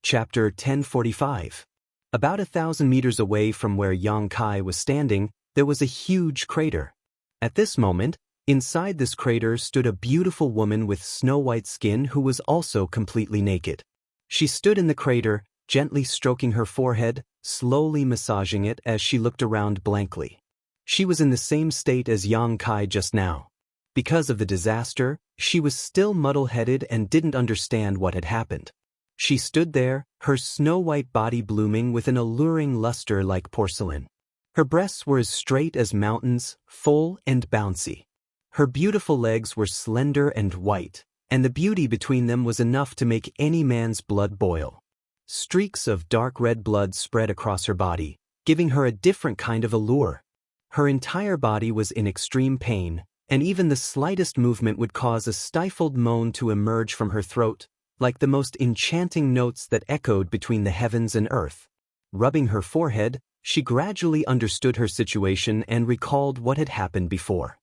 Chapter 1045. About 1,000 meters away from where Yang Kai was standing, there was a huge crater. At this moment, inside this crater stood a beautiful woman with snow-white skin who was also completely naked. She stood in the crater, gently stroking her forehead, slowly massaging it as she looked around blankly. She was in the same state as Yang Kai just now. Because of the disaster, she was still muddle-headed and didn't understand what had happened. She stood there, her snow-white body blooming with an alluring luster like porcelain. Her breasts were as straight as mountains, full and bouncy. Her beautiful legs were slender and white, and the beauty between them was enough to make any man's blood boil. Streaks of dark red blood spread across her body, giving her a different kind of allure. Her entire body was in extreme pain, and even the slightest movement would cause a stifled moan to emerge from her throat, like the most enchanting notes that echoed between the heavens and earth. Rubbing her forehead, she gradually understood her situation and recalled what had happened before.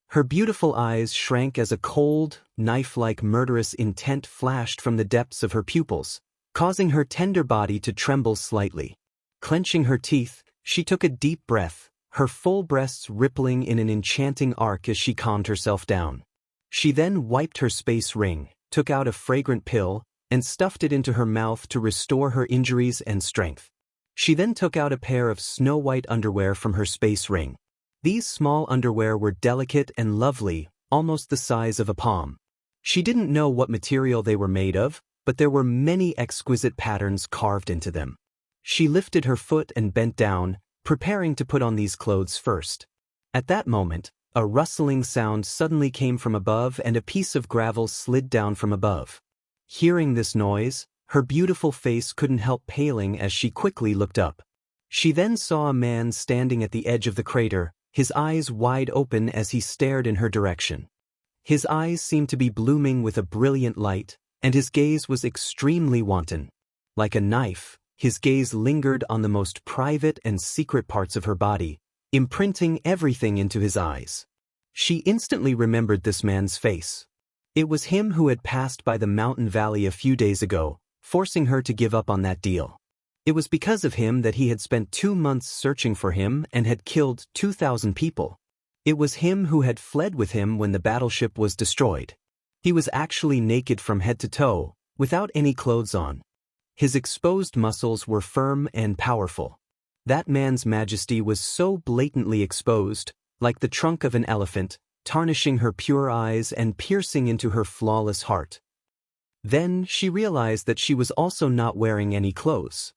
Her beautiful eyes shrank as a cold, knife-like murderous intent flashed from the depths of her pupils, causing her tender body to tremble slightly. Clenching her teeth, she took a deep breath, her full breasts rippling in an enchanting arc as she calmed herself down. She then wiped her space ring, took out a fragrant pill, and stuffed it into her mouth to restore her injuries and strength. She then took out a pair of snow-white underwear from her space ring. These small underwear were delicate and lovely, almost the size of a palm. She didn't know what material they were made of, but there were many exquisite patterns carved into them. She lifted her foot and bent down, preparing to put on these clothes first. At that moment, a rustling sound suddenly came from above and a piece of gravel slid down from above. Hearing this noise, her beautiful face couldn't help paling as she quickly looked up. She then saw a man standing at the edge of the crater, his eyes wide open as he stared in her direction. His eyes seemed to be blooming with a brilliant light, and his gaze was extremely wanton. Like a knife, his gaze lingered on the most private and secret parts of her body, imprinting everything into his eyes. She instantly remembered this man's face. It was him who had passed by the mountain valley a few days ago, forcing her to give up on that deal. It was because of him that he had spent 2 months searching for him and had killed 2,000 people. It was him who had fled with him when the battleship was destroyed. He was actually naked from head to toe, without any clothes on. His exposed muscles were firm and powerful. That man's majesty was so blatantly exposed, like the trunk of an elephant, tarnishing her pure eyes and piercing into her flawless heart. Then she realized that she was also not wearing any clothes.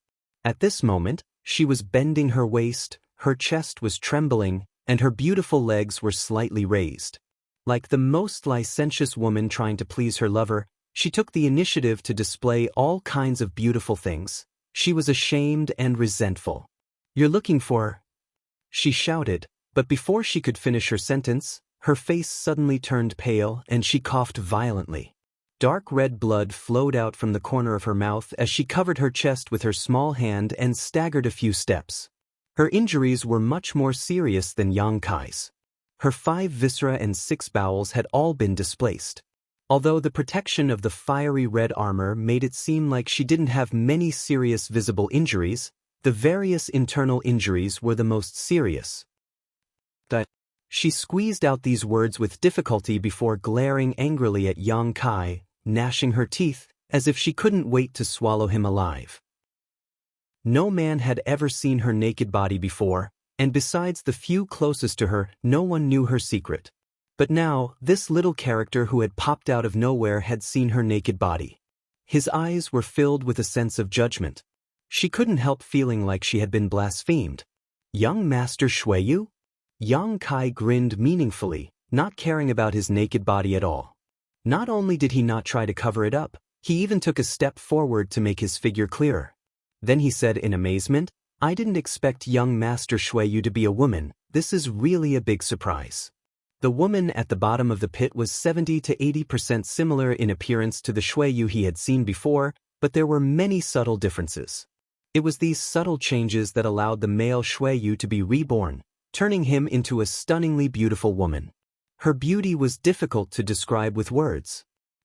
At this moment, she was bending her waist, her chest was trembling, and her beautiful legs were slightly raised. Like the most licentious woman trying to please her lover, she took the initiative to display all kinds of beautiful things. She was ashamed and resentful. "You're looking for..." she shouted, but before she could finish her sentence, her face suddenly turned pale and she coughed violently. Dark red blood flowed out from the corner of her mouth as she covered her chest with her small hand and staggered a few steps. Her injuries were much more serious than Yang Kai's. Her 5 viscera and 6 bowels had all been displaced. Although the protection of the fiery red armor made it seem like she didn't have many serious visible injuries, the various internal injuries were the most serious. She squeezed out these words with difficulty before glaring angrily at Yang Kai, gnashing her teeth, as if she couldn't wait to swallow him alive. No man had ever seen her naked body before, and besides the few closest to her, no one knew her secret. But now, this little character who had popped out of nowhere had seen her naked body. His eyes were filled with a sense of judgment. She couldn't help feeling like she had been blasphemed. "Young Master Shuiyu?" Yang Kai grinned meaningfully, not caring about his naked body at all. Not only did he not try to cover it up, he even took a step forward to make his figure clearer. Then he said in amazement, "I didn't expect young Master Shuiyu to be a woman. This is really a big surprise." The woman at the bottom of the pit was 70 to 80% similar in appearance to the Shuiyu he had seen before, but there were many subtle differences. It was these subtle changes that allowed the male Shuiyu to be reborn, turning him into a stunningly beautiful woman. Her beauty was difficult to describe with words.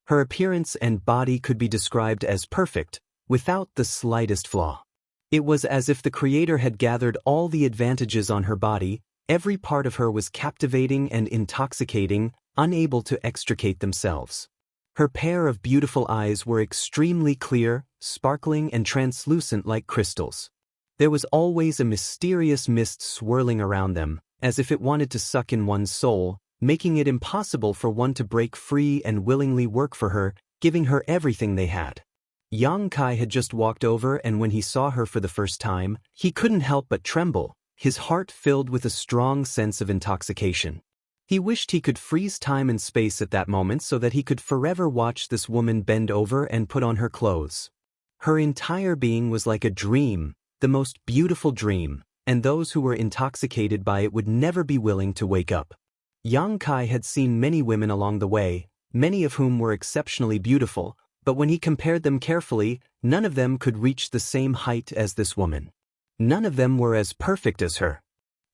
Her appearance and body could be described as perfect, without the slightest flaw. It was as if the creator had gathered all the advantages on her body. Every part of her was captivating and intoxicating, unable to extricate themselves. Her pair of beautiful eyes were extremely clear, sparkling and translucent like crystals. There was always a mysterious mist swirling around them, as if it wanted to suck in one's soul, making it impossible for one to break free and willingly work for her, giving her everything they had. Yang Kai had just walked over, and when he saw her for the first time, he couldn't help but tremble, his heart filled with a strong sense of intoxication. He wished he could freeze time and space at that moment so that he could forever watch this woman bend over and put on her clothes. Her entire being was like a dream, the most beautiful dream, and those who were intoxicated by it would never be willing to wake up. Yang Kai had seen many women along the way, many of whom were exceptionally beautiful, but when he compared them carefully, none of them could reach the same height as this woman. None of them were as perfect as her.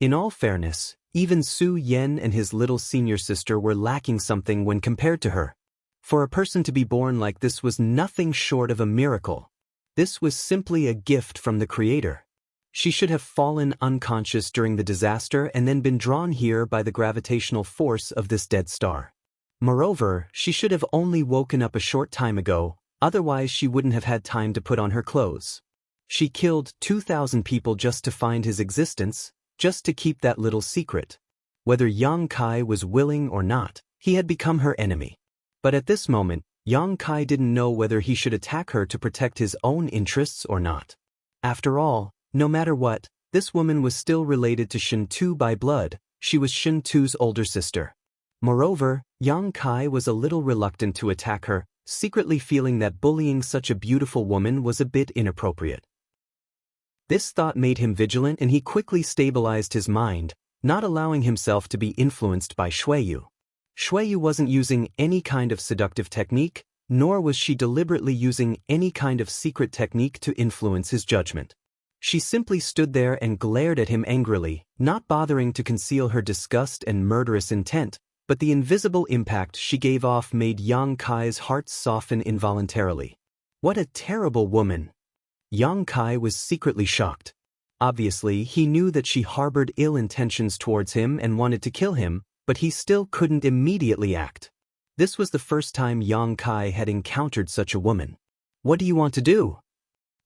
In all fairness, even Su Yen and his little senior sister were lacking something when compared to her. For a person to be born like this was nothing short of a miracle. This was simply a gift from the Creator. She should have fallen unconscious during the disaster and then been drawn here by the gravitational force of this dead star. Moreover, she should have only woken up a short time ago, otherwise she wouldn't have had time to put on her clothes. She killed 2,000 people just to find his existence, just to keep that little secret. Whether Yang Kai was willing or not, he had become her enemy. But at this moment, Yang Kai didn't know whether he should attack her to protect his own interests or not. After all, no matter what, this woman was still related to Shen Tu by blood. She was Shen Tu's older sister. Moreover, Yang Kai was a little reluctant to attack her, secretly feeling that bullying such a beautiful woman was a bit inappropriate. This thought made him vigilant, and he quickly stabilized his mind, not allowing himself to be influenced by Shuiyu. Shuiyu wasn't using any kind of seductive technique, nor was she deliberately using any kind of secret technique to influence his judgment. She simply stood there and glared at him angrily, not bothering to conceal her disgust and murderous intent, but the invisible impact she gave off made Yang Kai's heart soften involuntarily. What a terrible woman! Yang Kai was secretly shocked. Obviously, he knew that she harbored ill intentions towards him and wanted to kill him, but he still couldn't immediately act. This was the first time Yang Kai had encountered such a woman. What do you want to do?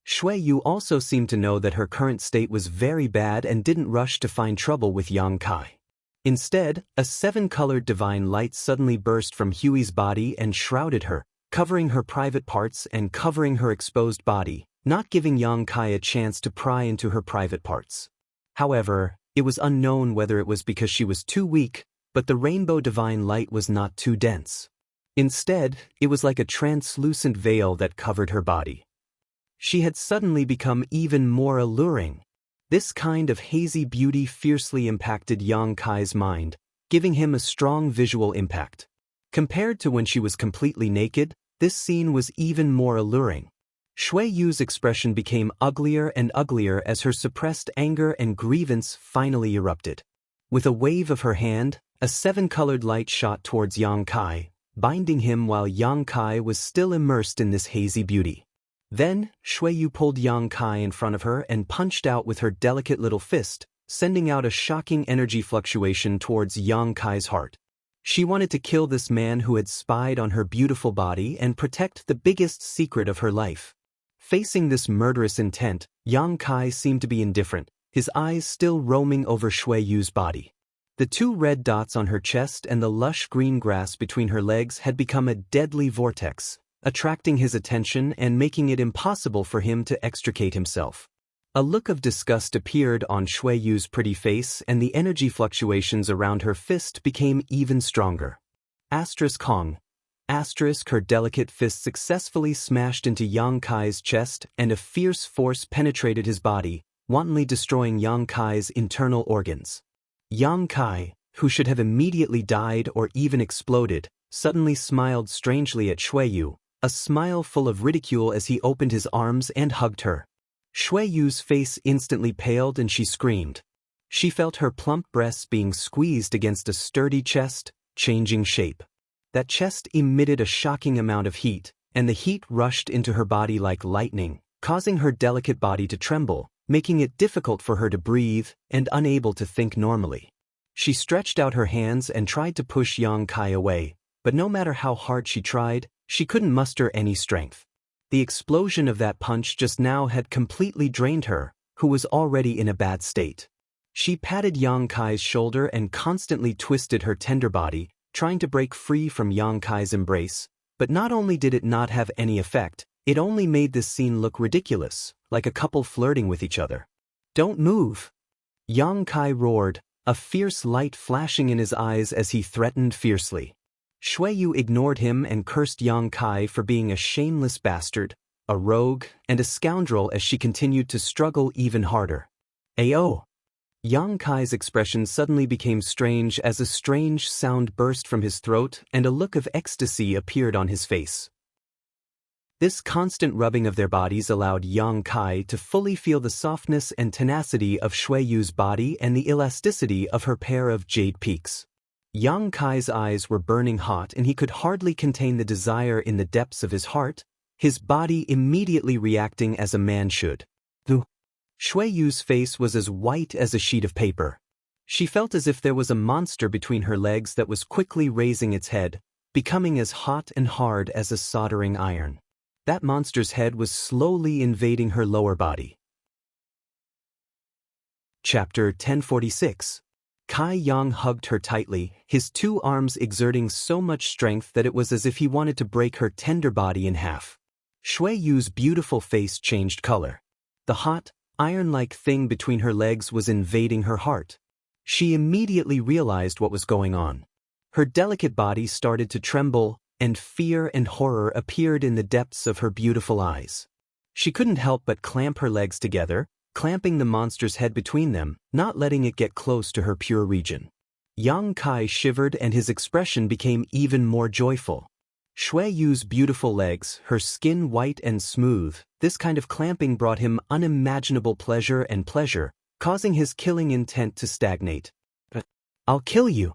Shuiyu also seemed to know that her current state was very bad and didn't rush to find trouble with Yang Kai. Instead, a seven-colored divine light suddenly burst from Huey's body and shrouded her, covering her private parts and covering her exposed body, not giving Yang Kai a chance to pry into her private parts. However, it was unknown whether it was because she was too weak, but the rainbow divine light was not too dense. Instead, it was like a translucent veil that covered her body. She had suddenly become even more alluring. This kind of hazy beauty fiercely impacted Yang Kai's mind, giving him a strong visual impact. Compared to when she was completely naked, this scene was even more alluring. Shuiyu's expression became uglier and uglier as her suppressed anger and grievance finally erupted. With a wave of her hand, a seven-colored light shot towards Yang Kai, binding him while Yang Kai was still immersed in this hazy beauty. Then, Shuiyu pulled Yang Kai in front of her and punched out with her delicate little fist, sending out a shocking energy fluctuation towards Yang Kai's heart. She wanted to kill this man who had spied on her beautiful body and protect the biggest secret of her life. Facing this murderous intent, Yang Kai seemed to be indifferent, his eyes still roaming over Shuiyu's body. The two red dots on her chest and the lush green grass between her legs had become a deadly vortex, attracting his attention and making it impossible for him to extricate himself. A look of disgust appeared on Shuiyu's pretty face, and the energy fluctuations around her fist became even stronger. Kong. Her delicate fist successfully smashed into Yang Kai's chest, and a fierce force penetrated his body, wantonly destroying Yang Kai's internal organs. Yang Kai, who should have immediately died or even exploded, suddenly smiled strangely at Shuiyu, a smile full of ridicule as he opened his arms and hugged her. Shuiyu's face instantly paled and she screamed. She felt her plump breasts being squeezed against a sturdy chest, changing shape. That chest emitted a shocking amount of heat, and the heat rushed into her body like lightning, causing her delicate body to tremble, making it difficult for her to breathe and unable to think normally. She stretched out her hands and tried to push Yang Kai away, but no matter how hard she tried, she couldn't muster any strength. The explosion of that punch just now had completely drained her, who was already in a bad state. She patted Yang Kai's shoulder and constantly twisted her tender body, trying to break free from Yang Kai's embrace, but not only did it not have any effect, it only made this scene look ridiculous, like a couple flirting with each other. "Don't move!" Yang Kai roared, a fierce light flashing in his eyes as he threatened fiercely. Shui Yu ignored him and cursed Yang Kai for being a shameless bastard, a rogue, and a scoundrel as she continued to struggle even harder. "Ayo!" Yang Kai's expression suddenly became strange as a strange sound burst from his throat and a look of ecstasy appeared on his face. This constant rubbing of their bodies allowed Yang Kai to fully feel the softness and tenacity of Shui Yu's body and the elasticity of her pair of jade peaks. Yang Kai's eyes were burning hot and he could hardly contain the desire in the depths of his heart, his body immediately reacting as a man should. Shui Yu's face was as white as a sheet of paper. She felt as if there was a monster between her legs that was quickly raising its head, becoming as hot and hard as a soldering iron. That monster's head was slowly invading her lower body. Chapter 1046. Kai Yang hugged her tightly, his two arms exerting so much strength that it was as if he wanted to break her tender body in half. Shui Yu's beautiful face changed color. The hot, iron-like thing between her legs was invading her heart. She immediately realized what was going on. Her delicate body started to tremble, and fear and horror appeared in the depths of her beautiful eyes. She couldn't help but clamp her legs together, clamping the monster's head between them, not letting it get close to her pure region. Yang Kai shivered and his expression became even more joyful. Shui Yu's beautiful legs, her skin white and smooth, this kind of clamping brought him unimaginable pleasure, causing his killing intent to stagnate. "I'll kill you!"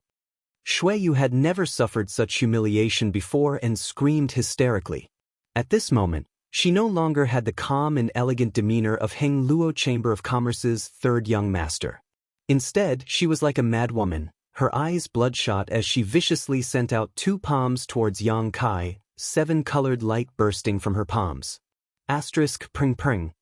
Shui Yu had never suffered such humiliation before and screamed hysterically. At this moment, she no longer had the calm and elegant demeanor of Heng Luo Chamber of Commerce's third young master. Instead, she was like a mad woman, her eyes bloodshot as she viciously sent out two palms towards Yang Kai, 7-colored light bursting from her palms. Pring pring.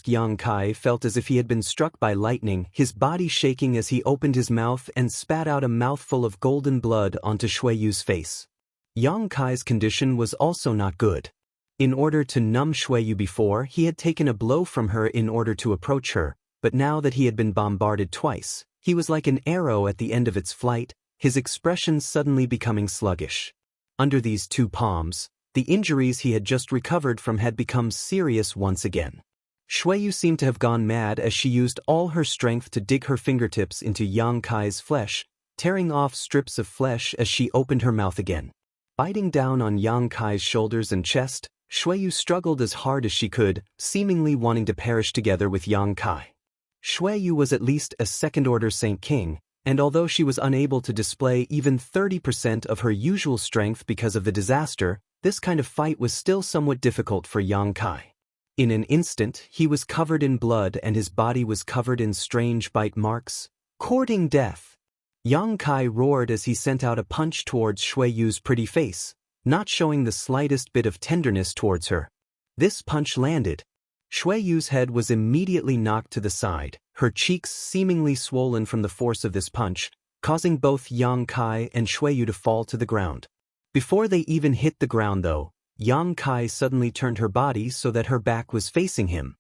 Yang Kai felt as if he had been struck by lightning, his body shaking as he opened his mouth and spat out a mouthful of golden blood onto Shui Yu's face. Yang Kai's condition was also not good. In order to numb Shui Yu before, he had taken a blow from her in order to approach her, but now that he had been bombarded twice, he was like an arrow at the end of its flight, his expression suddenly becoming sluggish. Under these two palms, the injuries he had just recovered from had become serious once again. Shui Yu seemed to have gone mad as she used all her strength to dig her fingertips into Yang Kai's flesh, tearing off strips of flesh as she opened her mouth again. Biting down on Yang Kai's shoulders and chest, Shui Yu struggled as hard as she could, seemingly wanting to perish together with Yang Kai. Shui Yu was at least a second-order Saint King, and although she was unable to display even 30% of her usual strength because of the disaster, this kind of fight was still somewhat difficult for Yang Kai. In an instant, he was covered in blood and his body was covered in strange bite marks, courting death. Yang Kai roared as he sent out a punch towards Shui Yu's pretty face, not showing the slightest bit of tenderness towards her. This punch landed. Shui Yu's head was immediately knocked to the side, her cheeks seemingly swollen from the force of this punch, causing both Yang Kai and Shui Yu to fall to the ground. Before they even hit the ground though, Yang Kai suddenly turned her body so that her back was facing him.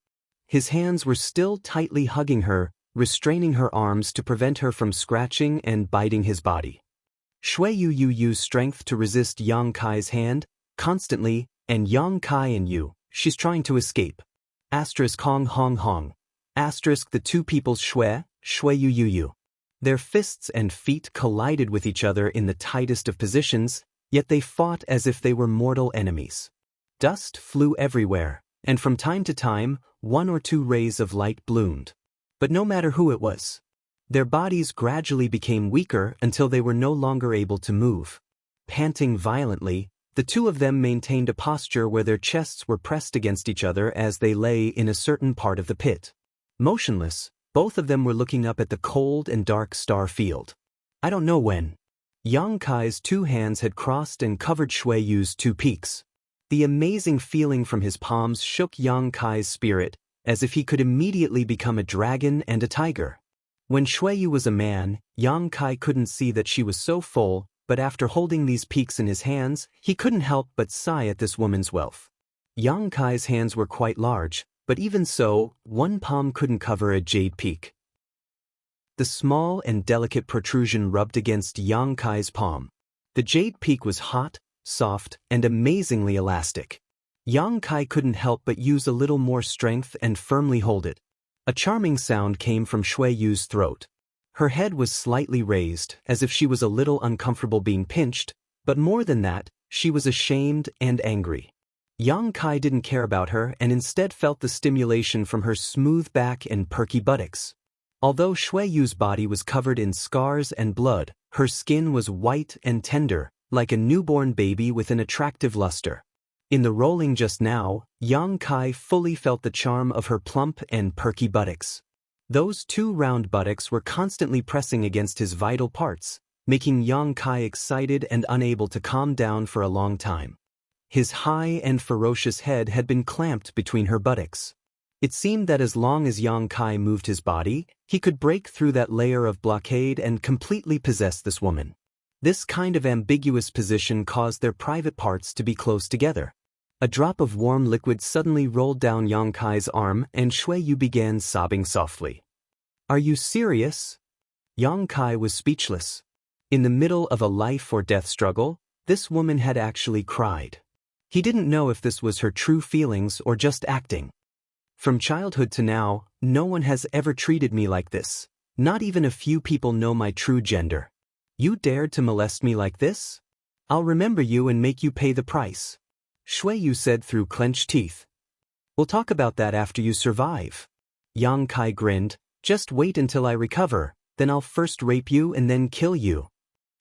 His hands were still tightly hugging her, restraining her arms to prevent her from scratching and biting his body. Shui Yu used strength to resist Yang Kai's hand, constantly, and Yang Kai and she's trying to escape. Hong Hong Hong. The two people's Shui Yu. Their fists and feet collided with each other in the tightest of positions, yet they fought as if they were mortal enemies. Dust flew everywhere, and from time to time, 1 or 2 rays of light bloomed. But no matter who it was, their bodies gradually became weaker until they were no longer able to move. Panting violently, The two of them maintained a posture where their chests were pressed against each other as they lay in a certain part of the pit. Motionless, both of them were looking up at the cold and dark star field. I don't know when. Yang Kai's two hands had crossed and covered Shui Yu's two peaks. The amazing feeling from his palms shook Yang Kai's spirit, as if he could immediately become a dragon and a tiger. When Shui Yu was a man, Yang Kai couldn't see that she was so full, but after holding these peaks in his hands, he couldn't help but sigh at this woman's wealth. Yang Kai's hands were quite large, but even so, one palm couldn't cover a jade peak. The small and delicate protrusion rubbed against Yang Kai's palm. The jade peak was hot, soft, and amazingly elastic. Yang Kai couldn't help but use a little more strength and firmly hold it. A charming sound came from Shui Yu's throat. Her head was slightly raised, as if she was a little uncomfortable being pinched, but more than that, she was ashamed and angry. Yang Kai didn't care about her and instead felt the stimulation from her smooth back and perky buttocks. Although Shui Yu's body was covered in scars and blood, her skin was white and tender, like a newborn baby with an attractive luster. In the rolling just now, Yang Kai fully felt the charm of her plump and perky buttocks. Those two round buttocks were constantly pressing against his vital parts, making Yang Kai excited and unable to calm down for a long time. His high and ferocious head had been clamped between her buttocks. It seemed that as long as Yang Kai moved his body, he could break through that layer of blockade and completely possess this woman. This kind of ambiguous position caused their private parts to be close together. A drop of warm liquid suddenly rolled down Yang Kai's arm and Shui Yu began sobbing softly. Are you serious? Yang Kai was speechless. In the middle of a life or death struggle, this woman had actually cried. He didn't know if this was her true feelings or just acting. From childhood to now, no one has ever treated me like this. Not even a few people know my true gender. You dared to molest me like this? I'll remember you and make you pay the price. Shui Yu said through clenched teeth. We'll talk about that after you survive. Yang Kai grinned. Just wait until I recover, then I'll first rape you and then kill you.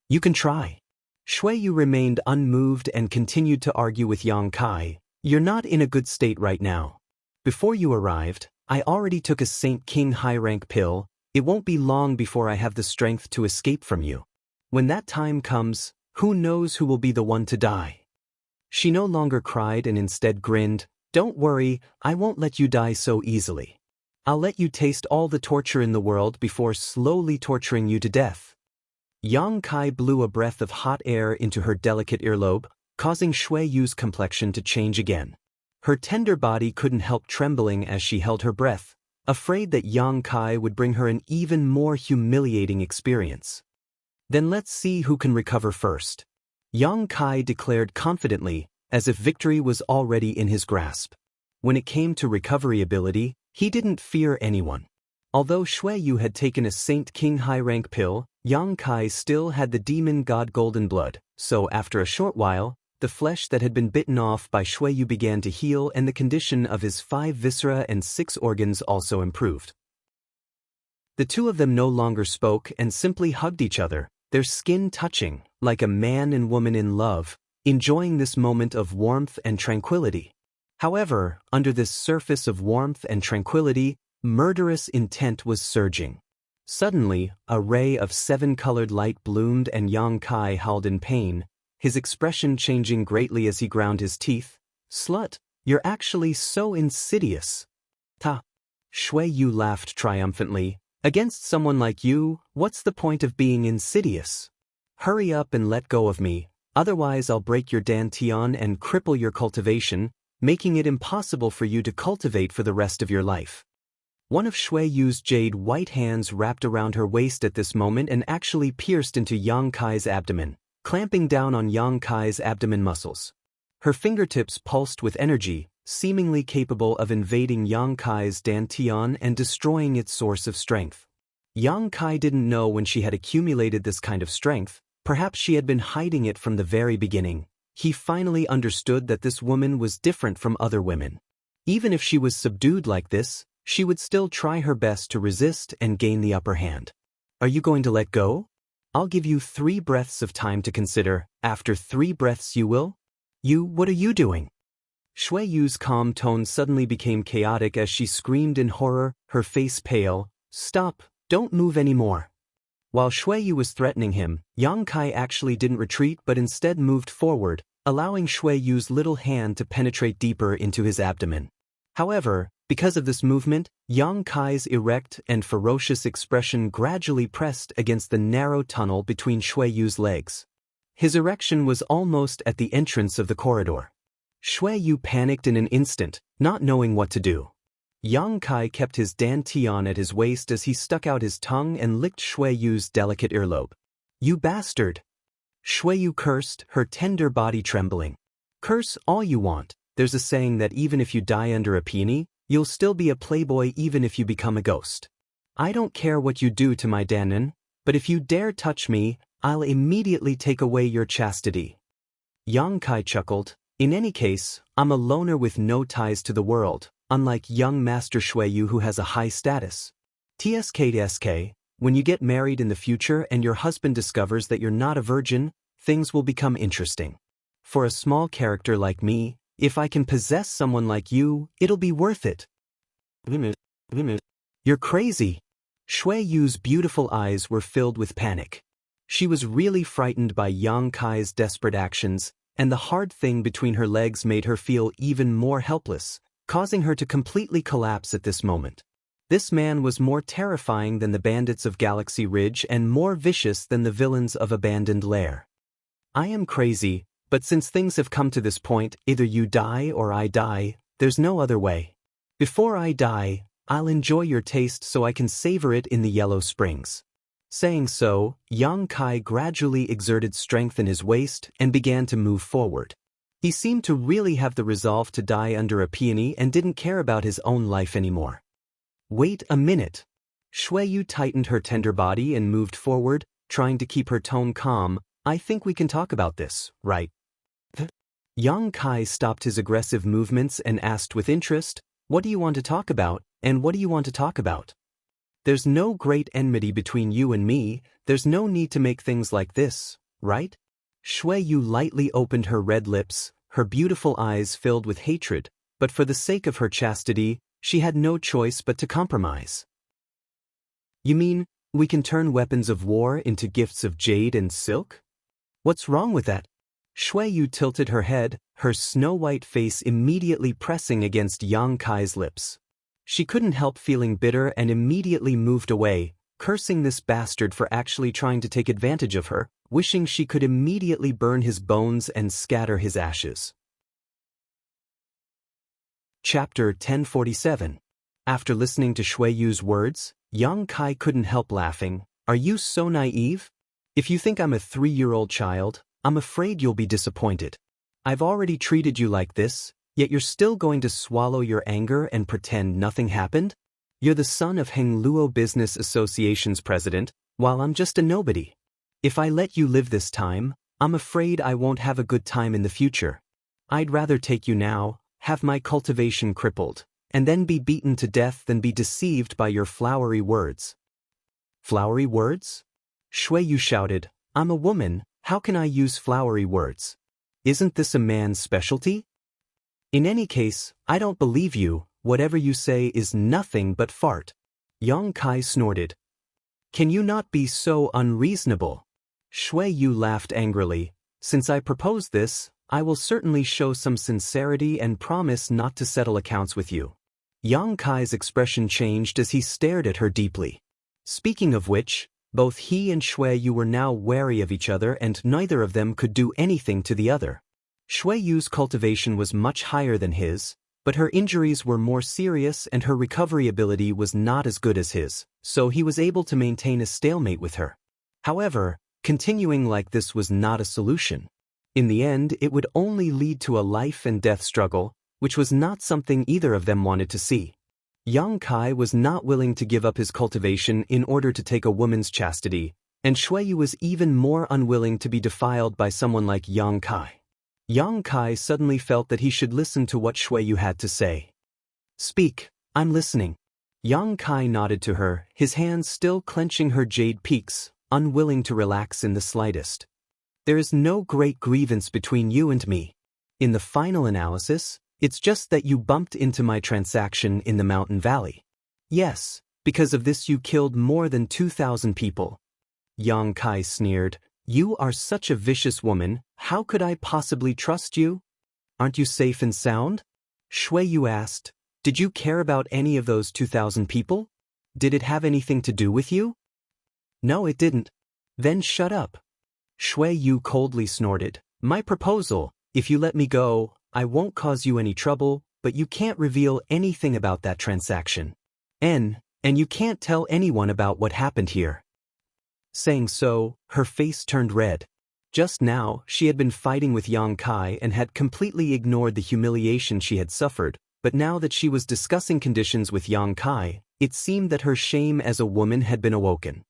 You can try. Shui Yu remained unmoved and continued to argue with Yang Kai. You're not in a good state right now. Before you arrived, I already took a Saint King high-rank pill. It won't be long before I have the strength to escape from you. When that time comes, who knows who will be the one to die? She no longer cried and instead grinned. Don't worry, I won't let you die so easily. I'll let you taste all the torture in the world before slowly torturing you to death. Yang Kai blew a breath of hot air into her delicate earlobe, causing Shui Yu's complexion to change again. Her tender body couldn't help trembling as she held her breath, afraid that Yang Kai would bring her an even more humiliating experience. Then let's see who can recover first. Yang Kai declared confidently, as if victory was already in his grasp. When it came to recovery ability, he didn't fear anyone. Although Shui Yu had taken a Saint King high-rank pill, Yang Kai still had the demon god golden blood, so after a short while, the flesh that had been bitten off by Shui Yu began to heal and the condition of his 5 viscera and 6 organs also improved. The two of them no longer spoke and simply hugged each other, their skin touching, like a man and woman in love, enjoying this moment of warmth and tranquility. However, under this surface of warmth and tranquility, murderous intent was surging. Suddenly, a ray of 7-colored light bloomed and Yang Kai howled in pain, his expression changing greatly as he ground his teeth. Slut, you're actually so insidious. Ta. Shui Yu laughed triumphantly. Against someone like you, what's the point of being insidious? Hurry up and let go of me, otherwise I'll break your dantian and cripple your cultivation, making it impossible for you to cultivate for the rest of your life. One of Shui Yu's jade white hands wrapped around her waist at this moment and actually pierced into Yang Kai's abdomen, clamping down on Yang Kai's abdomen muscles. Her fingertips pulsed with energy, seemingly capable of invading Yang Kai's dantian and destroying its source of strength. Yang Kai didn't know when she had accumulated this kind of strength, perhaps she had been hiding it from the very beginning. He finally understood that this woman was different from other women. Even if she was subdued like this, she would still try her best to resist and gain the upper hand. Are you going to let go? I'll give you 3 breaths of time to consider. After 3 breaths you will? What are you doing? Shui Yu's calm tone suddenly became chaotic as she screamed in horror, her face pale. Stop, don't move anymore. While Shui Yu was threatening him, Yang Kai actually didn't retreat but instead moved forward, allowing Shui Yu's little hand to penetrate deeper into his abdomen. However, because of this movement, Yang Kai's erect and ferocious expression gradually pressed against the narrow tunnel between Shui Yu's legs. His erection was almost at the entrance of the corridor. Shui Yu panicked in an instant, not knowing what to do. Yang Kai kept his dantian at his waist as he stuck out his tongue and licked Shui Yu's delicate earlobe. You bastard! Shui Yu cursed, her tender body trembling. Curse all you want. There's a saying that even if you die under a peony, you'll still be a playboy even if you become a ghost. I don't care what you do to my Danon, but if you dare touch me, I'll immediately take away your chastity. Yang Kai chuckled. In any case, I'm a loner with no ties to the world, unlike young Master Shui Yu who has a high status. TSK, when you get married in the future and your husband discovers that you're not a virgin, things will become interesting. For a small character like me, if I can possess someone like you, it'll be worth it. You're crazy. Shui Yu's beautiful eyes were filled with panic. She was really frightened by Yang Kai's desperate actions, and the hard thing between her legs made her feel even more helpless, causing her to completely collapse at this moment. This man was more terrifying than the bandits of Galaxy Ridge and more vicious than the villains of Abandoned Lair. I am crazy, but since things have come to this point, either you die or I die, there's no other way. Before I die, I'll enjoy your taste so I can savor it in the Yellow Springs. Saying so, Yang Kai gradually exerted strength in his waist and began to move forward. He seemed to really have the resolve to die under a peony and didn't care about his own life anymore. Wait a minute. Shui Yu tightened her tender body and moved forward, trying to keep her tone calm. I think we can talk about this, right? Yang Kai stopped his aggressive movements and asked with interest, what do you want to talk about, and what do you want to talk about? There's no great enmity between you and me, there's no need to make things like this, right? Shui Yu lightly opened her red lips, her beautiful eyes filled with hatred, but for the sake of her chastity, she had no choice but to compromise. You mean, we can turn weapons of war into gifts of jade and silk? What's wrong with that? Shui Yu tilted her head, her snow-white face immediately pressing against Yang Kai's lips. She couldn't help feeling bitter and immediately moved away, cursing this bastard for actually trying to take advantage of her, wishing she could immediately burn his bones and scatter his ashes. Chapter 1047. After listening to Shui Yu's words, Yang Kai couldn't help laughing. Are you so naive? If you think I'm a 3-year-old child, I'm afraid you'll be disappointed. I've already treated you like this, yet you're still going to swallow your anger and pretend nothing happened? You're the son of Heng Luo Business Association's president, while I'm just a nobody. If I let you live this time, I'm afraid I won't have a good time in the future. I'd rather take you now, have my cultivation crippled, and then be beaten to death than be deceived by your flowery words. Flowery words? Shui Yu shouted, I'm a woman, how can I use flowery words? Isn't this a man's specialty? In any case, I don't believe you, whatever you say is nothing but fart. Yang Kai snorted. Can you not be so unreasonable? Shui Yu laughed angrily. Since I propose this, I will certainly show some sincerity and promise not to settle accounts with you. Yang Kai's expression changed as he stared at her deeply. Speaking of which, both he and Shui Yu were now wary of each other and neither of them could do anything to the other. Shui Yu's cultivation was much higher than his, but her injuries were more serious and her recovery ability was not as good as his, so he was able to maintain a stalemate with her. However, continuing like this was not a solution. In the end, it would only lead to a life and death struggle, which was not something either of them wanted to see. Yang Kai was not willing to give up his cultivation in order to take a woman's chastity, and Shui Yu was even more unwilling to be defiled by someone like Yang Kai. Yang Kai suddenly felt that he should listen to what Shui Yu had to say. Speak, I'm listening. Yang Kai nodded to her, his hands still clenching her jade peaks, unwilling to relax in the slightest. There is no great grievance between you and me. In the final analysis, it's just that you bumped into my transaction in the mountain valley. Yes, because of this you killed more than 2,000 people. Yang Kai sneered, "You are such a vicious woman, how could I possibly trust you? Aren't you safe and sound?" Shui Yu asked, "Did you care about any of those 2,000 people? Did it have anything to do with you?" "No, it didn't." "Then shut up." Shui Yu coldly snorted, "My proposal, if you let me go, I won't cause you any trouble, but you can't reveal anything about that transaction. And you can't tell anyone about what happened here." Saying so, her face turned red. Just now, she had been fighting with Yang Kai and had completely ignored the humiliation she had suffered, but now that she was discussing conditions with Yang Kai, it seemed that her shame as a woman had been awoken.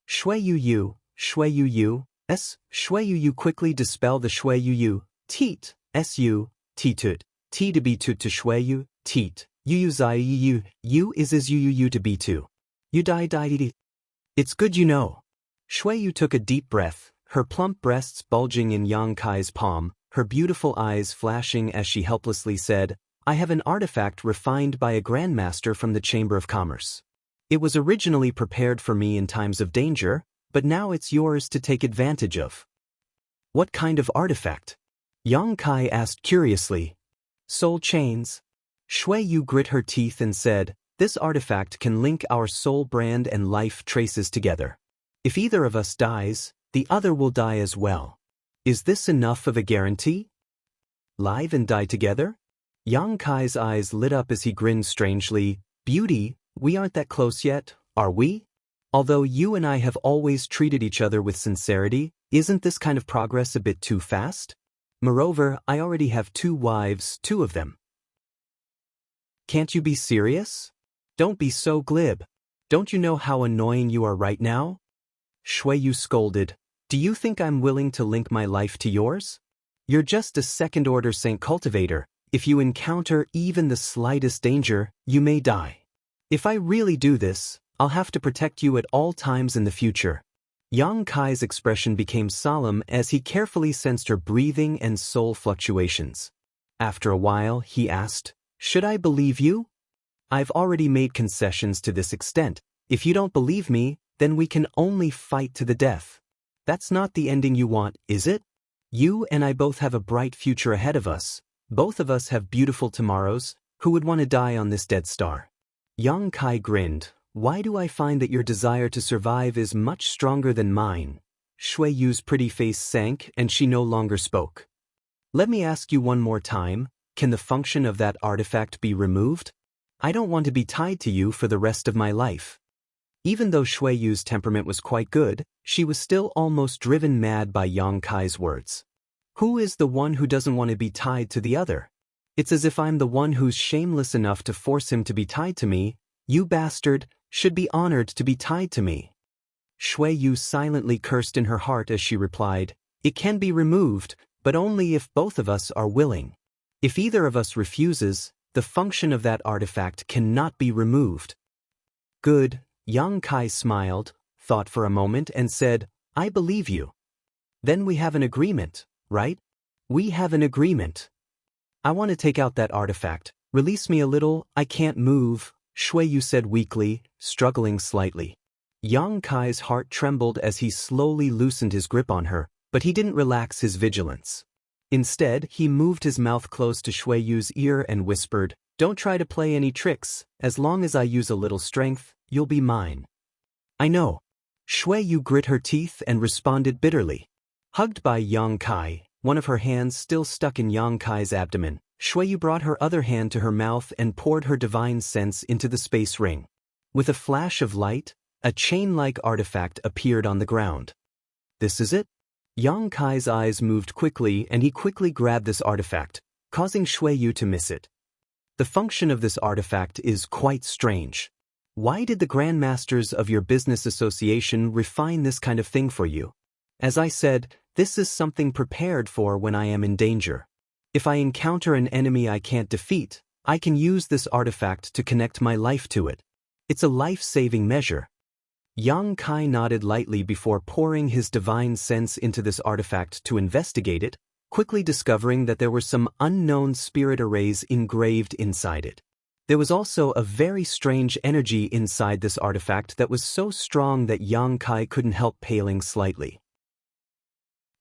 Shui Yu, Shui Yu, Shui Yu quickly dispel the Shui Yu, teet, su, teetut, t to be to Shui Yu, teet, yu zai yu is yu to be to. You die. It's good you know. Shui Yu took a deep breath, her plump breasts bulging in Yang Kai's palm, her beautiful eyes flashing as she helplessly said, "I have an artifact refined by a grandmaster from the Chamber of Commerce. It was originally prepared for me in times of danger, but now it's yours to take advantage of." "What kind of artifact?" Yang Kai asked curiously. "Soul chains." Shui Yu grit her teeth and said, "This artifact can link our soul brand and life traces together. If either of us dies, the other will die as well. Is this enough of a guarantee? Live and die together?" Yang Kai's eyes lit up as he grinned strangely. "Beauty, we aren't that close yet, are we? Although you and I have always treated each other with sincerity, isn't this kind of progress a bit too fast? Moreover, I already have 2 wives, 2 of them." "Can't you be serious? Don't be so glib. Don't you know how annoying you are right now?" Shui Yu scolded, "Do you think I'm willing to link my life to yours? You're just a second-order saint cultivator. If you encounter even the slightest danger, you may die. If I really do this, I'll have to protect you at all times in the future." Yang Kai's expression became solemn as he carefully sensed her breathing and soul fluctuations. After a while, he asked, "Should I believe you? I've already made concessions to this extent. If you don't believe me, then we can only fight to the death. That's not the ending you want, is it? You and I both have a bright future ahead of us. Both of us have beautiful tomorrows. Who would want to die on this dead star?" Yang Kai grinned. "Why do I find that your desire to survive is much stronger than mine?" Shui Yu's pretty face sank and she no longer spoke. "Let me ask you one more time, can the function of that artifact be removed? I don't want to be tied to you for the rest of my life." Even though Shui Yu's temperament was quite good, she was still almost driven mad by Yang Kai's words. Who is the one who doesn't want to be tied to the other? It's as if I'm the one who's shameless enough to force him to be tied to me. You bastard, should be honored to be tied to me. Shui Yu silently cursed in her heart as she replied, "It can be removed, but only if both of us are willing. If either of us refuses, the function of that artifact cannot be removed." "Good." Yang Kai smiled, thought for a moment and said, "I believe you. Then we have an agreement, right? We have an agreement. I want to take out that artifact. Release me a little, I can't move," Shui Yu said weakly, struggling slightly. Yang Kai's heart trembled as he slowly loosened his grip on her, but he didn't relax his vigilance. Instead, he moved his mouth close to Shui Yu's ear and whispered, "Don't try to play any tricks. As long as I use a little strength, you'll be mine." "I know." Shui Yu grit her teeth and responded bitterly. Hugged by Yang Kai, one of her hands still stuck in Yang Kai's abdomen, Shui Yu brought her other hand to her mouth and poured her divine sense into the space ring. With a flash of light, a chain-like artifact appeared on the ground. "This is it?" Yang Kai's eyes moved quickly and he quickly grabbed this artifact, causing Shui Yu to miss it. The function of this artifact is quite strange. Why did the grandmasters of your business association refine this kind of thing for you? As I said, this is something prepared for when I am in danger. If I encounter an enemy I can't defeat, I can use this artifact to connect my life to it. It's a life-saving measure. Yang Kai nodded lightly before pouring his divine sense into this artifact to investigate it, quickly discovering that there were some unknown spirit arrays engraved inside it. There was also a very strange energy inside this artifact that was so strong that Yang Kai couldn't help paling slightly.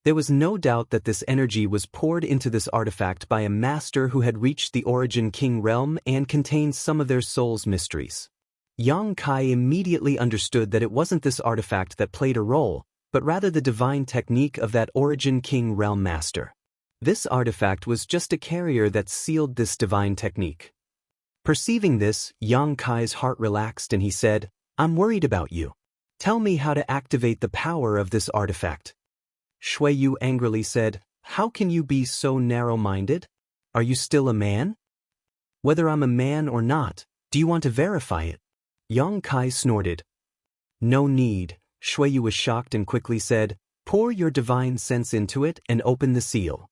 There was no doubt that this energy was poured into this artifact by a master who had reached the Origin King realm and contained some of their soul's mysteries. Yang Kai immediately understood that it wasn't this artifact that played a role, but rather the divine technique of that Origin King realm master. This artifact was just a carrier that sealed this divine technique. Perceiving this, Yang Kai's heart relaxed and he said, "I'm worried about you. Tell me how to activate the power of this artifact." Shui Yu angrily said, "How can you be so narrow-minded? Are you still a man? Whether I'm a man or not, do you want to verify it?" Yang Kai snorted. "No need." Shui Yu was shocked and quickly said, "Pour your divine sense into it and open the seal."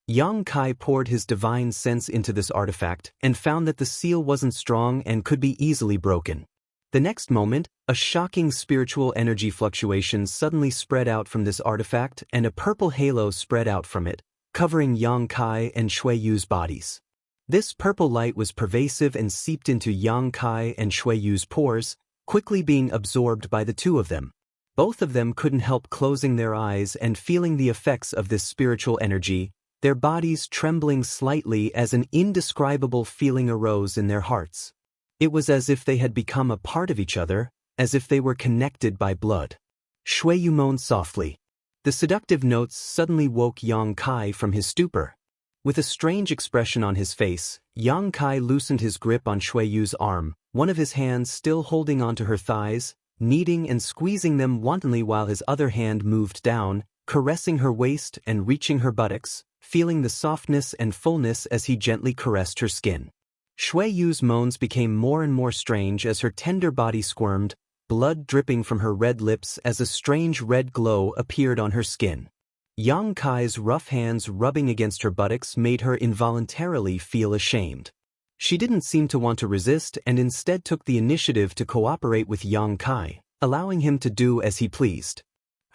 Yang Kai poured his divine sense into this artifact and found that the seal wasn't strong and could be easily broken. The next moment, a shocking spiritual energy fluctuation suddenly spread out from this artifact and a purple halo spread out from it, covering Yang Kai and Shui Yu's bodies. This purple light was pervasive and seeped into Yang Kai and Shui Yu's pores, quickly being absorbed by the two of them. Both of them couldn't help closing their eyes and feeling the effects of this spiritual energy, their bodies trembling slightly as an indescribable feeling arose in their hearts. It was as if they had become a part of each other, as if they were connected by blood. Shui Yu moaned softly. The seductive notes suddenly woke Yang Kai from his stupor. With a strange expression on his face, Yang Kai loosened his grip on Shui Yu's arm, one of his hands still holding onto her thighs, kneading and squeezing them wantonly while his other hand moved down, caressing her waist and reaching her buttocks, feeling the softness and fullness as he gently caressed her skin. Shui Yu's moans became more and more strange as her tender body squirmed, blood dripping from her red lips as a strange red glow appeared on her skin. Yang Kai's rough hands rubbing against her buttocks made her involuntarily feel ashamed. She didn't seem to want to resist and instead took the initiative to cooperate with Yang Kai, allowing him to do as he pleased.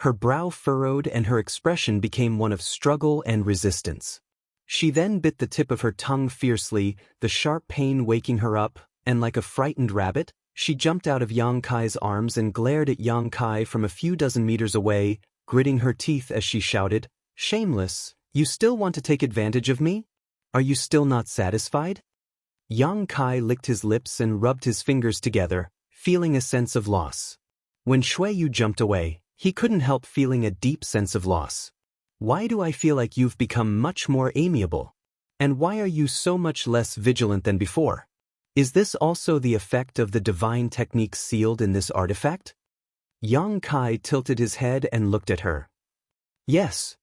Her brow furrowed and her expression became one of struggle and resistance. She then bit the tip of her tongue fiercely, the sharp pain waking her up, and like a frightened rabbit, she jumped out of Yang Kai's arms and glared at Yang Kai from a few dozen meters away, gritting her teeth as she shouted, "Shameless, you still want to take advantage of me? Are you still not satisfied?" Yang Kai licked his lips and rubbed his fingers together, feeling a sense of loss. When Shui Yu jumped away, he couldn't help feeling a deep sense of loss. "Why do I feel like you've become much more amiable? And why are you so much less vigilant than before? Is this also the effect of the divine technique sealed in this artifact?" Yang Kai tilted his head and looked at her. "Yes."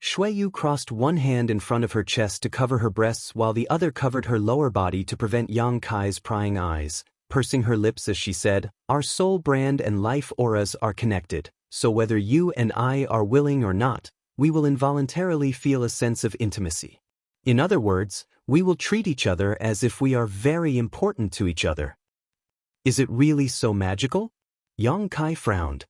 Shui Yu crossed one hand in front of her chest to cover her breasts while the other covered her lower body to prevent Yang Kai's prying eyes, pursing her lips as she said, "Our soul brand and life auras are connected, so whether you and I are willing or not, we will involuntarily feel a sense of intimacy. In other words, we will treat each other as if we are very important to each other." "Is it really so magical?" Yang Kai frowned.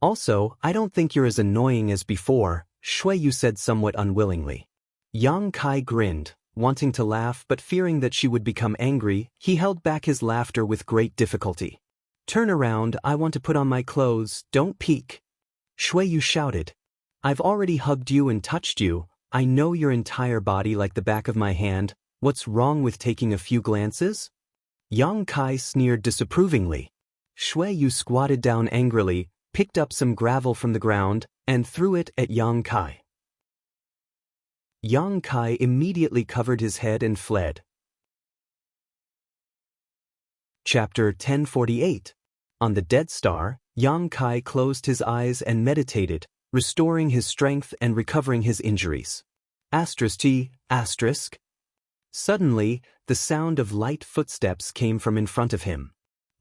"Also, I don't think you're as annoying as before," Shui Yu said somewhat unwillingly. Yang Kai grinned, wanting to laugh but fearing that she would become angry, he held back his laughter with great difficulty. "Turn around, I want to put on my clothes, don't peek." Shui Yu shouted. "I've already hugged you and touched you, I know your entire body like the back of my hand, what's wrong with taking a few glances?" Yang Kai sneered disapprovingly. Shui Yu squatted down angrily, picked up some gravel from the ground, and threw it at Yang Kai. Yang Kai immediately covered his head and fled. Chapter 1048. On the Dead Star, Yang Kai closed his eyes and meditated, restoring his strength and recovering his injuries. ****. Suddenly, the sound of light footsteps came from in front of him.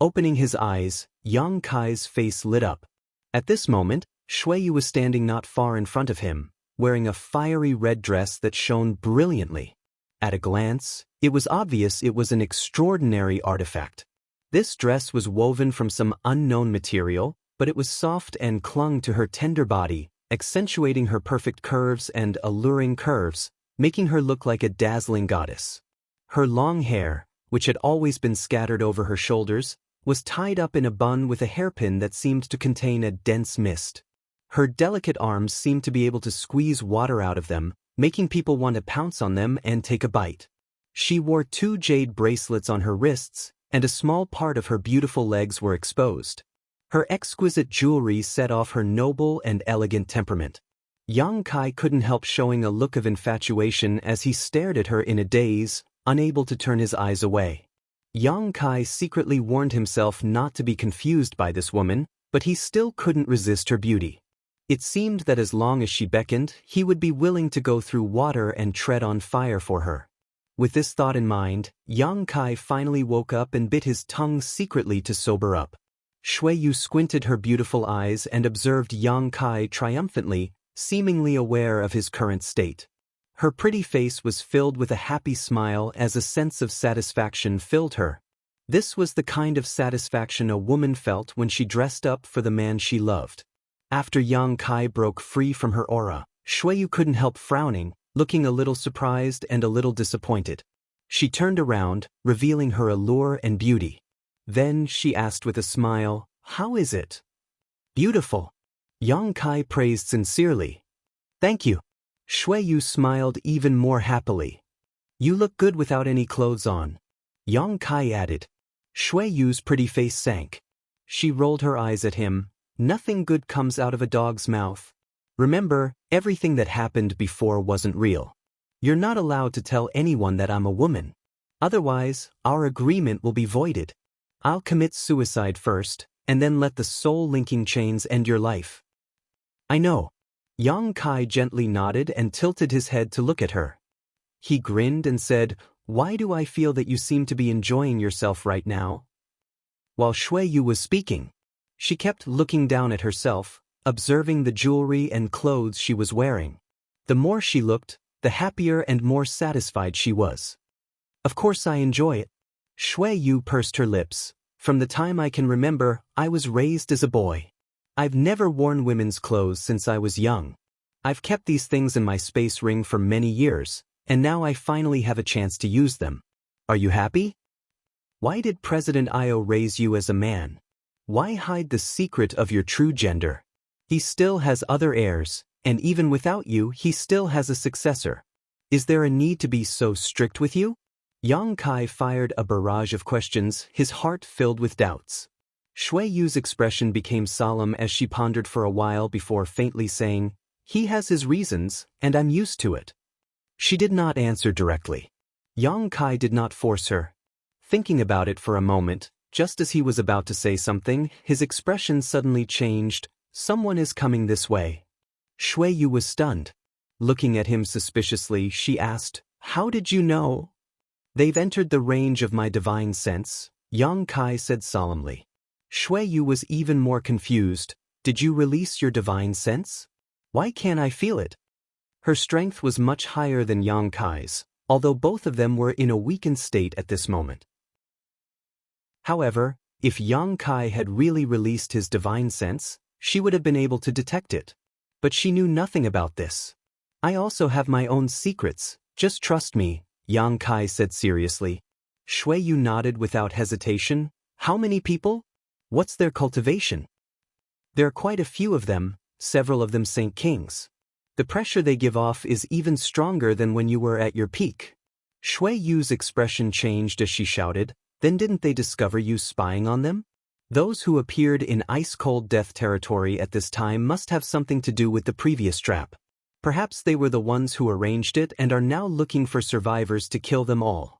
Opening his eyes, Yang Kai's face lit up. At this moment, Shui Yu was standing not far in front of him, wearing a fiery red dress that shone brilliantly. At a glance, it was obvious it was an extraordinary artifact. This dress was woven from some unknown material, but it was soft and clung to her tender body, accentuating her perfect curves and alluring curves, making her look like a dazzling goddess. Her long hair, which had always been scattered over her shoulders, was tied up in a bun with a hairpin that seemed to contain a dense mist. Her delicate arms seemed to be able to squeeze water out of them, making people want to pounce on them and take a bite. She wore 2 jade bracelets on her wrists, and a small part of her beautiful legs were exposed. Her exquisite jewelry set off her noble and elegant temperament. Yang Kai couldn't help showing a look of infatuation as he stared at her in a daze, unable to turn his eyes away. Yang Kai secretly warned himself not to be confused by this woman, but he still couldn't resist her beauty. It seemed that as long as she beckoned, he would be willing to go through water and tread on fire for her. With this thought in mind, Yang Kai finally woke up and bit his tongue secretly to sober up. Shui Yu squinted her beautiful eyes and observed Yang Kai triumphantly, seemingly aware of his current state. Her pretty face was filled with a happy smile as a sense of satisfaction filled her. This was the kind of satisfaction a woman felt when she dressed up for the man she loved. After Yang Kai broke free from her aura, Shui Yu couldn't help frowning, looking a little surprised and a little disappointed. She turned around, revealing her allure and beauty. Then she asked with a smile, "How is it?" "Beautiful." Yang Kai praised sincerely. "Thank you." Shui Yu smiled even more happily. "You look good without any clothes on." Yang Kai added. Shui Yu's pretty face sank. She rolled her eyes at him. "Nothing good comes out of a dog's mouth. Remember, everything that happened before wasn't real. You're not allowed to tell anyone that I'm a woman. Otherwise, our agreement will be voided. I'll commit suicide first, and then let the soul-linking chains end your life." "I know." Yang Kai gently nodded and tilted his head to look at her. He grinned and said, "Why do I feel that you seem to be enjoying yourself right now?" While Shui Yu was speaking, she kept looking down at herself, observing the jewelry and clothes she was wearing. The more she looked, the happier and more satisfied she was. "Of course I enjoy it." Shui Yu pursed her lips. "From the time I can remember, I was raised as a boy. I've never worn women's clothes since I was young. I've kept these things in my space ring for many years, and now I finally have a chance to use them. Are you happy? Why did President Io raise you as a man? Why hide the secret of your true gender? He still has other heirs, and even without you, he still has a successor. Is there a need to be so strict with you?" Yang Kai fired a barrage of questions, his heart filled with doubts. Shui Yu's expression became solemn as she pondered for a while before faintly saying, "He has his reasons, and I'm used to it." She did not answer directly. Yang Kai did not force her. Thinking about it for a moment, just as he was about to say something, his expression suddenly changed. "Someone is coming this way." Shui Yu was stunned. Looking at him suspiciously, she asked, "How did you know?" "They've entered the range of my divine sense," Yang Kai said solemnly. Shui Yu was even more confused. "Did you release your divine sense? Why can't I feel it?" Her strength was much higher than Yang Kai's, although both of them were in a weakened state at this moment. However, if Yang Kai had really released his divine sense, she would have been able to detect it. But she knew nothing about this. "I also have my own secrets, just trust me," Yang Kai said seriously. Shui Yu nodded without hesitation. "How many people? What's their cultivation?" "There are quite a few of them, several of them Saint Kings. The pressure they give off is even stronger than when you were at your peak." Shui Yu's expression changed as she shouted, "Then didn't they discover you spying on them? Those who appeared in ice-cold death territory at this time must have something to do with the previous trap. Perhaps they were the ones who arranged it and are now looking for survivors to kill them all."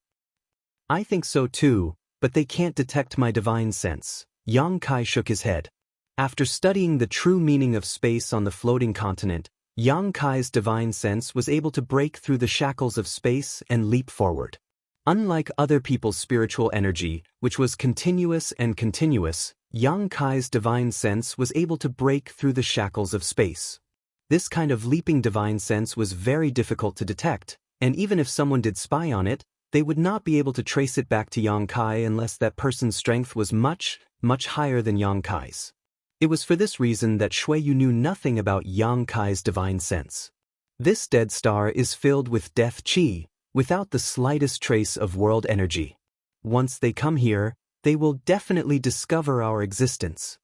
"I think so too, but they can't detect my divine sense." Yang Kai shook his head. After studying the true meaning of space on the floating continent, Yang Kai's divine sense was able to break through the shackles of space and leap forward. Unlike other people's spiritual energy, which was continuous and continuous, Yang Kai's divine sense was able to break through the shackles of space. This kind of leaping divine sense was very difficult to detect, and even if someone did spy on it, they would not be able to trace it back to Yang Kai unless that person's strength was much, much higher than Yang Kai's. It was for this reason that Shuiyu knew nothing about Yang Kai's divine sense. This dead star is filled with death qi, without the slightest trace of world energy. Once they come here, they will definitely discover our existence.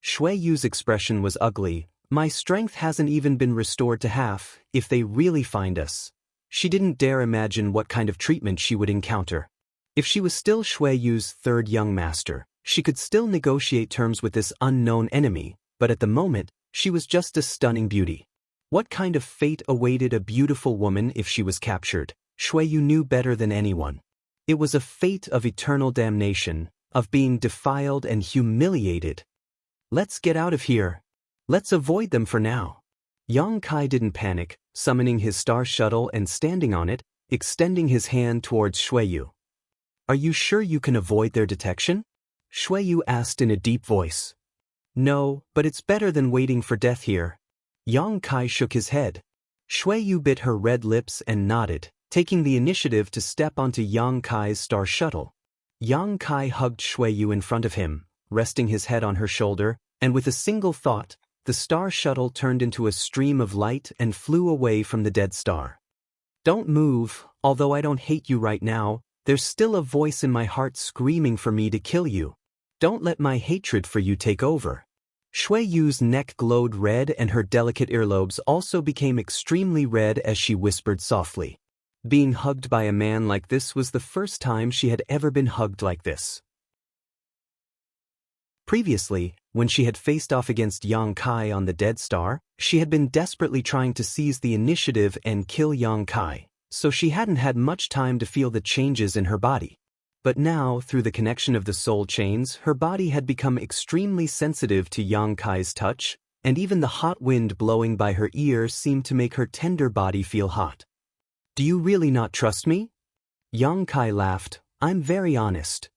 Shuiyu's expression was ugly. My strength hasn't even been restored to half, if they really find us. She didn't dare imagine what kind of treatment she would encounter. If she was still Shuiyu's third young master, she could still negotiate terms with this unknown enemy, but at the moment, she was just a stunning beauty. What kind of fate awaited a beautiful woman if she was captured? Shuiyu knew better than anyone. It was a fate of eternal damnation, of being defiled and humiliated. Let's get out of here. Let's avoid them for now. Yang Kai didn't panic, summoning his star shuttle and standing on it, extending his hand towards Shuiyu. Are you sure you can avoid their detection? Shuiyu asked in a deep voice. No, but it's better than waiting for death here. Yang Kai shook his head. Shuiyu bit her red lips and nodded, taking the initiative to step onto Yang Kai's star shuttle. Yang Kai hugged Shuiyu in front of him, resting his head on her shoulder, and with a single thought, the star shuttle turned into a stream of light and flew away from the dead star. Don't move, although I don't hate you right now, there's still a voice in my heart screaming for me to kill you. Don't let my hatred for you take over. Shuiyu's neck glowed red and her delicate earlobes also became extremely red as she whispered softly. Being hugged by a man like this was the first time she had ever been hugged like this. Previously, when she had faced off against Yang Kai on the Dead Star, she had been desperately trying to seize the initiative and kill Yang Kai, so she hadn't had much time to feel the changes in her body. But now, through the connection of the soul chains, her body had become extremely sensitive to Yang Kai's touch, and even the hot wind blowing by her ear seemed to make her tender body feel hot. Do you really not trust me? Yang Kai laughed. I'm very honest.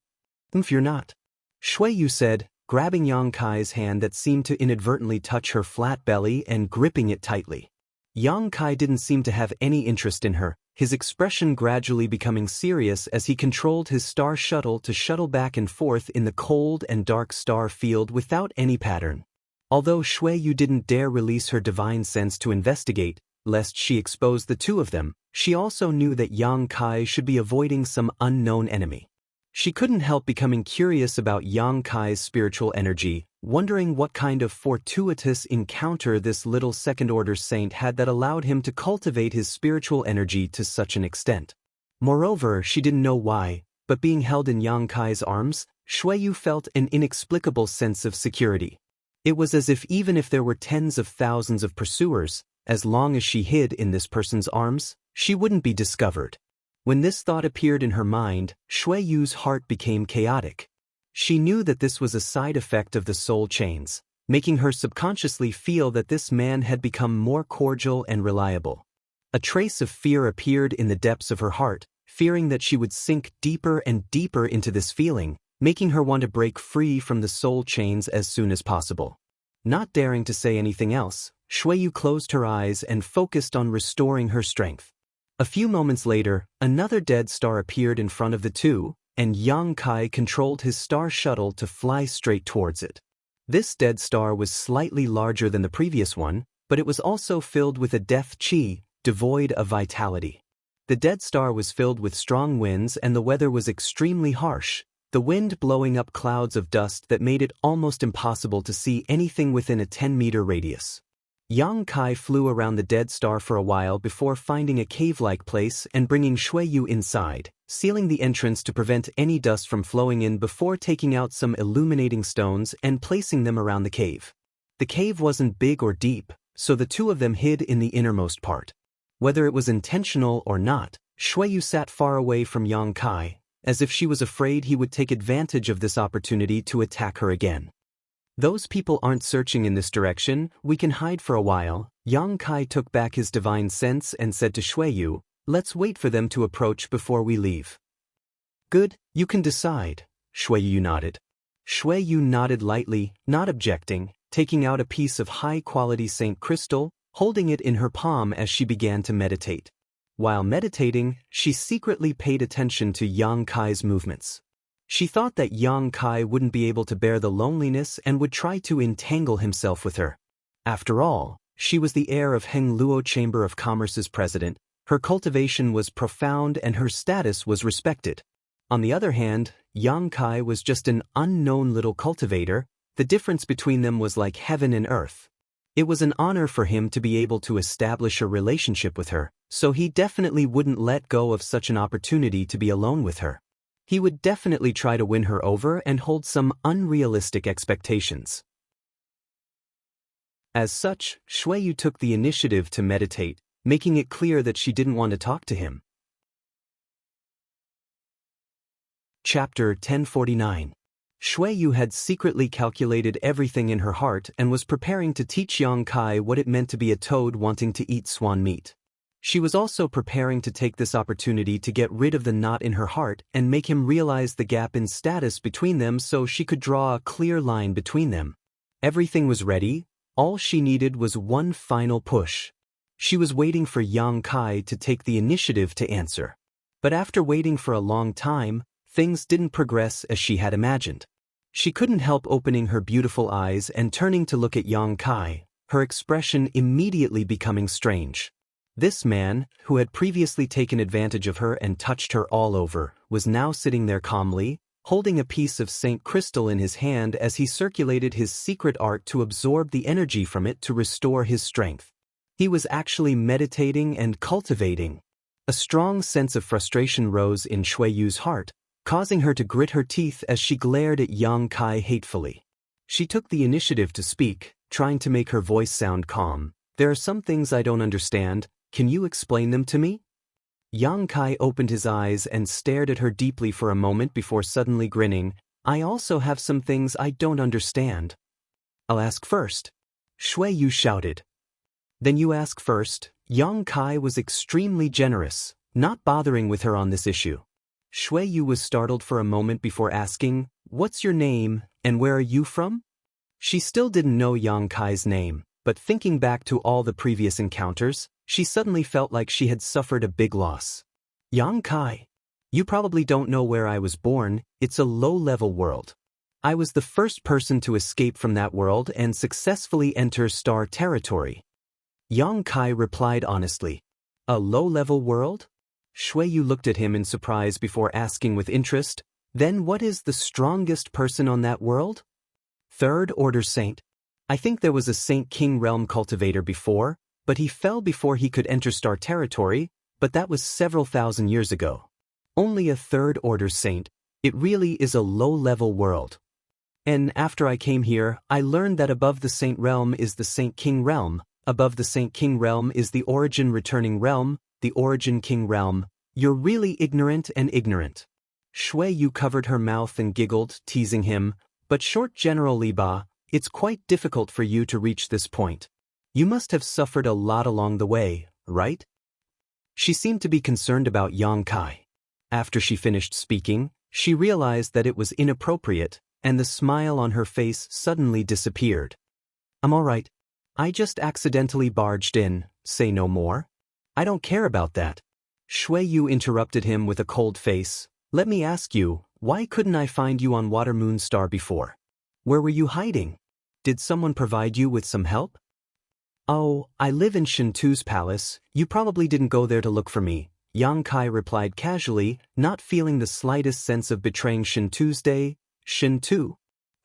If you're not. Shuiyu said, grabbing Yang Kai's hand that seemed to inadvertently touch her flat belly and gripping it tightly. Yang Kai didn't seem to have any interest in her, his expression gradually becoming serious as he controlled his star shuttle to shuttle back and forth in the cold and dark star field without any pattern. Although Shuiyu didn't dare release her divine sense to investigate, lest she expose the two of them, she also knew that Yang Kai should be avoiding some unknown enemy. She couldn't help becoming curious about Yang Kai's spiritual energy, wondering what kind of fortuitous encounter this little second-order saint had that allowed him to cultivate his spiritual energy to such an extent. Moreover, she didn't know why, but being held in Yang Kai's arms, Shuiyu felt an inexplicable sense of security. It was as if even if there were tens of thousands of pursuers, as long as she hid in this person's arms, she wouldn't be discovered. When this thought appeared in her mind, Shuiyu's heart became chaotic. She knew that this was a side effect of the soul chains, making her subconsciously feel that this man had become more cordial and reliable. A trace of fear appeared in the depths of her heart, fearing that she would sink deeper and deeper into this feeling, making her want to break free from the soul chains as soon as possible. Not daring to say anything else, Shuiyu closed her eyes and focused on restoring her strength. A few moments later, another dead star appeared in front of the two, and Yang Kai controlled his star shuttle to fly straight towards it. This dead star was slightly larger than the previous one, but it was also filled with a death qi, devoid of vitality. The dead star was filled with strong winds and the weather was extremely harsh, the wind blowing up clouds of dust that made it almost impossible to see anything within a 10-meter radius. Yang Kai flew around the dead star for a while before finding a cave-like place and bringing Shuiyu inside, sealing the entrance to prevent any dust from flowing in before taking out some illuminating stones and placing them around the cave. The cave wasn't big or deep, so the two of them hid in the innermost part. Whether it was intentional or not, Shuiyu sat far away from Yang Kai, as if she was afraid he would take advantage of this opportunity to attack her again. Those people aren't searching in this direction, we can hide for a while. Yang Kai took back his divine sense and said to Shuiyu, let's wait for them to approach before we leave. Good, you can decide, Shuiyu nodded. Shuiyu nodded lightly, not objecting, taking out a piece of high-quality Saint crystal, holding it in her palm as she began to meditate. While meditating, she secretly paid attention to Yang Kai's movements. She thought that young Kai wouldn't be able to bear the loneliness and would try to entangle himself with her. After all, she was the heir of Heng Luo Chamber of Commerce's president, her cultivation was profound and her status was respected. On the other hand, Yang Kai was just an unknown little cultivator. The difference between them was like heaven and earth. It was an honor for him to be able to establish a relationship with her, so he definitely wouldn't let go of such an opportunity to be alone with her. He would definitely try to win her over and hold some unrealistic expectations. As such, Shuiyu took the initiative to meditate, making it clear that she didn't want to talk to him. Chapter 1049. Shuiyu had secretly calculated everything in her heart and was preparing to teach Yang Kai what it meant to be a toad wanting to eat swan meat. She was also preparing to take this opportunity to get rid of the knot in her heart and make him realize the gap in status between them so she could draw a clear line between them. Everything was ready, all she needed was one final push. She was waiting for Yang Kai to take the initiative to answer. But after waiting for a long time, things didn't progress as she had imagined. She couldn't help opening her beautiful eyes and turning to look at Yang Kai, her expression immediately becoming strange. This man, who had previously taken advantage of her and touched her all over, was now sitting there calmly, holding a piece of Saint Crystal in his hand as he circulated his secret art to absorb the energy from it to restore his strength. He was actually meditating and cultivating. A strong sense of frustration rose in Shuiyu's heart, causing her to grit her teeth as she glared at Yang Kai hatefully. She took the initiative to speak, trying to make her voice sound calm. "There are some things I don't understand. Can you explain them to me?" Yang Kai opened his eyes and stared at her deeply for a moment before suddenly grinning. "I also have some things I don't understand." "I'll ask first." Shuiyu shouted. "Then you ask first." Yang Kai was extremely generous, not bothering with her on this issue. Shuiyu was startled for a moment before asking, "What's your name, and where are you from?" She still didn't know Yang Kai's name, but thinking back to all the previous encounters, she suddenly felt like she had suffered a big loss. "Yang Kai, you probably don't know where I was born. It's a low-level world. I was the first person to escape from that world and successfully enter star territory." Yang Kai replied honestly. "A low-level world?" Shuiyu looked at him in surprise before asking with interest, "Then what is the strongest person on that world?" "Third Order Saint. I think there was a Saint King Realm cultivator before, but he fell before he could enter star territory, but that was several thousand years ago. Only a Third Order Saint. It really is a low-level world. And after I came here, I learned that above the Saint Realm is the Saint King Realm, above the Saint King Realm is the Origin Returning Realm, the Origin King Realm. You're really ignorant and ignorant." Shuiyu covered her mouth and giggled, teasing him, "But short General Li Ba, it's quite difficult for you to reach this point. You must have suffered a lot along the way, right?" She seemed to be concerned about Yang Kai. After she finished speaking, she realized that it was inappropriate, and the smile on her face suddenly disappeared. "I'm all right. I just accidentally barged in, say no more." "I don't care about that." Shuiyu interrupted him with a cold face. "Let me ask you, why couldn't I find you on Water Moon Star before? Where were you hiding? Did someone provide you with some help?" "Oh, I live in Shintu's palace. You probably didn't go there to look for me," Yang Kai replied casually, not feeling the slightest sense of betraying Shintu's day. "Shintu?"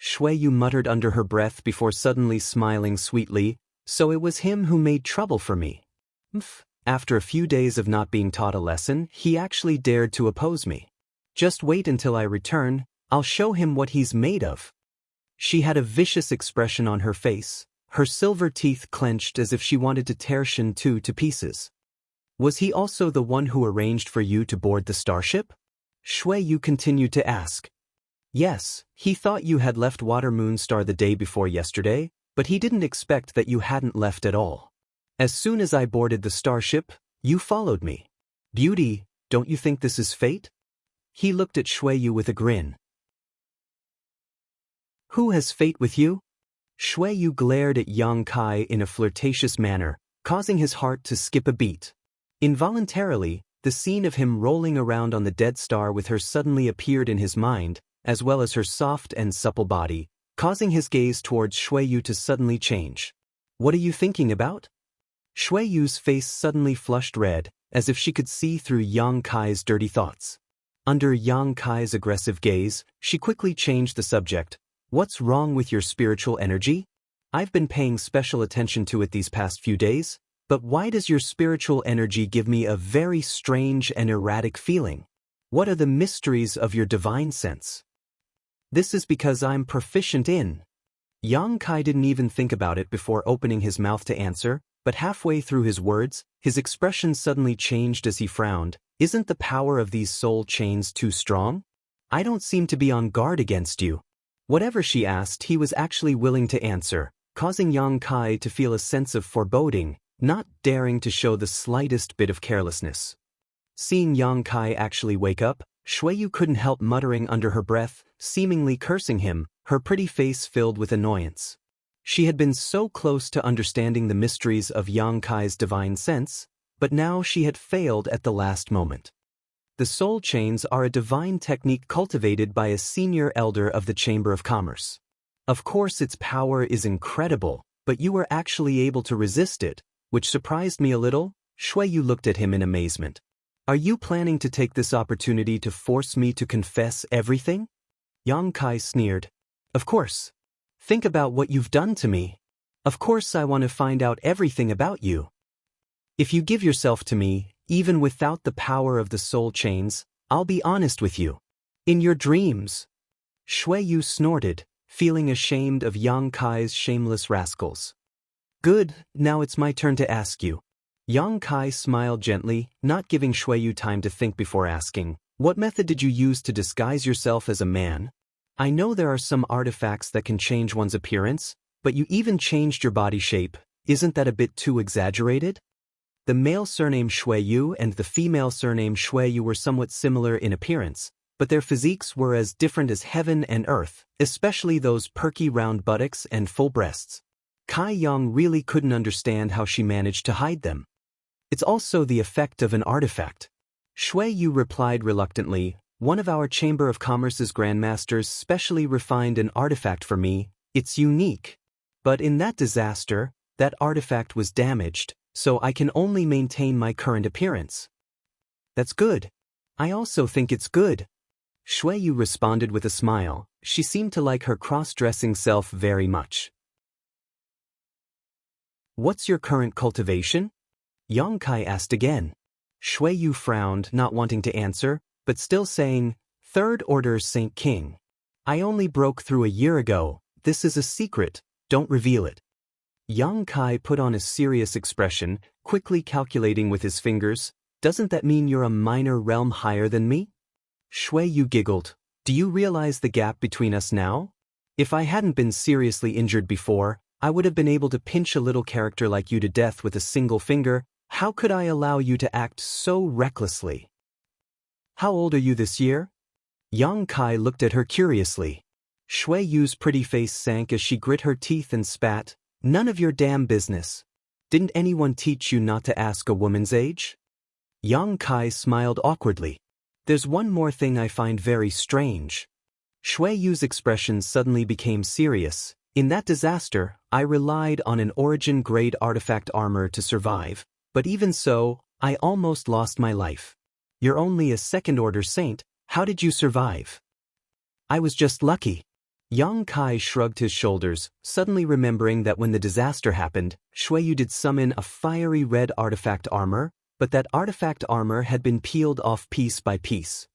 Shuiyu muttered under her breath before suddenly smiling sweetly. "So it was him who made trouble for me." "Mph. After a few days of not being taught a lesson, he actually dared to oppose me. Just wait until I return, I'll show him what he's made of." She had a vicious expression on her face, her silver teeth clenched as if she wanted to tear Shintu to pieces. "Was he also the one who arranged for you to board the starship?" Shuiyu continued to ask. "Yes, he thought you had left Water Moon Star the day before yesterday, but he didn't expect that you hadn't left at all. As soon as I boarded the starship, you followed me. Beauty, don't you think this is fate?" He looked at Shuiyu with a grin. "Who has fate with you?" Shuiyu glared at Yang Kai in a flirtatious manner, causing his heart to skip a beat. Involuntarily, the scene of him rolling around on the dead star with her suddenly appeared in his mind, as well as her soft and supple body, causing his gaze towards Shuiyu to suddenly change. "What are you thinking about?" Shuiyu's face suddenly flushed red, as if she could see through Yang Kai's dirty thoughts. Under Yang Kai's aggressive gaze, she quickly changed the subject. "What's wrong with your spiritual energy? I've been paying special attention to it these past few days, but why does your spiritual energy give me a very strange and erratic feeling? What are the mysteries of your divine sense?" "This is because I'm proficient in." Yang Kai didn't even think about it before opening his mouth to answer, but halfway through his words, his expression suddenly changed as he frowned. "Isn't the power of these soul chains too strong? I don't seem to be on guard against you." Whatever she asked, he was actually willing to answer, causing Yang Kai to feel a sense of foreboding, not daring to show the slightest bit of carelessness. Seeing Yang Kai actually wake up, Shuiyu couldn't help muttering under her breath, seemingly cursing him, her pretty face filled with annoyance. She had been so close to understanding the mysteries of Yang Kai's divine sense, but now she had failed at the last moment. The soul chains are a divine technique cultivated by a senior elder of the Chamber of Commerce. Of course its power is incredible, but you were actually able to resist it, which surprised me a little. Shuiyu looked at him in amazement. "Are you planning to take this opportunity to force me to confess everything?" Yang Kai sneered. "Of course. Think about what you've done to me. Of course I want to find out everything about you. If you give yourself to me, even without the power of the soul chains, I'll be honest with you. In your dreams." Shuiyu snorted, feeling ashamed of Yang Kai's shameless rascals. "Good, now it's my turn to ask you." Yang Kai smiled gently, not giving Shuiyu time to think before asking, "What method did you use to disguise yourself as a man? I know there are some artifacts that can change one's appearance, but you even changed your body shape. Isn't that a bit too exaggerated?" The male surname Shuiyu and the female surname Shuiyu were somewhat similar in appearance, but their physiques were as different as heaven and earth, especially those perky round buttocks and full breasts. Kai Yang really couldn't understand how she managed to hide them. "It's also the effect of an artifact." Shuiyu replied reluctantly, "One of our Chamber of Commerce's grandmasters specially refined an artifact for me. It's unique. But in that disaster, that artifact was damaged, so I can only maintain my current appearance." "That's good. I also think it's good." Shuiyu responded with a smile. She seemed to like her cross-dressing self very much. "What's your current cultivation?" Yang Kai asked again. Shuiyu frowned, not wanting to answer, but still saying, "Third Order Saint King. I only broke through a year ago. This is a secret, don't reveal it." Yang Kai put on a serious expression, quickly calculating with his fingers, "Doesn't that mean you're a minor realm higher than me?" Shuiyu giggled. "Do you realize the gap between us now? If I hadn't been seriously injured before, I would have been able to pinch a little character like you to death with a single finger. How could I allow you to act so recklessly?" "How old are you this year?" Yang Kai looked at her curiously. Shuiyu's pretty face sank as she grit her teeth and spat, "None of your damn business. Didn't anyone teach you not to ask a woman's age?" Yang Kai smiled awkwardly. "There's one more thing I find very strange." Shuiyu's expression suddenly became serious. "In that disaster, I relied on an origin-grade artifact armor to survive, but even so, I almost lost my life. You're only a second-order saint, how did you survive?" "I was just lucky." Yang Kai shrugged his shoulders, suddenly remembering that when the disaster happened, Shuiyu did summon a fiery red artifact armor, but that artifact armor had been peeled off piece by piece.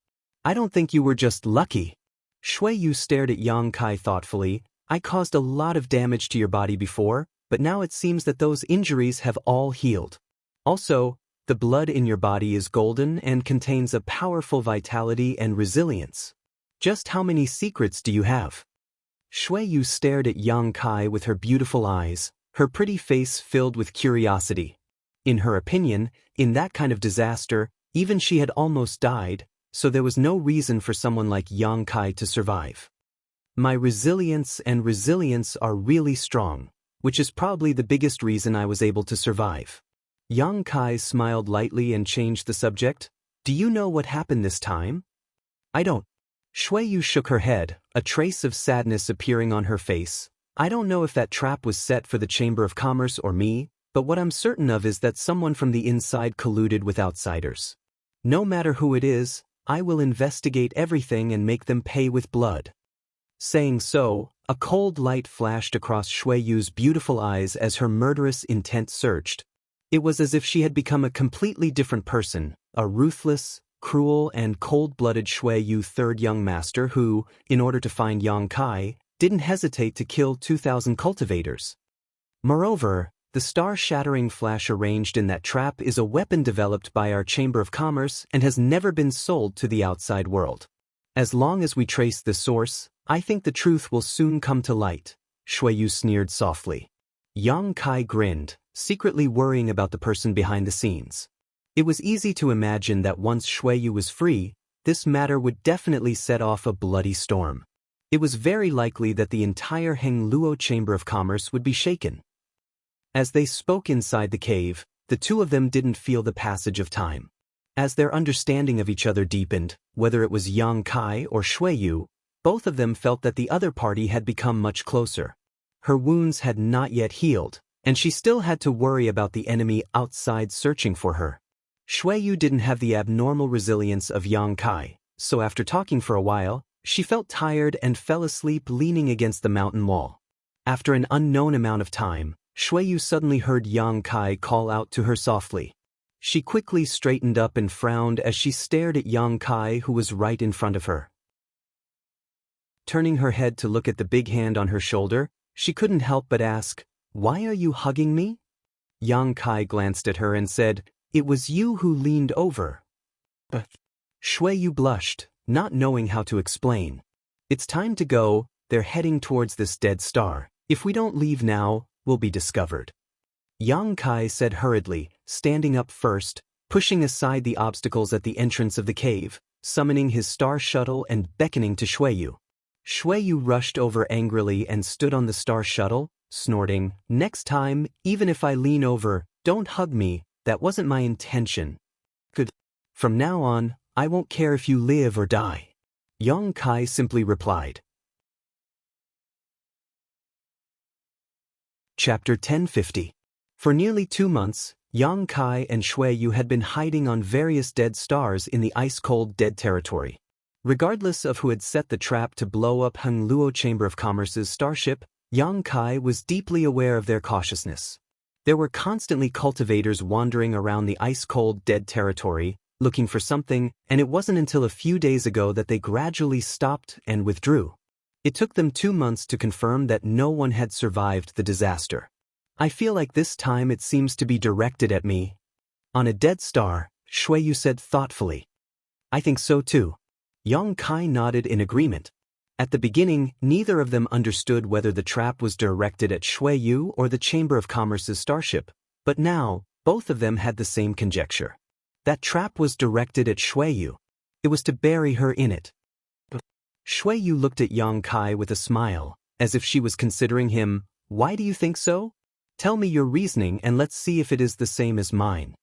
"I don't think you were just lucky." Shuiyu stared at Yang Kai thoughtfully. "I caused a lot of damage to your body before, but now it seems that those injuries have all healed. Also, the blood in your body is golden and contains a powerful vitality and resilience. Just how many secrets do you have?" Shuiyu stared at Yang Kai with her beautiful eyes, her pretty face filled with curiosity. In her opinion, in that kind of disaster, even she had almost died, so there was no reason for someone like Yang Kai to survive. "My resilience and resilience are really strong, which is probably the biggest reason I was able to survive." Yang Kai smiled lightly and changed the subject. "Do you know what happened this time?" "I don't." Shui Yu shook her head, a trace of sadness appearing on her face. I don't know if that trap was set for the Chamber of Commerce or me, but what I'm certain of is that someone from the inside colluded with outsiders. No matter who it is, I will investigate everything and make them pay with blood. Saying so, a cold light flashed across Shui Yu's beautiful eyes as her murderous intent surged. It was as if she had become a completely different person, a ruthless, cruel and cold-blooded Shui Yu third young master who, in order to find Yang Kai, didn't hesitate to kill 2,000 cultivators. Moreover, the star-shattering flash arranged in that trap is a weapon developed by our Chamber of Commerce and has never been sold to the outside world. As long as we trace the source, I think the truth will soon come to light, Shui Yu sneered softly. Yang Kai grinned, secretly worrying about the person behind the scenes. It was easy to imagine that once Shui Yu was free, this matter would definitely set off a bloody storm. It was very likely that the entire Hengluo Chamber of Commerce would be shaken. As they spoke inside the cave, the two of them didn't feel the passage of time. As their understanding of each other deepened, whether it was Yang Kai or Shui Yu, both of them felt that the other party had become much closer. Her wounds had not yet healed, and she still had to worry about the enemy outside searching for her. Shui Yu didn't have the abnormal resilience of Yang Kai, so after talking for a while, she felt tired and fell asleep leaning against the mountain wall. After an unknown amount of time, Shui Yu suddenly heard Yang Kai call out to her softly. She quickly straightened up and frowned as she stared at Yang Kai, who was right in front of her. Turning her head to look at the big hand on her shoulder, she couldn't help but ask, "Why are you hugging me?" Yang Kai glanced at her and said, "It was you who leaned over." Shui Yu blushed, not knowing how to explain. "It's time to go, they're heading towards this dead star. If we don't leave now, we'll be discovered." Yang Kai said hurriedly, standing up first, pushing aside the obstacles at the entrance of the cave, summoning his star shuttle and beckoning to Shui Yu. Shui Yu rushed over angrily and stood on the star shuttle, snorting, "Next time, even if I lean over, don't hug me, that wasn't my intention." "Good. From now on, I won't care if you live or die," Yang Kai simply replied. Chapter 1050. For nearly 2 months, Yang Kai and Shui Yu had been hiding on various dead stars in the ice-cold dead territory. Regardless of who had set the trap to blow up Hengluo Chamber of Commerce's starship, Yang Kai was deeply aware of their cautiousness. There were constantly cultivators wandering around the ice-cold dead territory, looking for something, and it wasn't until a few days ago that they gradually stopped and withdrew. It took them 2 months to confirm that no one had survived the disaster. "I feel like this time it seems to be directed at me." "On a dead star," Shui Yu said thoughtfully. "I think so too." Yang Kai nodded in agreement. At the beginning, neither of them understood whether the trap was directed at Shui Yu or the Chamber of Commerce's starship, but now, both of them had the same conjecture. That trap was directed at Shui Yu. It was to bury her in it. Shui Yu looked at Yang Kai with a smile, as if she was considering him. "Why do you think so? Tell me your reasoning and let's see if it is the same as mine."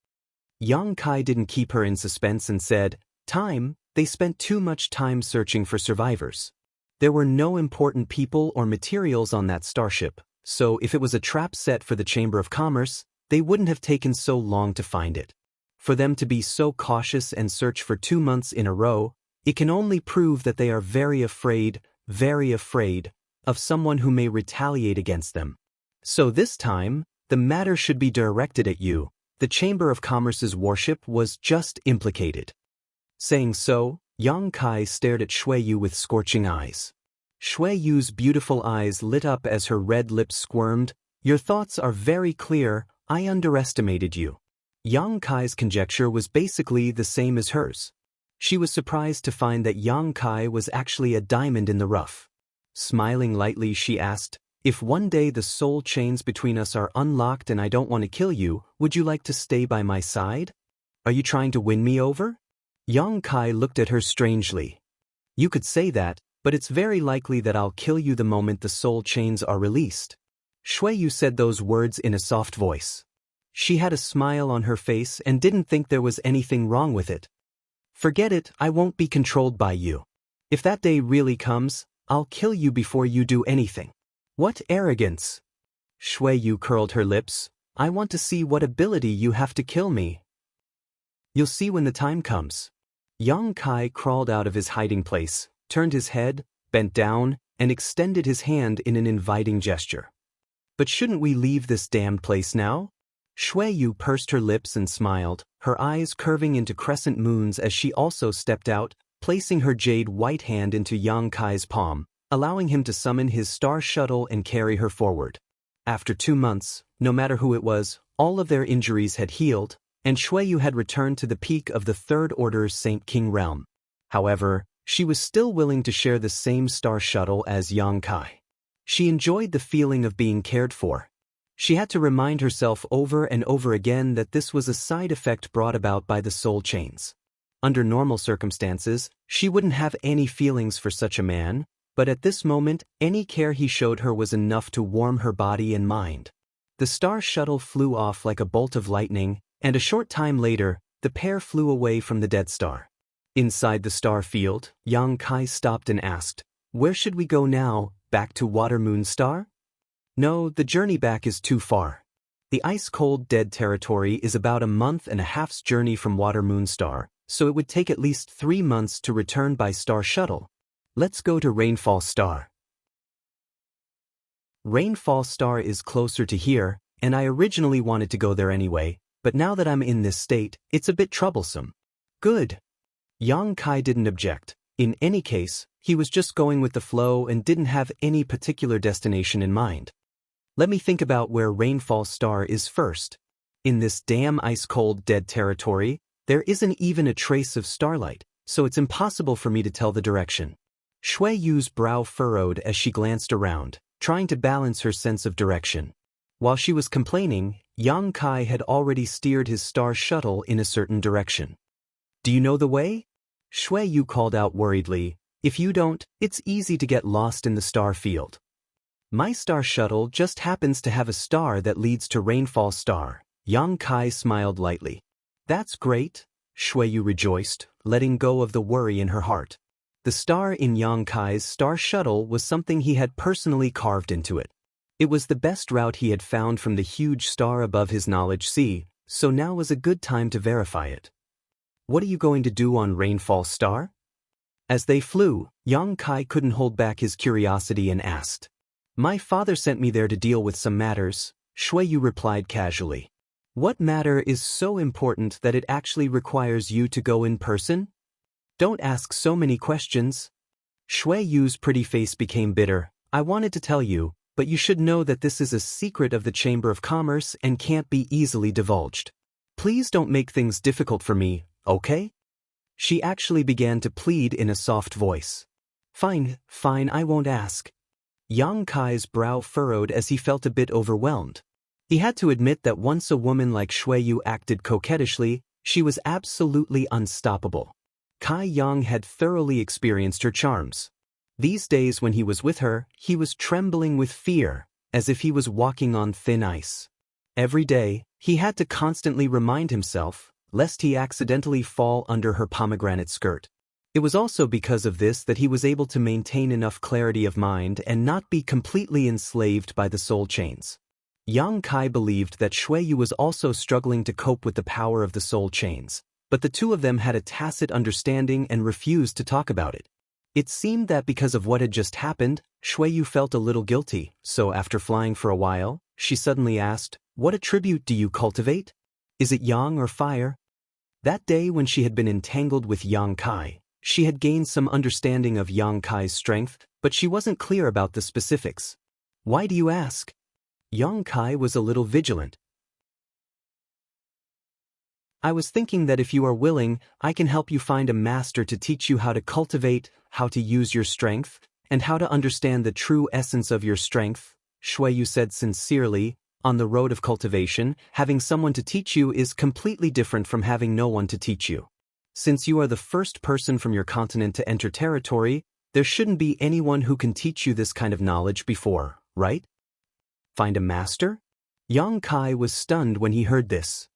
Yang Kai didn't keep her in suspense and said, "Time, they spent too much time searching for survivors. There were no important people or materials on that starship, so if it was a trap set for the Chamber of Commerce, they wouldn't have taken so long to find it. For them to be so cautious and search for 2 months in a row, it can only prove that they are very afraid of someone who may retaliate against them. So this time, the matter should be directed at you. The Chamber of Commerce's warship was just implicated." Saying so, Yang Kai stared at Shui Yu with scorching eyes. Shui Yu's beautiful eyes lit up as her red lips squirmed. "Your thoughts are very clear, I underestimated you." Yang Kai's conjecture was basically the same as hers. She was surprised to find that Yang Kai was actually a diamond in the rough. Smiling lightly, she asked, "If one day the soul chains between us are unlocked and I don't want to kill you, would you like to stay by my side? Are you trying to win me over?" Yang Kai looked at her strangely. "You could say that, but it's very likely that I'll kill you the moment the soul chains are released." Shui Yu said those words in a soft voice. She had a smile on her face and didn't think there was anything wrong with it. "Forget it, I won't be controlled by you." If that day really comes, I'll kill you before you do anything. What arrogance! Shui Yu curled her lips. I want to see what ability you have to kill me. You'll see when the time comes. Yang Kai crawled out of his hiding place, turned his head, bent down, and extended his hand in an inviting gesture. But shouldn't we leave this damned place now? Shui Yu pursed her lips and smiled, her eyes curving into crescent moons as she also stepped out, placing her jade white hand into Yang Kai's palm, allowing him to summon his star shuttle and carry her forward. After 2 months, no matter who it was, all of their injuries had healed, and Shui Yu had returned to the peak of the Third Order's Saint King realm. However, she was still willing to share the same star shuttle as Yang Kai. She enjoyed the feeling of being cared for. She had to remind herself over and over again that this was a side effect brought about by the soul chains. Under normal circumstances, she wouldn't have any feelings for such a man, but at this moment, any care he showed her was enough to warm her body and mind. The star shuttle flew off like a bolt of lightning, and a short time later, the pair flew away from the dead star. Inside the star field, Yang Kai stopped and asked, "Where should we go now, back to Water Moon Star?" "No, the journey back is too far. The ice-cold dead territory is about a month and a half's journey from Water Moon Star, so it would take at least 3 months to return by star shuttle. Let's go to Rainfall Star." Rainfall Star is closer to here, and I originally wanted to go there anyway, but now that I'm in this state, it's a bit troublesome. Good. Yang Kai didn't object. In any case, he was just going with the flow and didn't have any particular destination in mind. Let me think about where Rainfall Star is first. In this damn ice-cold dead territory, there isn't even a trace of starlight, so it's impossible for me to tell the direction. Shui Yu's brow furrowed as she glanced around, trying to balance her sense of direction. While she was complaining, Yang Kai had already steered his star shuttle in a certain direction. "Do you know the way?" Shui Yu called out worriedly. "If you don't, it's easy to get lost in the star field." "My star shuttle just happens to have a star that leads to Rainfall Star." Yang Kai smiled lightly. "That's great," Shui Yu rejoiced, letting go of the worry in her heart. The star in Yang Kai's star shuttle was something he had personally carved into it. It was the best route he had found from the huge star above his knowledge sea, so now was a good time to verify it. "What are you going to do on Rainfall Star?" As they flew, Yang Kai couldn't hold back his curiosity and asked. "My father sent me there to deal with some matters," Shui Yu replied casually. "What matter is so important that it actually requires you to go in person? Don't ask so many questions." Shui Yu's pretty face became bitter. "I wanted to tell you, but you should know that this is a secret of the Chamber of Commerce and can't be easily divulged. Please don't make things difficult for me, okay?" She actually began to plead in a soft voice. Fine, I won't ask." Yang Kai's brow furrowed as he felt a bit overwhelmed. He had to admit that once a woman like Shui Yu acted coquettishly, she was absolutely unstoppable. Kai Yang had thoroughly experienced her charms. These days when he was with her, he was trembling with fear, as if he was walking on thin ice. Every day, he had to constantly remind himself, lest he accidentally fall under her pomegranate skirt. It was also because of this that he was able to maintain enough clarity of mind and not be completely enslaved by the soul chains. Yang Kai believed that Shui Yu was also struggling to cope with the power of the soul chains, but the two of them had a tacit understanding and refused to talk about it. It seemed that because of what had just happened, Shui Yu felt a little guilty, so after flying for a while, she suddenly asked, "What attribute do you cultivate? Is it yang or fire?" That day when she had been entangled with Yang Kai, she had gained some understanding of Yang Kai's strength, but she wasn't clear about the specifics. "Why do you ask?" Yang Kai was a little vigilant. "I was thinking that if you are willing, I can help you find a master to teach you how to cultivate, how to use your strength, and how to understand the true essence of your strength," Shui Yu said sincerely. "On the road of cultivation, having someone to teach you is completely different from having no one to teach you. Since you are the first person from your continent to enter territory, there shouldn't be anyone who can teach you this kind of knowledge before, right?" "Find a master?" Yang Kai was stunned when he heard this.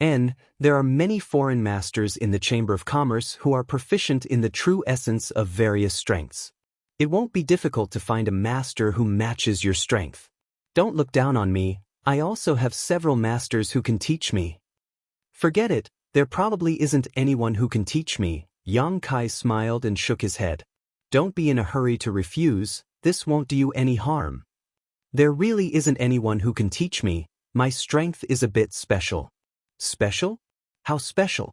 There are many foreign masters in the Chamber of Commerce who are proficient in the true essence of various strengths. It won't be difficult to find a master who matches your strength. Don't look down on me, I also have several masters who can teach me. Forget it, there probably isn't anyone who can teach me. Yang Kai smiled and shook his head. Don't be in a hurry to refuse, this won't do you any harm. There really isn't anyone who can teach me, my strength is a bit special. Special? How special?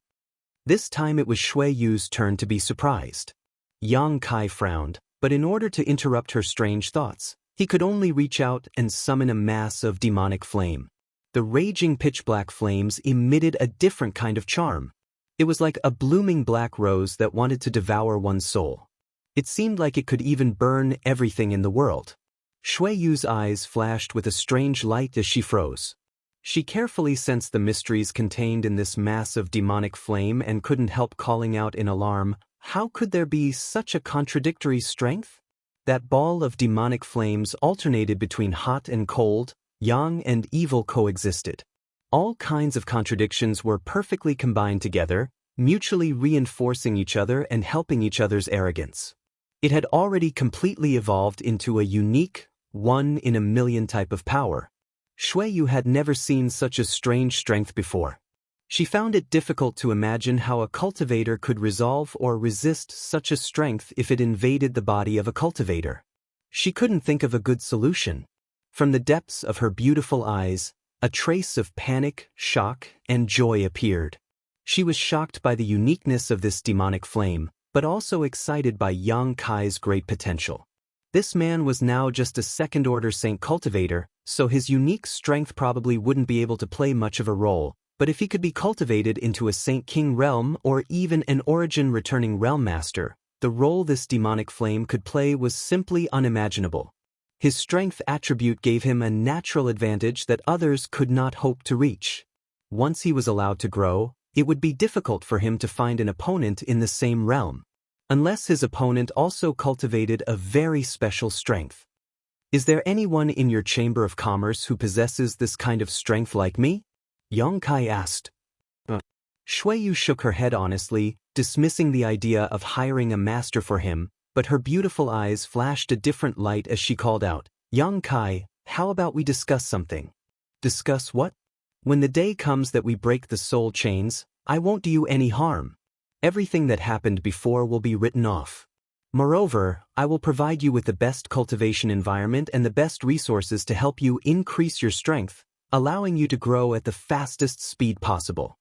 This time it was Shui Yu's turn to be surprised. Yang Kai frowned, but in order to interrupt her strange thoughts, he could only reach out and summon a mass of demonic flame. The raging pitch-black flames emitted a different kind of charm. It was like a blooming black rose that wanted to devour one's soul. It seemed like it could even burn everything in the world. Shui Yu's eyes flashed with a strange light as she froze. She carefully sensed the mysteries contained in this mass of demonic flame and couldn't help calling out in alarm, how could there be such a contradictory strength? That ball of demonic flames alternated between hot and cold, yang and evil coexisted. All kinds of contradictions were perfectly combined together, mutually reinforcing each other and helping each other's arrogance. It had already completely evolved into a unique, one-in-a-million type of power. Shui Yu had never seen such a strange strength before. She found it difficult to imagine how a cultivator could resolve or resist such a strength if it invaded the body of a cultivator. She couldn't think of a good solution. From the depths of her beautiful eyes, a trace of panic, shock, and joy appeared. She was shocked by the uniqueness of this demonic flame, but also excited by Yang Kai's great potential. This man was now just a second-order Saint cultivator, so his unique strength probably wouldn't be able to play much of a role, but if he could be cultivated into a Saint King realm or even an origin-returning realm master, the role this demonic flame could play was simply unimaginable. His strength attribute gave him a natural advantage that others could not hope to reach. Once he was allowed to grow, it would be difficult for him to find an opponent in the same realm, unless his opponent also cultivated a very special strength. Is there anyone in your Chamber of Commerce who possesses this kind of strength like me? Yang Kai asked. Shui Yu shook her head honestly, dismissing the idea of hiring a master for him, but her beautiful eyes flashed a different light as she called out, Yang Kai, how about we discuss something? Discuss what? When the day comes that we break the soul chains, I won't do you any harm. Everything that happened before will be written off. Moreover, I will provide you with the best cultivation environment and the best resources to help you increase your strength, allowing you to grow at the fastest speed possible.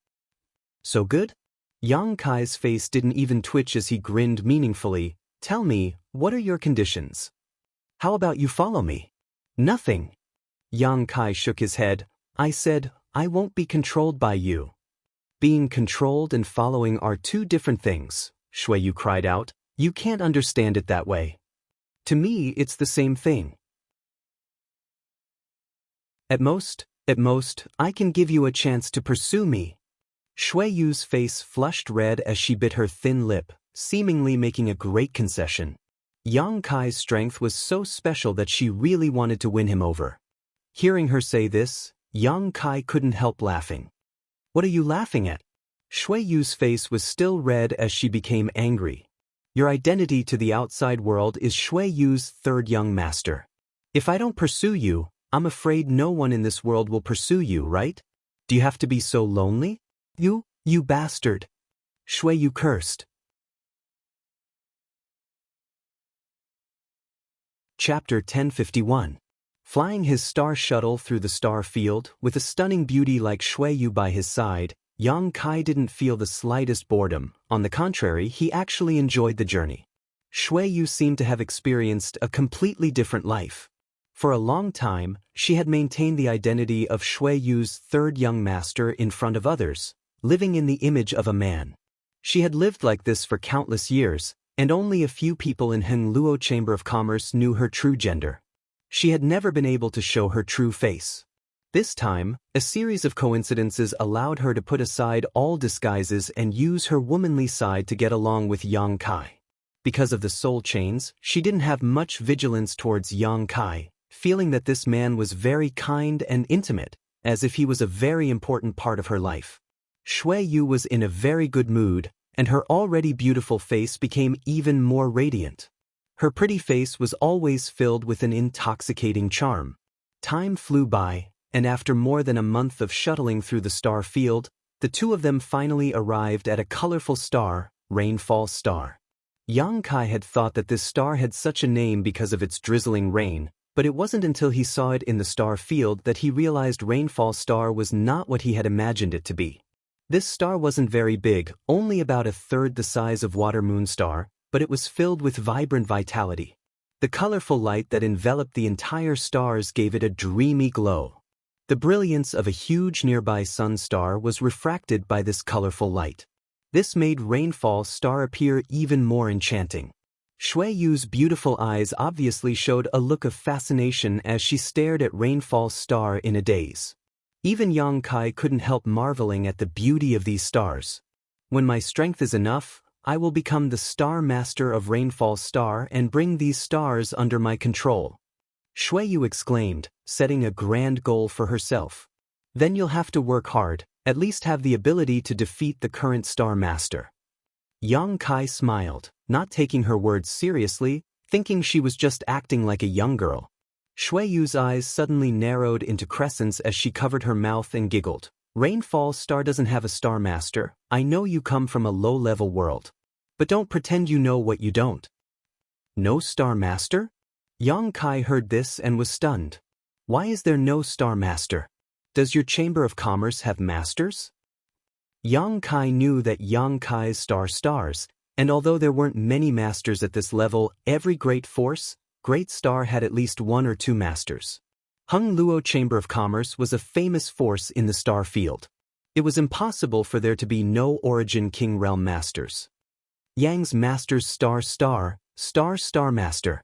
So good? Yang Kai's face didn't even twitch as he grinned meaningfully. Tell me, what are your conditions? How about you follow me? Nothing. Yang Kai shook his head. I said, I won't be controlled by you. Being controlled and following are two different things, Shui Yu cried out. You can't understand it that way. To me, it's the same thing. At most, I can give you a chance to pursue me. Shui Yu's face flushed red as she bit her thin lip, seemingly making a great concession. Yang Kai's strength was so special that she really wanted to win him over. Hearing her say this, Yang Kai couldn't help laughing. What are you laughing at? Shui Yu's face was still red as she became angry. Your identity to the outside world is Shui Yu's third young master. If I don't pursue you, I'm afraid no one in this world will pursue you, right? Do you have to be so lonely? You bastard. Shui Yu cursed. Chapter 1051. Flying his star shuttle through the star field, with a stunning beauty like Shui Yu by his side, Yang Kai didn't feel the slightest boredom. On the contrary, he actually enjoyed the journey. Shui Yu seemed to have experienced a completely different life. For a long time, she had maintained the identity of Shui Yu's third young master in front of others, living in the image of a man. She had lived like this for countless years, and only a few people in Hengluo Chamber of Commerce knew her true gender. She had never been able to show her true face. This time, a series of coincidences allowed her to put aside all disguises and use her womanly side to get along with Yang Kai. Because of the soul chains, she didn't have much vigilance towards Yang Kai, feeling that this man was very kind and intimate, as if he was a very important part of her life. Shui Yu was in a very good mood, and her already beautiful face became even more radiant. Her pretty face was always filled with an intoxicating charm. Time flew by, and after more than a month of shuttling through the star field, the two of them finally arrived at a colorful star, Rainfall Star. Yang Kai had thought that this star had such a name because of its drizzling rain, but it wasn't until he saw it in the star field that he realized Rainfall Star was not what he had imagined it to be. This star wasn't very big, only about a third the size of Water Moon Star, but it was filled with vibrant vitality. The colorful light that enveloped the entire stars gave it a dreamy glow. The brilliance of a huge nearby sun star was refracted by this colorful light. This made Rainfall Star appear even more enchanting. Shui Yu's beautiful eyes obviously showed a look of fascination as she stared at Rainfall Star in a daze. Even Yang Kai couldn't help marveling at the beauty of these stars. When my strength is enough, I will become the Star Master of Rainfall Star and bring these stars under my control. Shui Yu exclaimed, setting a grand goal for herself. Then you'll have to work hard, at least have the ability to defeat the current Star Master. Yang Kai smiled, not taking her words seriously, thinking she was just acting like a young girl. Shui Yu's eyes suddenly narrowed into crescents as she covered her mouth and giggled. Rainfall Star doesn't have a Star Master. I know you come from a low-level world. But don't pretend you know what you don't. No Star Master? Yang Kai heard this and was stunned. Why is there no Star Master? Does your Chamber of Commerce have masters? Yang Kai knew that Yang Kai's stars, and although there weren't many masters at this level, every great star had at least one or two masters. Hung Luo Chamber of Commerce was a famous force in the star field. It was impossible for there to be no Origin King Realm masters. Yang's masters Star Master.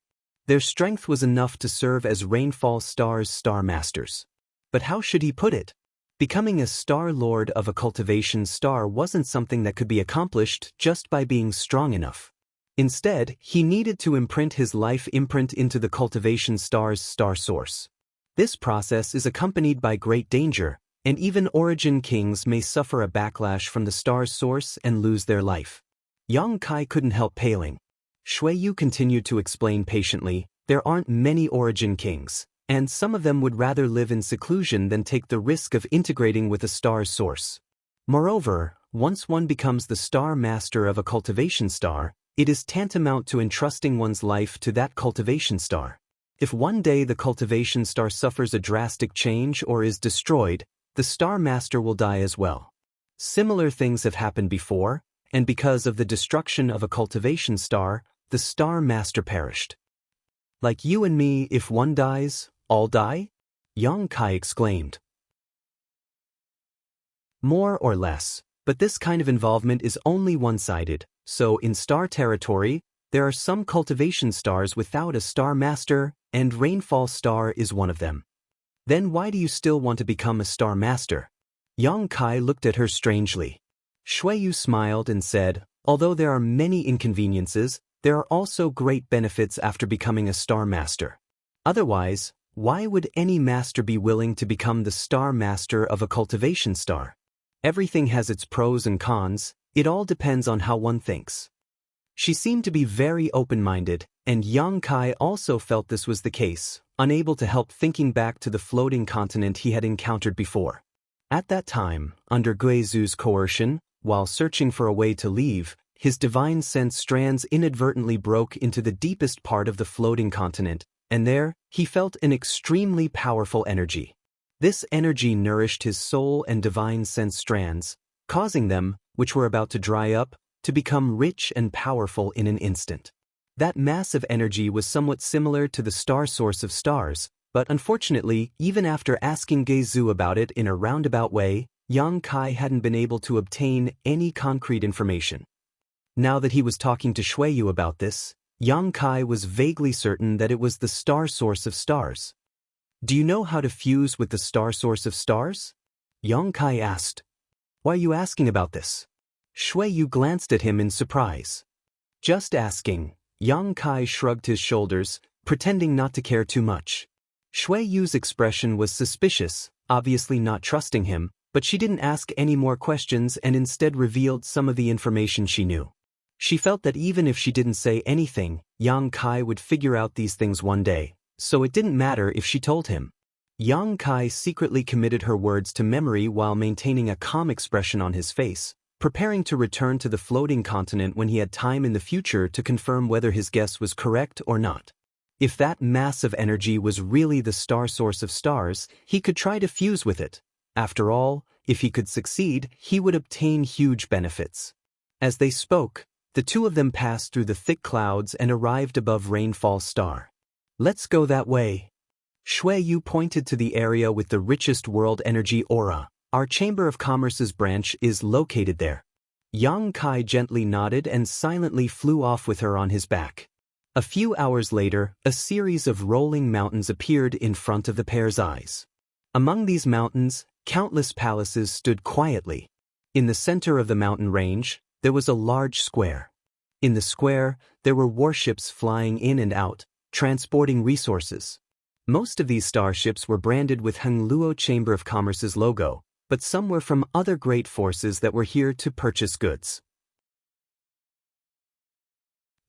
Their strength was enough to serve as Rainfall Star's Star Masters. But how should he put it? Becoming a Star Lord of a cultivation star wasn't something that could be accomplished just by being strong enough. Instead, he needed to imprint his life imprint into the cultivation star's star source. This process is accompanied by great danger, and even Origin Kings may suffer a backlash from the star's source and lose their life. Yang Kai couldn't help paling. Shui Yu continued to explain patiently, there aren't many Origin Kings, and some of them would rather live in seclusion than take the risk of integrating with a star's source. Moreover, once one becomes the Star Master of a cultivation star, it is tantamount to entrusting one's life to that cultivation star. If one day the cultivation star suffers a drastic change or is destroyed, the Star Master will die as well. Similar things have happened before, and because of the destruction of a cultivation star, the Star Master perished. Like you and me, if one dies, all die? Yang Kai exclaimed. More or less, but this kind of involvement is only one-sided, so in star territory, there are some cultivation stars without a Star Master, and Rainfall Star is one of them. Then why do you still want to become a Star Master? Yang Kai looked at her strangely. Shui Yu smiled and said, although there are many inconveniences, there are also great benefits after becoming a Star Master. Otherwise, why would any master be willing to become the Star Master of a cultivation star? Everything has its pros and cons, it all depends on how one thinks. She seemed to be very open-minded, and Yang Kai also felt this was the case, unable to help thinking back to the floating continent he had encountered before. At that time, under Guizu's coercion, while searching for a way to leave, his divine sense strands inadvertently broke into the deepest part of the floating continent, and there, he felt an extremely powerful energy. This energy nourished his soul and divine sense strands, causing them, which were about to dry up, to become rich and powerful in an instant. That massive energy was somewhat similar to the star source of stars, but unfortunately, even after asking Guizu about it in a roundabout way, Yang Kai hadn't been able to obtain any concrete information. Now that he was talking to Shui Yu about this, Yang Kai was vaguely certain that it was the star source of stars. Do you know how to fuse with the star source of stars? Yang Kai asked. Why are you asking about this? Shui Yu glanced at him in surprise. Just asking. Yang Kai shrugged his shoulders, pretending not to care too much. Shui Yu's expression was suspicious, obviously not trusting him, But she didn't ask any more questions and instead revealed some of the information she knew. She felt that even if she didn't say anything, Yang Kai would figure out these things one day, so it didn't matter if she told him. Yang Kai secretly committed her words to memory while maintaining a calm expression on his face, preparing to return to the floating continent when he had time in the future to confirm whether his guess was correct or not. If that mass of energy was really the star source of stars, he could try to fuse with it. After all, if he could succeed, he would obtain huge benefits. As they spoke, the two of them passed through the thick clouds and arrived above Rainfall Star. "Let's go that way." Shui Yu pointed to the area with the richest world energy aura. "Our Chamber of Commerce's branch is located there." Yang Kai gently nodded and silently flew off with her on his back. A few hours later, a series of rolling mountains appeared in front of the pair's eyes. Among these mountains, countless palaces stood quietly. In the center of the mountain range, there was a large square. In the square, there were warships flying in and out, transporting resources. Most of these starships were branded with Hengluo Chamber of Commerce's logo, but some were from other great forces that were here to purchase goods.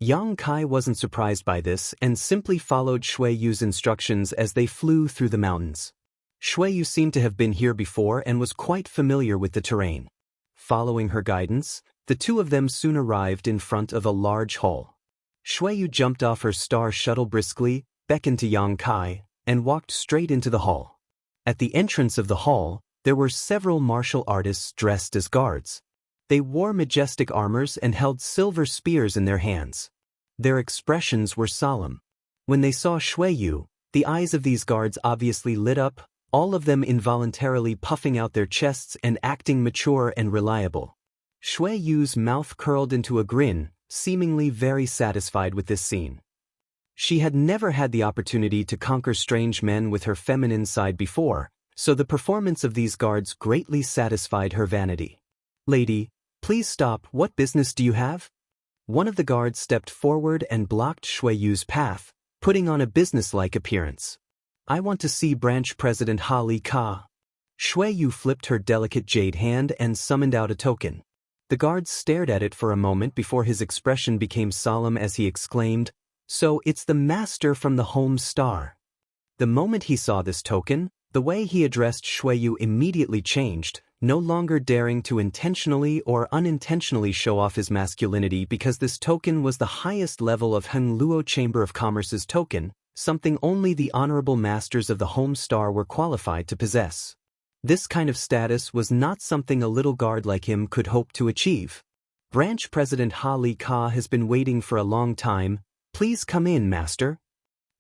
Yang Kai wasn't surprised by this and simply followed Shui Yu's instructions as they flew through the mountains. Shui Yu seemed to have been here before and was quite familiar with the terrain. Following her guidance, the two of them soon arrived in front of a large hall. Shui Yu jumped off her star shuttle briskly, beckoned to Yang Kai, and walked straight into the hall. At the entrance of the hall, there were several martial artists dressed as guards. They wore majestic armors and held silver spears in their hands. Their expressions were solemn. When they saw Shui Yu, the eyes of these guards obviously lit up, all of them involuntarily puffing out their chests and acting mature and reliable. Shui Yu's mouth curled into a grin, seemingly very satisfied with this scene. She had never had the opportunity to conquer strange men with her feminine side before, so the performance of these guards greatly satisfied her vanity. "Lady, please stop. What business do you have?" One of the guards stepped forward and blocked Shui Yu's path, putting on a businesslike appearance. "I want to see Branch President Ha Li Ka." Shui Yu flipped her delicate jade hand and summoned out a token. The guard stared at it for a moment before his expression became solemn as he exclaimed, "So it's the master from the home star." The moment he saw this token, the way he addressed Shui Yu immediately changed, no longer daring to intentionally or unintentionally show off his masculinity because this token was the highest level of Hengluo Chamber of Commerce's token, something only the honorable masters of the home star were qualified to possess. This kind of status was not something a little guard like him could hope to achieve. "Branch President Ha Li Ka has been waiting for a long time. Please come in, master."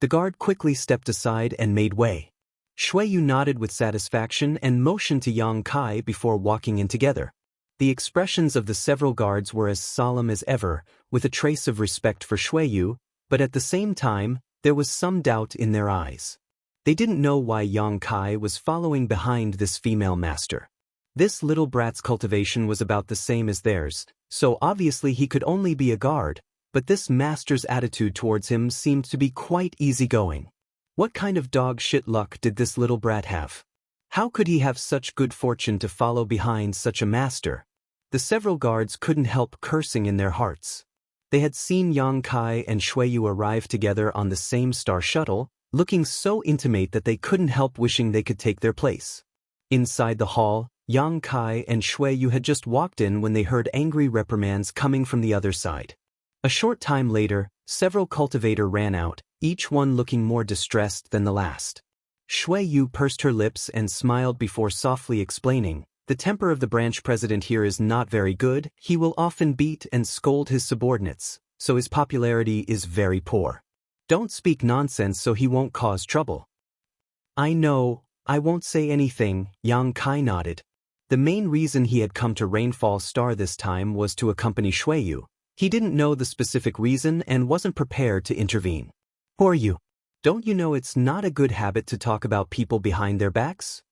The guard quickly stepped aside and made way. Shui Yu nodded with satisfaction and motioned to Yang Kai before walking in together. The expressions of the several guards were as solemn as ever, with a trace of respect for Shui Yu, but at the same time, there was some doubt in their eyes. They didn't know why Yang Kai was following behind this female master. This little brat's cultivation was about the same as theirs, so obviously he could only be a guard, but this master's attitude towards him seemed to be quite easygoing. What kind of dog shit luck did this little brat have? How could he have such good fortune to follow behind such a master? The several guards couldn't help cursing in their hearts. They had seen Yang Kai and Shui Yu arrive together on the same star shuttle, looking so intimate that they couldn't help wishing they could take their place. Inside the hall, Yang Kai and Shui Yu had just walked in when they heard angry reprimands coming from the other side. A short time later, several cultivators ran out, each one looking more distressed than the last. Shui Yu pursed her lips and smiled before softly explaining, "The temper of the branch president here is not very good. He will often beat and scold his subordinates, so his popularity is very poor. Don't speak nonsense so he won't cause trouble." "I know, I won't say anything," Yang Kai nodded. The main reason he had come to Rainfall Star this time was to accompany Shui Yu. He didn't know the specific reason and wasn't prepared to intervene. "Who are you? Don't you know it's not a good habit to talk about people behind their backs?"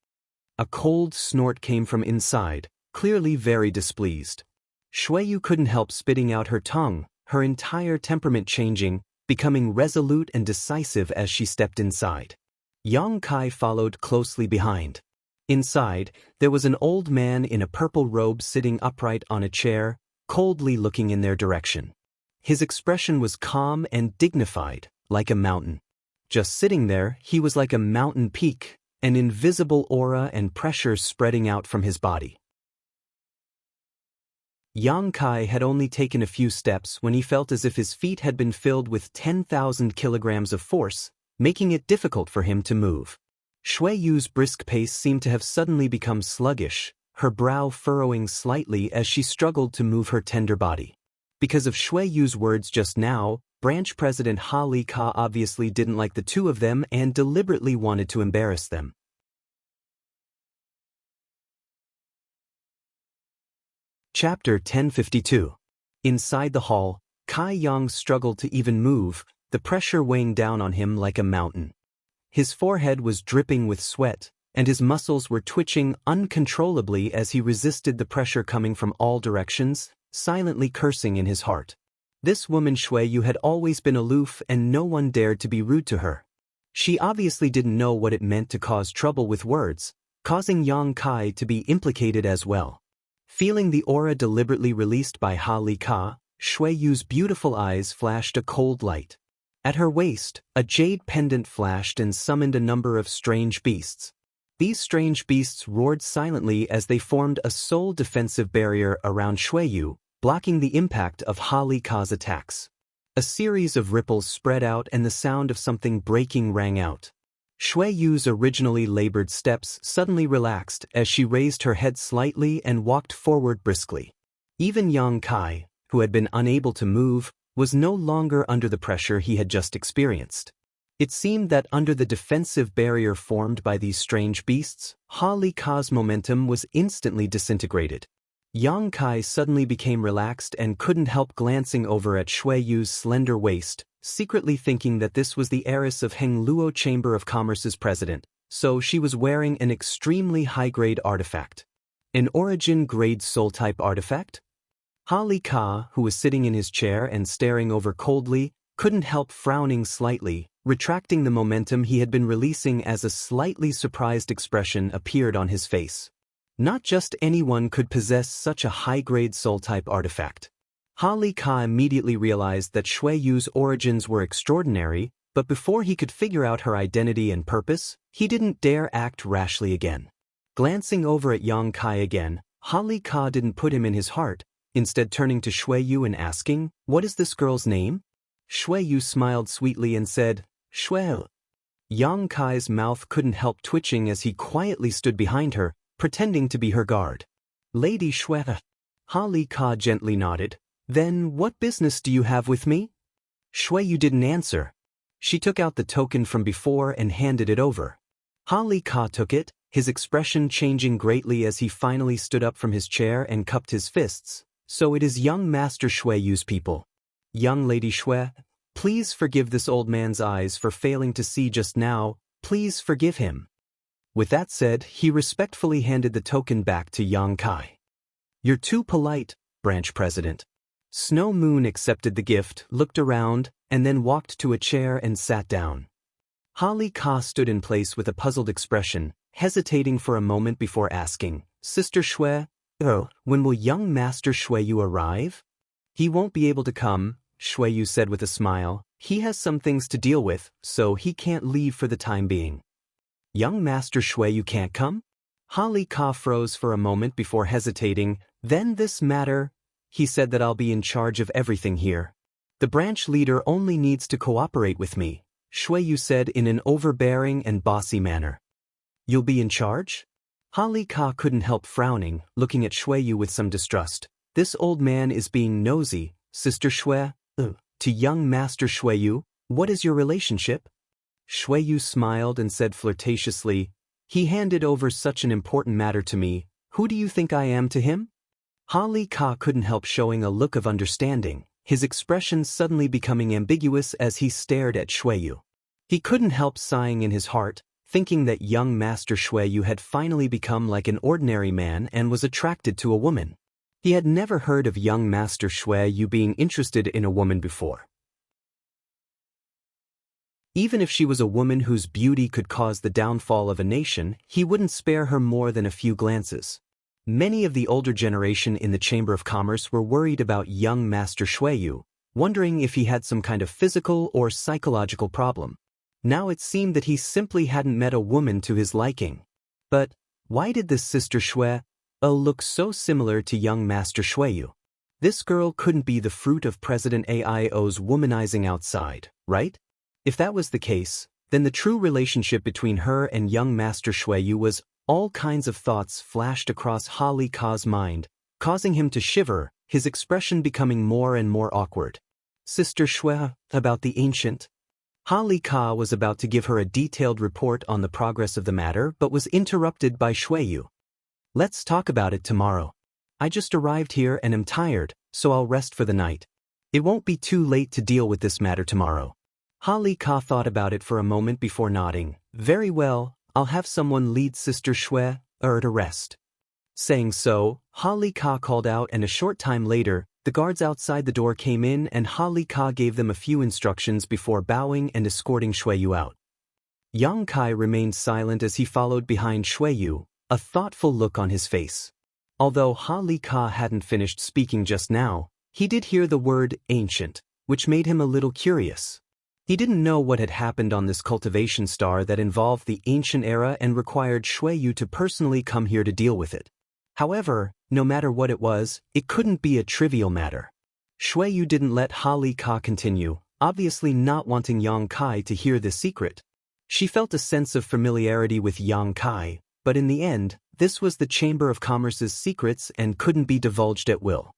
A cold snort came from inside, clearly very displeased. Shui Yu couldn't help spitting out her tongue, her entire temperament changing, becoming resolute and decisive as she stepped inside. Yang Kai followed closely behind. Inside, there was an old man in a purple robe sitting upright on a chair, coldly looking in their direction. His expression was calm and dignified, like a mountain. Just sitting there, he was like a mountain peak, an invisible aura and pressure spreading out from his body. Yang Kai had only taken a few steps when he felt as if his feet had been filled with 10,000 kilograms of force, making it difficult for him to move. Shui Yu's brisk pace seemed to have suddenly become sluggish, her brow furrowing slightly as she struggled to move her tender body. Because of Shui Yu's words just now, Branch President Ha Li Ka obviously didn't like the two of them and deliberately wanted to embarrass them. Chapter 1052. Inside the hall, Kai Yang struggled to even move, the pressure weighing down on him like a mountain. His forehead was dripping with sweat, and his muscles were twitching uncontrollably as he resisted the pressure coming from all directions, silently cursing in his heart. This woman Shui Yu had always been aloof and no one dared to be rude to her. She obviously didn't know what it meant to cause trouble with words, causing Yang Kai to be implicated as well. Feeling the aura deliberately released by Ha Li Ka, Shui Yu's beautiful eyes flashed a cold light. At her waist, a jade pendant flashed and summoned a number of strange beasts. These strange beasts roared silently as they formed a sole defensive barrier around Shui Yu, blocking the impact of Ha Li Ka's attacks. A series of ripples spread out and the sound of something breaking rang out. Shui Yu's originally labored steps suddenly relaxed as she raised her head slightly and walked forward briskly. Even Yang Kai, who had been unable to move, was no longer under the pressure he had just experienced. It seemed that under the defensive barrier formed by these strange beasts, Ha Li Ka's momentum was instantly disintegrated. Yang Kai suddenly became relaxed and couldn't help glancing over at Shui Yu's slender waist, secretly thinking that this was the heiress of Heng Luo Chamber of Commerce's president, so she was wearing an extremely high-grade artifact. An origin-grade soul-type artifact? Ha Li Ka, who was sitting in his chair and staring over coldly, couldn't help frowning slightly, retracting the momentum he had been releasing as a slightly surprised expression appeared on his face. Not just anyone could possess such a high-grade soul-type artifact. Ha Li Ka immediately realized that Shui Yu's origins were extraordinary, but before he could figure out her identity and purpose, he didn't dare act rashly again. Glancing over at Yang Kai again, Ha Li Ka didn't put him in his heart, instead turning to Shui Yu and asking, "What is this girl's name?" Shui Yu smiled sweetly and said, "Shui." Yang Kai's mouth couldn't help twitching as he quietly stood behind her, pretending to be her guard. "Lady Shui." Ha Li Ka gently nodded. "Then what business do you have with me?" Shui Yu didn't answer. She took out the token from before and handed it over. Ha Li Ka took it, his expression changing greatly as he finally stood up from his chair and cupped his fists. "So it is young Master Shui Yu's people. Young Lady Shui, please forgive this old man's eyes for failing to see just now, please forgive him." With that said, he respectfully handed the token back to Yang Kai. "You're too polite, Branch President." Snow Moon accepted the gift, looked around, and then walked to a chair and sat down. Ha Li Ka stood in place with a puzzled expression, hesitating for a moment before asking, "Sister Shui, when will young Master Shui Yu arrive?" "He won't be able to come," Shui Yu said with a smile. "He has some things to deal with, so he can't leave for the time being." "Young Master Shui Yu can't come?" Ha Li Ka froze for a moment before hesitating. "Then this matter," he said, "that I'll be in charge of everything here. The branch leader only needs to cooperate with me," Shui Yu said in an overbearing and bossy manner. "You'll be in charge?" Ha Li Ka couldn't help frowning, looking at Shui Yu with some distrust. "This old man is being nosy, Sister Shui." To young Master Shui Yu, "What is your relationship?" Shui Yu smiled and said flirtatiously, "He handed over such an important matter to me. Who do you think I am to him?" Ha Li Ka couldn't help showing a look of understanding, his expression suddenly becoming ambiguous as he stared at Shui Yu. He couldn't help sighing in his heart, thinking that young Master Shui Yu had finally become like an ordinary man and was attracted to a woman. He had never heard of young Master Shui Yu being interested in a woman before. Even if she was a woman whose beauty could cause the downfall of a nation, he wouldn't spare her more than a few glances. Many of the older generation in the Chamber of Commerce were worried about young Master Shuiyu, wondering if he had some kind of physical or psychological problem. Now it seemed that he simply hadn't met a woman to his liking. But why did this Sister Shui look so similar to young Master Shuiyu? This girl couldn't be the fruit of President Aio's womanizing outside, right? If that was the case, then the true relationship between her and young Master Shuiyu was. All kinds of thoughts flashed across Ha Li Ka's mind, causing him to shiver, his expression becoming more and more awkward. Sister Shui, about the ancient. Ha Li Ka was about to give her a detailed report on the progress of the matter but was interrupted by Shuiyu. Let's talk about it tomorrow. I just arrived here and am tired, so I'll rest for the night. It won't be too late to deal with this matter tomorrow. Ha Li Ka thought about it for a moment before nodding. Very well, I'll have someone lead Sister Shui to rest. Saying so, Ha Li Ka called out, and a short time later, the guards outside the door came in and Ha Li Ka gave them a few instructions before bowing and escorting Shuiyu out. Yang Kai remained silent as he followed behind Shuiyu, a thoughtful look on his face. Although Ha Li Ka hadn't finished speaking just now, he did hear the word ancient, which made him a little curious. He didn't know what had happened on this cultivation star that involved the ancient era and required Shuiyu to personally come here to deal with it. However, no matter what it was, it couldn't be a trivial matter. Shuiyu didn't let Ha Li Ka continue, obviously not wanting Yang Kai to hear this secret. She felt a sense of familiarity with Yang Kai, but in the end, this was the Chamber of Commerce's secrets and couldn't be divulged at will.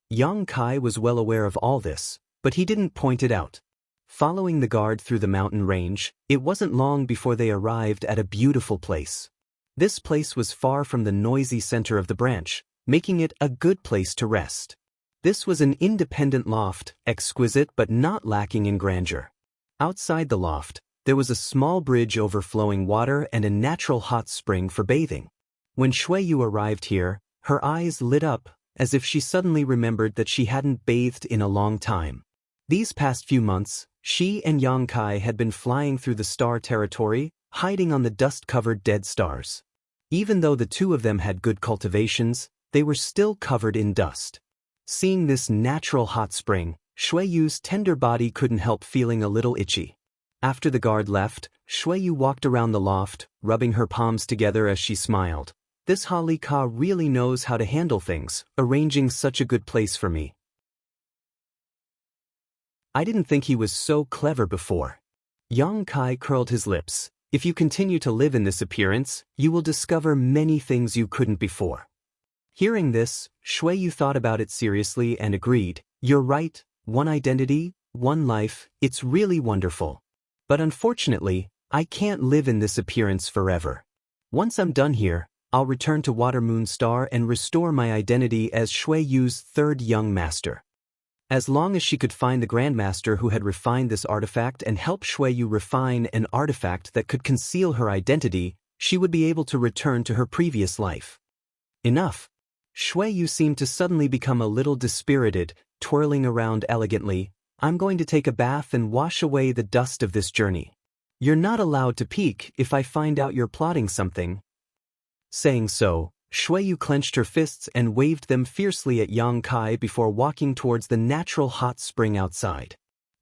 Yang Kai was well aware of all this, but he didn't point it out. Following the guard through the mountain range, it wasn't long before they arrived at a beautiful place. This place was far from the noisy center of the branch, making it a good place to rest. This was an independent loft, exquisite but not lacking in grandeur. Outside the loft, there was a small bridge overflowing water and a natural hot spring for bathing. When Shuiyu arrived here, her eyes lit up, as if she suddenly remembered that she hadn't bathed in a long time. These past few months, she and Yang Kai had been flying through the star territory, hiding on the dust-covered dead stars. Even though the two of them had good cultivations, they were still covered in dust. Seeing this natural hot spring, Shuiyu's tender body couldn't help feeling a little itchy. After the guard left, Shuiyu walked around the loft, rubbing her palms together as she smiled. This Ha Li Ka really knows how to handle things, arranging such a good place for me. I didn't think he was so clever before. Yang Kai curled his lips. If you continue to live in this appearance, you will discover many things you couldn't before. Hearing this, Shuiyu thought about it seriously and agreed. You're right, one identity, one life, it's really wonderful. But unfortunately, I can't live in this appearance forever. Once I'm done here, I'll return to Water Moon Star and restore my identity as Shuiyu's third young master. As long as she could find the Grandmaster who had refined this artifact and help Shuiyu refine an artifact that could conceal her identity, she would be able to return to her previous life. Enough. Shuiyu seemed to suddenly become a little dispirited, twirling around elegantly. I'm going to take a bath and wash away the dust of this journey. You're not allowed to peek if I find out you're plotting something. Saying so, Shuiyu clenched her fists and waved them fiercely at Yang Kai before walking towards the natural hot spring outside.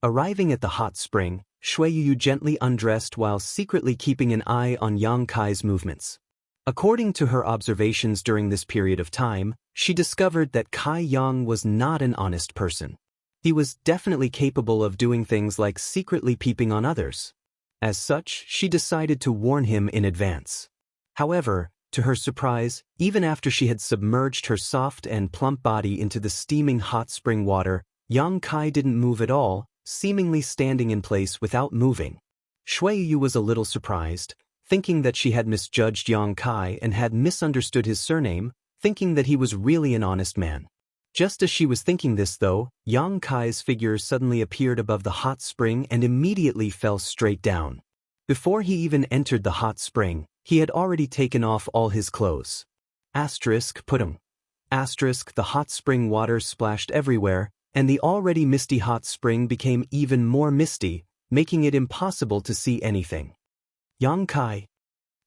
Arriving at the hot spring, Shuiyu gently undressed while secretly keeping an eye on Yang Kai's movements. According to her observations during this period of time, she discovered that Kai Yang was not an honest person. He was definitely capable of doing things like secretly peeping on others. As such, she decided to warn him in advance. However, to her surprise, even after she had submerged her soft and plump body into the steaming hot spring water, Yang Kai didn't move at all, seemingly standing in place without moving. Shuiyu was a little surprised, thinking that she had misjudged Yang Kai and had misunderstood his surname, thinking that he was really an honest man. Just as she was thinking this though, Yang Kai's figure suddenly appeared above the hot spring and immediately fell straight down. Before he even entered the hot spring, he had already taken off all his clothes. Putting. The hot spring water splashed everywhere, and the already misty hot spring became even more misty, making it impossible to see anything. Yang Kai.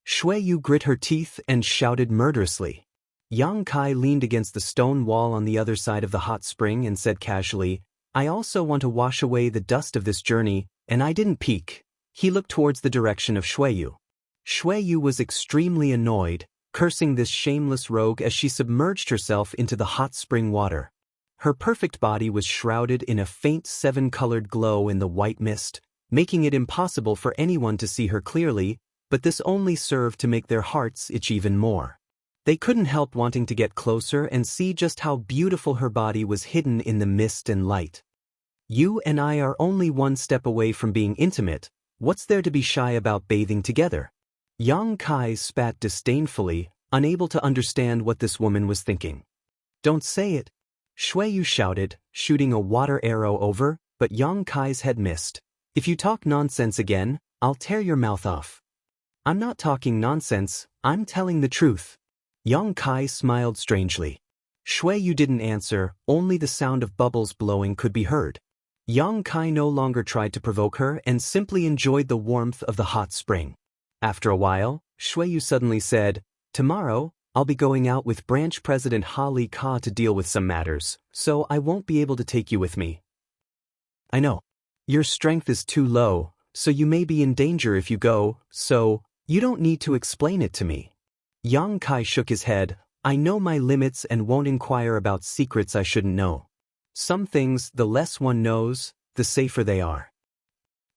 Shui Yu grit her teeth and shouted murderously. Yang Kai leaned against the stone wall on the other side of the hot spring and said casually, I also want to wash away the dust of this journey, and I didn't peek. He looked towards the direction of Shui Yu. Shui Yu was extremely annoyed, cursing this shameless rogue as she submerged herself into the hot spring water. Her perfect body was shrouded in a faint seven-colored glow in the white mist, making it impossible for anyone to see her clearly, but this only served to make their hearts itch even more. They couldn't help wanting to get closer and see just how beautiful her body was hidden in the mist and light. You and I are only one step away from being intimate. What's there to be shy about bathing together? Yang Kai spat disdainfully, unable to understand what this woman was thinking. Don't say it. Shui Yu shouted, shooting a water arrow over, but Yang Kai's head missed. If you talk nonsense again, I'll tear your mouth off. I'm not talking nonsense, I'm telling the truth. Yang Kai smiled strangely. Shui Yu didn't answer, only the sound of bubbles blowing could be heard. Yang Kai no longer tried to provoke her and simply enjoyed the warmth of the hot spring. After a while, Shui Yu suddenly said, Tomorrow, I'll be going out with Branch President Ha Li Ka to deal with some matters, so I won't be able to take you with me. I know. Your strength is too low, so you may be in danger if you go, so you don't need to explain it to me. Yang Kai shook his head. I know my limits and won't inquire about secrets I shouldn't know. Some things, the less one knows, the safer they are.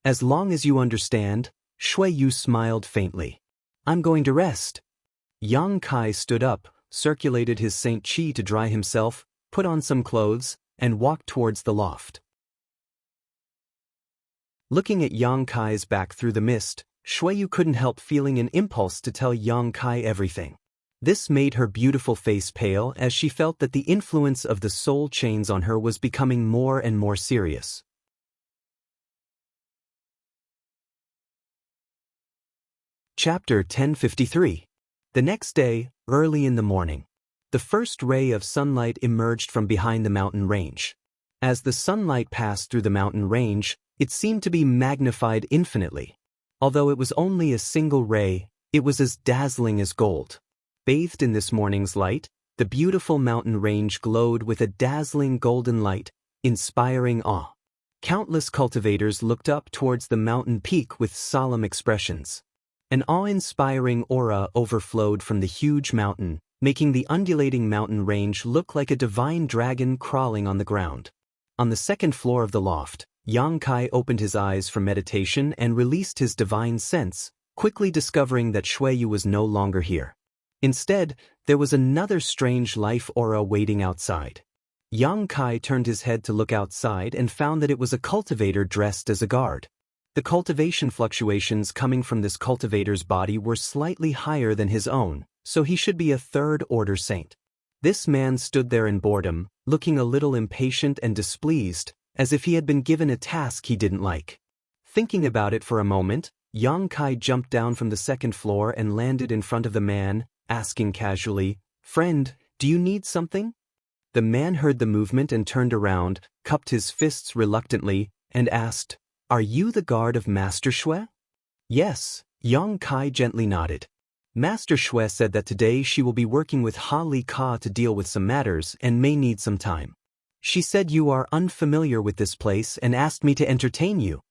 As long as you understand, Shui Yu smiled faintly. I'm going to rest. Yang Kai stood up, circulated his Saint Chi to dry himself, put on some clothes, and walked towards the loft. Looking at Yang Kai's back through the mist, Shui Yu couldn't help feeling an impulse to tell Yang Kai everything. This made her beautiful face pale as she felt that the influence of the soul chains on her was becoming more and more serious. Chapter 1053. The next day, early in the morning, the first ray of sunlight emerged from behind the mountain range. As the sunlight passed through the mountain range, it seemed to be magnified infinitely. Although it was only a single ray, it was as dazzling as gold. Bathed in this morning's light, the beautiful mountain range glowed with a dazzling golden light, inspiring awe. Countless cultivators looked up towards the mountain peak with solemn expressions. An awe-inspiring aura overflowed from the huge mountain, making the undulating mountain range look like a divine dragon crawling on the ground. On the second floor of the loft, Yang Kai opened his eyes from meditation and released his divine sense, quickly discovering that Shui Yu was no longer here. Instead, there was another strange life aura waiting outside. Yang Kai turned his head to look outside and found that it was a cultivator dressed as a guard. The cultivation fluctuations coming from this cultivator's body were slightly higher than his own, so he should be a third-order saint. This man stood there in boredom, looking a little impatient and displeased, as if he had been given a task he didn't like. Thinking about it for a moment, Yang Kai jumped down from the second floor and landed in front of the man, asking casually, Friend, do you need something? The man heard the movement and turned around, cupped his fists reluctantly, and asked, Are you the guard of Master Shui? Yes, Yang Kai gently nodded. Master Shui said that today she will be working with Ha Li Ka to deal with some matters and may need some time. She said you are unfamiliar with this place and asked me to entertain you.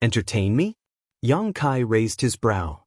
Entertain me? Yang Kai raised his brow.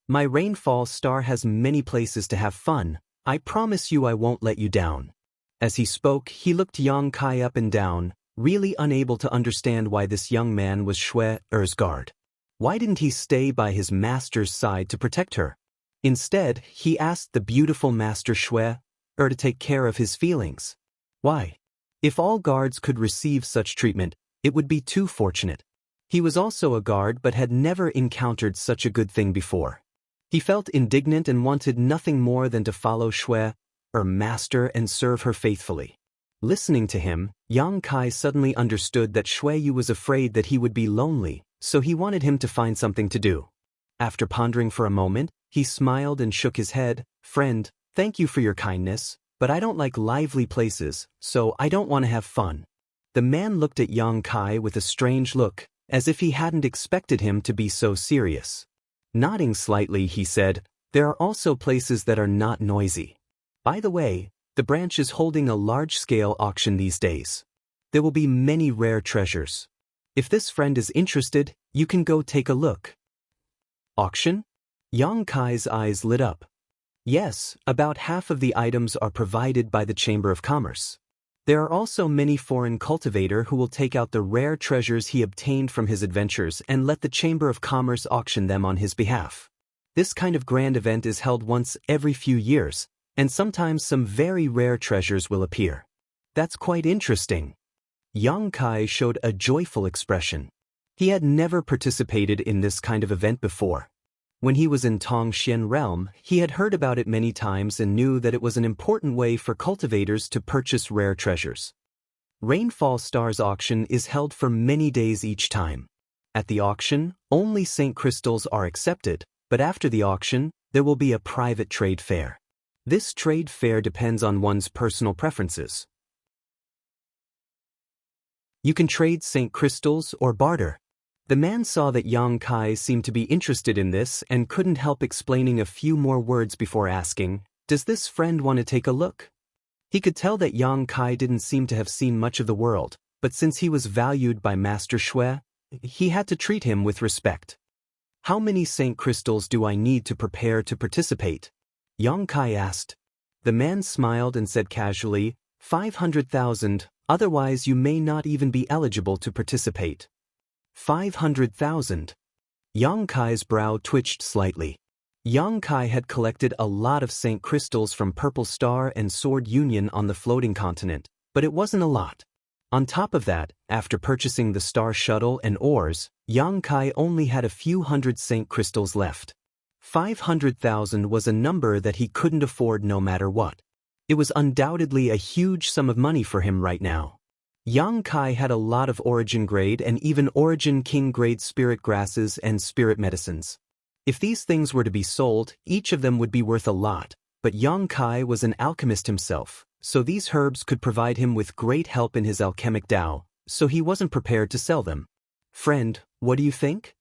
My rainfall star has many places to have fun. I promise you I won't let you down. As he spoke, he looked Yang Kai up and down, really unable to understand why this young man was Shui Er's guard. Why didn't he stay by his master's side to protect her? Instead, he asked the beautiful Master Shui Er to take care of his feelings. Why? If all guards could receive such treatment, it would be too fortunate. He was also a guard but had never encountered such a good thing before. He felt indignant and wanted nothing more than to follow Shui Er master and serve her faithfully. Listening to him, Yang Kai suddenly understood that Shui Yu was afraid that he would be lonely, so he wanted him to find something to do. After pondering for a moment, he smiled and shook his head. Friend, thank you for your kindness, but I don't like lively places, so I don't want to have fun. The man looked at Yang Kai with a strange look. as if he hadn't expected him to be so serious. Nodding slightly, he said, "There are also places that are not noisy. By the way, the branch is holding a large-scale auction these days. There will be many rare treasures. If this friend is interested, you can go take a look." Auction? Yang Kai's eyes lit up. Yes, about half of the items are provided by the Chamber of Commerce. There are also many foreign cultivators who will take out the rare treasures he obtained from his adventures and let the Chamber of Commerce auction them on his behalf. This kind of grand event is held once every few years, and sometimes some very rare treasures will appear. That's quite interesting. Yang Kai showed a joyful expression. He had never participated in this kind of event before. When he was in Tongxian realm, he had heard about it many times and knew that it was an important way for cultivators to purchase rare treasures. Rainfall Stars auction is held for many days each time. At the auction, only Saint crystals are accepted, but after the auction, there will be a private trade fair. This trade fair depends on one's personal preferences. You can trade Saint crystals or barter. The man saw that Yang Kai seemed to be interested in this and couldn't help explaining a few more words before asking, "Does this friend want to take a look?" He could tell that Yang Kai didn't seem to have seen much of the world, but since he was valued by Master Shui, he had to treat him with respect. "How many Saint crystals do I need to prepare to participate?" Yang Kai asked. The man smiled and said casually, 500,000, otherwise you may not even be eligible to participate." 500,000. Yang Kai's brow twitched slightly. Yang Kai had collected a lot of Saint crystals from Purple Star and Sword Union on the floating continent, but it wasn't a lot. On top of that, after purchasing the Star Shuttle and ores, Yang Kai only had a few hundred Saint crystals left. 500,000 was a number that he couldn't afford no matter what. It was undoubtedly a huge sum of money for him right now. Yang Kai had a lot of Origin grade and even Origin King grade spirit grasses and spirit medicines. If these things were to be sold, each of them would be worth a lot, but Yang Kai was an alchemist himself, so these herbs could provide him with great help in his alchemic Tao, so he wasn't prepared to sell them. "Friend, what do you think?"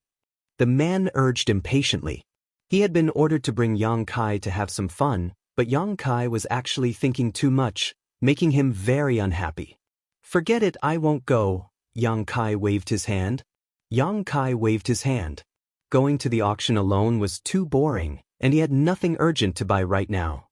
The man urged impatiently. He had been ordered to bring Yang Kai to have some fun, but Yang Kai was actually thinking too much, making him very unhappy. "Forget it, I won't go." Yang Kai waved his hand. Yang Kai waved his hand. Going to the auction alone was too boring, and he had nothing urgent to buy right now.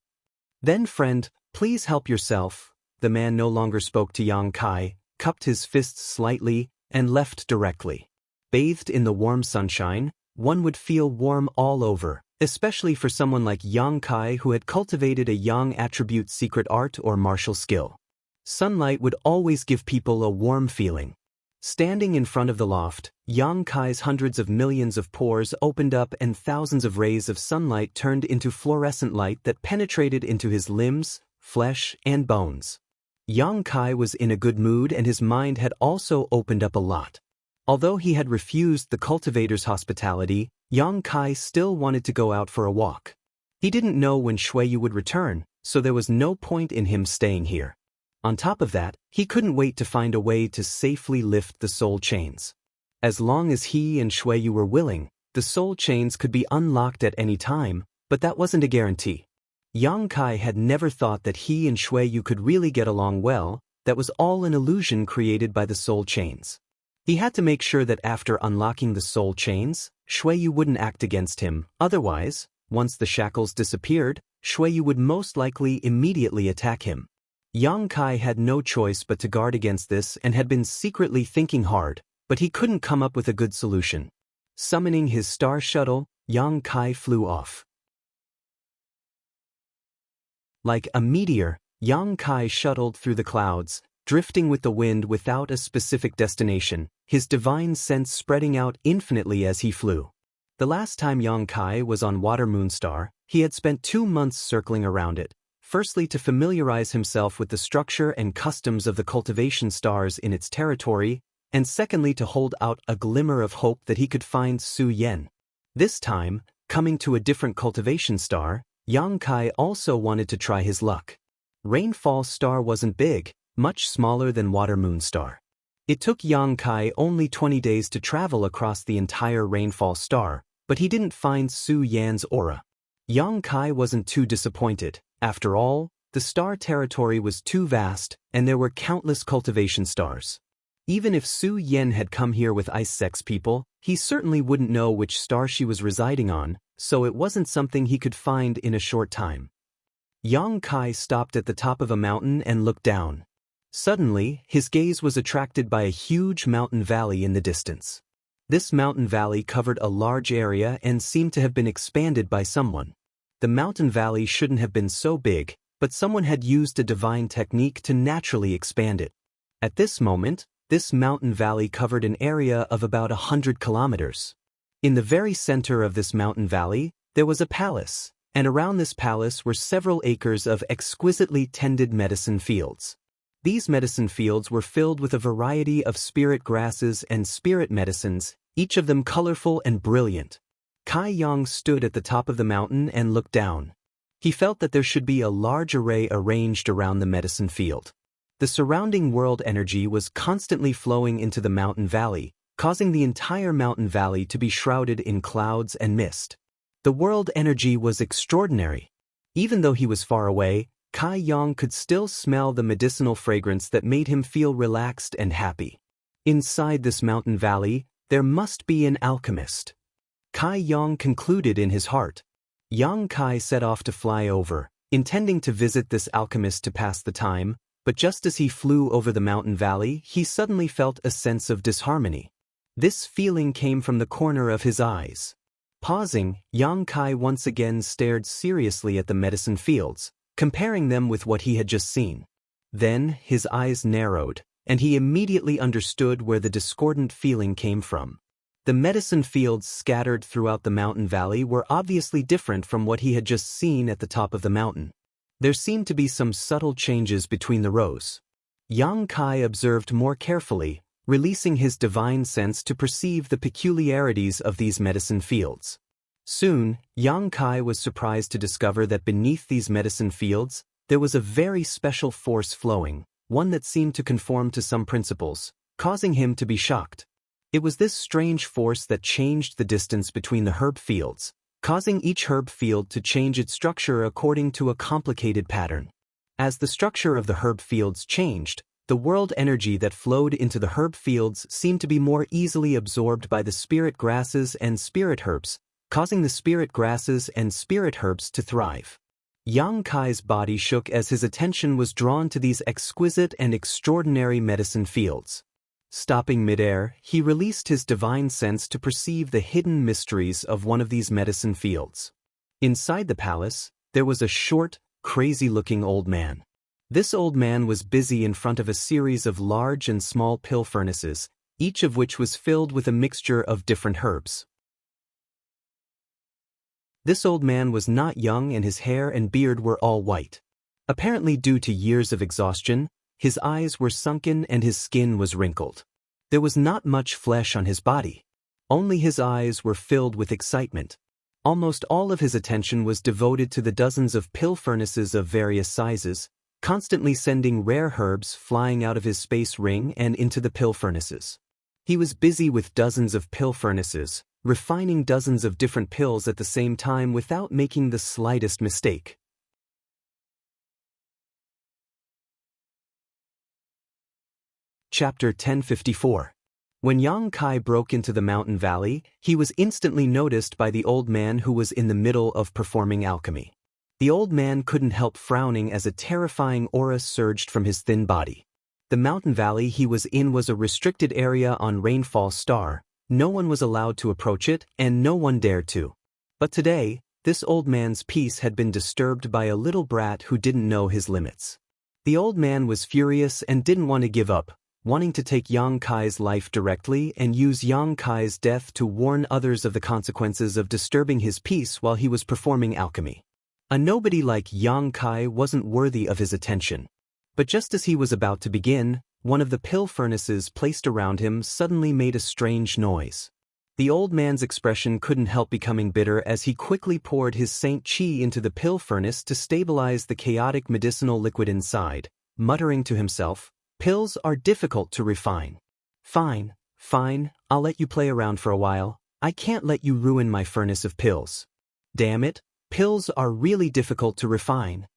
"Then friend, please help yourself." The man no longer spoke to Yang Kai, cupped his fists slightly, and left directly. Bathed in the warm sunshine, one would feel warm all over, especially for someone like Yang Kai who had cultivated a yang attribute secret art or martial skill. Sunlight would always give people a warm feeling. Standing in front of the loft, Yang Kai's hundreds of millions of pores opened up and thousands of rays of sunlight turned into fluorescent light that penetrated into his limbs, flesh, and bones. Yang Kai was in a good mood and his mind had also opened up a lot. Although he had refused the cultivator's hospitality, Yang Kai still wanted to go out for a walk. He didn't know when Shuiyu would return, so there was no point in him staying here. On top of that, he couldn't wait to find a way to safely lift the soul chains. As long as he and Shuiyu were willing, the soul chains could be unlocked at any time, but that wasn't a guarantee. Yang Kai had never thought that he and Shuiyu could really get along well. That was all an illusion created by the soul chains. He had to make sure that after unlocking the soul chains, Shuiyu wouldn't act against him, otherwise, once the shackles disappeared, Shuiyu would most likely immediately attack him. Yang Kai had no choice but to guard against this and had been secretly thinking hard, but he couldn't come up with a good solution. Summoning his star shuttle, Yang Kai flew off. Like a meteor, Yang Kai shuttled through the clouds, drifting with the wind without a specific destination, his divine sense spreading out infinitely as he flew. The last time Yang Kai was on Water Moonstar, he had spent 2 months circling around it, firstly to familiarize himself with the structure and customs of the cultivation stars in its territory, and secondly to hold out a glimmer of hope that he could find Su Yen. This time, coming to a different cultivation star, Yang Kai also wanted to try his luck. Rainfall Star wasn't big, much smaller than Water Moon Star. It took Yang Kai only 20 days to travel across the entire rainfall star, but he didn't find Su Yan's aura. Yang Kai wasn't too disappointed. After all, the star territory was too vast, and there were countless cultivation stars. Even if Su Yan had come here with ice sex people, he certainly wouldn't know which star she was residing on, so it wasn't something he could find in a short time. Yang Kai stopped at the top of a mountain and looked down. Suddenly, his gaze was attracted by a huge mountain valley in the distance. This mountain valley covered a large area and seemed to have been expanded by someone. The mountain valley shouldn't have been so big, but someone had used a divine technique to naturally expand it. At this moment, this mountain valley covered an area of about 100 kilometers. In the very center of this mountain valley, there was a palace, and around this palace were several acres of exquisitely tended medicine fields. These medicine fields were filled with a variety of spirit grasses and spirit medicines, each of them colorful and brilliant. Kai Yang stood at the top of the mountain and looked down. He felt that there should be a large array arranged around the medicine field. The surrounding world energy was constantly flowing into the mountain valley, causing the entire mountain valley to be shrouded in clouds and mist. The world energy was extraordinary. Even though he was far away, Kai Yang could still smell the medicinal fragrance that made him feel relaxed and happy. Inside this mountain valley, there must be an alchemist. Kai Yang concluded in his heart. Yang Kai set off to fly over, intending to visit this alchemist to pass the time, but just as he flew over the mountain valley, he suddenly felt a sense of disharmony. This feeling came from the corner of his eyes. Pausing, Yang Kai once again stared seriously at the medicine fields, comparing them with what he had just seen. Then, his eyes narrowed, and he immediately understood where the discordant feeling came from. The medicine fields scattered throughout the mountain valley were obviously different from what he had just seen at the top of the mountain. There seemed to be some subtle changes between the rows. Yang Kai observed more carefully, releasing his divine sense to perceive the peculiarities of these medicine fields. Soon, Yang Kai was surprised to discover that beneath these medicine fields, there was a very special force flowing, one that seemed to conform to some principles, causing him to be shocked. It was this strange force that changed the distance between the herb fields, causing each herb field to change its structure according to a complicated pattern. As the structure of the herb fields changed, the world energy that flowed into the herb fields seemed to be more easily absorbed by the spirit grasses and spirit herbs, causing the spirit grasses and spirit herbs to thrive. Yang Kai's body shook as his attention was drawn to these exquisite and extraordinary medicine fields. Stopping midair, he released his divine sense to perceive the hidden mysteries of one of these medicine fields. Inside the palace, there was a short, crazy-looking old man. This old man was busy in front of a series of large and small pill furnaces, each of which was filled with a mixture of different herbs. This old man was not young and his hair and beard were all white. Apparently due to years of exhaustion, his eyes were sunken and his skin was wrinkled. There was not much flesh on his body. Only his eyes were filled with excitement. Almost all of his attention was devoted to the dozens of pill furnaces of various sizes, constantly sending rare herbs flying out of his space ring and into the pill furnaces. He was busy with dozens of pill furnaces, refining dozens of different pills at the same time without making the slightest mistake. Chapter 1054. When Yang Kai broke into the mountain valley, he was instantly noticed by the old man who was in the middle of performing alchemy. The old man couldn't help frowning as a terrifying aura surged from his thin body. The mountain valley he was in was a restricted area on Rainfall Star. No one was allowed to approach it, and no one dared to. But today, this old man's peace had been disturbed by a little brat who didn't know his limits. The old man was furious and didn't want to give up, wanting to take Yang Kai's life directly and use Yang Kai's death to warn others of the consequences of disturbing his peace while he was performing alchemy. A nobody like Yang Kai wasn't worthy of his attention. But just as he was about to begin, one of the pill furnaces placed around him suddenly made a strange noise. The old man's expression couldn't help becoming bitter as he quickly poured his Saint Qi into the pill furnace to stabilize the chaotic medicinal liquid inside, muttering to himself, "Pills are difficult to refine. Fine, fine, I'll let you play around for a while. I can't let you ruin my furnace of pills. Damn it, pills are really difficult to refine.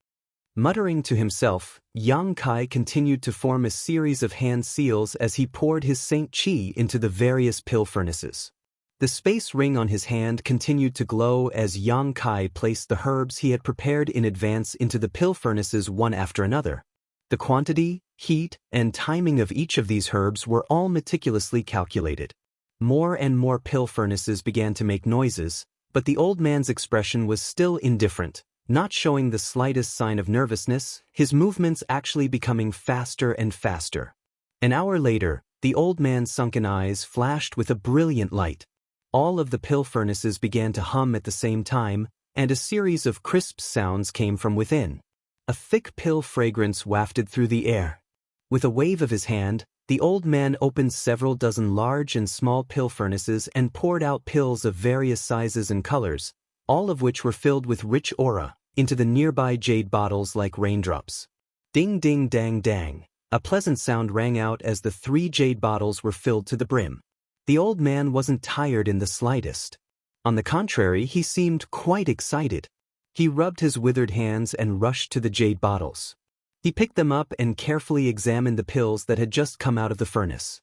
Muttering to himself, Yang Kai continued to form a series of hand seals as he poured his Saint Qi into the various pill furnaces. The space ring on his hand continued to glow as Yang Kai placed the herbs he had prepared in advance into the pill furnaces one after another. The quantity, heat, and timing of each of these herbs were all meticulously calculated. More and more pill furnaces began to make noises, but the old man's expression was still indifferent, not showing the slightest sign of nervousness, his movements actually becoming faster and faster. An hour later, the old man's sunken eyes flashed with a brilliant light. All of the pill furnaces began to hum at the same time, and a series of crisp sounds came from within. A thick pill fragrance wafted through the air. With a wave of his hand, the old man opened several dozen large and small pill furnaces and poured out pills of various sizes and colors, all of which were filled with rich aura, into the nearby jade bottles like raindrops. Ding ding dang dang. A pleasant sound rang out as the 3 jade bottles were filled to the brim. The old man wasn't tired in the slightest. On the contrary, he seemed quite excited. He rubbed his withered hands and rushed to the jade bottles. He picked them up and carefully examined the pills that had just come out of the furnace.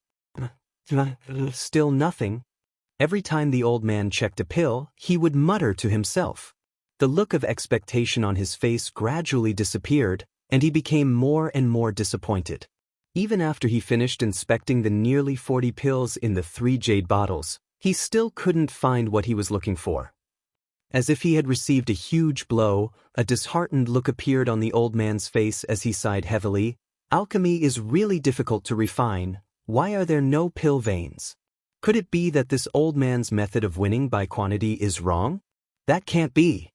Still nothing. Every time the old man checked a pill, he would mutter to himself. The look of expectation on his face gradually disappeared, and he became more and more disappointed. Even after he finished inspecting the nearly 40 pills in the 3 jade bottles, he still couldn't find what he was looking for. As if he had received a huge blow, a disheartened look appeared on the old man's face as he sighed heavily. Alchemy is really difficult to refine. Why are there no pill veins? Could it be that this old man's method of winning by quantity is wrong? That can't be.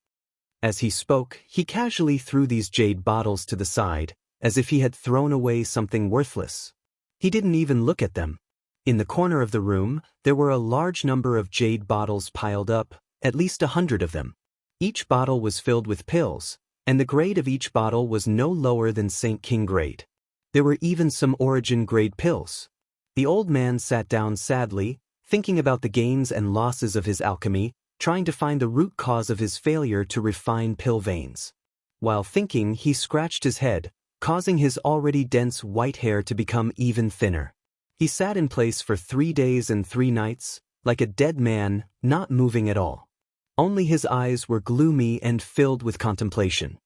As he spoke, he casually threw these jade bottles to the side, as if he had thrown away something worthless. He didn't even look at them. In the corner of the room, there were a large number of jade bottles piled up, at least 100 of them. Each bottle was filled with pills, and the grade of each bottle was no lower than Saint King grade. There were even some origin grade pills. The old man sat down sadly, thinking about the gains and losses of his alchemy, trying to find the root cause of his failure to refine pill veins. While thinking, he scratched his head, causing his already dense white hair to become even thinner. He sat in place for 3 days and 3 nights, like a dead man, not moving at all. Only his eyes were gloomy and filled with contemplation.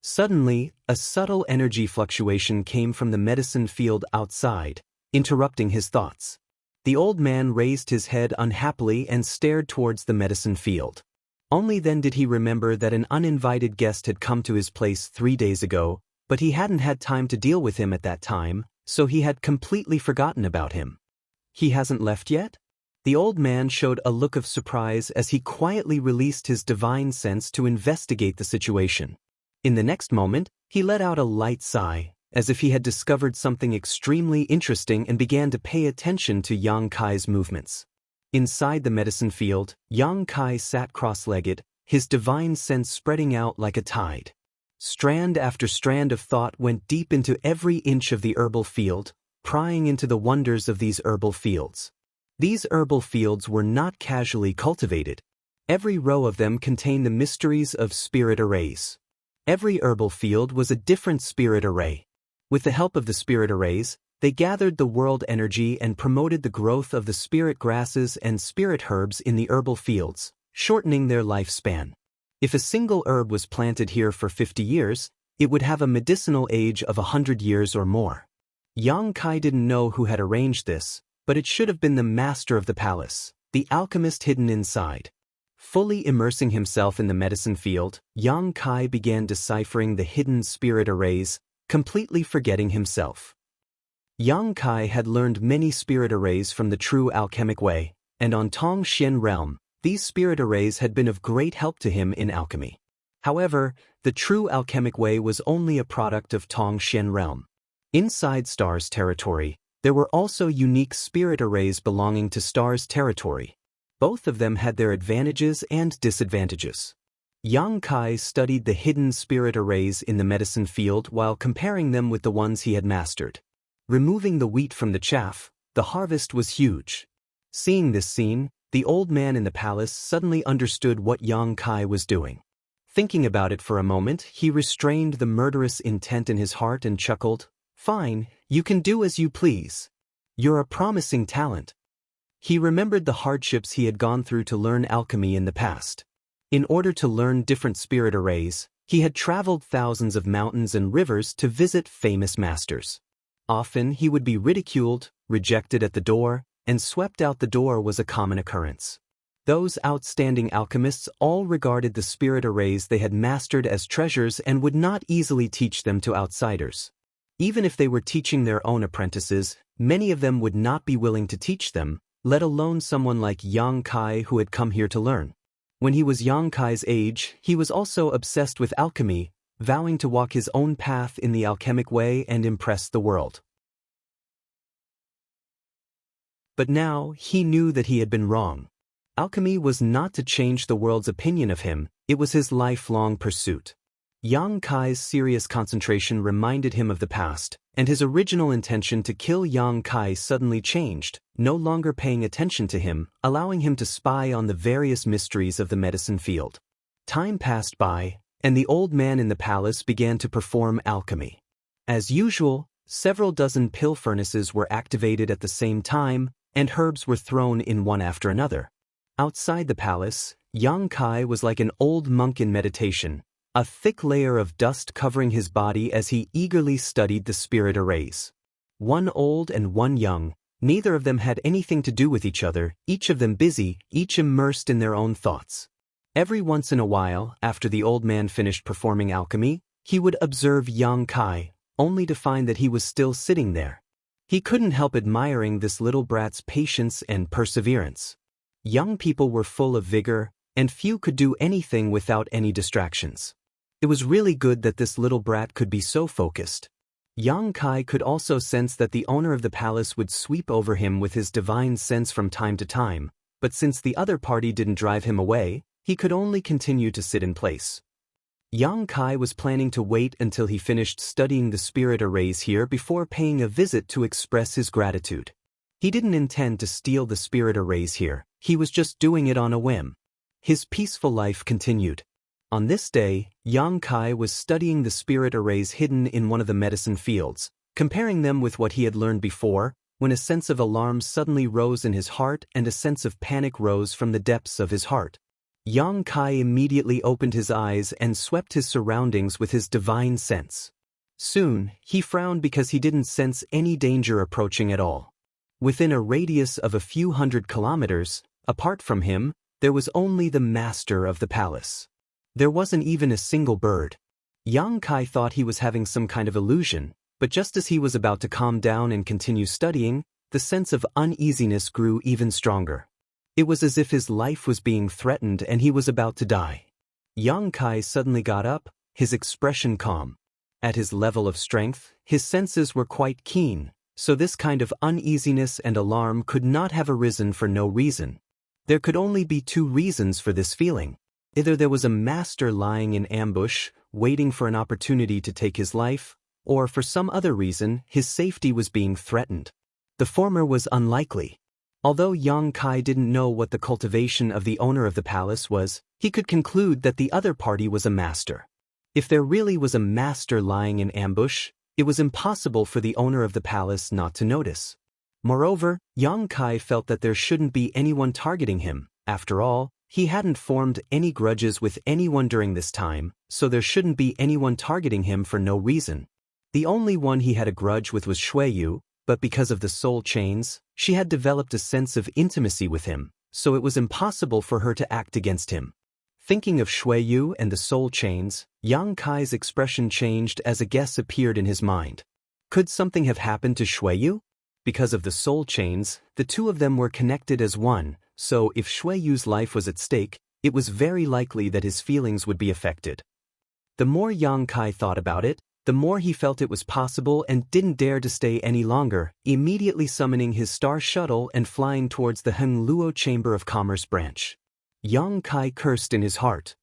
Suddenly, a subtle energy fluctuation came from the medicine field outside, interrupting his thoughts. The old man raised his head unhappily and stared towards the medicine field. Only then did he remember that an uninvited guest had come to his place 3 days ago, but he hadn't had time to deal with him at that time, so he had completely forgotten about him. He hasn't left yet? The old man showed a look of surprise as he quietly released his divine sense to investigate the situation. In the next moment, he let out a light sigh, as if he had discovered something extremely interesting and began to pay attention to Yang Kai's movements. Inside the medicine field, Yang Kai sat cross-legged, his divine sense spreading out like a tide. Strand after strand of thought went deep into every inch of the herbal field, prying into the wonders of these herbal fields. These herbal fields were not casually cultivated. Every row of them contained the mysteries of spirit arrays. Every herbal field was a different spirit array. With the help of the spirit arrays, they gathered the world energy and promoted the growth of the spirit grasses and spirit herbs in the herbal fields, shortening their lifespan. If a single herb was planted here for 50 years, it would have a medicinal age of 100 years or more. Yang Kai didn't know who had arranged this, but it should have been the master of the palace, the alchemist hidden inside. Fully immersing himself in the medicine field, Yang Kai began deciphering the hidden spirit arrays, completely forgetting himself. Yang Kai had learned many spirit arrays from the true alchemic way, and on Tong Xian realm, these spirit arrays had been of great help to him in alchemy. However, the true alchemic way was only a product of Tong Xian realm. Inside Star's territory, there were also unique spirit arrays belonging to Star's territory. Both of them had their advantages and disadvantages. Yang Kai studied the hidden spirit arrays in the medicine field while comparing them with the ones he had mastered. removing the wheat from the chaff. The harvest was huge. Seeing this scene, the old man in the palace suddenly understood what young Kai was doing. Thinking about it for a moment, he restrained the murderous intent in his heart and chuckled, "Fine, you can do as you please. You're a promising talent." He remembered the hardships he had gone through to learn alchemy in the past. In order to learn different spirit arrays, he had traveled thousands of mountains and rivers to visit famous masters. Often he would be ridiculed, rejected at the door, and swept out the door was a common occurrence. Those outstanding alchemists all regarded the spirit arrays they had mastered as treasures and would not easily teach them to outsiders. Even if they were teaching their own apprentices, many of them would not be willing to teach them, let alone someone like Yang Kai who had come here to learn. When he was Yang Kai's age, he was also obsessed with alchemy, vowing to walk his own path in the alchemic way and impress the world. But now, he knew that he had been wrong. Alchemy was not to change the world's opinion of him, it was his lifelong pursuit. Yang Kai's serious concentration reminded him of the past, and his original intention to kill Yang Kai suddenly changed, no longer paying attention to him, allowing him to spy on the various mysteries of the medicine field. Time passed by, and the old man in the palace began to perform alchemy. As usual, several dozen pill furnaces were activated at the same time, and herbs were thrown in one after another. Outside the palace, Yang Kai was like an old monk in meditation, a thick layer of dust covering his body as he eagerly studied the spirit arrays. One old and one young, neither of them had anything to do with each other, each of them busy, each immersed in their own thoughts. Every once in a while, after the old man finished performing alchemy, he would observe Yang Kai, only to find that he was still sitting there. He couldn't help admiring this little brat's patience and perseverance. Young people were full of vigor, and few could do anything without any distractions. It was really good that this little brat could be so focused. Yang Kai could also sense that the owner of the palace would sweep over him with his divine sense from time to time, but since the other party didn't drive him away, he could only continue to sit in place. Yang Kai was planning to wait until he finished studying the spirit arrays here before paying a visit to express his gratitude. He didn't intend to steal the spirit arrays here, he was just doing it on a whim. His peaceful life continued. On this day, Yang Kai was studying the spirit arrays hidden in one of the medicine fields, comparing them with what he had learned before, when a sense of alarm suddenly rose in his heart and a sense of panic rose from the depths of his heart. Yang Kai immediately opened his eyes and swept his surroundings with his divine sense. Soon, he frowned because he didn't sense any danger approaching at all. Within a radius of a few hundred kilometers, apart from him, there was only the master of the palace. There wasn't even a single bird. Yang Kai thought he was having some kind of illusion, but just as he was about to calm down and continue studying, the sense of uneasiness grew even stronger. It was as if his life was being threatened and he was about to die. Yang Kai suddenly got up, his expression calm. At his level of strength, his senses were quite keen, so this kind of uneasiness and alarm could not have arisen for no reason. There could only be two reasons for this feeling. Either there was a master lying in ambush, waiting for an opportunity to take his life, or for some other reason, his safety was being threatened. The former was unlikely. Although Yang Kai didn't know what the cultivation of the owner of the palace was, he could conclude that the other party was a master. If there really was a master lying in ambush, it was impossible for the owner of the palace not to notice. Moreover, Yang Kai felt that there shouldn't be anyone targeting him. After all, he hadn't formed any grudges with anyone during this time, so there shouldn't be anyone targeting him for no reason. The only one he had a grudge with was Shuiyu, but because of the soul chains, she had developed a sense of intimacy with him, so it was impossible for her to act against him. Thinking of Shuiyu and the soul chains, Yang Kai's expression changed as a guess appeared in his mind. Could something have happened to Shuiyu? Because of the soul chains, the two of them were connected as one, so if Shuiyu's life was at stake, it was very likely that his feelings would be affected. The more Yang Kai thought about it, the more he felt it was possible and didn't dare to stay any longer, immediately summoning his star shuttle and flying towards the Hengluo Chamber of Commerce branch. Yang Kai cursed in his heart.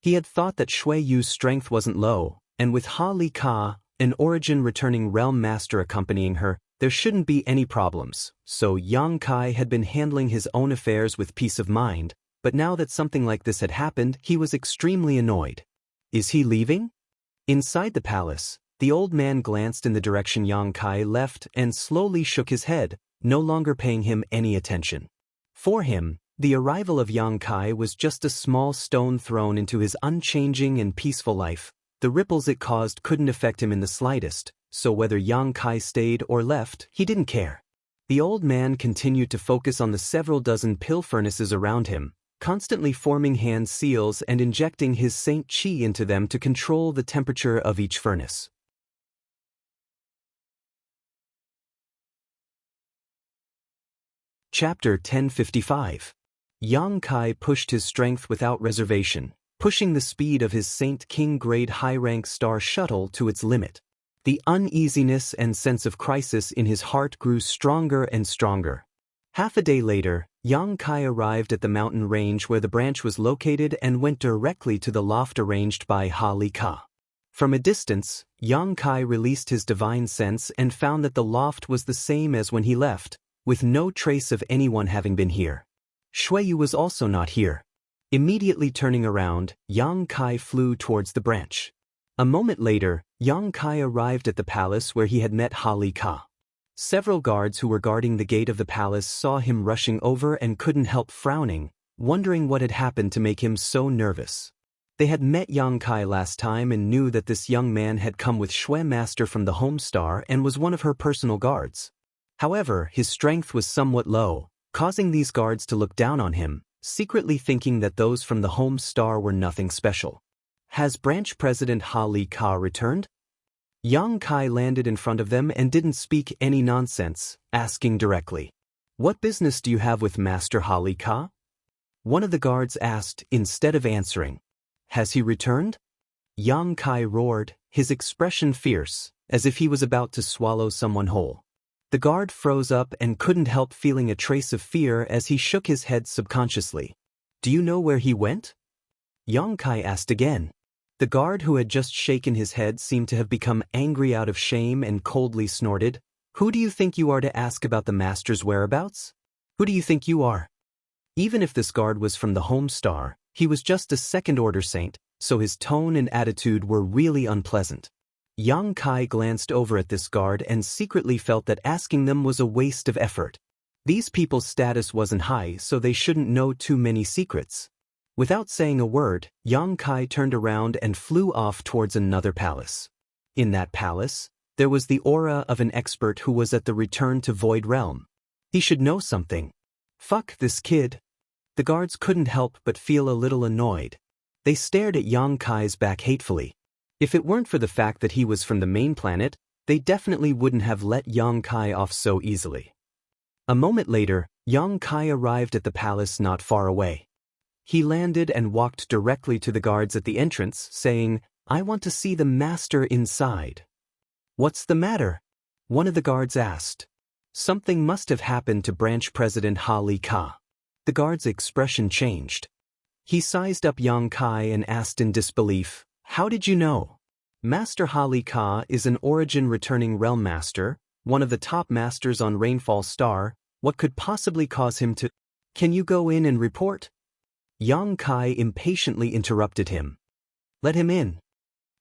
He had thought that Shuiyu's strength wasn't low, and with Ha Li Ka, An origin-returning realm master accompanying her, there shouldn't be any problems. So Yang Kai had been handling his own affairs with peace of mind, but now that something like this had happened, he was extremely annoyed. Is he leaving? Inside the palace, the old man glanced in the direction Yang Kai left and slowly shook his head, no longer paying him any attention. For him, the arrival of Yang Kai was just a small stone thrown into his unchanging and peaceful life. The ripples it caused couldn't affect him in the slightest, so whether Yang Kai stayed or left, he didn't care. The old man continued to focus on the several dozen pill furnaces around him, constantly forming hand seals and injecting his Saint Qi into them to control the temperature of each furnace. Chapter 1055. Yang Kai pushed his strength without reservation, pushing the speed of his Saint King grade high-rank star shuttle to its limit. The uneasiness and sense of crisis in his heart grew stronger and stronger. Half a day later, Yang Kai arrived at the mountain range where the branch was located and went directly to the loft arranged by Ha Li Ka. From a distance, Yang Kai released his divine sense and found that the loft was the same as when he left, with no trace of anyone having been here. Shuiyu was also not here. Immediately turning around, Yang Kai flew towards the branch. A moment later, Yang Kai arrived at the palace where he had met Ha Li Ka. Several guards who were guarding the gate of the palace saw him rushing over and couldn't help frowning, wondering what had happened to make him so nervous. They had met Yang Kai last time and knew that this young man had come with Shui Master from the Home Star and was one of her personal guards. However, his strength was somewhat low, causing these guards to look down on him, secretly thinking that those from the Home Star were nothing special. Has Branch President Ha Li Ka returned? Yang Kai landed in front of them and didn't speak any nonsense, asking directly, "What business do you have with Master Ha Li Ka?" One of the guards asked instead of answering. "Has he returned?" Yang Kai roared, his expression fierce, as if he was about to swallow someone whole. The guard froze up and couldn't help feeling a trace of fear as he shook his head subconsciously. "Do you know where he went?" Yang Kai asked again. The guard who had just shaken his head seemed to have become angry out of shame and coldly snorted, "Who do you think you are to ask about the master's whereabouts? Who do you think you are?" Even if this guard was from the Home Star, he was just a second-order saint, so his tone and attitude were really unpleasant. Yang Kai glanced over at this guard and secretly felt that asking them was a waste of effort. These people's status wasn't high, so they shouldn't know too many secrets. Without saying a word, Yang Kai turned around and flew off towards another palace. In that palace, there was the aura of an expert who was at the return to Void Realm. He should know something. Fuck this kid. The guards couldn't help but feel a little annoyed. They stared at Yang Kai's back hatefully. If it weren't for the fact that he was from the main planet, they definitely wouldn't have let Yang Kai off so easily. A moment later, Yang Kai arrived at the palace not far away. He landed and walked directly to the guards at the entrance, saying, "I want to see the master inside." "What's the matter?" one of the guards asked. Something must have happened to Branch President Ha Li Ka. The guard's expression changed. He sized up Yang Kai and asked in disbelief, "How did you know?" Master Ha Li Ka is an origin-returning realm master, one of the top masters on Rainfall Star. What could possibly cause him to— "Can you go in and report?" Yang Kai impatiently interrupted him. "Let him in."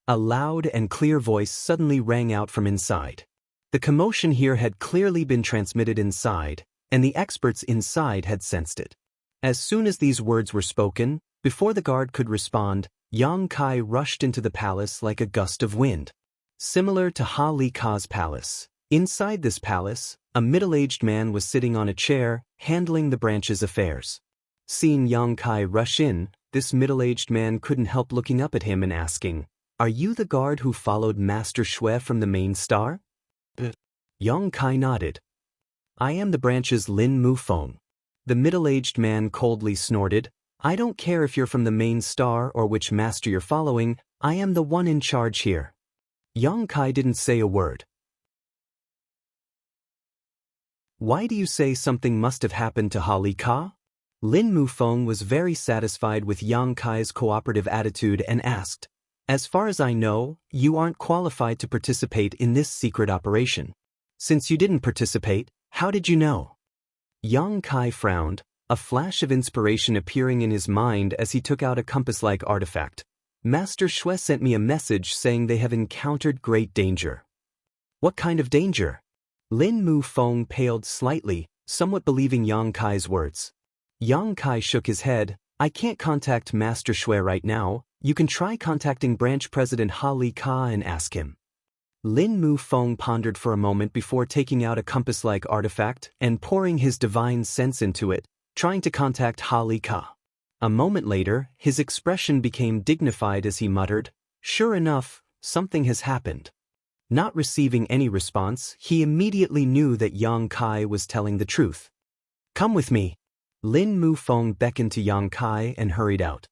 A loud and clear voice suddenly rang out from inside. The commotion here had clearly been transmitted inside, and the experts inside had sensed it. As soon as these words were spoken, before the guard could respond, Yang Kai rushed into the palace like a gust of wind. Similar to Ha Li Ka's palace, inside this palace, a middle-aged man was sitting on a chair, handling the branch's affairs. Seeing Yang Kai rush in, this middle-aged man couldn't help looking up at him and asking, "Are you the guard who followed Master Shui from the main star?" Yang Kai nodded. "I am the branch's Lin Mufeng." The middle-aged man coldly snorted, "I don't care if you're from the main star or which master you're following, I am the one in charge here." Yang Kai didn't say a word. "Why do you say something must have happened to Ha Li Ka?" Lin Mufeng was very satisfied with Yang Kai's cooperative attitude and asked, As far as I know, you aren't qualified to participate in this secret operation. Since you didn't participate, how did you know? Yang Kai frowned, a flash of inspiration appearing in his mind as he took out a compass-like artifact. Master Shui sent me a message saying they have encountered great danger. What kind of danger? Lin Mu Feng paled slightly, somewhat believing Yang Kai's words. Yang Kai shook his head. I can't contact Master Shui right now. You can try contacting Branch President Ha Li Ka and ask him. Lin Mu Feng pondered for a moment before taking out a compass-like artifact and pouring his divine sense into it, trying to contact Ha Li Ka. A moment later, his expression became dignified as he muttered, "Sure enough, something has happened." Not receiving any response, he immediately knew that Yang Kai was telling the truth. "Come with me." Lin Mu Feng beckoned to Yang Kai and hurried out.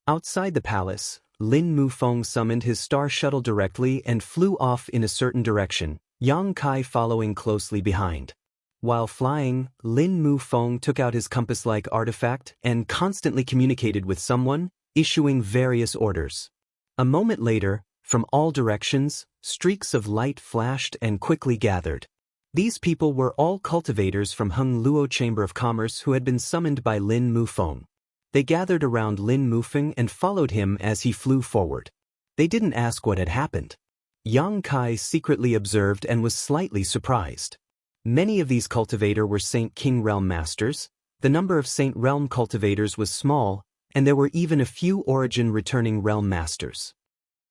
Outside the palace, Lin Mu Feng summoned his star shuttle directly and flew off in a certain direction, Yang Kai following closely behind. While flying, Lin Mu Feng took out his compass-like artifact and constantly communicated with someone, issuing various orders. A moment later, from all directions, streaks of light flashed and quickly gathered. These people were all cultivators from Heng Luo Chamber of Commerce who had been summoned by Lin Mu Feng. They gathered around Lin Mufeng and followed him as he flew forward. They didn't ask what had happened. Yang Kai secretly observed and was slightly surprised. Many of these cultivators were Saint King Realm Masters. The number of Saint Realm cultivators was small, and there were even a few Origin returning Realm Masters.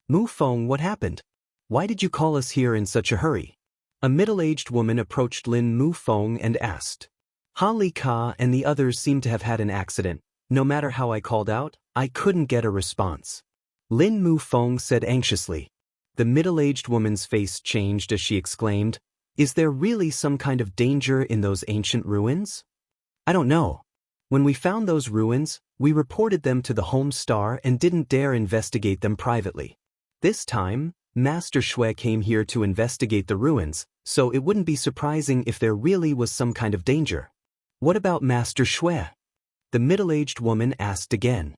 Mu Feng, what happened? Why did you call us here in such a hurry? A middle-aged woman approached Lin Mu Feng and asked. Ha Li Ka and the others seemed to have had an accident. No matter how I called out, I couldn't get a response. Lin Mu Feng said anxiously. The middle-aged woman's face changed as she exclaimed, "Is there really some kind of danger in those ancient ruins?" "I don't know. When we found those ruins, we reported them to the Home Star and didn't dare investigate them privately. This time, Master Shui came here to investigate the ruins, so it wouldn't be surprising if there really was some kind of danger." "What about Master Shui?" the middle-aged woman asked again.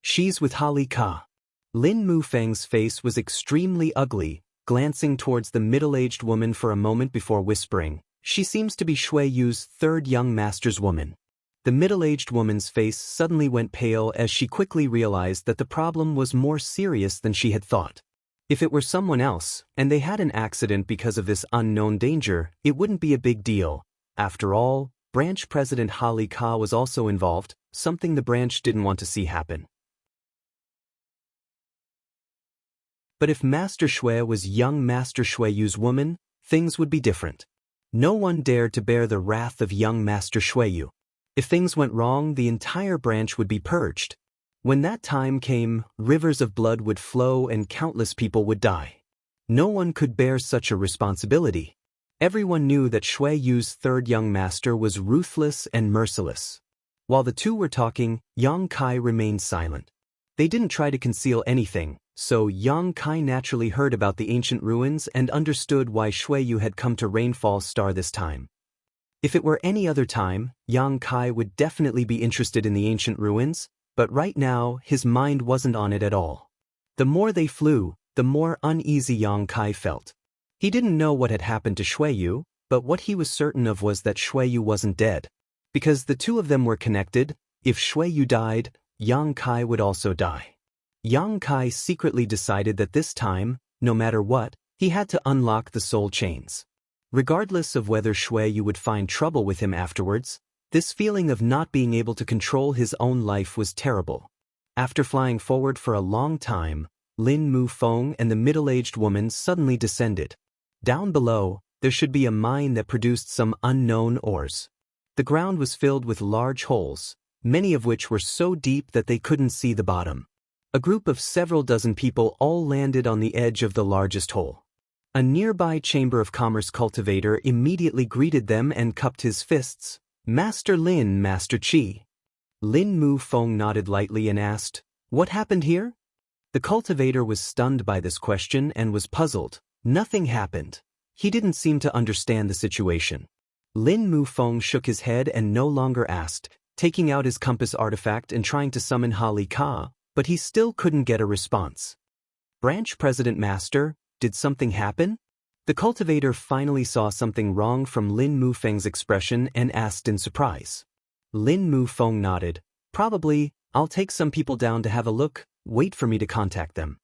"She's with Ha Li Ka." Lin Mu Feng's face was extremely ugly, glancing towards the middle-aged woman for a moment before whispering, "She seems to be Shui Yu's third young master's woman." The middle-aged woman's face suddenly went pale as she quickly realized that the problem was more serious than she had thought. If it were someone else, and they had an accident because of this unknown danger, it wouldn't be a big deal. After all, Branch President Ha Li Ka was also involved, something the branch didn't want to see happen. But if Master Shui was young Master Shui Yu's woman, things would be different. No one dared to bear the wrath of young Master Shui Yu. If things went wrong, the entire branch would be purged. When that time came, rivers of blood would flow and countless people would die. No one could bear such a responsibility. Everyone knew that Shui Yu's third young master was ruthless and merciless. While the two were talking, Yang Kai remained silent. They didn't try to conceal anything, so Yang Kai naturally heard about the ancient ruins and understood why Shui Yu had come to Rainfall Star this time. If it were any other time, Yang Kai would definitely be interested in the ancient ruins, but right now his mind wasn't on it at all. The more they flew, the more uneasy Yang Kai felt. He didn't know what had happened to Shui Yu, but what he was certain of was that Shui Yu wasn't dead. Because the two of them were connected, if Shui Yu died, Yang Kai would also die. Yang Kai secretly decided that this time, no matter what, he had to unlock the soul chains. Regardless of whether Shui Yu would find trouble with him afterwards, this feeling of not being able to control his own life was terrible. After flying forward for a long time, Lin Mu Feng and the middle-aged woman suddenly descended. Down below, there should be a mine that produced some unknown ores. The ground was filled with large holes, many of which were so deep that they couldn't see the bottom. A group of several dozen people all landed on the edge of the largest hole. A nearby Chamber of Commerce cultivator immediately greeted them and cupped his fists. "Master Lin, Master Qi." Lin Mu Feng nodded lightly and asked, "What happened here?" The cultivator was stunned by this question and was puzzled. Nothing happened. He didn't seem to understand the situation. Lin Mu Feng shook his head and no longer asked, taking out his compass artifact and trying to summon Ha Li Ka, but he still couldn't get a response. Branch President Master, did something happen? The cultivator finally saw something wrong from Lin Mufeng's expression and asked in surprise. Lin Mufeng nodded. Probably, I'll take some people down to have a look, wait for me to contact them.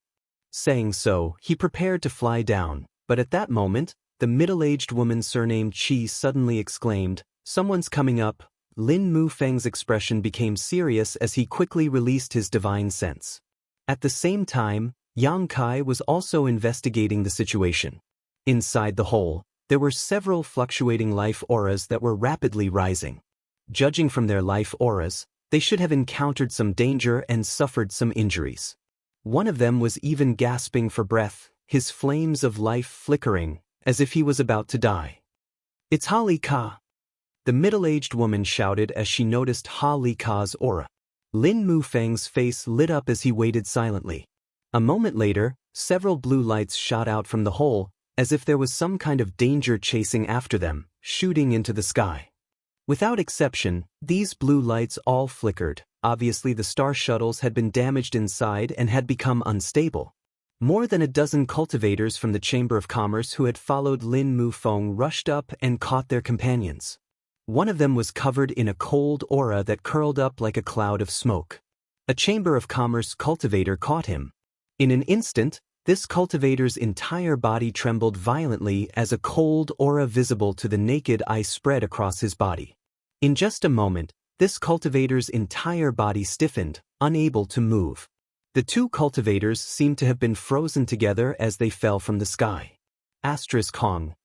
Saying so, he prepared to fly down, but at that moment, the middle-aged woman surnamed Qi suddenly exclaimed, "Someone's coming up." Lin Mufeng's expression became serious as he quickly released his divine sense. At the same time, Yang Kai was also investigating the situation. Inside the hole, there were several fluctuating life auras that were rapidly rising. Judging from their life auras, they should have encountered some danger and suffered some injuries. One of them was even gasping for breath, his flames of life flickering, as if he was about to die. "It's Ha Li Ka!" The middle-aged woman shouted as she noticed Ha Li Ka's aura. Lin Mufeng's face lit up as he waited silently. A moment later, several blue lights shot out from the hole, as if there was some kind of danger chasing after them, shooting into the sky. Without exception, these blue lights all flickered. Obviously the star shuttles had been damaged inside and had become unstable. More than a dozen cultivators from the Chamber of Commerce who had followed Lin Mufeng rushed up and caught their companions. One of them was covered in a cold aura that curled up like a cloud of smoke. A Chamber of Commerce cultivator caught him. In an instant, this cultivator's entire body trembled violently as a cold aura visible to the naked eye spread across his body. In just a moment, this cultivator's entire body stiffened, unable to move. The two cultivators seemed to have been frozen together as they fell from the sky. Hong.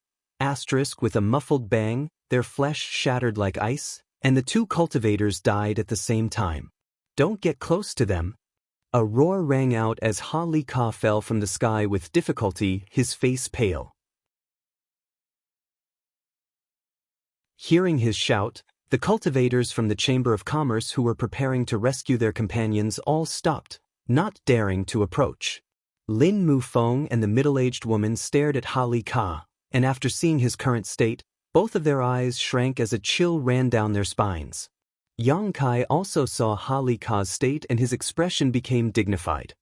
With a muffled bang, their flesh shattered like ice, and the two cultivators died at the same time. "Don't get close to them." A roar rang out as Ha Li Ka fell from the sky with difficulty, his face pale. Hearing his shout, the cultivators from the Chamber of Commerce who were preparing to rescue their companions all stopped, not daring to approach. Lin Mufeng and the middle-aged woman stared at Ha Li Ka, and after seeing his current state, both of their eyes shrank as a chill ran down their spines. Yang Kai also saw Ha Li Ka's state and his expression became dignified.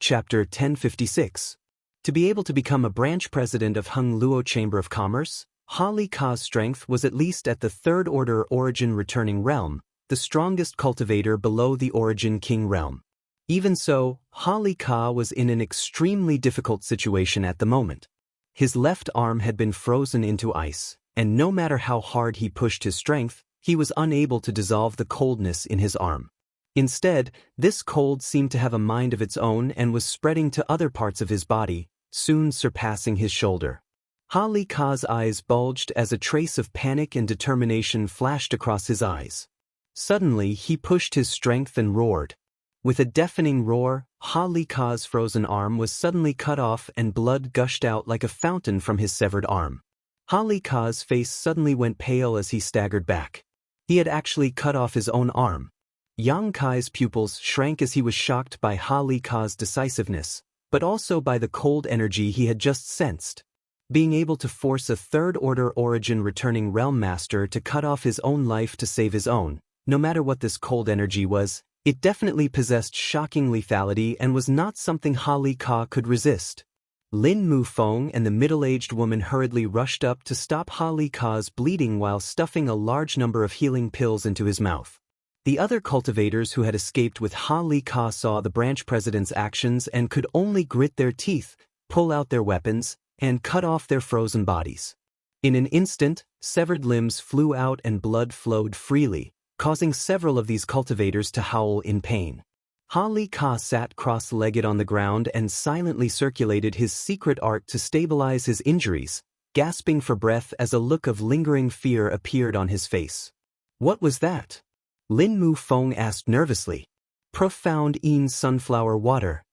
Chapter 1056. To be able to become a branch president of Hung Luo Chamber of Commerce, Ha Li Ka's strength was at least at the third order origin returning realm, the strongest cultivator below the origin king realm. Even so, Ha Li Ka was in an extremely difficult situation at the moment. His left arm had been frozen into ice, and no matter how hard he pushed his strength, he was unable to dissolve the coldness in his arm. Instead, this cold seemed to have a mind of its own and was spreading to other parts of his body, soon surpassing his shoulder. Ha Li Ka's eyes bulged as a trace of panic and determination flashed across his eyes. Suddenly, he pushed his strength and roared. With a deafening roar, Ha Li Ka's frozen arm was suddenly cut off and blood gushed out like a fountain from his severed arm. Ha Li Ka's face suddenly went pale as he staggered back. He had actually cut off his own arm. Yang Kai's pupils shrank as he was shocked by Ha Li Ka's decisiveness, but also by the cold energy he had just sensed. Being able to force a third-order origin returning realm master to cut off his own life to save his own, no matter what this cold energy was, it definitely possessed shocking lethality and was not something Ha Li Ka could resist. Lin Mufeng and the middle-aged woman hurriedly rushed up to stop Ha Li Ka's bleeding while stuffing a large number of healing pills into his mouth. The other cultivators who had escaped with Ha Li Ka saw the branch president's actions and could only grit their teeth, pull out their weapons, and cut off their frozen bodies. In an instant, severed limbs flew out and blood flowed freely, causing several of these cultivators to howl in pain. Ha Li Ka sat cross-legged on the ground and silently circulated his secret art to stabilize his injuries, gasping for breath as a look of lingering fear appeared on his face. "What was that?" Lin Mufeng asked nervously. "Profound Yin sunflower water."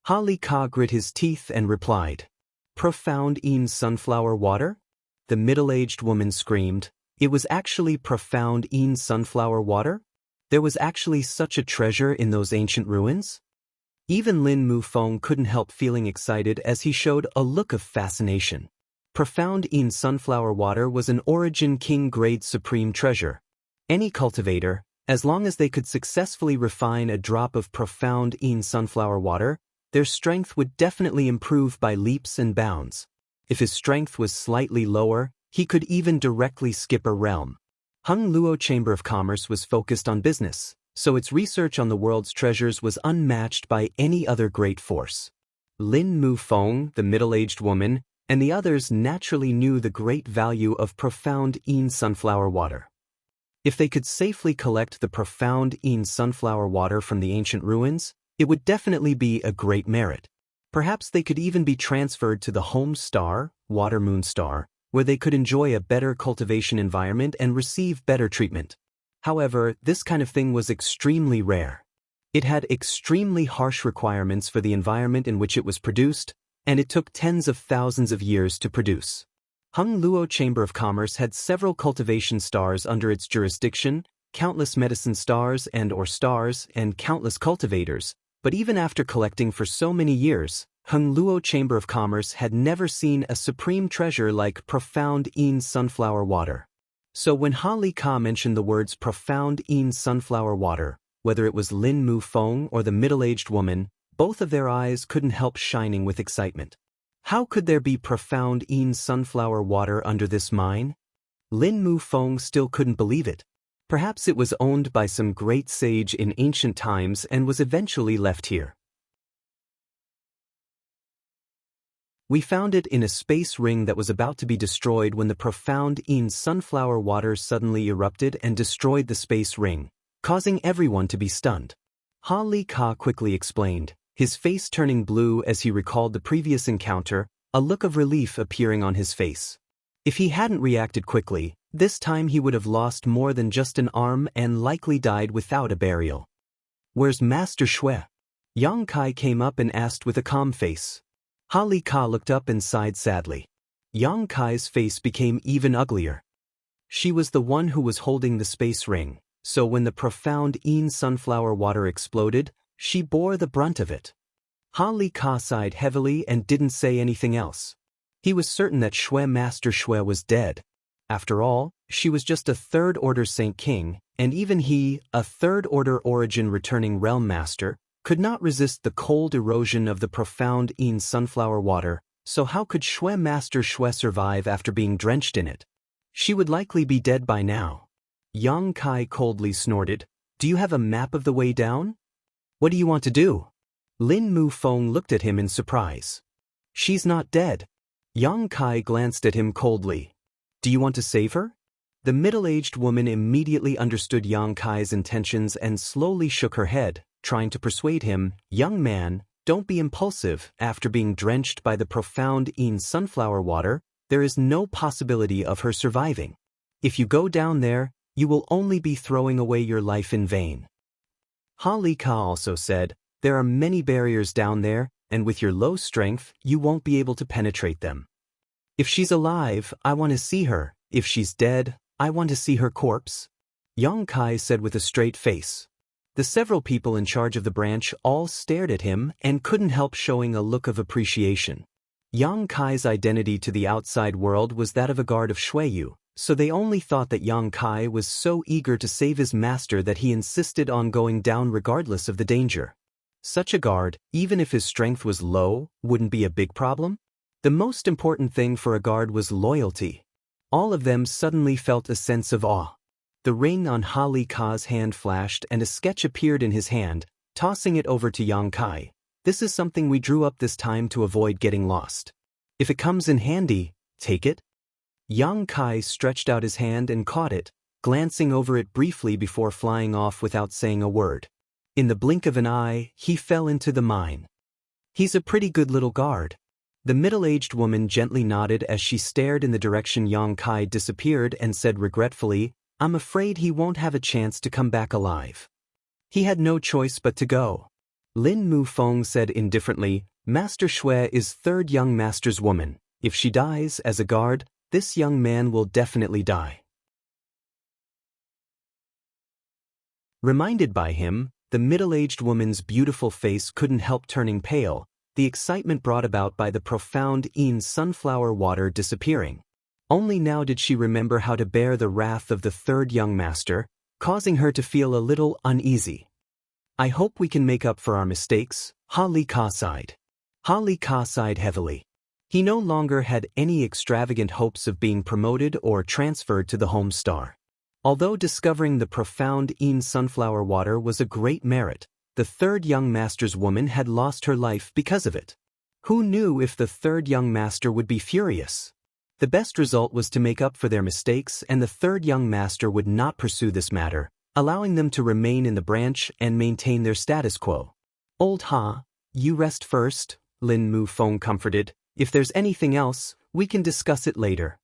Ha Li Ka grit his teeth and replied. "Profound Yin sunflower water?" The middle-aged woman screamed. It was actually profound Yin sunflower water? There was actually such a treasure in those ancient ruins? Even Lin Mufeng couldn't help feeling excited as he showed a look of fascination. Profound Yin sunflower water was an Origin King grade supreme treasure. Any cultivator, As long as they could successfully refine a drop of profound sunflower water, their strength would definitely improve by leaps and bounds. If his strength was slightly lower, he could even directly skip a realm. Hung Luo Chamber of Commerce was focused on business, so its research on the world's treasures was unmatched by any other great force. Lin Mu Feng, the middle-aged woman, and the others naturally knew the great value of profound sunflower water. If they could safely collect the profound sunflower water from the ancient ruins, it would definitely be a great merit. Perhaps they could even be transferred to the home star, Water Moon Star, where they could enjoy a better cultivation environment and receive better treatment. However, this kind of thing was extremely rare. It had extremely harsh requirements for the environment in which it was produced, and it took tens of thousands of years to produce. Hung Luo Chamber of Commerce had several cultivation stars under its jurisdiction, countless medicine stars and/or stars, and countless cultivators, but even after collecting for so many years, Hung Luo Chamber of Commerce had never seen a supreme treasure like profound sunflower water. So when Ha Li Ka mentioned the words profound sunflower water, whether it was Lin Mu Feng or the middle-aged woman, both of their eyes couldn't help shining with excitement. How could there be profound sunflower water under this mine? Lin Mu Feng still couldn't believe it. Perhaps it was owned by some great sage in ancient times and was eventually left here. We found it in a space ring that was about to be destroyed when the profound sunflower water suddenly erupted and destroyed the space ring, causing everyone to be stunned. Ha Li Ka quickly explained, his face turning blue as he recalled the previous encounter, a look of relief appearing on his face. If he hadn't reacted quickly, this time he would have lost more than just an arm and likely died without a burial. "Where's Master Xue?" Yang Kai came up and asked with a calm face. Ha Li Ka looked up and sighed sadly. Yang Kai's face became even uglier. She was the one who was holding the space ring, so when the profound sunflower water exploded, she bore the brunt of it. Ha Li Ka sighed heavily and didn't say anything else. He was certain that Master Xue was dead. After all, she was just a third-order Saint King, and even he, a third-order origin returning realm master, could not resist the cold erosion of the profound sunflower water, so how could Master Xue survive after being drenched in it? She would likely be dead by now. Yang Kai coldly snorted, "Do you have a map of the way down? What do you want to do?" Lin Mu Feng looked at him in surprise. "She's not dead." Yang Kai glanced at him coldly. "Do you want to save her?" The middle-aged woman immediately understood Yang Kai's intentions and slowly shook her head, trying to persuade him, "Young man, don't be impulsive. After being drenched by the profound sunflower water, there is no possibility of her surviving. If you go down there, you will only be throwing away your life in vain." Ha Li Ka also said, "There are many barriers down there, and with your low strength, you won't be able to penetrate them. If she's alive, I want to see her. If she's dead, I want to see her corpse." Yang Kai said with a straight face. The several people in charge of the branch all stared at him and couldn't help showing a look of appreciation. Yang Kai's identity to the outside world was that of a guard of Xueyu, so they only thought that Yang Kai was so eager to save his master that he insisted on going down regardless of the danger. Such a guard, even if his strength was low, wouldn't be a big problem. The most important thing for a guard was loyalty. All of them suddenly felt a sense of awe. The ring on Ha Li Ka's hand flashed and a sketch appeared in his hand, tossing it over to Yang Kai. "This is something we drew up this time to avoid getting lost. If it comes in handy, take it." Yang Kai stretched out his hand and caught it, glancing over it briefly before flying off without saying a word. In the blink of an eye, he fell into the mine. "He's a pretty good little guard." The middle-aged woman gently nodded as she stared in the direction Yang Kai disappeared and said regretfully, "I'm afraid he won't have a chance to come back alive." He had no choice but to go. Lin Mu Feng said indifferently, "Master Xue is third young master's woman. If she dies as a guard, this young man will definitely die." Reminded by him, the middle-aged woman's beautiful face couldn't help turning pale, the excitement brought about by the profound sunflower water disappearing. Only now did she remember how to bear the wrath of the third young master, causing her to feel a little uneasy. I hope we can make up for our mistakes, Ha Li Ka sighed. Ha Li Ka sighed heavily. He no longer had any extravagant hopes of being promoted or transferred to the home star. Although discovering the profound Een sunflower water was a great merit, the third young master's woman had lost her life because of it. Who knew if the third young master would be furious? The best result was to make up for their mistakes, and the third young master would not pursue this matter, allowing them to remain in the branch and maintain their status quo. Old Ha, you rest first, Lin Mu Feng comforted. If there's anything else, we can discuss it later.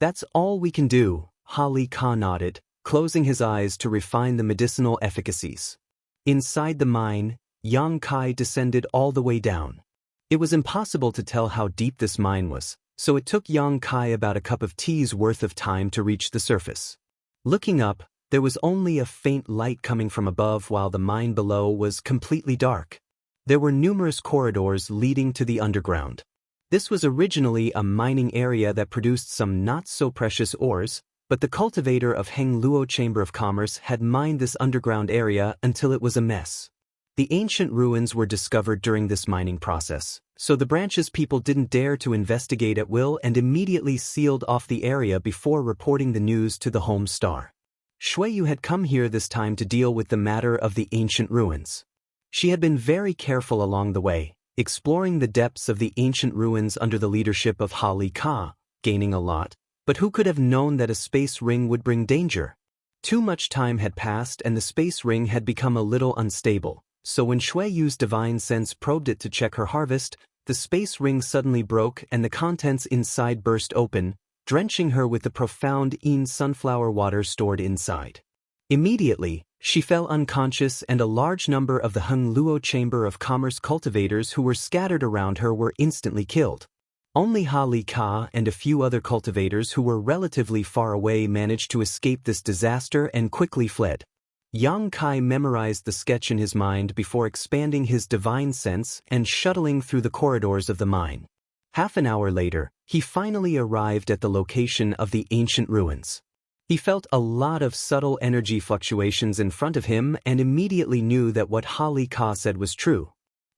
That's all we can do, Ha Li Ka nodded, closing his eyes to refine the medicinal efficacies. Inside the mine, Yang Kai descended all the way down. It was impossible to tell how deep this mine was, so it took Yang Kai about a cup of tea's worth of time to reach the surface. Looking up, there was only a faint light coming from above while the mine below was completely dark. There were numerous corridors leading to the underground. This was originally a mining area that produced some not-so-precious ores, but the cultivator of Heng Luo Chamber of Commerce had mined this underground area until it was a mess. The ancient ruins were discovered during this mining process, so the branch's people didn't dare to investigate at will and immediately sealed off the area before reporting the news to the home star. Shuiyu had come here this time to deal with the matter of the ancient ruins. She had been very careful along the way, exploring the depths of the ancient ruins under the leadership of Ha Li Ka, gaining a lot, but who could have known that a space ring would bring danger? Too much time had passed and the space ring had become a little unstable, so when Shuiyu's divine sense probed it to check her harvest, the space ring suddenly broke and the contents inside burst open, drenching her with the profound Een sunflower water stored inside. Immediately, she fell unconscious and a large number of the Heng Luo Chamber of Commerce cultivators who were scattered around her were instantly killed. Only Ha Li Ka and a few other cultivators who were relatively far away managed to escape this disaster and quickly fled. Yang Kai memorized the sketch in his mind before expanding his divine sense and shuttling through the corridors of the mine. Half an hour later, he finally arrived at the location of the ancient ruins. He felt a lot of subtle energy fluctuations in front of him and immediately knew that what Ha Li Ka said was true.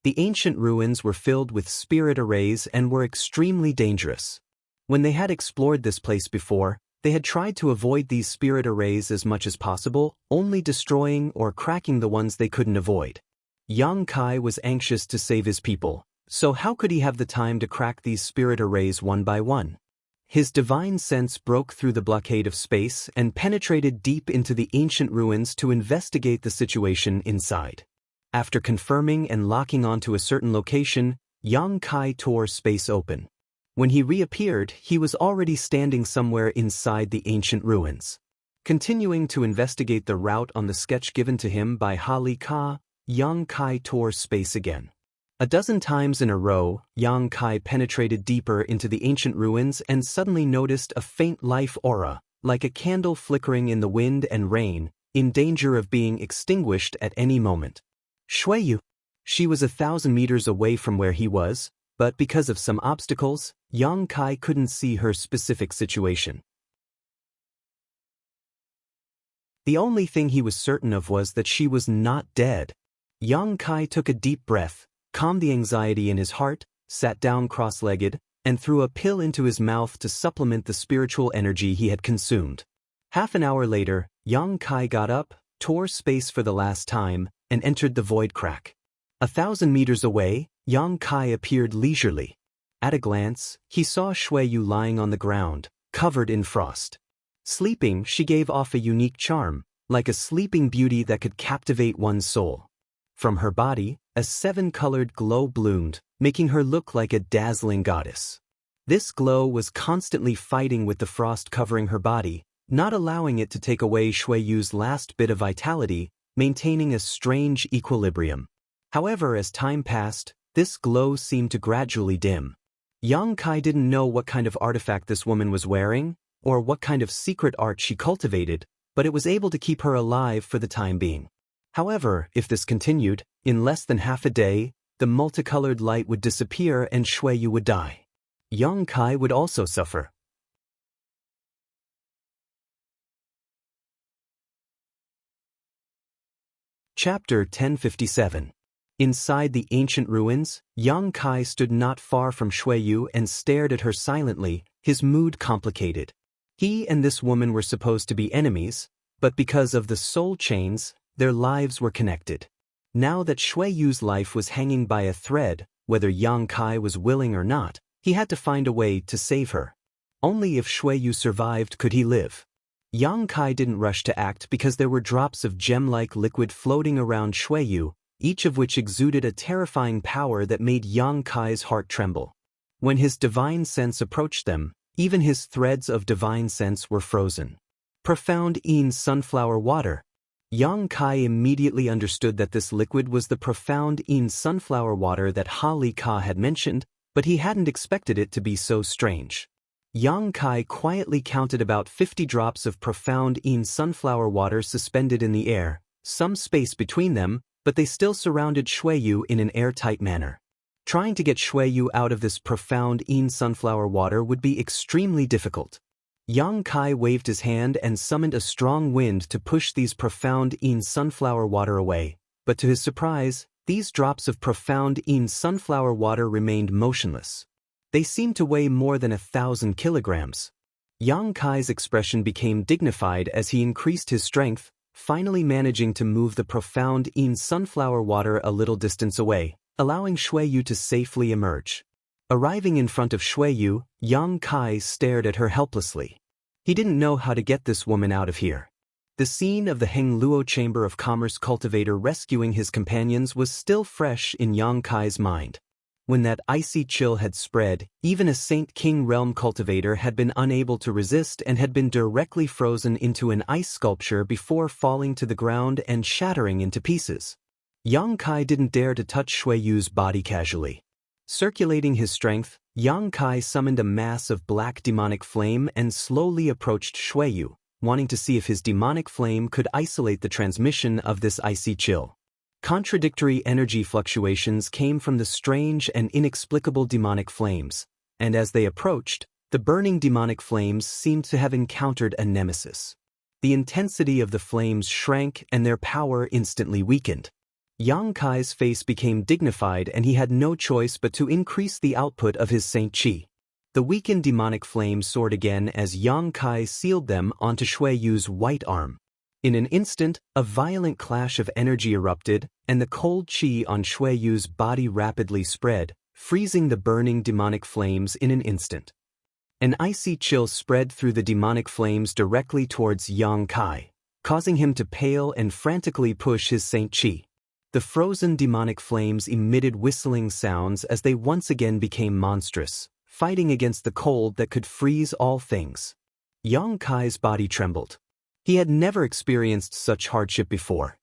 The ancient ruins were filled with spirit arrays and were extremely dangerous. When they had explored this place before, they had tried to avoid these spirit arrays as much as possible, only destroying or cracking the ones they couldn't avoid. Yang Kai was anxious to save his people, so how could he have the time to crack these spirit arrays one by one? His divine sense broke through the blockade of space and penetrated deep into the ancient ruins to investigate the situation inside. After confirming and locking onto a certain location, Yang Kai tore space open. When he reappeared, he was already standing somewhere inside the ancient ruins. Continuing to investigate the route on the sketch given to him by Ha Li Ka, Yang Kai tore space again. A dozen times in a row, Yang Kai penetrated deeper into the ancient ruins and suddenly noticed a faint life aura, like a candle flickering in the wind and rain, in danger of being extinguished at any moment. Shuiyu. She was 1,000 meters away from where he was, but because of some obstacles, Yang Kai couldn't see her specific situation. The only thing he was certain of was that she was not dead. Yang Kai took a deep breath, calmed the anxiety in his heart, sat down cross-legged, and threw a pill into his mouth to supplement the spiritual energy he had consumed. Half an hour later, Yang Kai got up, tore space for the last time, and entered the void crack. 1,000 meters away, Yang Kai appeared leisurely. At a glance, he saw Shuiyu lying on the ground, covered in frost. Sleeping, she gave off a unique charm, like a sleeping beauty that could captivate one's soul. From her body, a 7-colored glow bloomed, making her look like a dazzling goddess. This glow was constantly fighting with the frost covering her body, not allowing it to take away Shuiyu's last bit of vitality, maintaining a strange equilibrium. However, as time passed, this glow seemed to gradually dim. Yang Kai didn't know what kind of artifact this woman was wearing, or what kind of secret art she cultivated, but it was able to keep her alive for the time being. However, if this continued, in less than half a day, the multicolored light would disappear and Shuiyu would die. Yang Kai would also suffer. Chapter 1057. Inside the ancient ruins, young Kai stood not far from Xueyu and stared at her silently, his mood complicated. He and this woman were supposed to be enemies, but because of the soul chains, their lives were connected. Now that Xueyu's life was hanging by a thread, whether young Kai was willing or not, he had to find a way to save her. Only if Xueyu survived could he live. Yang Kai didn't rush to act because there were drops of gem-like liquid floating around Xueyu, each of which exuded a terrifying power that made Yang Kai's heart tremble. When his divine sense approached them, even his threads of divine sense were frozen. Profound Yin sunflower water. Yang Kai immediately understood that this liquid was the profound Yin sunflower water that Ha Li Ka had mentioned, but he hadn't expected it to be so strange. Yang Kai quietly counted about 50 drops of profound Yin sunflower water suspended in the air, some space between them, but they still surrounded Xueyu in an airtight manner. Trying to get Xueyu out of this profound Yin sunflower water would be extremely difficult. Yang Kai waved his hand and summoned a strong wind to push these profound Yin sunflower water away, but to his surprise, these drops of profound Yin sunflower water remained motionless. They seemed to weigh more than 1,000 kilograms. Yang Kai's expression became dignified as he increased his strength, finally managing to move the profound Yin sunflower water a little distance away, allowing Xueyu to safely emerge. Arriving in front of Xueyu, Yang Kai stared at her helplessly. He didn't know how to get this woman out of here. The scene of the Heng Luo Chamber of Commerce cultivator rescuing his companions was still fresh in Yang Kai's mind. When that icy chill had spread, even a Saint King Realm cultivator had been unable to resist and had been directly frozen into an ice sculpture before falling to the ground and shattering into pieces. Yang Kai didn't dare to touch Xueyu's body casually. Circulating his strength, Yang Kai summoned a mass of black demonic flame and slowly approached Xueyu, wanting to see if his demonic flame could isolate the transmission of this icy chill. Contradictory energy fluctuations came from the strange and inexplicable demonic flames, and as they approached, the burning demonic flames seemed to have encountered a nemesis. The intensity of the flames shrank and their power instantly weakened. Yang Kai's face became dignified and he had no choice but to increase the output of his Saint Chi. The weakened demonic flames soared again as Yang Kai sealed them onto Xueyu's white arm. In an instant, a violent clash of energy erupted, and the cold chi on Xueyu's body rapidly spread, freezing the burning demonic flames in an instant. An icy chill spread through the demonic flames directly towards Yang Kai, causing him to pale and frantically push his Saint Chi. The frozen demonic flames emitted whistling sounds as they once again became monstrous, fighting against the cold that could freeze all things. Yang Kai's body trembled. He had never experienced such hardship before.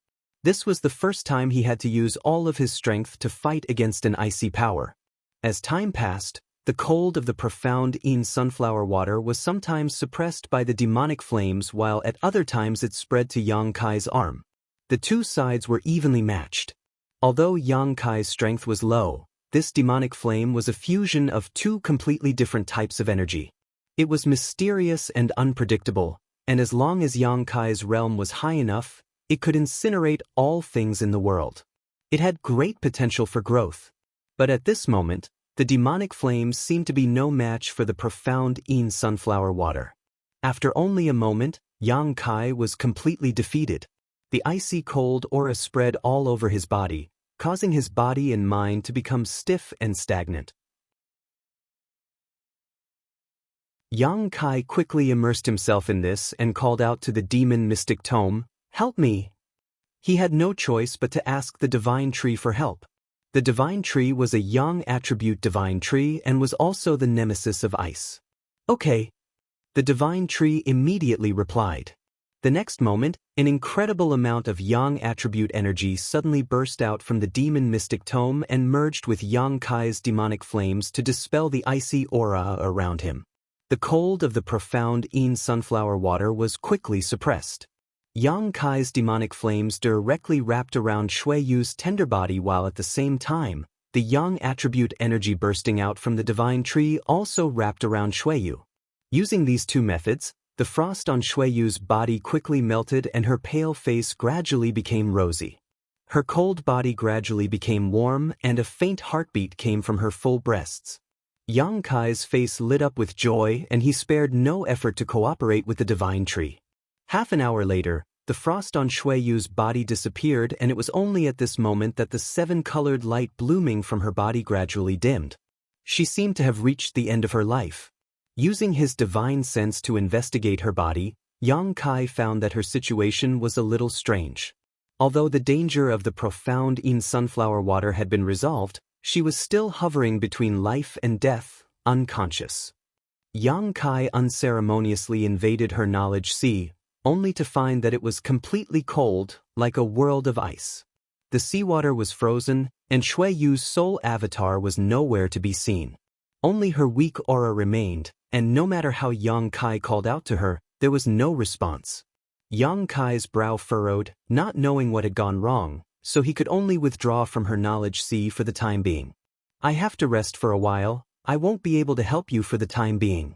This was the first time he had to use all of his strength to fight against an icy power. As time passed, the cold of the profound Yin sunflower water was sometimes suppressed by the demonic flames while at other times it spread to Yang Kai's arm. The two sides were evenly matched. Although Yang Kai's strength was low, this demonic flame was a fusion of two completely different types of energy. It was mysterious and unpredictable, and as long as Yang Kai's realm was high enough, it could incinerate all things in the world. It had great potential for growth. But at this moment, the demonic flames seemed to be no match for the profound Yin sunflower water. After only a moment, Yang Kai was completely defeated. The icy cold aura spread all over his body, causing his body and mind to become stiff and stagnant. Yang Kai quickly immersed himself in this and called out to the demon mystic tome, "Help me!" He had no choice but to ask the divine tree for help. The divine tree was a yang attribute divine tree and was also the nemesis of ice. "Okay." The divine tree immediately replied. The next moment, an incredible amount of yang attribute energy suddenly burst out from the demon mystic tome and merged with Yang Kai's demonic flames to dispel the icy aura around him. The cold of the profound Yin sunflower water was quickly suppressed. Yang Kai's demonic flames directly wrapped around Xueyu's tender body while at the same time, the yang attribute energy bursting out from the divine tree also wrapped around Xueyu. Using these two methods, the frost on Xueyu's body quickly melted and her pale face gradually became rosy. Her cold body gradually became warm and a faint heartbeat came from her full breasts. Yang Kai's face lit up with joy and he spared no effort to cooperate with the divine tree. Half an hour later, the frost on Shui Yu's body disappeared and it was only at this moment that the seven-colored light blooming from her body gradually dimmed. She seemed to have reached the end of her life. Using his divine sense to investigate her body, Yang Kai found that her situation was a little strange. Although the danger of the profound Yin sunflower water had been resolved, she was still hovering between life and death, unconscious. Yang Kai unceremoniously invaded her knowledge sea, only to find that it was completely cold, like a world of ice. The seawater was frozen, and Shui Yu's soul avatar was nowhere to be seen. Only her weak aura remained, and no matter how Yang Kai called out to her, there was no response. Yang Kai's brow furrowed, not knowing what had gone wrong, so he could only withdraw from her knowledge sea for the time being. I have to rest for a while, I won't be able to help you for the time being.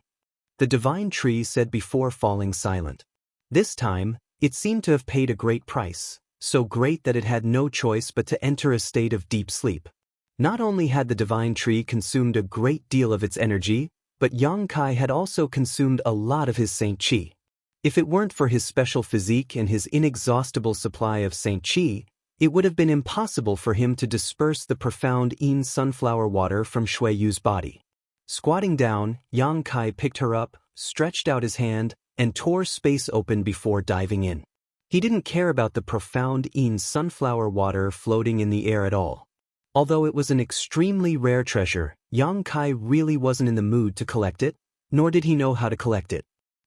The divine tree said before falling silent. This time, it seemed to have paid a great price, so great that it had no choice but to enter a state of deep sleep. Not only had the divine tree consumed a great deal of its energy, but Yang Kai had also consumed a lot of his Saint Qi. If it weren't for his special physique and his inexhaustible supply of Saint Qi, it would have been impossible for him to disperse the profound Yin sunflower water from Shui Yu's body. Squatting down, Yang Kai picked her up, stretched out his hand, and tore space open before diving in. He didn't care about the profound Yin sunflower water floating in the air at all. Although it was an extremely rare treasure, Yang Kai really wasn't in the mood to collect it, nor did he know how to collect it.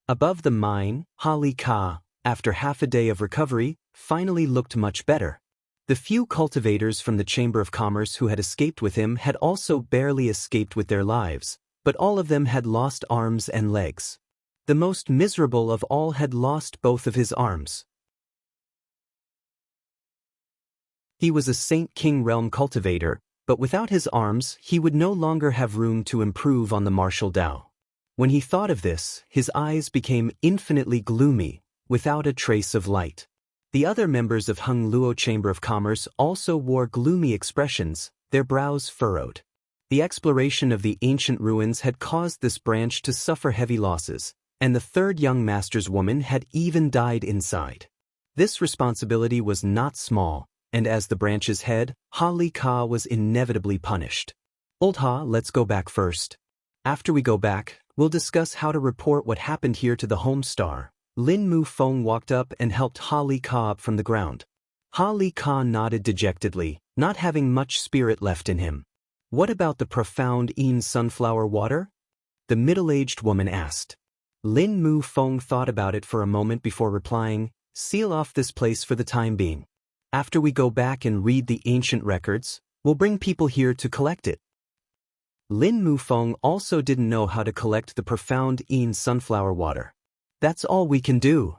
Above the mine, Hali Ka, after half a day of recovery, finally looked much better. The few cultivators from the Chamber of Commerce who had escaped with him had also barely escaped with their lives, but all of them had lost arms and legs. The most miserable of all had lost both of his arms. He was a Saint King Realm cultivator, but without his arms he would no longer have room to improve on the martial Dao. When he thought of this, his eyes became infinitely gloomy, without a trace of light. The other members of Hung Luo Chamber of Commerce also wore gloomy expressions, their brows furrowed. The exploration of the ancient ruins had caused this branch to suffer heavy losses, and the third young master's woman had even died inside. This responsibility was not small, and as the branch's head, Hali Ka was inevitably punished. Old Ha, let's go back first. After we go back, we'll discuss how to report what happened here to the home star. Lin Mu Feng walked up and helped Hali Ka up from the ground. Hali Ka nodded dejectedly, not having much spirit left in him. What about the profound Yin sunflower water? The middle-aged woman asked. Lin Mu Feng thought about it for a moment before replying, seal off this place for the time being. After we go back and read the ancient records, we'll bring people here to collect it. Lin Mu Feng also didn't know how to collect the profound Yin sunflower water. That's all we can do.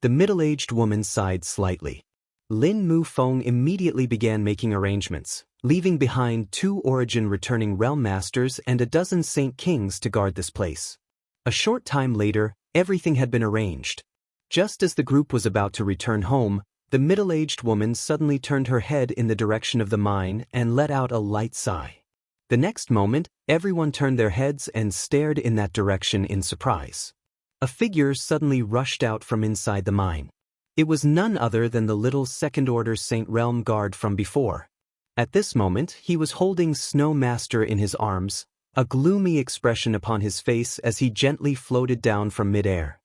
The middle-aged woman sighed slightly. Lin Mu Feng immediately began making arrangements, leaving behind 2 origin-returning realm masters and a dozen Saint Kings to guard this place. A short time later, everything had been arranged. Just as the group was about to return home, the middle-aged woman suddenly turned her head in the direction of the mine and let out a light sigh. The next moment, everyone turned their heads and stared in that direction in surprise. A figure suddenly rushed out from inside the mine. It was none other than the little second-order Saint Realm guard from before. At this moment, he was holding Snow Master in his arms, a gloomy expression upon his face as he gently floated down from mid-air.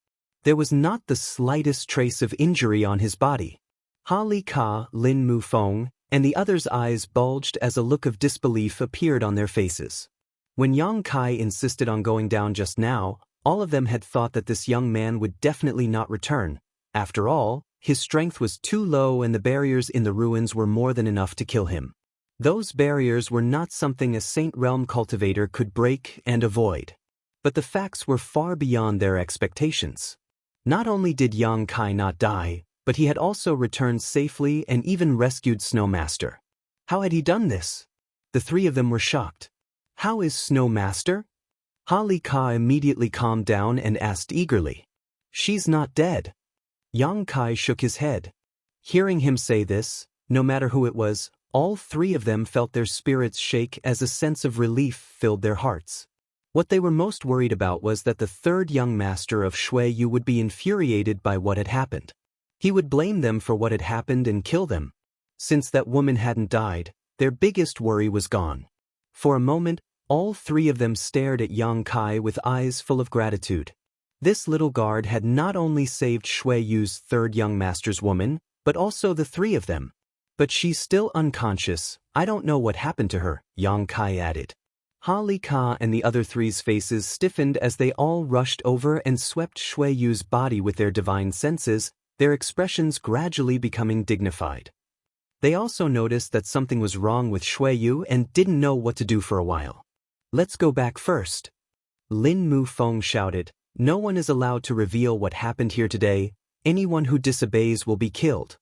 There was not the slightest trace of injury on his body. Hali Ka, Lin Mu Feng, and the others' eyes bulged as a look of disbelief appeared on their faces. When Yang Kai insisted on going down just now, all of them had thought that this young man would definitely not return. After all, his strength was too low and the barriers in the ruins were more than enough to kill him. Those barriers were not something a Saint Realm cultivator could break and avoid. But the facts were far beyond their expectations. Not only did Yang Kai not die, but he had also returned safely and even rescued Snow Master. How had he done this? The 3 of them were shocked. How is Snow Master? Hali Ka immediately calmed down and asked eagerly. She's not dead. Yang Kai shook his head. Hearing him say this, No matter who it was, all three of them felt their spirits shake as a sense of relief filled their hearts. What they were most worried about was that the third young master of Shui Yu would be infuriated by what had happened. He would blame them for what had happened and kill them. Since that woman hadn't died, their biggest worry was gone. For a moment, all three of them stared at Yang Kai with eyes full of gratitude. This little guard had not only saved Shui Yu's third young master's woman, but also the three of them. But she's still unconscious. I don't know what happened to her, Yang Kai added. Ha Li Ka and the other three's faces stiffened as they all rushed over and swept Shui Yu's body with their divine senses, their expressions gradually becoming dignified. They also noticed that something was wrong with Shui Yu and didn't know what to do for a while. Let's go back first. Lin Mu Feng shouted, no one is allowed to reveal what happened here today. Anyone who disobeys will be killed.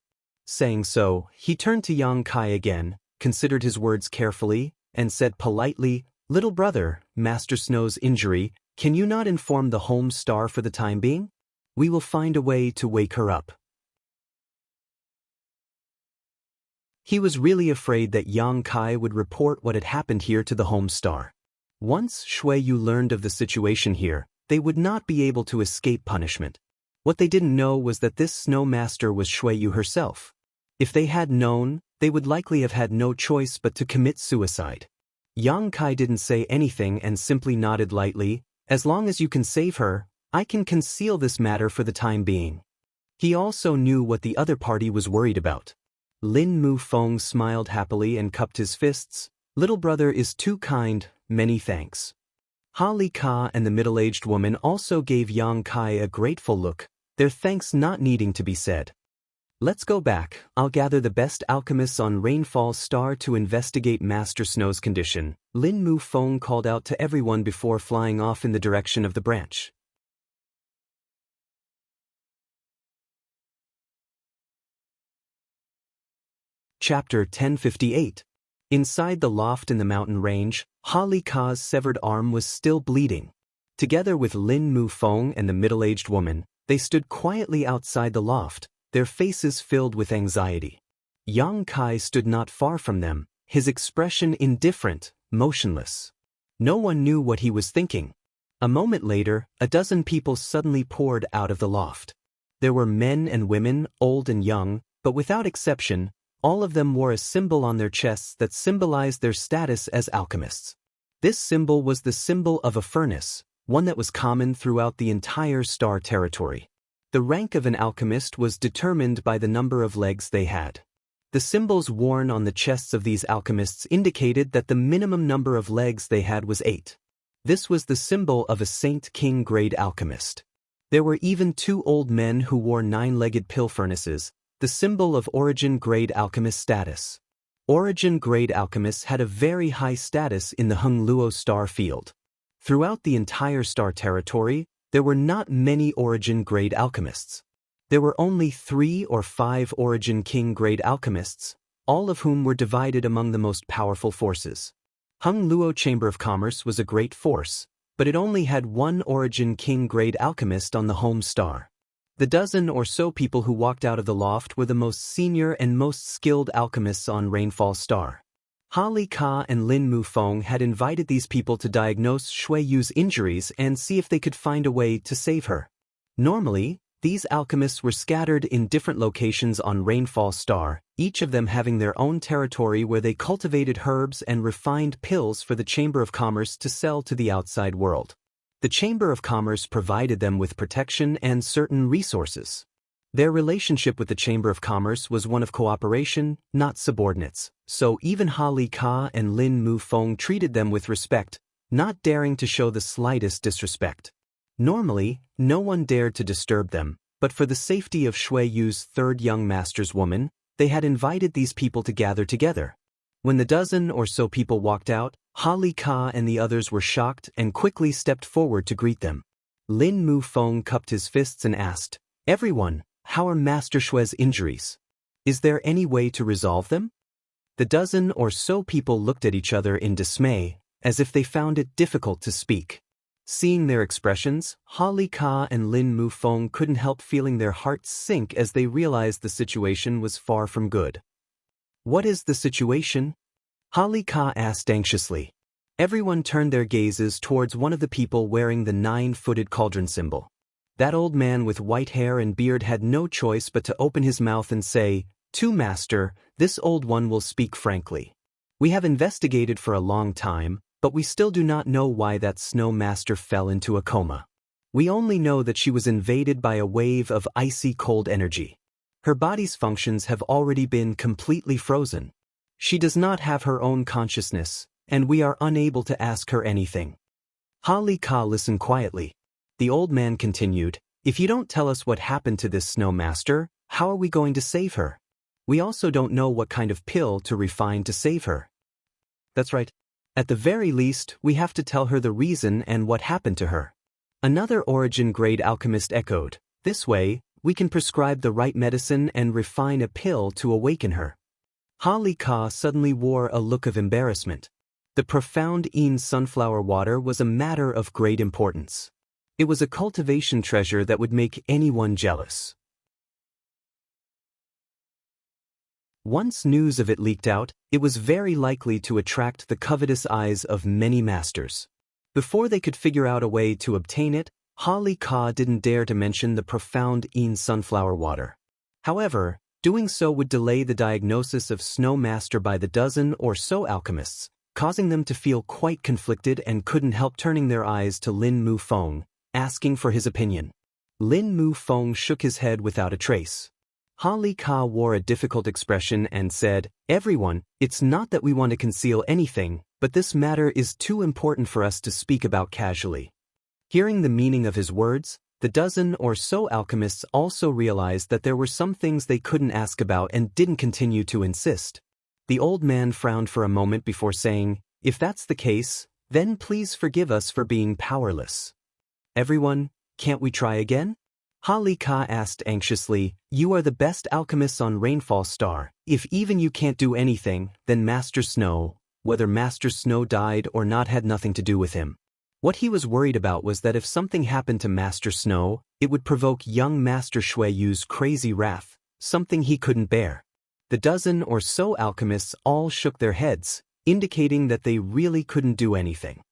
Saying so, he turned to Yang Kai again, considered his words carefully, and said politely, little brother, Master Snow's injury, can you not inform the home star for the time being? We will find a way to wake her up. He was really afraid that Yang Kai would report what had happened here to the home star. Once Shui Yu learned of the situation here, they would not be able to escape punishment. What they didn't know was that this snow master was Shui Yu herself. If they had known, they would likely have had no choice but to commit suicide. Yang Kai didn't say anything and simply nodded lightly, as long as you can save her, I can conceal this matter for the time being. He also knew what the other party was worried about. Lin Mu Feng smiled happily and cupped his fists. Little brother is too kind, many thanks. Ha Li Ka and the middle-aged woman also gave Yang Kai a grateful look, their thanks not needing to be said. Let's go back. I'll gather the best alchemists on Rainfall Star to investigate Master Snow's condition, Lin Mu Feng called out to everyone before flying off in the direction of the branch. Chapter 1058. Inside the loft in the mountain range, Ha Li Ka's severed arm was still bleeding. Together with Lin Mu Feng and the middle-aged woman, they stood quietly outside the loft, their faces filled with anxiety. Yang Kai stood not far from them, his expression indifferent, motionless. No one knew what he was thinking. A moment later, a dozen people suddenly poured out of the loft. There were men and women, old and young, but without exception, all of them wore a symbol on their chests that symbolized their status as alchemists. This symbol was the symbol of a furnace, one that was common throughout the entire star territory. The rank of an alchemist was determined by the number of legs they had. The symbols worn on the chests of these alchemists indicated that the minimum number of legs they had was 8. This was the symbol of a Saint King grade alchemist. There were even 2 old men who wore 9-legged pill furnaces, the symbol of Origin grade alchemist status. Origin grade alchemists had a very high status in the Hung Luo star field. Throughout the entire star territory, there were not many Origin grade alchemists. There were only 3 or 5 Origin King grade alchemists, all of whom were divided among the most powerful forces. Hung Luo Chamber of Commerce was a great force, but it only had 1 Origin King grade alchemist on the home star. The dozen or so people who walked out of the loft were the most senior and most skilled alchemists on Rainfall Star. Ha Li Ka and Lin Mu Feng had invited these people to diagnose Shui Yu's injuries and see if they could find a way to save her. Normally, these alchemists were scattered in different locations on Rainfall Star, each of them having their own territory where they cultivated herbs and refined pills for the Chamber of Commerce to sell to the outside world. The Chamber of Commerce provided them with protection and certain resources. Their relationship with the Chamber of Commerce was one of cooperation, not subordinates, so even Ha Li Ka and Lin Mu Feng treated them with respect, not daring to show the slightest disrespect. Normally, no one dared to disturb them, but for the safety of Shui Yu's third young master's woman, they had invited these people to gather together. When the dozen or so people walked out, Ha Li Ka and the others were shocked and quickly stepped forward to greet them. Lin Mu Feng cupped his fists and asked, "Everyone, how are Master Shui's injuries? Is there any way to resolve them?" The dozen or so people looked at each other in dismay, as if they found it difficult to speak. Seeing their expressions, Ha Li Ka and Lin Mu Feng couldn't help feeling their hearts sink as they realized the situation was far from good. What is the situation? Hali Ka asked anxiously. Everyone turned their gazes towards one of the people wearing the 9-footed cauldron symbol. That old man with white hair and beard had no choice but to open his mouth and say, "To Master, this old one will speak frankly. We have investigated for a long time, but we still do not know why that snow master fell into a coma. We only know that she was invaded by a wave of icy cold energy. Her body's functions have already been completely frozen. She does not have her own consciousness, and we are unable to ask her anything." Hali Ka listened quietly. The old man continued, "If you don't tell us what happened to this snow master, how are we going to save her? We also don't know what kind of pill to refine to save her." "That's right. At the very least, we have to tell her the reason and what happened to her." Another origin-grade alchemist echoed, "This way, we can prescribe the right medicine and refine a pill to awaken her." Hali Ka suddenly wore a look of embarrassment. The profound Een sunflower water was a matter of great importance. It was a cultivation treasure that would make anyone jealous. Once news of it leaked out, it was very likely to attract the covetous eyes of many masters. Before they could figure out a way to obtain it, Hali Ka didn't dare to mention the profound Een sunflower water. However, doing so would delay the diagnosis of Snow Master by the dozen or so alchemists, causing them to feel quite conflicted and couldn't help turning their eyes to Lin Mu Feng, asking for his opinion. Lin Mu Feng shook his head without a trace. Hali Ka wore a difficult expression and said, "Everyone, it's not that we want to conceal anything, but this matter is too important for us to speak about casually." Hearing the meaning of his words, the dozen or so alchemists also realized that there were some things they couldn't ask about and didn't continue to insist. The old man frowned for a moment before saying, "If that's the case, then please forgive us for being powerless." "Everyone, can't we try again?" Hali Ka asked anxiously. "You are the best alchemists on Rainfall Star. If even you can't do anything, then Master Snow, whether Master Snow died or not had nothing to do with him." What he was worried about was that if something happened to Master Snow, it would provoke young Master Shui Yu's crazy wrath, something he couldn't bear. The dozen or so alchemists all shook their heads, indicating that they really couldn't do anything.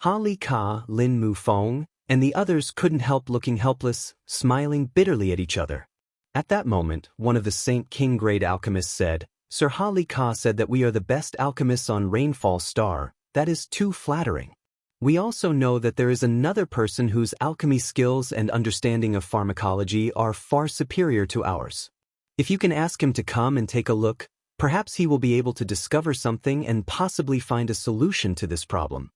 Hali Ka, Lin Mu Feng, and the others couldn't help looking helpless, smiling bitterly at each other. At that moment, one of the Saint King grade alchemists said, "Sir Hali Ka said that we are the best alchemists on Rainfall Star. That is too flattering. We also know that there is another person whose alchemy skills and understanding of pharmacology are far superior to ours. If you can ask him to come and take a look, perhaps he will be able to discover something and possibly find a solution to this problem."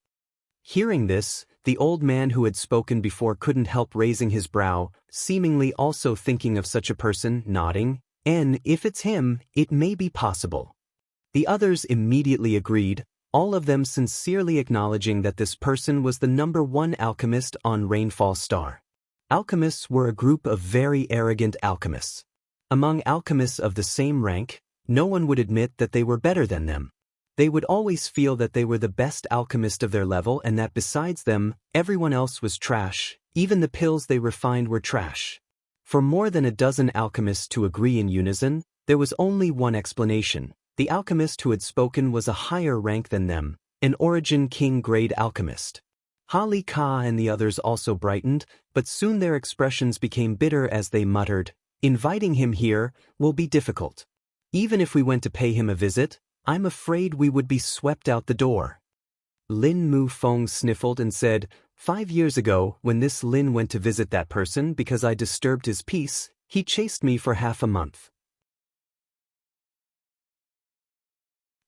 Hearing this, the old man who had spoken before couldn't help raising his brow, seemingly also thinking of such a person, nodding, "And if it's him, it may be possible." The others immediately agreed, all of them sincerely acknowledging that this person was the #1 alchemist on Rainfall Star. Alchemists were a group of very arrogant alchemists. Among alchemists of the same rank, no one would admit that they were better than them. They would always feel that they were the best alchemist of their level and that besides them, everyone else was trash, even the pills they refined were trash. For more than a dozen alchemists to agree in unison, there was only one explanation. The alchemist who had spoken was a higher rank than them, an Origin King grade alchemist. Hali Ka and the others also brightened, but soon their expressions became bitter as they muttered, "Inviting him here will be difficult. Even if we went to pay him a visit, I'm afraid we would be swept out the door." Lin Mu Feng sniffled and said, 5 years ago, when this Lin went to visit that person because I disturbed his peace, he chased me for half a month.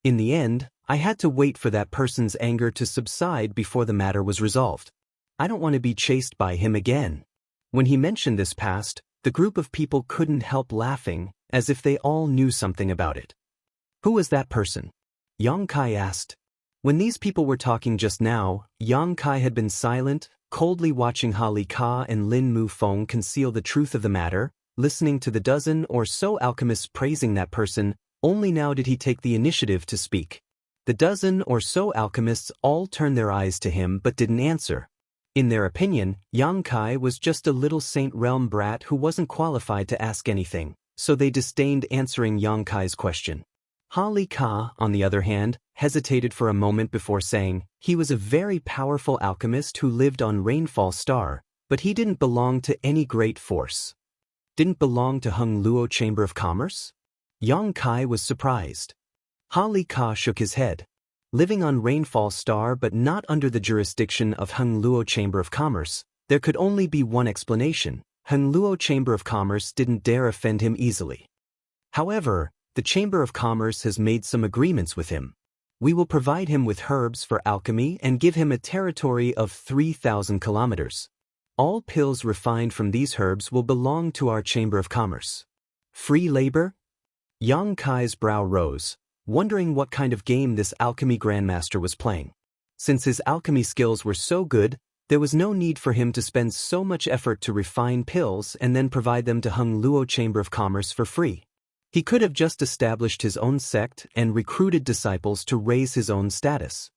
In the end, I had to wait for that person's anger to subside before the matter was resolved. I don't want to be chased by him again." When he mentioned this past, the group of people couldn't help laughing, as if they all knew something about it. "Who was that person?" Yang Kai asked. When these people were talking just now, Yang Kai had been silent, coldly watching Hali Ka and Lin Mu Feng conceal the truth of the matter, listening to the dozen or so alchemists praising that person. Only now did he take the initiative to speak. The dozen or so alchemists all turned their eyes to him but didn't answer. In their opinion, Yang Kai was just a little Saint Realm brat who wasn't qualified to ask anything, so they disdained answering Yang Kai's question. Li Ka, on the other hand, hesitated for a moment before saying, he was a very powerful alchemist who lived on Rainfall Star, but he didn't belong to any great force. Didn't belong to Hung Luo Chamber of Commerce? Yang Kai was surprised. Li Ka shook his head. Living on Rainfall Star but not under the jurisdiction of Hung Luo Chamber of Commerce, there could only be one explanation. Hung Luo Chamber of Commerce didn't dare offend him easily. However, the Chamber of Commerce has made some agreements with him. We will provide him with herbs for alchemy and give him a territory of 3,000 kilometers. All pills refined from these herbs will belong to our Chamber of Commerce. Free labor? Yang Kai's brow rose, wondering what kind of game this alchemy grandmaster was playing. Since his alchemy skills were so good, there was no need for him to spend so much effort to refine pills and then provide them to Hung Luo Chamber of Commerce for free. He could have just established his own sect and recruited disciples to raise his own status.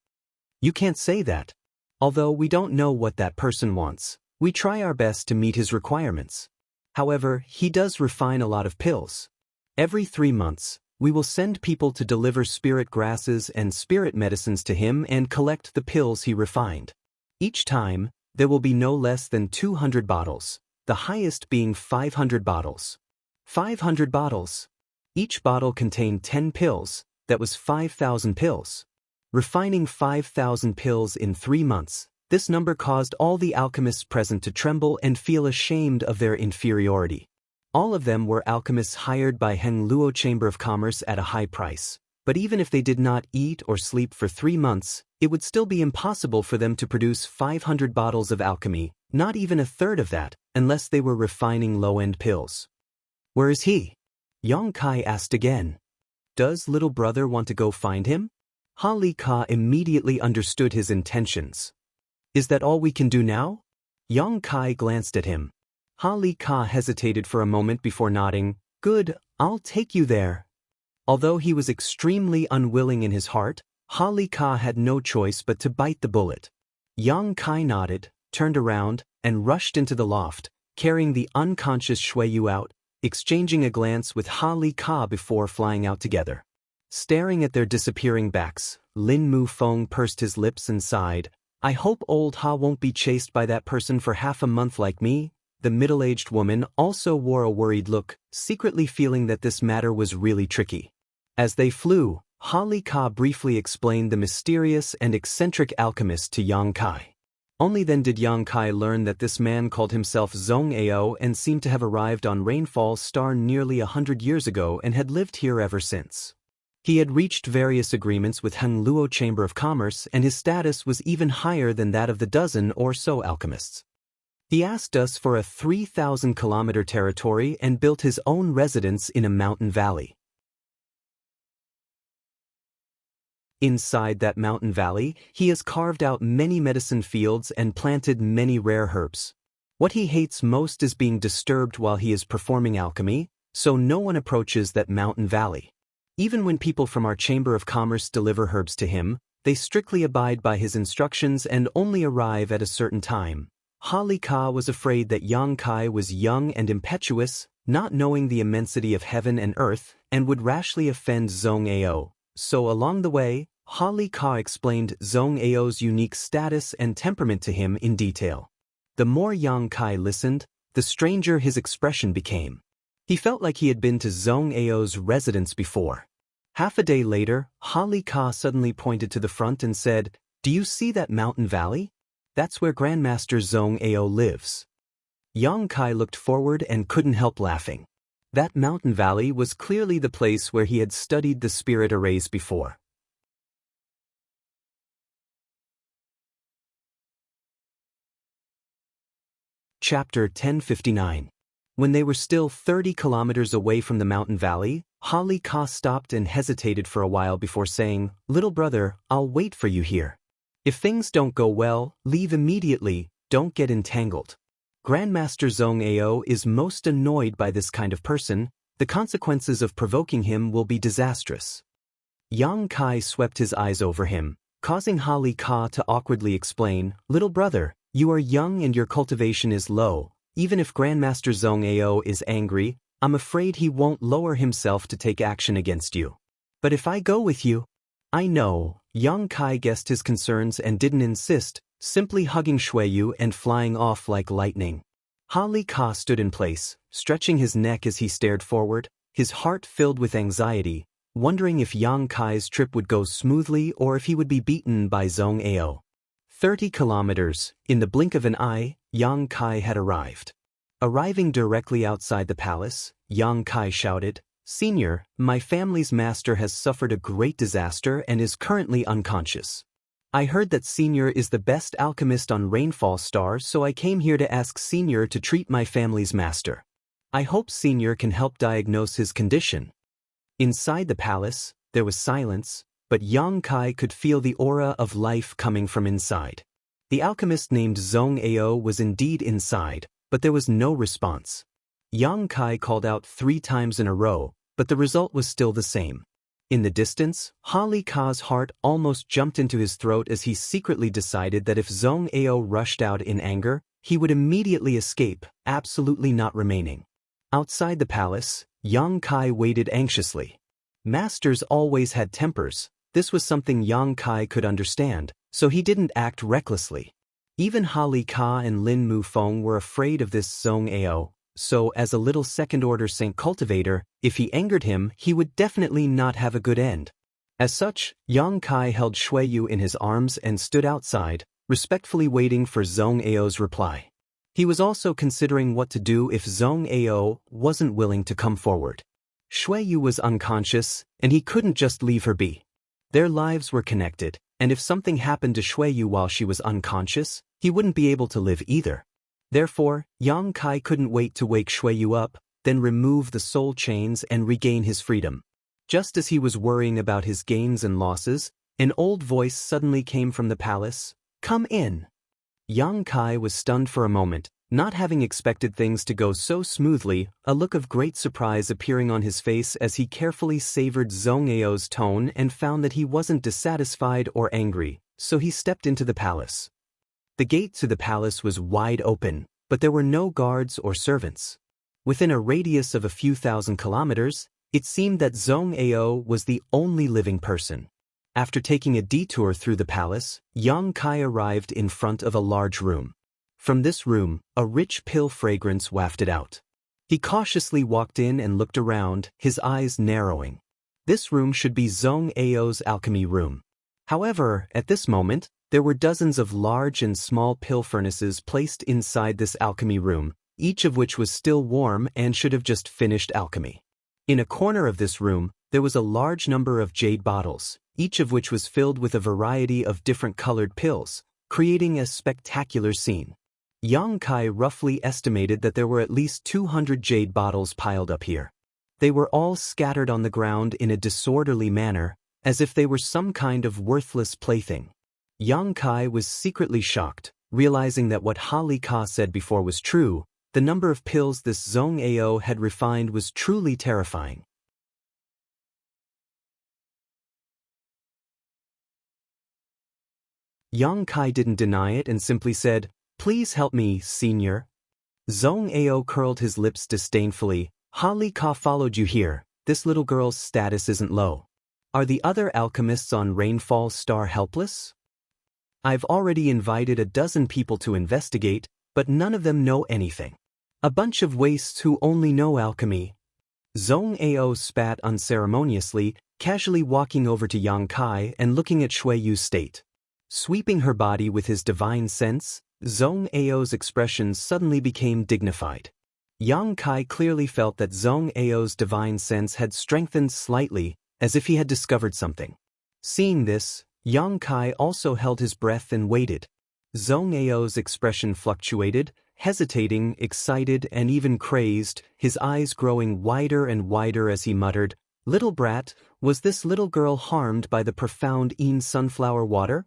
You can't say that. Although we don't know what that person wants, we try our best to meet his requirements. However, he does refine a lot of pills. Every 3 months, we will send people to deliver spirit grasses and spirit medicines to him and collect the pills he refined. Each time, there will be no less than 200 bottles, the highest being 500 bottles. 500 bottles. Each bottle contained 10 pills, that was 5,000 pills. Refining 5,000 pills in 3 months, this number caused all the alchemists present to tremble and feel ashamed of their inferiority. All of them were alchemists hired by Hung Luo Chamber of Commerce at a high price, but even if they did not eat or sleep for 3 months, it would still be impossible for them to produce 500 bottles of alchemy, not even a third of that, unless they were refining low-end pills. Where is he? Yang Kai asked again. Does little brother want to go find him? Li Ka immediately understood his intentions. Is that all we can do now? Yang Kai glanced at him. Li Ka hesitated for a moment before nodding. Good, I'll take you there. Although he was extremely unwilling in his heart, Li Ka had no choice but to bite the bullet. Yang Kai nodded, turned around, and rushed into the loft, carrying the unconscious Shui Yu out, exchanging a glance with Li Ka before flying out together. Staring at their disappearing backs, Lin Mu Feng pursed his lips and sighed. I hope old Ha won't be chased by that person for half a month like me. The middle-aged woman also wore a worried look, secretly feeling that this matter was really tricky. As they flew, Li Ka briefly explained the mysterious and eccentric alchemist to Yang Kai. Only then did Yang Kai learn that this man called himself Zhong Ao and seemed to have arrived on Rainfall Star nearly 100 years ago and had lived here ever since. He had reached various agreements with Hung Luo Chamber of Commerce and his status was even higher than that of the dozen or so alchemists. He asked us for a 3,000-kilometer territory and built his own residence in a mountain valley. Inside that mountain valley, he has carved out many medicine fields and planted many rare herbs. What he hates most is being disturbed while he is performing alchemy, so no one approaches that mountain valley. Even when people from our Chamber of Commerce deliver herbs to him, they strictly abide by his instructions and only arrive at a certain time. Li Ka was afraid that Yang Kai was young and impetuous, not knowing the immensity of heaven and earth, and would rashly offend Zhong Ao. So along the way, Li Ka explained Zhong Ao's unique status and temperament to him in detail. The more Yang Kai listened, the stranger his expression became. He felt like he had been to Zhong Ao's residence before. Half a day later, Li Ka suddenly pointed to the front and said, "Do you see that mountain valley? That's where Grandmaster Zhong Ao lives." Yang Kai looked forward and couldn't help laughing. That mountain valley was clearly the place where he had studied the spirit arrays before. Chapter 1059. When they were still 30 kilometers away from the mountain valley, Li Ka stopped and hesitated for a while before saying, "Little brother, I'll wait for you here. If things don't go well, leave immediately, don't get entangled. Grandmaster Zhong Ao is most annoyed by this kind of person, the consequences of provoking him will be disastrous." Yang Kai swept his eyes over him, causing Li Ka to awkwardly explain, "Little brother, you are young and your cultivation is low. Even if Grandmaster Zhong Ao is angry, I'm afraid he won't lower himself to take action against you. But if I go with you? I know, Yang Kai guessed his concerns and didn't insist, simply hugging Shuiyu and flying off like lightning. Ha Ka stood in place, stretching his neck as he stared forward, his heart filled with anxiety, wondering if Yang Kai's trip would go smoothly or if he would be beaten by Zhong Ao. 30 kilometers, in the blink of an eye, Yang Kai had arrived. Arriving directly outside the palace, Yang Kai shouted, "Senior, my family's master has suffered a great disaster and is currently unconscious. I heard that Senior is the best alchemist on Rainfall Star, so I came here to ask Senior to treat my family's master. I hope Senior can help diagnose his condition." Inside the palace, there was silence, but Yang Kai could feel the aura of life coming from inside. The alchemist named Zhong Ao was indeed inside, but there was no response. Yang Kai called out 3 times in a row, but the result was still the same. In the distance, Ha Ka's heart almost jumped into his throat as he secretly decided that if Zhong Ao rushed out in anger, he would immediately escape, absolutely not remaining. Outside the palace, Yang Kai waited anxiously. Masters always had tempers. This was something Yang Kai could understand, so he didn't act recklessly. Even Ha Ka and Lin Mufeng were afraid of this Zhong Ao, so as a little second-order Saint cultivator, if he angered him, he would definitely not have a good end. As such, Yang Kai held Shuiyu in his arms and stood outside, respectfully waiting for Zhong Ao's reply. He was also considering what to do if Zhong Ao wasn't willing to come forward. Shuiyu was unconscious, and he couldn't just leave her be. Their lives were connected, and if something happened to Shuiyu while she was unconscious, he wouldn't be able to live either. Therefore, Yang Kai couldn't wait to wake Shuiyu up, then remove the soul chains and regain his freedom. Just as he was worrying about his gains and losses, an old voice suddenly came from the palace. "Come in." Yang Kai was stunned for a moment, not having expected things to go so smoothly, a look of great surprise appearing on his face as he carefully savored Zhong Ao's tone and found that he wasn't dissatisfied or angry, so he stepped into the palace. The gate to the palace was wide open, but there were no guards or servants. Within a radius of a few thousand kilometers, it seemed that Zhong Ao was the only living person. After taking a detour through the palace, Yang Kai arrived in front of a large room. From this room, a rich pill fragrance wafted out. He cautiously walked in and looked around, his eyes narrowing. This room should be Zhong Ao's alchemy room. However, at this moment, there were dozens of large and small pill furnaces placed inside this alchemy room, each of which was still warm and should have just finished alchemy. In a corner of this room, there was a large number of jade bottles, each of which was filled with a variety of different colored pills, creating a spectacular scene. Yang Kai roughly estimated that there were at least 200 jade bottles piled up here. They were all scattered on the ground in a disorderly manner, as if they were some kind of worthless plaything. Yang Kai was secretly shocked, realizing that what Ha Ka said before was true. The number of pills this Zhong Ao had refined was truly terrifying. Yang Kai didn't deny it and simply said, "Please help me, senior." Zhong Ao curled his lips disdainfully. "Ha Ka followed you here. This little girl's status isn't low. Are the other alchemists on Rainfall Star helpless? I've already invited a dozen people to investigate, but none of them know anything. A bunch of wastes who only know alchemy." Zhong Ao spat unceremoniously, casually walking over to Yang Kai and looking at Shuiyu's state. Sweeping her body with his divine sense, Zhong Ao's expression suddenly became dignified. Yang Kai clearly felt that Zhong Ao's divine sense had strengthened slightly, as if he had discovered something. Seeing this, Yang Kai also held his breath and waited. Zhong Ao's expression fluctuated, hesitating, excited, and even crazed, his eyes growing wider and wider as he muttered, "Little brat, was this little girl harmed by the profound Yin sunflower water?"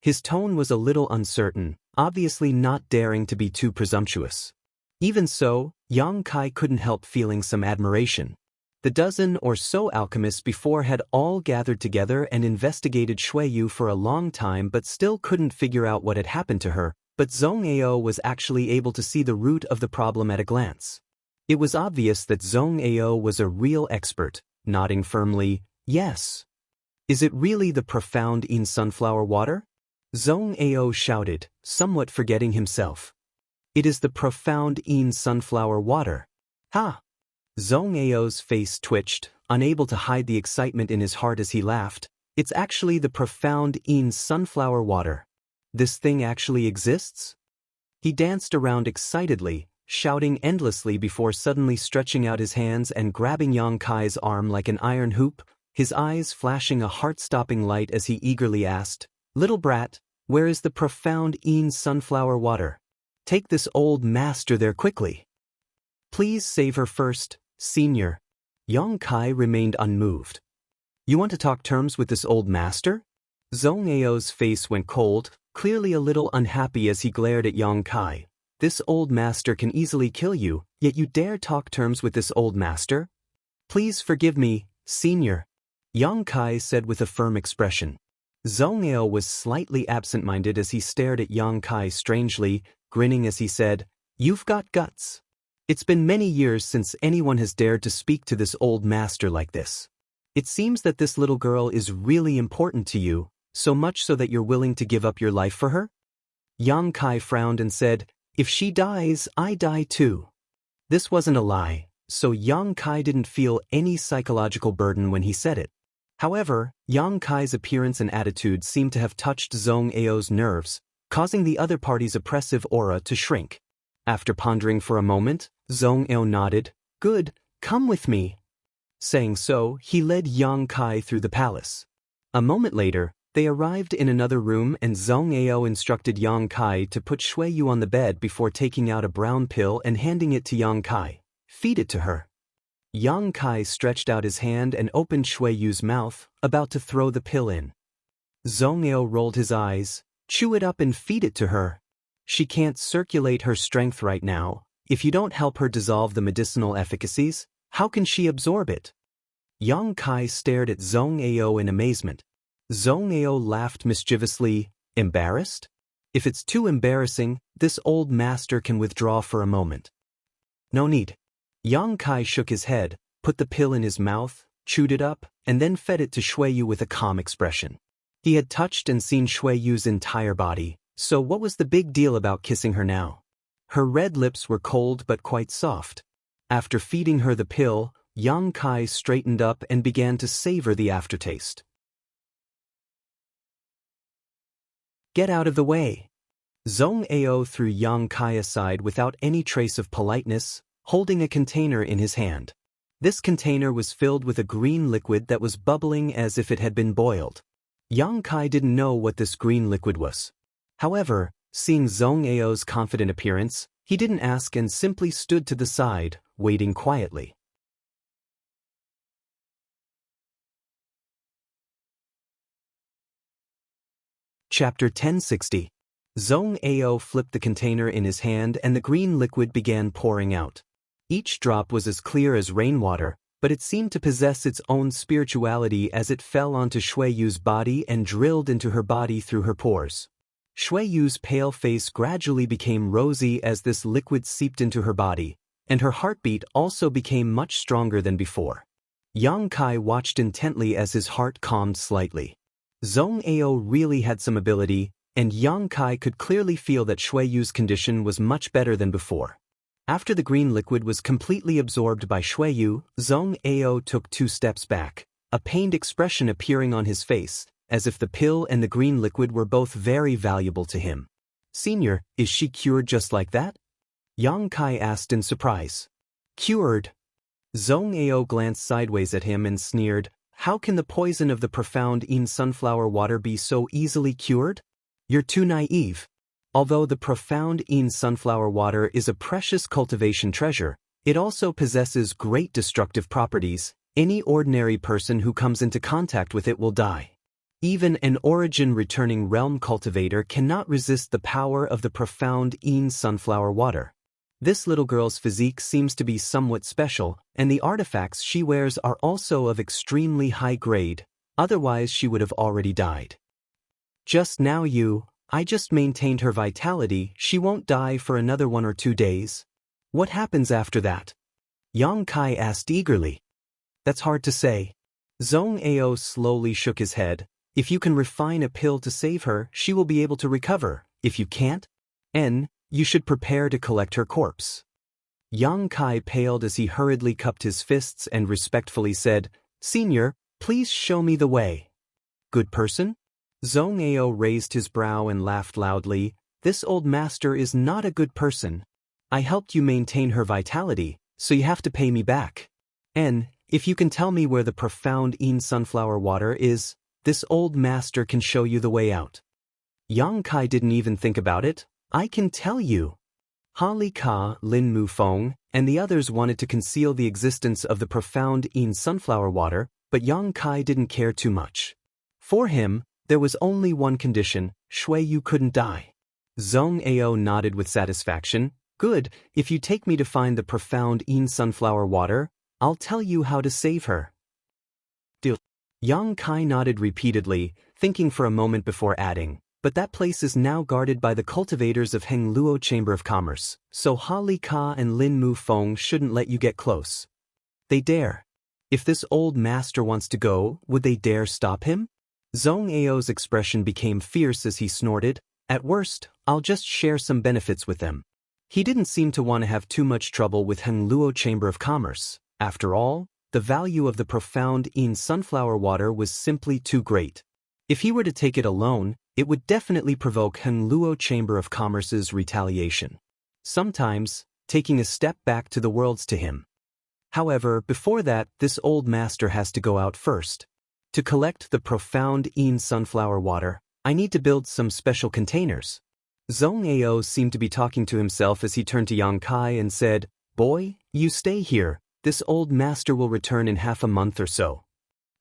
His tone was a little uncertain, obviously not daring to be too presumptuous. Even so, Yang Kai couldn't help feeling some admiration. The dozen or so alchemists before had all gathered together and investigated Shuiyu for a long time but still couldn't figure out what had happened to her, but Zhong Ao was actually able to see the root of the problem at a glance. It was obvious that Zhong Ao was a real expert. Nodding firmly, Yes. Is it really the profound in sunflower water? Zhong Ao shouted, somewhat forgetting himself. It is the profound in sunflower water. Ha! Zhong Ao's face twitched, unable to hide the excitement in his heart as he laughed. It's actually the profound in sunflower water. This thing actually exists? He danced around excitedly, shouting endlessly before suddenly stretching out his hands and grabbing Yang Kai's arm like an iron hoop, his eyes flashing a heart-stopping light as he eagerly asked, "Little brat, where is the profound in sunflower water? Take this old master there quickly. Please save her first, senior." Yang Kai remained unmoved. You want to talk terms with this old master? Zhong Ao's face went cold, clearly a little unhappy as he glared at Yang Kai. This old master can easily kill you, yet you dare talk terms with this old master? Please forgive me, senior, Yang Kai said with a firm expression. Zhong Ao was slightly absent-minded as he stared at Yang Kai strangely, grinning as he said, "You've got guts. It's been many years since anyone has dared to speak to this old master like this. It seems that this little girl is really important to you, so much so that you're willing to give up your life for her?" Yang Kai frowned and said, "If she dies, I die too." This wasn't a lie, so Yang Kai didn't feel any psychological burden when he said it. However, Yang Kai's appearance and attitude seemed to have touched Zhong Ao's nerves, causing the other party's oppressive aura to shrink. After pondering for a moment, Zhong Ao nodded, "Good, come with me." Saying so, he led Yang Kai through the palace. A moment later, they arrived in another room and Zhong Ao instructed Yang Kai to put Shui Yu on the bed before taking out a brown pill and handing it to Yang Kai. "Feed it to her." Yang Kai stretched out his hand and opened Shui Yu's mouth, about to throw the pill in. Zhong Ao rolled his eyes. "Chew it up and feed it to her. She can't circulate her strength right now. If you don't help her dissolve the medicinal efficacies, how can she absorb it?" Yang Kai stared at Zhong Ao in amazement. Zhong Ao laughed mischievously. "Embarrassed? If it's too embarrassing, this old master can withdraw for a moment." "No need." Yang Kai shook his head, put the pill in his mouth, chewed it up, and then fed it to Shui Yu with a calm expression. He had touched and seen Shui Yu's entire body, so what was the big deal about kissing her now? Her red lips were cold but quite soft. After feeding her the pill, Yang Kai straightened up and began to savor the aftertaste. "Get out of the way." Zhong Ao threw Yang Kai aside without any trace of politeness, holding a container in his hand. This container was filled with a green liquid that was bubbling as if it had been boiled. Yang Kai didn't know what this green liquid was. However, seeing Zhong Ao's confident appearance, he didn't ask and simply stood to the side, waiting quietly. Chapter 1060. Zhong Ao flipped the container in his hand and the green liquid began pouring out. Each drop was as clear as rainwater, but it seemed to possess its own spirituality as it fell onto Shui Yu's body and drilled into her body through her pores. Shui Yu's pale face gradually became rosy as this liquid seeped into her body, and her heartbeat also became much stronger than before. Yang Kai watched intently as his heart calmed slightly. Zhong Ao really had some ability, and Yang Kai could clearly feel that Shui Yu's condition was much better than before. After the green liquid was completely absorbed by Shui Yu, Zhong Ao took 2 steps back, a pained expression appearing on his face, as if the pill and the green liquid were both very valuable to him. "Senior, is she cured just like that?" Yang Kai asked in surprise. "Cured?" Zhong Ao glanced sideways at him and sneered, "How can the poison of the profound in sunflower water be so easily cured? You're too naive. Although the profound in sunflower water is a precious cultivation treasure, it also possesses great destructive properties. Any ordinary person who comes into contact with it will die. Even an origin-returning realm cultivator cannot resist the power of the profound in sunflower water. This little girl's physique seems to be somewhat special, and the artifacts she wears are also of extremely high grade, otherwise she would have already died. Just now I just maintained her vitality. She won't die for another 1 or 2 days. What happens after that?" Yang Kai asked eagerly. "That's hard to say. Zhong Ao slowly shook his head. If you can refine a pill to save her, she will be able to recover. If you can't, you should prepare to collect her corpse. Yang Kai paled as he hurriedly cupped his fists and respectfully said, Senior, please show me the way. Good person? Zhong Ao raised his brow and laughed loudly. This old master is not a good person. I helped you maintain her vitality, so you have to pay me back. If you can tell me where the profound Yin sunflower water is, this old master can show you the way out. Yang Kai didn't even think about it. I can tell you. Ha Li Ka, Lin Mu Feng, and the others wanted to conceal the existence of the profound Yin sunflower water, but Yang Kai didn't care too much. For him, there was only one condition: Shui Yu couldn't die. Zhong Ao nodded with satisfaction. Good, if you take me to find the profound Yin sunflower water, I'll tell you how to save her. Deal. Yang Kai nodded repeatedly, thinking for a moment before adding, but that place is now guarded by the cultivators of Heng Luo Chamber of Commerce, so Ha Li Ka and Lin Mu Feng shouldn't let you get close. They dare. If this old master wants to go, would they dare stop him? Zhong Ao's expression became fierce as he snorted. At worst, I'll just share some benefits with them. He didn't seem to want to have too much trouble with Heng Luo Chamber of Commerce. After all, the value of the profound Yin sunflower water was simply too great. If he were to take it alone, it would definitely provoke Heng Luo Chamber of Commerce's retaliation. Sometimes, taking a step back to the worlds to him. However, before that, this old master has to go out first. To collect the profound Yin sunflower water, I need to build some special containers. Zhong Ao seemed to be talking to himself as he turned to Yang Kai and said, Boy, you stay here. This old master will return in half a month or so.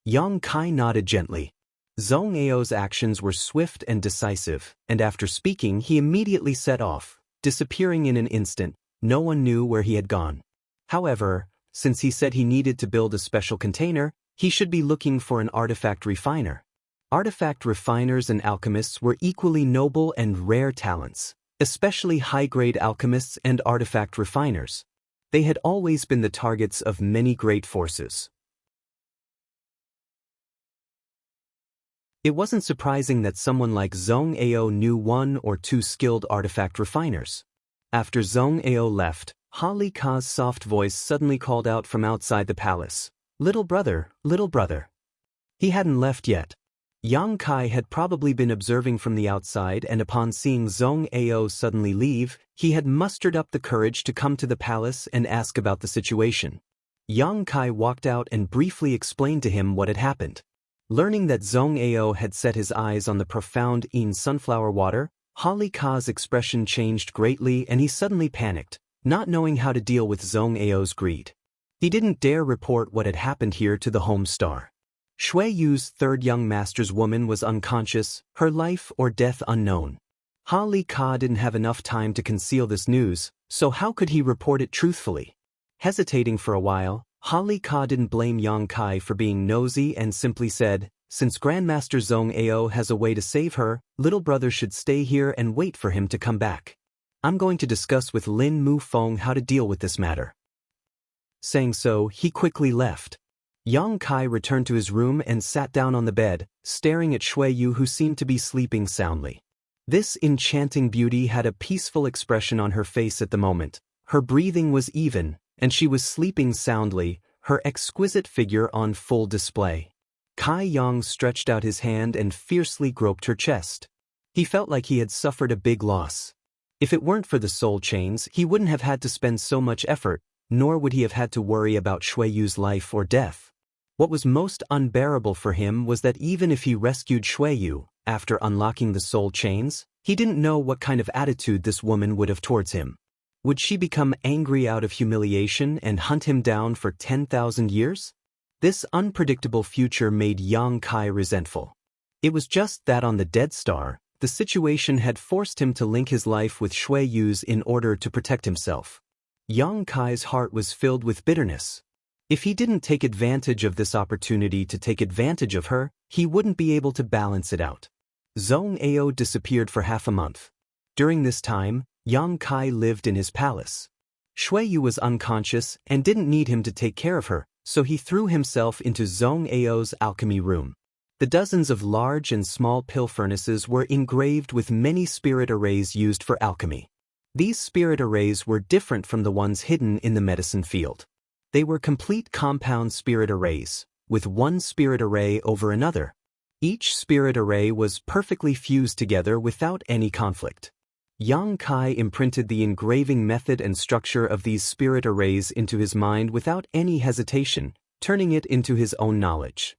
Yang Kai nodded gently. Zhong Ao's actions were swift and decisive, and after speaking he immediately set off, disappearing in an instant. No one knew where he had gone. However, since he said he needed to build a special container, he should be looking for an artifact refiner. Artifact refiners and alchemists were equally noble and rare talents, especially high-grade alchemists and artifact refiners. They had always been the targets of many great forces. It wasn't surprising that someone like Zhong Ao knew one or two skilled artifact refiners. After Zhong Ao left, Ha Li Ka's soft voice suddenly called out from outside the palace, Little brother, little brother. He hadn't left yet. Yang Kai had probably been observing from the outside, and upon seeing Zhong Ao suddenly leave, he had mustered up the courage to come to the palace and ask about the situation. Yang Kai walked out and briefly explained to him what had happened. Learning that Zhong Ao had set his eyes on the profound Yin sunflower water, Ha Li Ka's expression changed greatly and he suddenly panicked, not knowing how to deal with Zhong Ao's greed. He didn't dare report what had happened here to the home star. Shui Yu's third young master's woman was unconscious, her life or death unknown. Ha Li Ka didn't have enough time to conceal this news, so how could he report it truthfully? Hesitating for a while, Ha Li Ka didn't blame Yang Kai for being nosy and simply said, Since Grandmaster Zhong Ao has a way to save her, little brother should stay here and wait for him to come back. I'm going to discuss with Lin Mu Feng how to deal with this matter. Saying so, he quickly left. Yang Kai returned to his room and sat down on the bed, staring at Shui Yu, who seemed to be sleeping soundly. This enchanting beauty had a peaceful expression on her face at the moment. Her breathing was even, and she was sleeping soundly, her exquisite figure on full display. Kai Yang stretched out his hand and fiercely groped her chest. He felt like he had suffered a big loss. If it weren't for the soul chains, he wouldn't have had to spend so much effort, nor would he have had to worry about Shui Yu's life or death. What was most unbearable for him was that even if he rescued Shui Yu, after unlocking the soul chains, he didn't know what kind of attitude this woman would have towards him. Would she become angry out of humiliation and hunt him down for 10,000 years? This unpredictable future made Yang Kai resentful. It was just that on the Dead Star, the situation had forced him to link his life with Shui Yu's in order to protect himself. Yang Kai's heart was filled with bitterness. If he didn't take advantage of this opportunity to take advantage of her, he wouldn't be able to balance it out. Zhong Ao disappeared for half a month. During this time, Yang Kai lived in his palace. Shui Yu was unconscious and didn't need him to take care of her, so he threw himself into Zhong Ao's alchemy room. The dozens of large and small pill furnaces were engraved with many spirit arrays used for alchemy. These spirit arrays were different from the ones hidden in the medicine field. They were complete compound spirit arrays, with one spirit array over another. Each spirit array was perfectly fused together without any conflict. Yang Kai imprinted the engraving method and structure of these spirit arrays into his mind without any hesitation, turning it into his own knowledge.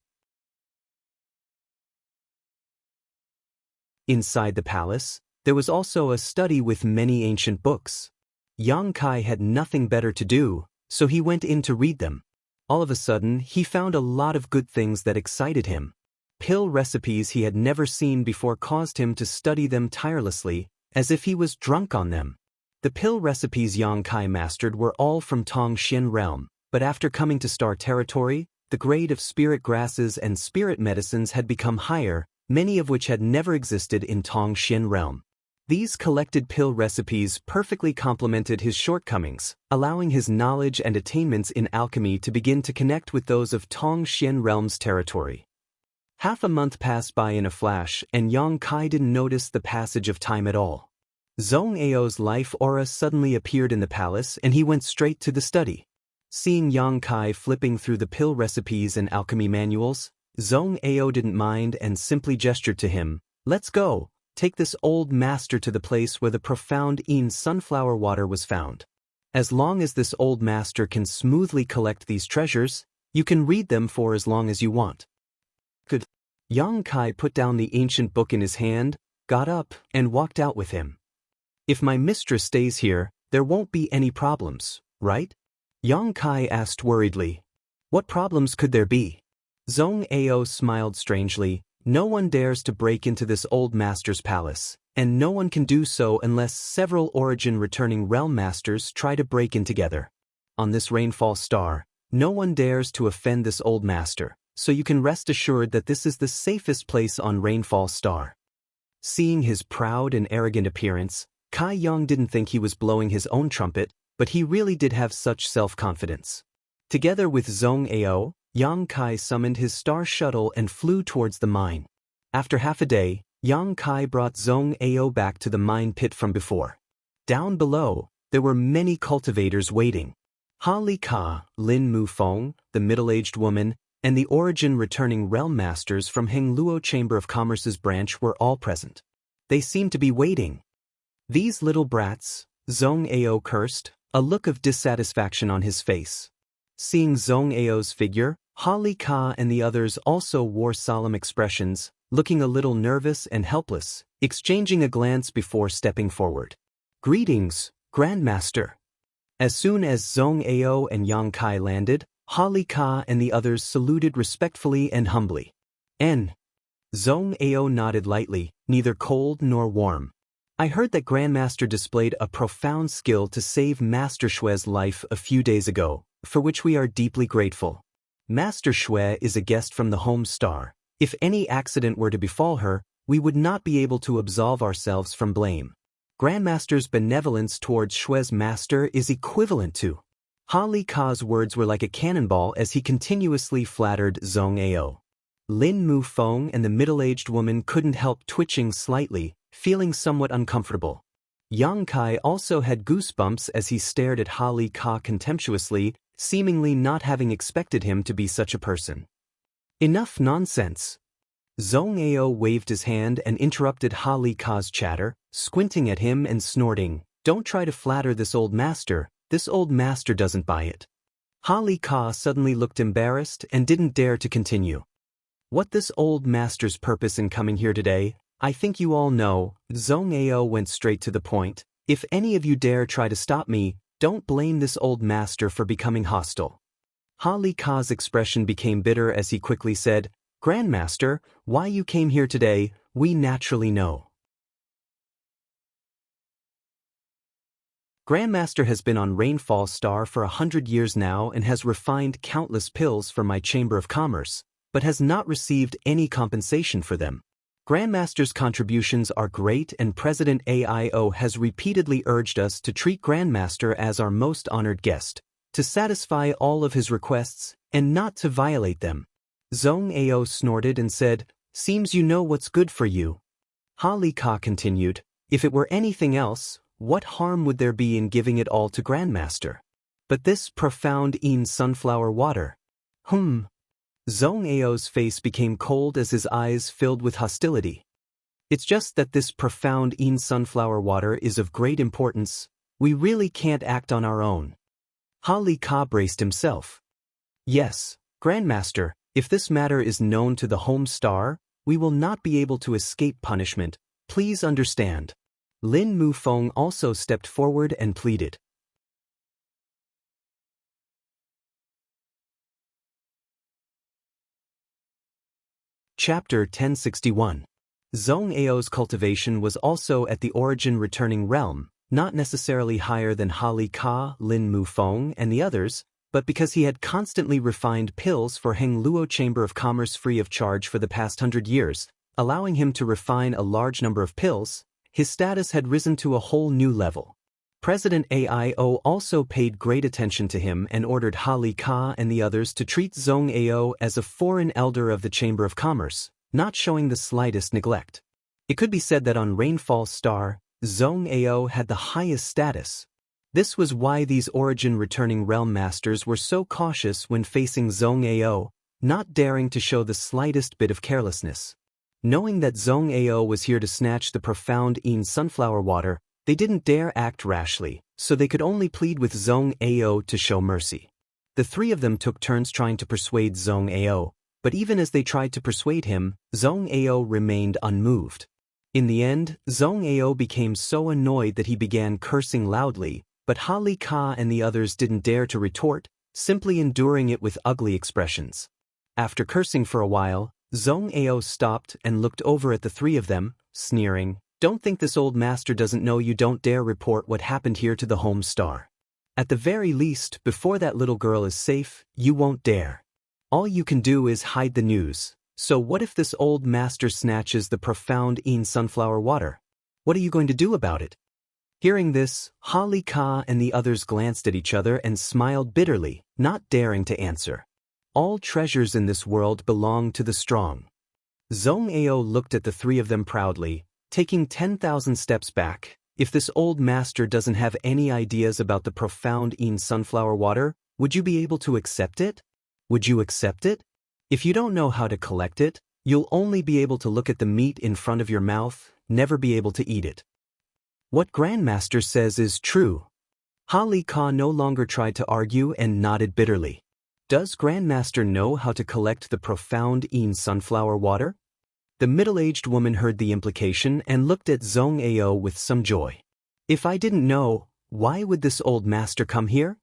Inside the palace, there was also a study with many ancient books. Yang Kai had nothing better to do, so he went in to read them. All of a sudden, he found a lot of good things that excited him. Pill recipes he had never seen before caused him to study them tirelessly, as if he was drunk on them. The pill recipes Yang Kai mastered were all from Tongxian realm, but after coming to Star territory, the grade of spirit grasses and spirit medicines had become higher, many of which had never existed in Tongxian realm. These collected pill recipes perfectly complemented his shortcomings, allowing his knowledge and attainments in alchemy to begin to connect with those of Tongxian realm's territory. Half a month passed by in a flash, and Yang Kai didn't notice the passage of time at all. Zhong Ao's life aura suddenly appeared in the palace, and he went straight to the study. Seeing Yang Kai flipping through the pill recipes and alchemy manuals, Zhong Ao didn't mind and simply gestured to him, "Let's go. Take this old master to the place where the profound Yin sunflower water was found. As long as this old master can smoothly collect these treasures, you can read them for as long as you want." Good. Yang Kai put down the ancient book in his hand, got up, and walked out with him. "If my mistress stays here, there won't be any problems, right?" Yang Kai asked worriedly. "What problems could there be?" Zhong Ao smiled strangely. "No one dares to break into this old master's palace, and no one can do so unless several origin-returning realm masters try to break in together. On this rainfall star, no one dares to offend this old master, so you can rest assured that this is the safest place on Rainfall Star." Seeing his proud and arrogant appearance, Kai Yang didn't think he was blowing his own trumpet, but he really did have such self-confidence. Together with Zhong Ao, Yang Kai summoned his star shuttle and flew towards the mine. After half a day, Yang Kai brought Zhong Ao back to the mine pit from before. Down below, there were many cultivators waiting. Ha Li Ka, Lin Mu Feng, the middle-aged woman, and the origin-returning realm masters from Heng Luo Chamber of Commerce's branch were all present. They seemed to be waiting. "These little brats," Zhong Ao cursed, a look of dissatisfaction on his face. Seeing Zhong Ao's figure, Ha Li Ka and the others also wore solemn expressions, looking a little nervous and helpless, exchanging a glance before stepping forward. "Greetings, Grandmaster." As soon as Zhong Ao and Yang Kai landed, Ha Li Ka and the others saluted respectfully and humbly. Zhong Ao nodded lightly, neither cold nor warm. "I heard that Grandmaster displayed a profound skill to save Master Shue's life a few days ago, for which we are deeply grateful. Master Shue is a guest from the home star. If any accident were to befall her, we would not be able to absolve ourselves from blame. Grandmaster's benevolence towards Shue's master is equivalent to..." Ha Li Ka's words were like a cannonball as he continuously flattered Zhong Ao. Lin Mu Feng and the middle-aged woman couldn't help twitching slightly, feeling somewhat uncomfortable. Yang Kai also had goosebumps as he stared at Ha Li Ka contemptuously, seemingly not having expected him to be such a person. "Enough nonsense." Zhong Ao waved his hand and interrupted Ha Li Ka's chatter, squinting at him and snorting, "Don't try to flatter this old master. This old master doesn't buy it." Ha Li Ka suddenly looked embarrassed and didn't dare to continue. "What this old master's purpose in coming here today, I think you all know." Zhong Ao went straight to the point. "If any of you dare try to stop me, don't blame this old master for becoming hostile." Ha Li Ka's expression became bitter as he quickly said, "Grandmaster, why you came here today, we naturally know. Grandmaster has been on Rainfall Star for 100 years now and has refined countless pills for my Chamber of Commerce, but has not received any compensation for them. Grandmaster's contributions are great, and President AIO has repeatedly urged us to treat Grandmaster as our most honored guest. to satisfy all of his requests and not to violate them. Zhong Ao snorted and said, "Seems you know what's good for you." Ha Li Ka continued, "If it were anything else, what harm would there be in giving it all to Grandmaster? But this profound sunflower water. Zhong Ao's face became cold as his eyes filled with hostility. "It's just that this profound sunflower water is of great importance. We really can't act on our own." Ha Li Ka braced himself. "Yes, Grandmaster, if this matter is known to the home star, we will not be able to escape punishment. Please understand." Lin Mufeng also stepped forward and pleaded. Chapter 1061. Zhong Ao's cultivation was also at the origin returning realm, not necessarily higher than Ha Li Ka, Lin Mufeng, and the others, but because he had constantly refined pills for Heng Luo Chamber of Commerce free of charge for the past 100 years, allowing him to refine a large number of pills, his status had risen to a whole new level. President AIO also paid great attention to him and ordered Ha Li Ka and the others to treat Zhong Ao as a foreign elder of the Chamber of Commerce, not showing the slightest neglect. It could be said that on Rainfall Star, Zhong Ao had the highest status. This was why these origin returning realm masters were so cautious when facing Zhong Ao, not daring to show the slightest bit of carelessness. Knowing that Zhong Ao was here to snatch the profound sunflower water, they didn't dare act rashly, so they could only plead with Zhong Ao to show mercy. The three of them took turns trying to persuade Zhong Ao, but even as they tried to persuade him, Zhong Ao remained unmoved. In the end, Zhong Ao became so annoyed that he began cursing loudly, but Ha Li Ka and the others didn't dare to retort, simply enduring it with ugly expressions. After cursing for a while, Zhong Ao stopped and looked over at the three of them, sneering, "Don't think this old master doesn't know you don't dare report what happened here to the home star. At the very least, before that little girl is safe, you won't dare. All you can do is hide the news. So what if this old master snatches the profound sunflower water? What are you going to do about it?" Hearing this, Ha Li Ka and the others glanced at each other and smiled bitterly, not daring to answer. All treasures in this world belong to the strong. Zhong Ao looked at the three of them proudly, taking 10,000 steps back. "If this old master doesn't have any ideas about the profound sunflower water, would you be able to accept it? Would you accept it? If you don't know how to collect it, you'll only be able to look at the meat in front of your mouth, never be able to eat it." "What Grandmaster says is true." Ha Li Ka no longer tried to argue and nodded bitterly. "Does Grandmaster know how to collect the profound sunflower water?" The middle-aged woman heard the implication and looked at Zhong Ao with some joy. "If I didn't know, why would this old master come here?"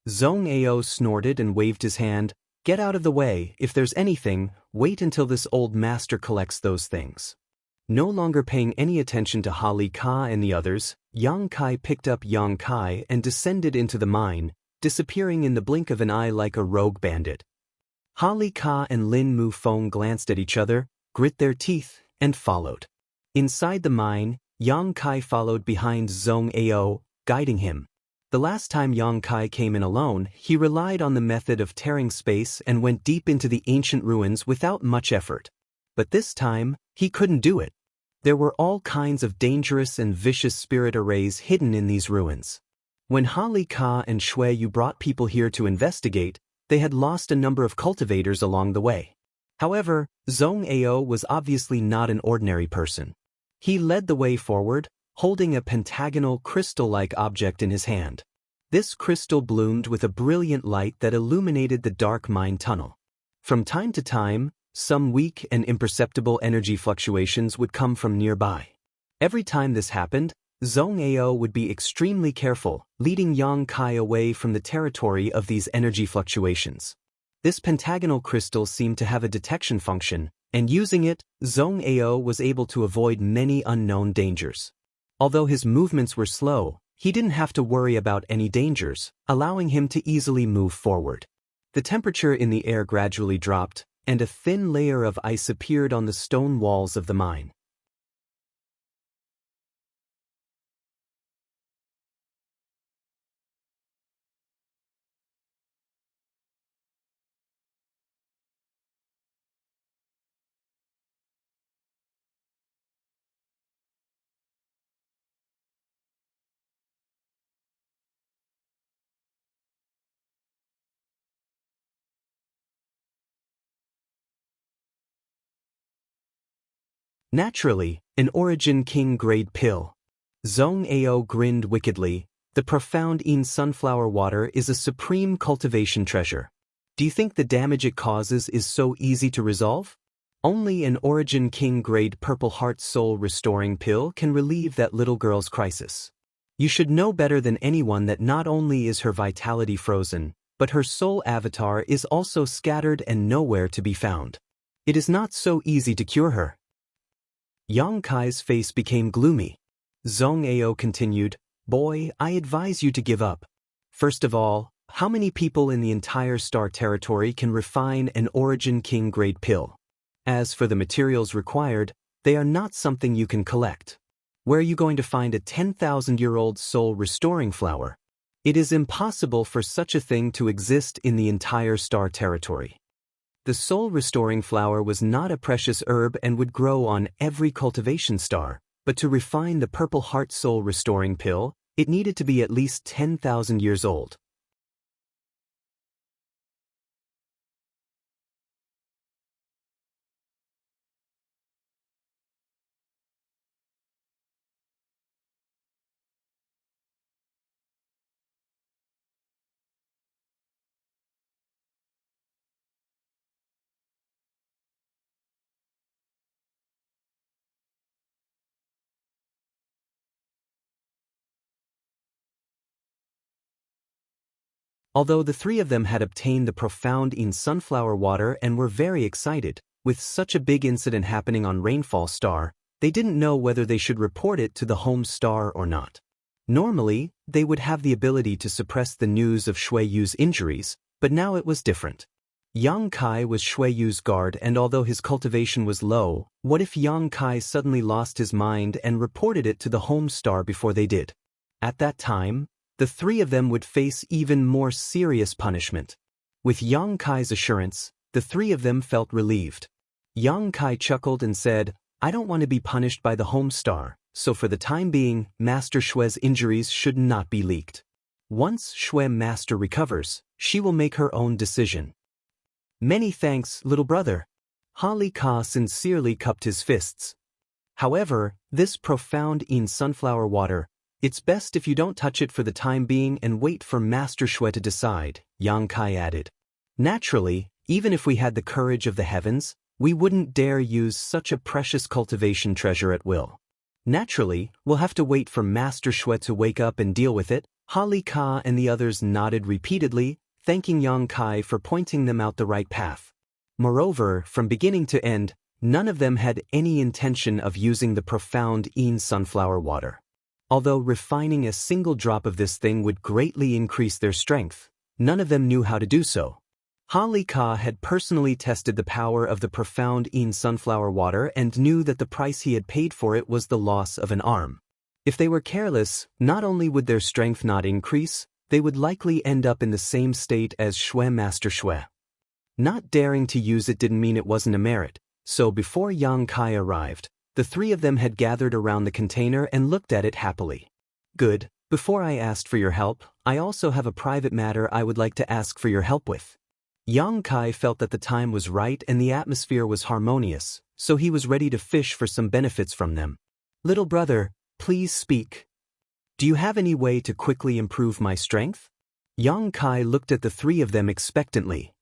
Zhong Ao snorted and waved his hand. "Get out of the way. If there's anything, wait until this old master collects those things." No longer paying any attention to Ha Li Ka and the others, Yang Kai picked up Yang Kai and descended into the mine, disappearing in the blink of an eye like a rogue bandit. Ha Li Ka and Lin Mufeng glanced at each other, grit their teeth, and followed. Inside the mine, Yang Kai followed behind Zhong Ao, guiding him. The last time Yang Kai came in alone, he relied on the method of tearing space and went deep into the ancient ruins without much effort. But this time, he couldn't do it. There were all kinds of dangerous and vicious spirit arrays hidden in these ruins. When Ha Li Ka and Shui Yu brought people here to investigate, they had lost a number of cultivators along the way. However, Zhong Ao was obviously not an ordinary person. He led the way forward, holding a pentagonal crystal-like object in his hand. This crystal bloomed with a brilliant light that illuminated the dark mine tunnel. From time to time, some weak and imperceptible energy fluctuations would come from nearby. Every time this happened, Zhong Ao would be extremely careful, leading Yang Kai away from the territory of these energy fluctuations. This pentagonal crystal seemed to have a detection function, and using it, Zhong Ao was able to avoid many unknown dangers. Although his movements were slow, he didn't have to worry about any dangers, allowing him to easily move forward. The temperature in the air gradually dropped, and a thin layer of ice appeared on the stone walls of the mine. Naturally, an Origin King grade pill. Zhong Ao grinned wickedly. The profound in sunflower water is a supreme cultivation treasure. Do you think the damage it causes is so easy to resolve? Only an Origin King grade Purple Heart soul restoring pill can relieve that little girl's crisis. You should know better than anyone that not only is her vitality frozen, but her soul avatar is also scattered and nowhere to be found. It is not so easy to cure her. Yang Kai's face became gloomy. Zhong Ao continued, "Boy, I advise you to give up. First of all, how many people in the entire star territory can refine an Origin King grade pill? As for the materials required, they are not something you can collect. Where are you going to find a 10,000-year-old soul restoring flower? It is impossible for such a thing to exist in the entire star territory." The soul-restoring flower was not a precious herb and would grow on every cultivation star, but to refine the Purple Heart soul-restoring pill, it needed to be at least 10,000 years old. Although the three of them had obtained the profound in sunflower water and were very excited, with such a big incident happening on Rainfall Star, they didn't know whether they should report it to the home star or not. Normally, they would have the ability to suppress the news of Shui Yu's injuries, but now it was different. Yang Kai was Shui Yu's guard, and although his cultivation was low, what if Yang Kai suddenly lost his mind and reported it to the home star before they did? At that time, the three of them would face even more serious punishment. With Yang Kai's assurance, the three of them felt relieved. Yang Kai chuckled and said, "I don't want to be punished by the home star, so for the time being, Master Shue's injuries should not be leaked. Once Shue Master recovers, she will make her own decision." "Many thanks, little brother." Hali Ka sincerely cupped his fists. "However, this profound in sunflower water, it's best if you don't touch it for the time being and wait for Master Shui to decide," Yang Kai added. "Naturally, even if we had the courage of the heavens, we wouldn't dare use such a precious cultivation treasure at will. Naturally, we'll have to wait for Master Shui to wake up and deal with it." Hali Ka and the others nodded repeatedly, thanking Yang Kai for pointing them out the right path. Moreover, from beginning to end, none of them had any intention of using the profound in sunflower water. Although refining a single drop of this thing would greatly increase their strength, none of them knew how to do so. Hali Ka had personally tested the power of the profound in sunflower water and knew that the price he had paid for it was the loss of an arm. If they were careless, not only would their strength not increase, they would likely end up in the same state as Shui Master Shui. Not daring to use it didn't mean it wasn't a merit, so before Yang Kai arrived, the three of them had gathered around the container and looked at it happily. "Good. Before I asked for your help, I also have a private matter I would like to ask for your help with." Yang Kai felt that the time was right and the atmosphere was harmonious, so he was ready to fish for some benefits from them. "Little brother, please speak. Do you have any way to quickly improve my strength?" Yang Kai looked at the three of them expectantly.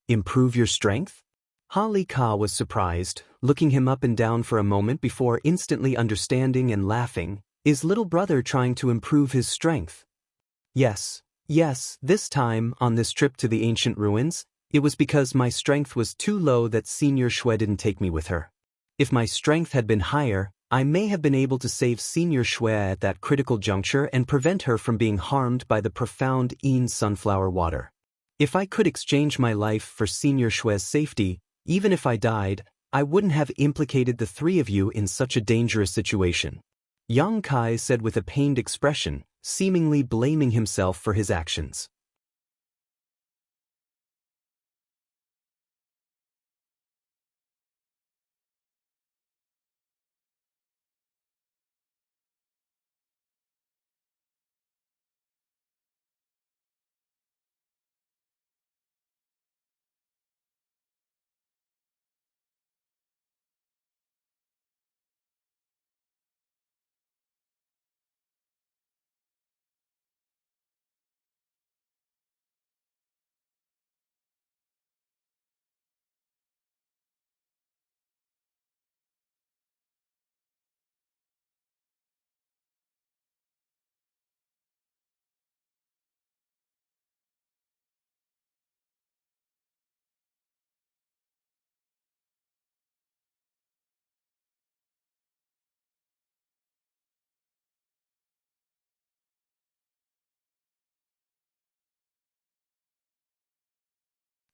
"Improve your strength?" Hali Ka was surprised, looking him up and down for a moment before instantly understanding and laughing. "Is little brother trying to improve his strength?" Yes, this time, on this trip to the ancient ruins, it was because my strength was too low that Senior Shui didn't take me with her. If my strength had been higher, I may have been able to save Senior Shui at that critical juncture and prevent her from being harmed by the profound in sunflower water. If I could exchange my life for Senior Shui's safety, even if I died, I wouldn't have implicated the three of you in such a dangerous situation," Yang Kai said with a pained expression, seemingly blaming himself for his actions.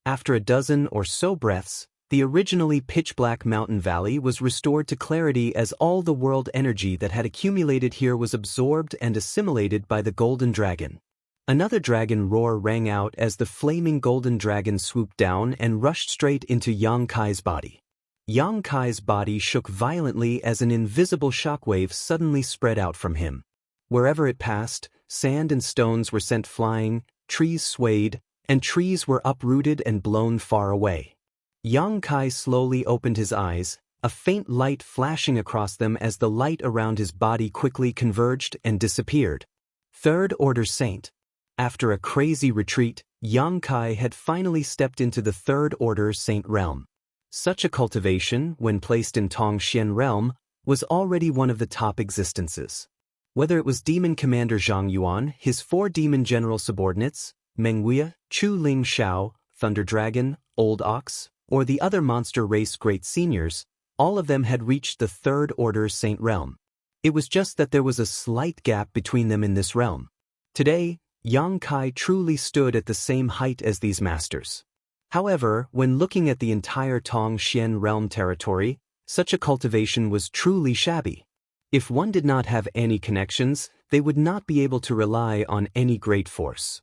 After a dozen or so breaths, the originally pitch-black mountain valley was restored to clarity as all the world energy that had accumulated here was absorbed and assimilated by the golden dragon. Another dragon roar rang out as the flaming golden dragon swooped down and rushed straight into Yang Kai's body. Yang Kai's body shook violently as an invisible shockwave suddenly spread out from him. Wherever it passed, sand and stones were sent flying, trees swayed, and trees were uprooted and blown far away. Yang Kai slowly opened his eyes, a faint light flashing across them as the light around his body quickly converged and disappeared. Third Order Saint. After a crazy retreat, Yang Kai had finally stepped into the Third Order Saint realm. Such a cultivation, when placed in Tongxian realm, was already one of the top existences. Whether it was Demon Commander Zhang Yuan, his 4 demon general subordinates, Meng Wei, Chu Ling Xiao, Thunder Dragon, Old Ox, or the other monster race great seniors, all of them had reached the Third Order Saint realm. It was just that there was a slight gap between them in this realm. Today, Yang Kai truly stood at the same height as these masters. However, when looking at the entire Tongxian realm territory, such a cultivation was truly shabby. If one did not have any connections, they would not be able to rely on any great force.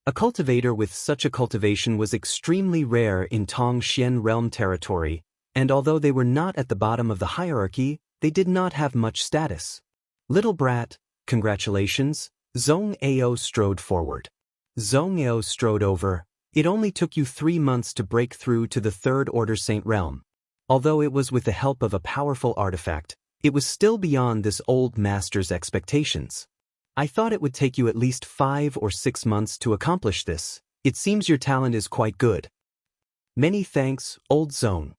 A cultivator with such a cultivation was extremely rare in Tongxian realm territory, and although they were not at the bottom of the hierarchy, they did not have much status. Little brat, congratulations, Zhong Ao strode forward. Zhong Ao strode over. It only took you 3 months to break through to the Third Order Saint realm. Although it was with the help of a powerful artifact, it was still beyond this old master's expectations. I thought it would take you at least 5 or 6 months to accomplish this. It seems your talent is quite good. Many thanks, old Zhong.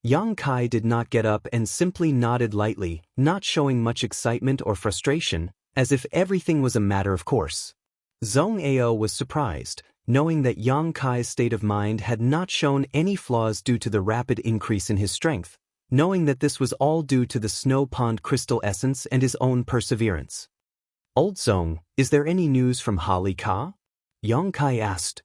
Yang Kai did not get up and simply nodded lightly, not showing much excitement or frustration, as if everything was a matter of course. Zhong Ao was surprised, knowing that Yang Kai's state of mind had not shown any flaws due to the rapid increase in his strength, knowing that this was all due to the snow pond crystal essence and his own perseverance. Old Zhong, is there any news from Holly Ka? Yang Kai asked.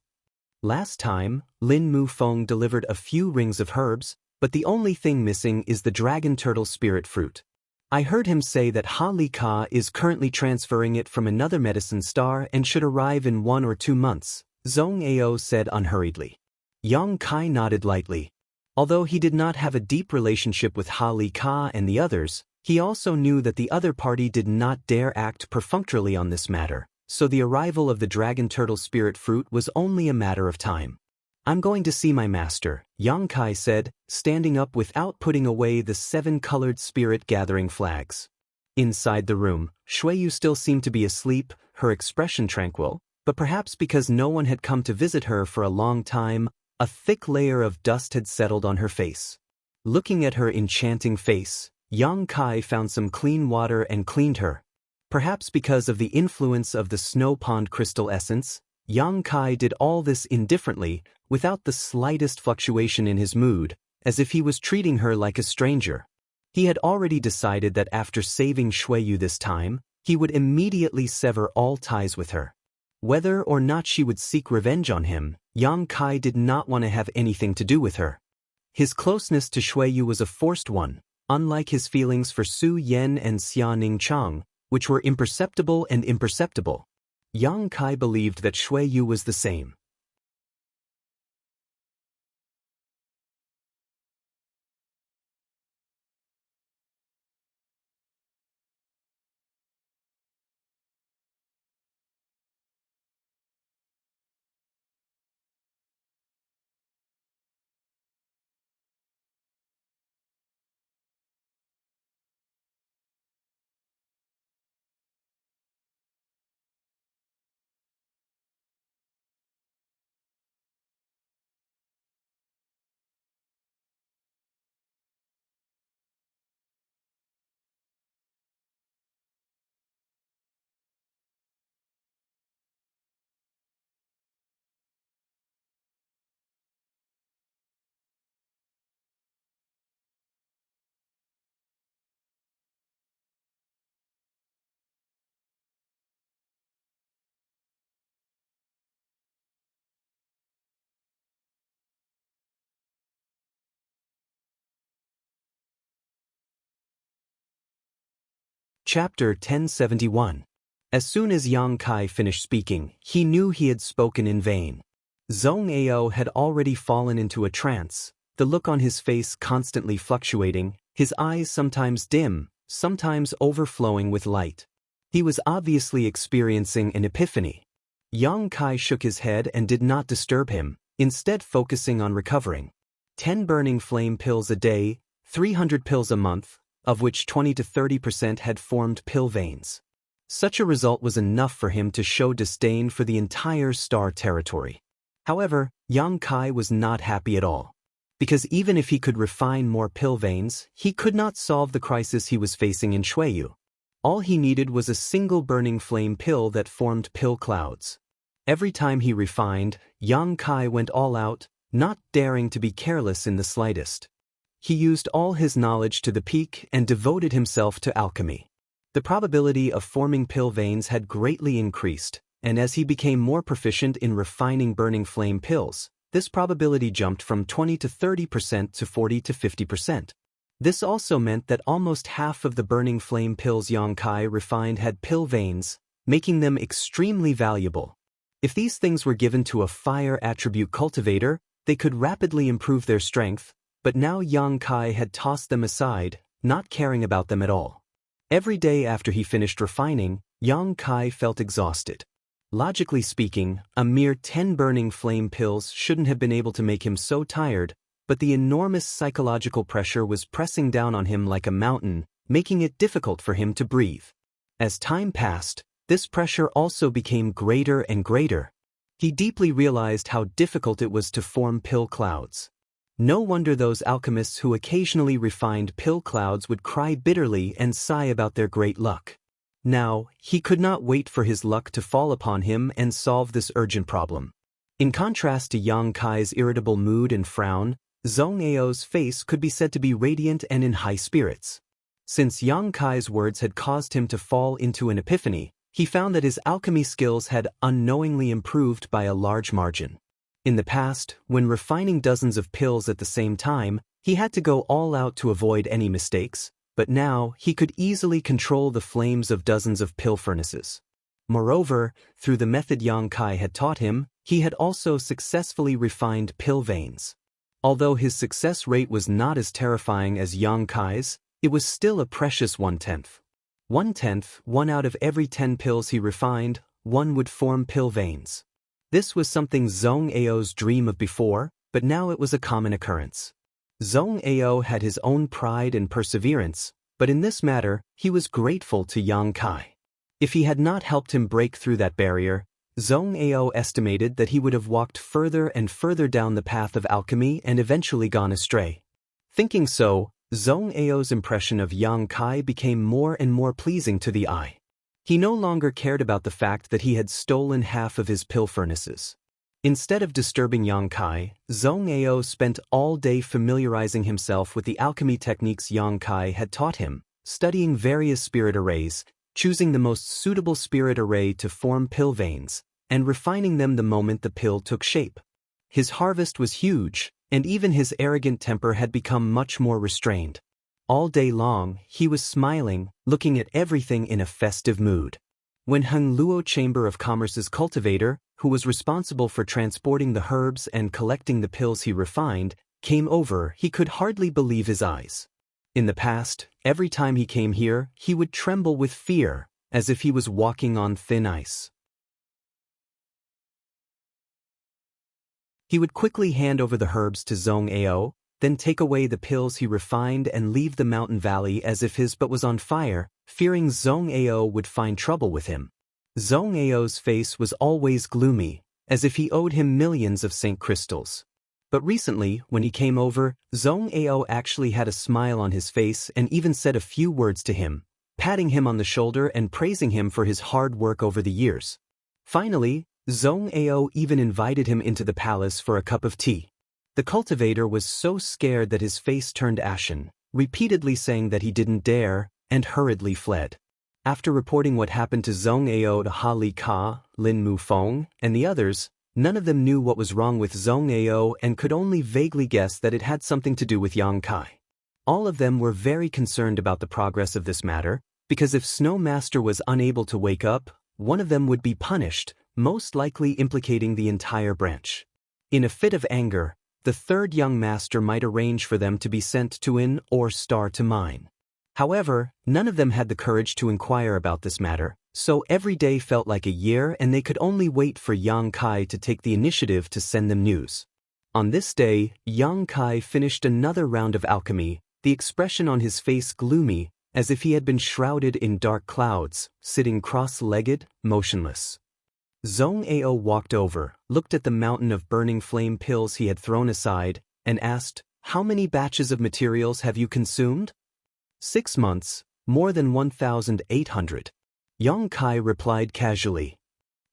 Last time, Lin Mu Feng delivered a few rings of herbs, but the only thing missing is the dragon turtle spirit fruit. I heard him say that Holly Ka is currently transferring it from another medicine star and should arrive in 1 or 2 months, Zhong Ao said unhurriedly. Yang Kai nodded lightly. Although he did not have a deep relationship with Holly Ka and the others, he also knew that the other party did not dare act perfunctorily on this matter, so the arrival of the dragon turtle spirit fruit was only a matter of time. I'm going to see my master, Yang Kai said, standing up without putting away the 7-colored spirit-gathering flags. Inside the room, Xueyu still seemed to be asleep, her expression tranquil, but perhaps because no one had come to visit her for a long time, a thick layer of dust had settled on her face. Looking at her enchanting face, Yang Kai found some clean water and cleaned her. Perhaps because of the influence of the snow pond crystal essence, Yang Kai did all this indifferently, without the slightest fluctuation in his mood, as if he was treating her like a stranger. He had already decided that after saving Xueyu this time, he would immediately sever all ties with her. Whether or not she would seek revenge on him, Yang Kai did not want to have anything to do with her. His closeness to Xueyu was a forced one, unlike his feelings for Su Yan and Xia Ning Chang, which were imperceptible and imperceptible. Yang Kai believed that Xueyu was the same. Chapter 1071. As soon as Yang Kai finished speaking, he knew he had spoken in vain. Zhong Ao had already fallen into a trance, the look on his face constantly fluctuating, his eyes sometimes dim, sometimes overflowing with light. He was obviously experiencing an epiphany. Yang Kai shook his head and did not disturb him, instead focusing on recovering. 10 burning flame pills a day, 300 pills a month, of which 20 to 30% had formed pill veins. Such a result was enough for him to show disdain for the entire star territory. However, Yang Kai was not happy at all. Because even if he could refine more pill veins, he could not solve the crisis he was facing in Shuiyu. All he needed was a single burning flame pill that formed pill clouds. Every time he refined, Yang Kai went all out, not daring to be careless in the slightest. He used all his knowledge to the peak and devoted himself to alchemy. The probability of forming pill veins had greatly increased, and as he became more proficient in refining burning flame pills, this probability jumped from 20 to 30% to 40 to 50%. This also meant that almost half of the burning flame pills Yang Kai refined had pill veins, making them extremely valuable. If these things were given to a fire attribute cultivator, they could rapidly improve their strength, but now Yang Kai had tossed them aside, not caring about them at all. Every day after he finished refining, Yang Kai felt exhausted. Logically speaking, a mere 10 burning flame pills shouldn't have been able to make him so tired, but the enormous psychological pressure was pressing down on him like a mountain, making it difficult for him to breathe. As time passed, this pressure also became greater and greater. He deeply realized how difficult it was to form pill clouds. No wonder those alchemists who occasionally refined pill clouds would cry bitterly and sigh about their great luck. Now, he could not wait for his luck to fall upon him and solve this urgent problem. In contrast to Yang Kai's irritable mood and frown, Zhong Ao's face could be said to be radiant and in high spirits. Since Yang Kai's words had caused him to fall into an epiphany, he found that his alchemy skills had unknowingly improved by a large margin. In the past, when refining dozens of pills at the same time, he had to go all out to avoid any mistakes, but now he could easily control the flames of dozens of pill furnaces. Moreover, through the method Yang Kai had taught him, he had also successfully refined pill veins. Although his success rate was not as terrifying as Yang Kai's, it was still a precious 1/10. 1/10, 1 out of every 10 pills he refined, 1 would form pill veins. This was something Zhong Ao's dream of before, but now it was a common occurrence. Zhong Ao had his own pride and perseverance, but in this matter, he was grateful to Yang Kai. If he had not helped him break through that barrier, Zhong Ao estimated that he would have walked further and further down the path of alchemy and eventually gone astray. Thinking so, Zhong Ao's impression of Yang Kai became more and more pleasing to the eye. He no longer cared about the fact that he had stolen half of his pill furnaces. Instead of disturbing Yang Kai, Zhong Ao spent all day familiarizing himself with the alchemy techniques Yang Kai had taught him, studying various spirit arrays, choosing the most suitable spirit array to form pill veins, and refining them the moment the pill took shape. His harvest was huge, and even his arrogant temper had become much more restrained. All day long, he was smiling, looking at everything in a festive mood. When Heng Luo Chamber of Commerce's cultivator, who was responsible for transporting the herbs and collecting the pills he refined, came over, he could hardly believe his eyes. In the past, every time he came here, he would tremble with fear, as if he was walking on thin ice. He would quickly hand over the herbs to Zhong Ao, then take away the pills he refined and leave the mountain valley as if his butt was on fire, fearing Zhong Ao would find trouble with him. Zhong Ao's face was always gloomy, as if he owed him millions of Saint crystals. But recently, when he came over, Zhong Ao actually had a smile on his face and even said a few words to him, patting him on the shoulder and praising him for his hard work over the years. Finally, Zhong Ao even invited him into the palace for a cup of tea. The cultivator was so scared that his face turned ashen, repeatedly saying that he didn't dare, and hurriedly fled. After reporting what happened to Zhong Ao to Ha Li Ka, Lin Mufeng, and the others, none of them knew what was wrong with Zhong Ao and could only vaguely guess that it had something to do with Yang Kai. All of them were very concerned about the progress of this matter, because if Snow Master was unable to wake up, one of them would be punished, most likely implicating the entire branch. In a fit of anger, the third young master might arrange for them to be sent to Inn or Star to Mine. However, none of them had the courage to inquire about this matter, so every day felt like a year and they could only wait for Yang Kai to take the initiative to send them news. On this day, Yang Kai finished another round of alchemy, the expression on his face gloomy, as if he had been shrouded in dark clouds, sitting cross-legged, motionless. Zhong Ao walked over, looked at the mountain of burning flame pills he had thrown aside, and asked, "How many batches of materials have you consumed?" 6 months, more than 1,800. Yang Kai replied casually.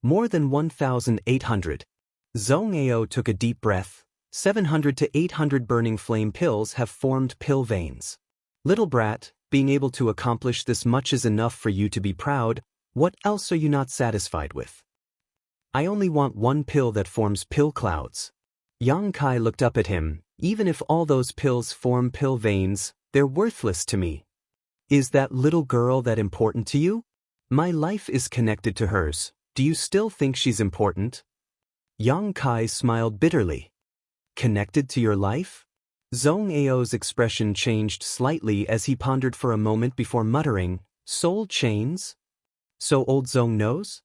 More than 1,800. Zhong Ao took a deep breath. 700 to 800 burning flame pills have formed pill veins. Little brat, being able to accomplish this much is enough for you to be proud. What else are you not satisfied with? I only want one pill that forms pill clouds. Yang Kai looked up at him. Even if all those pills form pill veins, they're worthless to me. Is that little girl that important to you? My life is connected to hers. Do you still think she's important? Yang Kai smiled bitterly. Connected to your life? Zhong Ao's expression changed slightly as he pondered for a moment before muttering, "Soul chains? So old Zhong knows?"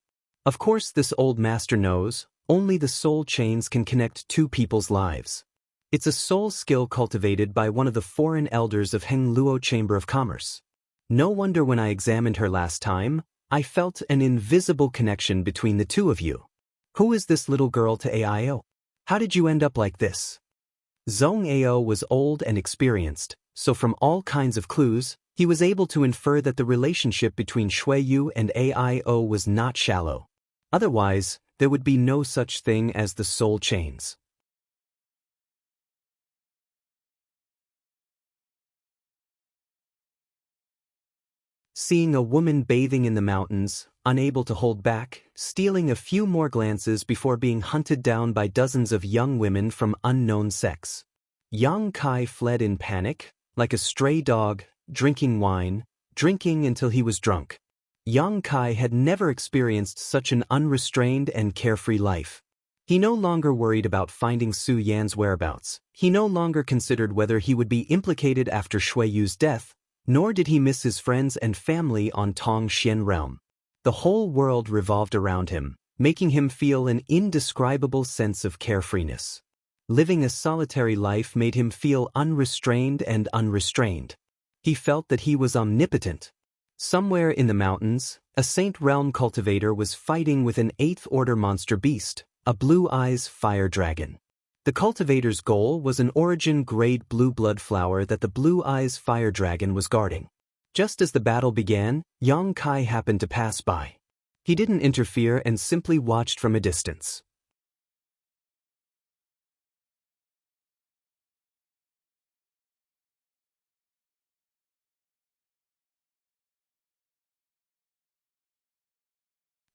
Of course this old master knows, only the soul chains can connect two people's lives. It's a soul skill cultivated by one of the foreign elders of Heng Luo Chamber of Commerce. No wonder when I examined her last time, I felt an invisible connection between the two of you. Who is this little girl to Ao? How did you end up like this? Zhong Ao was old and experienced, so from all kinds of clues, he was able to infer that the relationship between Shui Yu and Ao was not shallow. Otherwise, there would be no such thing as the soul chains. Seeing a woman bathing in the mountains, unable to hold back, stealing a few more glances before being hunted down by dozens of young women from unknown sex. Yang Kai fled in panic, like a stray dog, drinking wine, drinking until he was drunk. Yang Kai had never experienced such an unrestrained and carefree life. He no longer worried about finding Su Yan's whereabouts. He no longer considered whether he would be implicated after Shui Yu's death, nor did he miss his friends and family on Tong Xian realm. The whole world revolved around him, making him feel an indescribable sense of carefreeness. Living a solitary life made him feel unrestrained and unrestrained. He felt that he was omnipotent. Somewhere in the mountains, a Saint Realm cultivator was fighting with an 8th Order monster beast, a Blue Eyes fire dragon. The cultivator's goal was an origin-grade blue blood flower that the Blue Eyes fire dragon was guarding. Just as the battle began, Yang Kai happened to pass by. He didn't interfere and simply watched from a distance.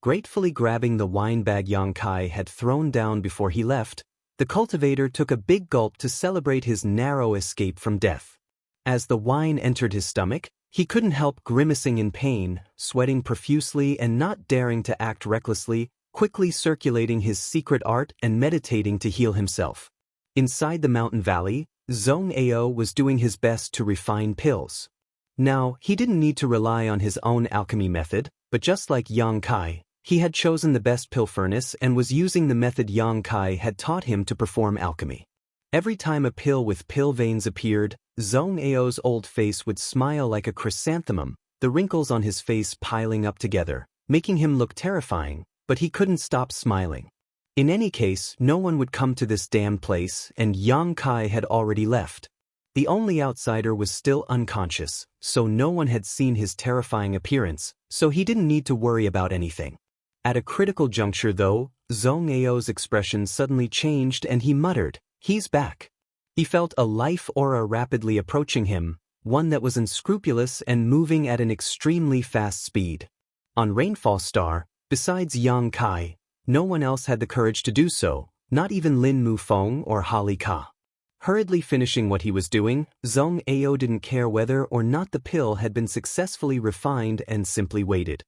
Gratefully grabbing the wine bag Yang Kai had thrown down before he left, the cultivator took a big gulp to celebrate his narrow escape from death. As the wine entered his stomach, he couldn't help grimacing in pain, sweating profusely and not daring to act recklessly, quickly circulating his secret art and meditating to heal himself. Inside the mountain valley, Zhong Ao was doing his best to refine pills. Now, he didn't need to rely on his own alchemy method, but just like Yang Kai, he had chosen the best pill furnace and was using the method Yang Kai had taught him to perform alchemy. Every time a pill with pill veins appeared, Zhong Ao's old face would smile like a chrysanthemum, the wrinkles on his face piling up together, making him look terrifying, but he couldn't stop smiling. In any case, no one would come to this damned place, and Yang Kai had already left. The only outsider was still unconscious, so no one had seen his terrifying appearance, so he didn't need to worry about anything. At a critical juncture though, Zhong Ao's expression suddenly changed and he muttered, "He's back." He felt a life aura rapidly approaching him, one that was unscrupulous and moving at an extremely fast speed. On Rainfall Star, besides Yang Kai, no one else had the courage to do so, not even Lin Mufeng or Holly Ka. Hurriedly finishing what he was doing, Zhong Ao didn't care whether or not the pill had been successfully refined and simply waited.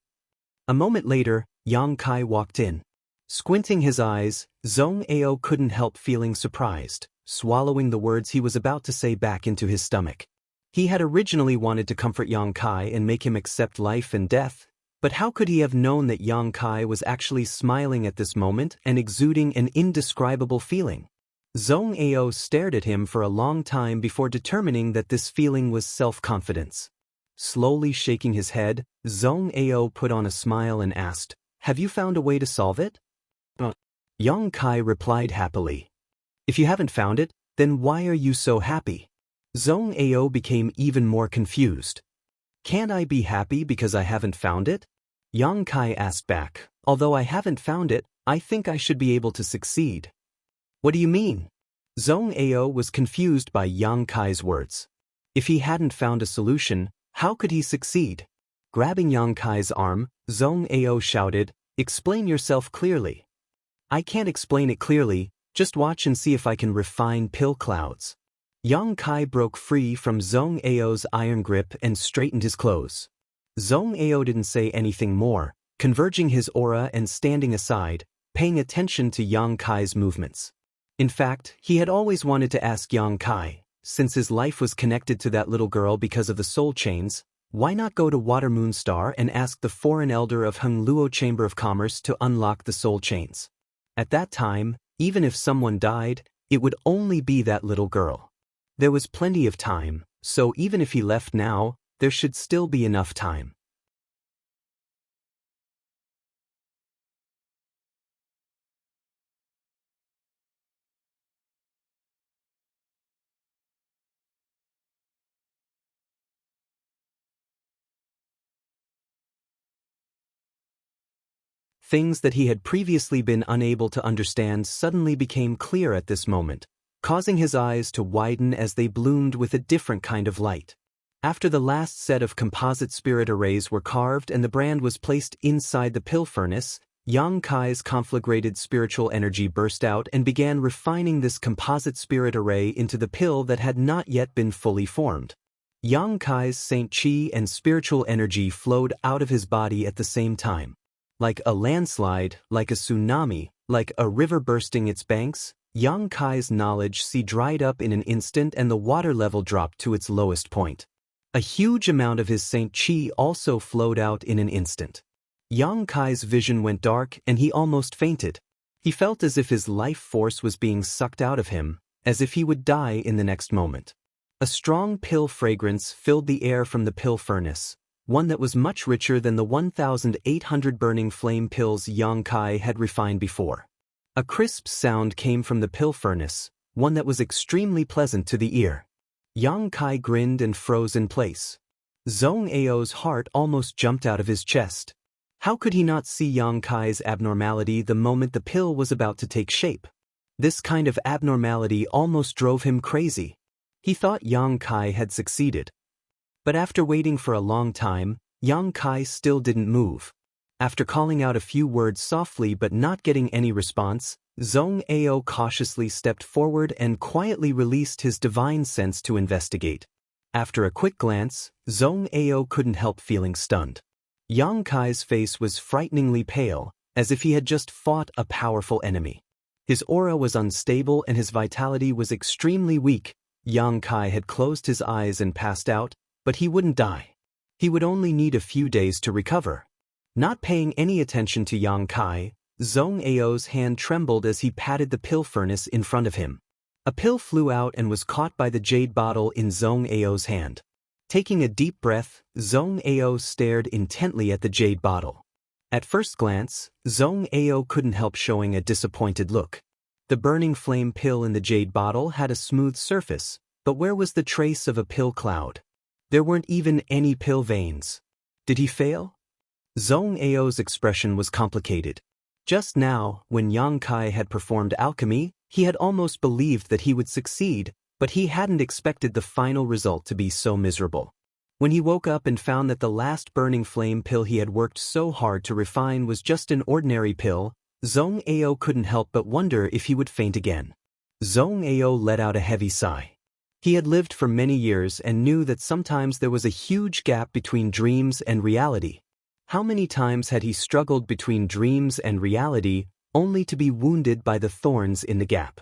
A moment later, Yang Kai walked in. Squinting his eyes, Zhong Ao couldn't help feeling surprised, swallowing the words he was about to say back into his stomach. He had originally wanted to comfort Yang Kai and make him accept life and death, but how could he have known that Yang Kai was actually smiling at this moment and exuding an indescribable feeling? Zhong Ao stared at him for a long time before determining that this feeling was self-confidence. Slowly shaking his head, Zhong Ao put on a smile and asked, "Have you found a way to solve it?" Yang Kai replied happily. "If you haven't found it, then why are you so happy?" Zhong Ao became even more confused. "Can't I be happy because I haven't found it?" Yang Kai asked back, "Although I haven't found it, I think I should be able to succeed." "What do you mean?" Zhong Ao was confused by Yang Kai's words. If he hadn't found a solution, how could he succeed? Grabbing Yang Kai's arm, Zhong Ao shouted, "Explain yourself clearly." "I can't explain it clearly, just watch and see if I can refine pill clouds." Yang Kai broke free from Zhong Ao's iron grip and straightened his clothes. Zhong Ao didn't say anything more, converging his aura and standing aside, paying attention to Yang Kai's movements. In fact, he had always wanted to ask Yang Kai, since his life was connected to that little girl because of the soul chains, why not go to Water Moon Star and ask the foreign elder of Heng Luo Chamber of Commerce to unlock the soul chains? At that time, even if someone died, it would only be that little girl. There was plenty of time, so even if he left now, there should still be enough time. Things that he had previously been unable to understand suddenly became clear at this moment, causing his eyes to widen as they bloomed with a different kind of light. After the last set of composite spirit arrays were carved and the brand was placed inside the pill furnace, Yang Kai's conflagrated spiritual energy burst out and began refining this composite spirit array into the pill that had not yet been fully formed. Yang Kai's Saint Qi and spiritual energy flowed out of his body at the same time. Like a landslide, like a tsunami, like a river bursting its banks, Yang Kai's knowledge sea dried up in an instant and the water level dropped to its lowest point. A huge amount of his Saint Qi also flowed out in an instant. Yang Kai's vision went dark and he almost fainted. He felt as if his life force was being sucked out of him, as if he would die in the next moment. A strong pill fragrance filled the air from the pill furnace, one that was much richer than the 1,800 burning flame pills Yang Kai had refined before. A crisp sound came from the pill furnace, one that was extremely pleasant to the ear. Yang Kai grinned and froze in place. Zhong Ao's heart almost jumped out of his chest. How could he not see Yang Kai's abnormality the moment the pill was about to take shape? This kind of abnormality almost drove him crazy. He thought Yang Kai had succeeded. But after waiting for a long time, Yang Kai still didn't move. After calling out a few words softly but not getting any response, Zhong Ao cautiously stepped forward and quietly released his divine sense to investigate. After a quick glance, Zhong Ao couldn't help feeling stunned. Yang Kai's face was frighteningly pale, as if he had just fought a powerful enemy. His aura was unstable and his vitality was extremely weak. Yang Kai had closed his eyes and passed out, but he wouldn't die. He would only need a few days to recover. Not paying any attention to Yang Kai, Zhong Ao's hand trembled as he patted the pill furnace in front of him. A pill flew out and was caught by the jade bottle in Zhong Ao's hand. Taking a deep breath, Zhong Ao stared intently at the jade bottle. At first glance, Zhong Ao couldn't help showing a disappointed look. The burning flame pill in the jade bottle had a smooth surface, but where was the trace of a pill cloud? There weren't even any pill veins. Did he fail? Zhong Ao's expression was complicated. Just now, when Yang Kai had performed alchemy, he had almost believed that he would succeed, but he hadn't expected the final result to be so miserable. When he woke up and found that the last burning flame pill he had worked so hard to refine was just an ordinary pill, Zhong Ao couldn't help but wonder if he would faint again. Zhong Ao let out a heavy sigh. He had lived for many years and knew that sometimes there was a huge gap between dreams and reality. How many times had he struggled between dreams and reality, only to be wounded by the thorns in the gap?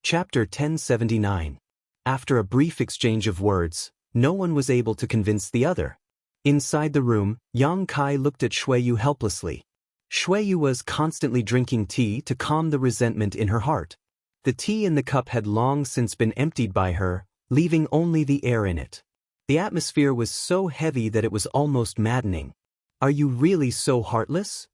Chapter 1079. After a brief exchange of words, no one was able to convince the other. Inside the room, Yang Kai looked at Shuiyu helplessly. Shuiyu was constantly drinking tea to calm the resentment in her heart. The tea in the cup had long since been emptied by her, leaving only the air in it. The atmosphere was so heavy that it was almost maddening. "Are you really so heartless?"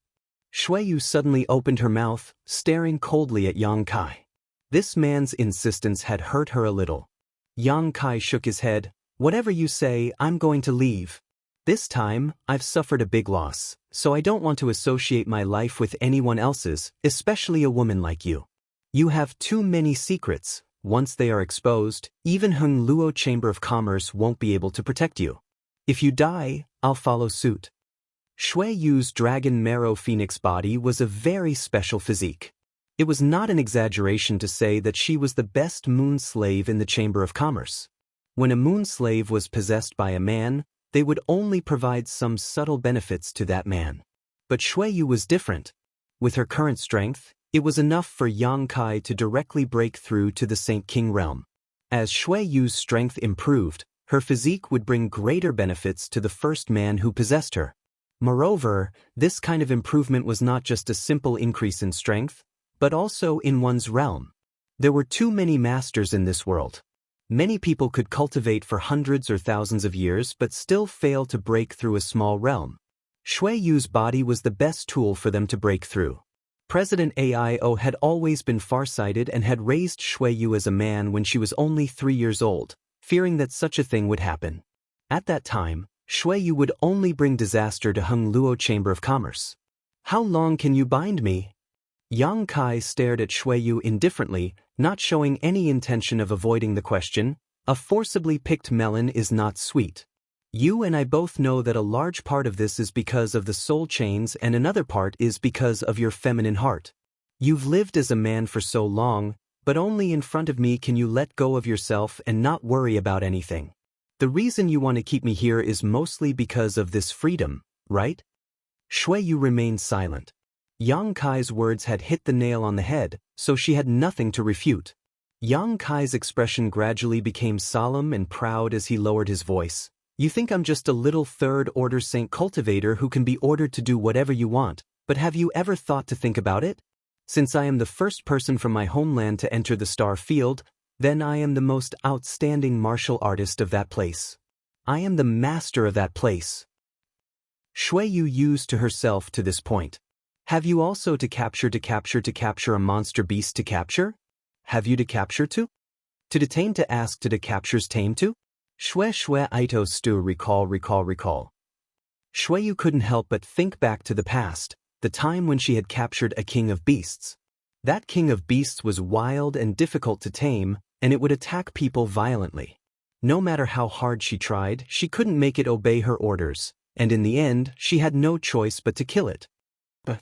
Shuiyu suddenly opened her mouth, staring coldly at Yang Kai. This man's insistence had hurt her a little. Yang Kai shook his head. "Whatever you say, I'm going to leave. This time, I've suffered a big loss, so I don't want to associate my life with anyone else's, especially a woman like you. You have too many secrets. Once they are exposed, even Hung Luo Chamber of Commerce won't be able to protect you. If you die, I'll follow suit." Shuiyu's dragon marrow phoenix body was a very special physique. It was not an exaggeration to say that she was the best moon slave in the Chamber of Commerce. When a moon slave was possessed by a man, they would only provide some subtle benefits to that man. But Shuiyu was different. With her current strength, it was enough for Yang Kai to directly break through to the Saint King realm. As Shuiyu's strength improved, her physique would bring greater benefits to the first man who possessed her. Moreover, this kind of improvement was not just a simple increase in strength, but also in one's realm. There were too many masters in this world. Many people could cultivate for hundreds or thousands of years but still fail to break through a small realm. Shuiyu's body was the best tool for them to break through. President Aio had always been farsighted and had raised Shuiyu as a man when she was only 3 years old, fearing that such a thing would happen. At that time, Shuiyu would only bring disaster to Hung Luo Chamber of Commerce. "How long can you bind me?" Yang Kai stared at Shuiyu indifferently, not showing any intention of avoiding the question. "A forcibly picked melon is not sweet. You and I both know that a large part of this is because of the soul chains and another part is because of your feminine heart. You've lived as a man for so long, but only in front of me can you let go of yourself and not worry about anything. The reason you want to keep me here is mostly because of this freedom, right?" Shuiyu remained silent. Yang Kai's words had hit the nail on the head, so she had nothing to refute. Yang Kai's expression gradually became solemn and proud as he lowered his voice. "You think I'm just a little third-order saint cultivator who can be ordered to do whatever you want, but have you ever thought to think about it? Since I am the first person from my homeland to enter the star field, then I am the most outstanding martial artist of that place. I am the master of that place." Shuiyu used to herself to this point. Have you also to capture a monster beast to capture? Have you to capture to? To detain to ask to captures tame to? Shwe ito stu recall. Shweyu couldn't help but think back to the past, the time when she had captured a king of beasts. That king of beasts was wild and difficult to tame, and it would attack people violently. No matter how hard she tried, she couldn't make it obey her orders, and in the end, she had no choice but to kill it. But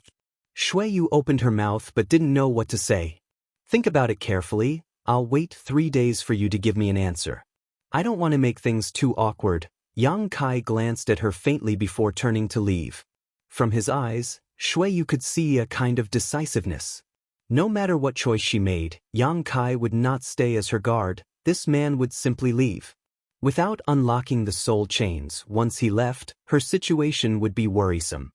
Shweyu opened her mouth but didn't know what to say. Think about it carefully. I'll wait 3 days for you to give me an answer. I don't want to make things too awkward. Yang Kai glanced at her faintly before turning to leave. From his eyes, Shweyu could see a kind of decisiveness. No matter what choice she made, Yang Kai would not stay as her guard. This man would simply leave. Without unlocking the soul chains, once he left, her situation would be worrisome.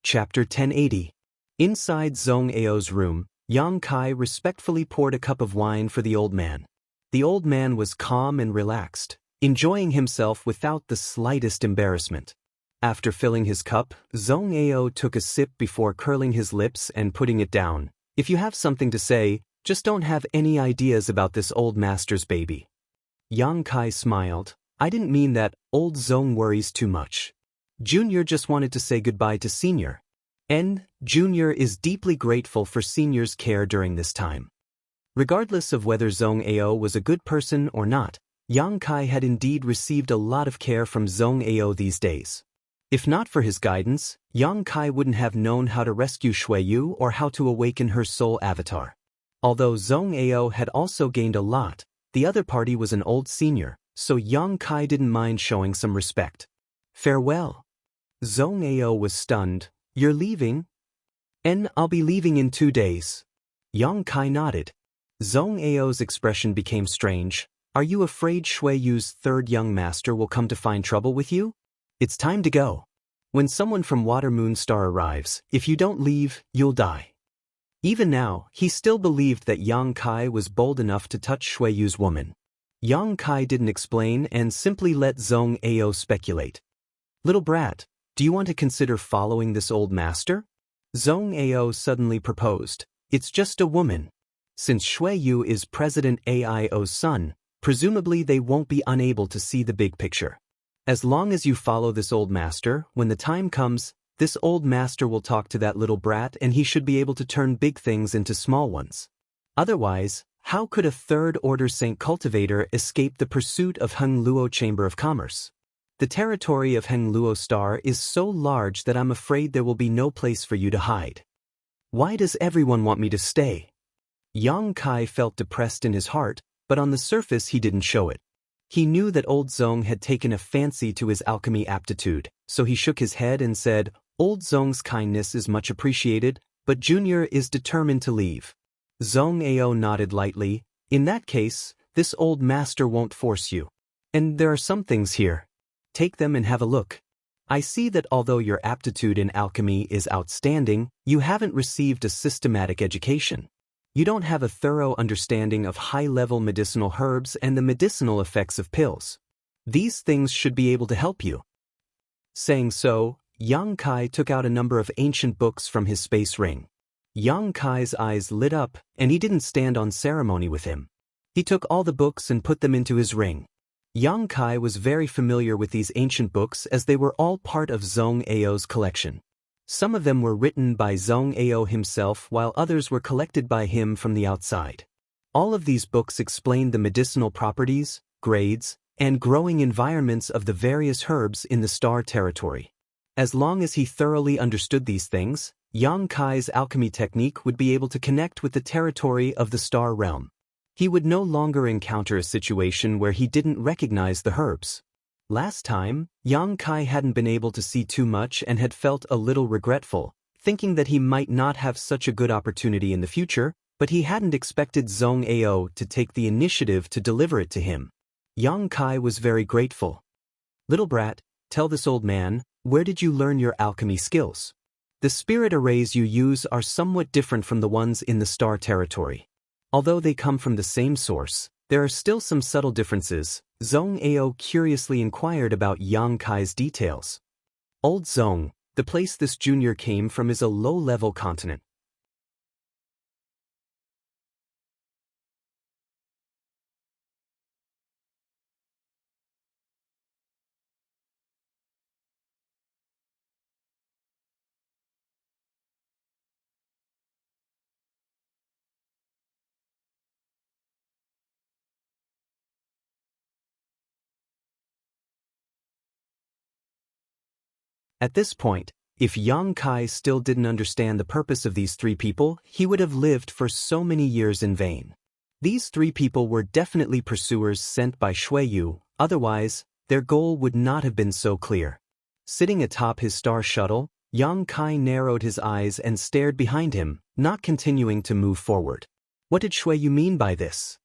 Chapter 1080. Inside Zhong Ao's room, Yang Kai respectfully poured a cup of wine for the old man. The old man was calm and relaxed, enjoying himself without the slightest embarrassment. After filling his cup, Zhong Ao took a sip before curling his lips and putting it down. If you have something to say, just don't have any ideas about this old master's baby. Yang Kai smiled. I didn't mean that. Old Zhong worries too much. Junior just wanted to say goodbye to Senior. Junior is deeply grateful for Senior's care during this time. Regardless of whether Zhong Ao was a good person or not, Yang Kai had indeed received a lot of care from Zhong Ao these days. If not for his guidance, Yang Kai wouldn't have known how to rescue Shweyu or how to awaken her soul avatar. Although Zhong Ao had also gained a lot, the other party was an old senior, so Yang Kai didn't mind showing some respect. Farewell. Zhong Ao was stunned. You're leaving? I'll be leaving in 2 days. Yang Kai nodded. Zhong Ao's expression became strange. Are you afraid Shweyu's third young master will come to find trouble with you? It's time to go. When someone from Water Moon Star arrives, if you don't leave, you'll die. Even now, he still believed that Yang Kai was bold enough to touch Shweyu's woman. Yang Kai didn't explain and simply let Zhong Ao speculate. Little brat, do you want to consider following this old master? Zhong Ao suddenly proposed. It's just a woman. Since Shweyu is President Aio's son, presumably they won't be unable to see the big picture. As long as you follow this old master, when the time comes, this old master will talk to that little brat and he should be able to turn big things into small ones. Otherwise, how could a third-order Saint Cultivator escape the pursuit of Heng Luo Chamber of Commerce? The territory of Heng Luo Star is so large that I'm afraid there will be no place for you to hide. Why does everyone want me to stay? Yang Kai felt depressed in his heart, but on the surface he didn't show it. He knew that old Zhong had taken a fancy to his alchemy aptitude, so he shook his head and said, Old Zhong's kindness is much appreciated, but Junior is determined to leave. Zhong Ao nodded lightly. In that case, this old master won't force you. And there are some things here. Take them and have a look. I see that although your aptitude in alchemy is outstanding, you haven't received a systematic education. You don't have a thorough understanding of high-level medicinal herbs and the medicinal effects of pills. These things should be able to help you. Saying so, Yang Kai took out a number of ancient books from his space ring. Yang Kai's eyes lit up, and he didn't stand on ceremony with him. He took all the books and put them into his ring. Yang Kai was very familiar with these ancient books as they were all part of Zhong Ao's collection. Some of them were written by Zhong Ao himself while others were collected by him from the outside. All of these books explained the medicinal properties, grades, and growing environments of the various herbs in the star territory. As long as he thoroughly understood these things, Yang Kai's alchemy technique would be able to connect with the territory of the star realm. He would no longer encounter a situation where he didn't recognize the herbs. Last time, Yang Kai hadn't been able to see too much and had felt a little regretful, thinking that he might not have such a good opportunity in the future, but he hadn't expected Zhong Ao to take the initiative to deliver it to him. Yang Kai was very grateful. Little brat, tell this old man, where did you learn your alchemy skills? The spirit arrays you use are somewhat different from the ones in the star territory. Although they come from the same source, there are still some subtle differences. Zhong Ao curiously inquired about Yang Kai's details. Old Zhong, the place this junior came from is a low-level continent. At this point, if Yang Kai still didn't understand the purpose of these three people, he would have lived for so many years in vain. These three people were definitely pursuers sent by Xueyu, otherwise, their goal would not have been so clear. Sitting atop his star shuttle, Yang Kai narrowed his eyes and stared behind him, not continuing to move forward. What did Xueyu mean by this?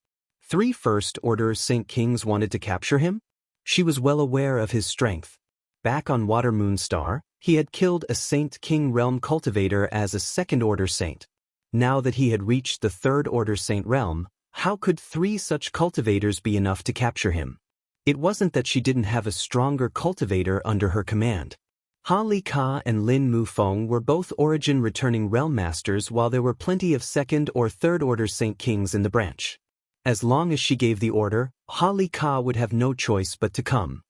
3 First-Order Saint Kings wanted to capture him? She was well aware of his strength. Back on Water Moon Star, he had killed a Saint King Realm cultivator as a second-order saint. Now that he had reached the third-order saint realm, how could 3 such cultivators be enough to capture him? It wasn't that she didn't have a stronger cultivator under her command. Ha Li Ka and Lin Mufeng were both origin-returning realm masters, while there were plenty of second- or third-order Saint Kings in the branch. As long as she gave the order, Ha Li Ka would have no choice but to come.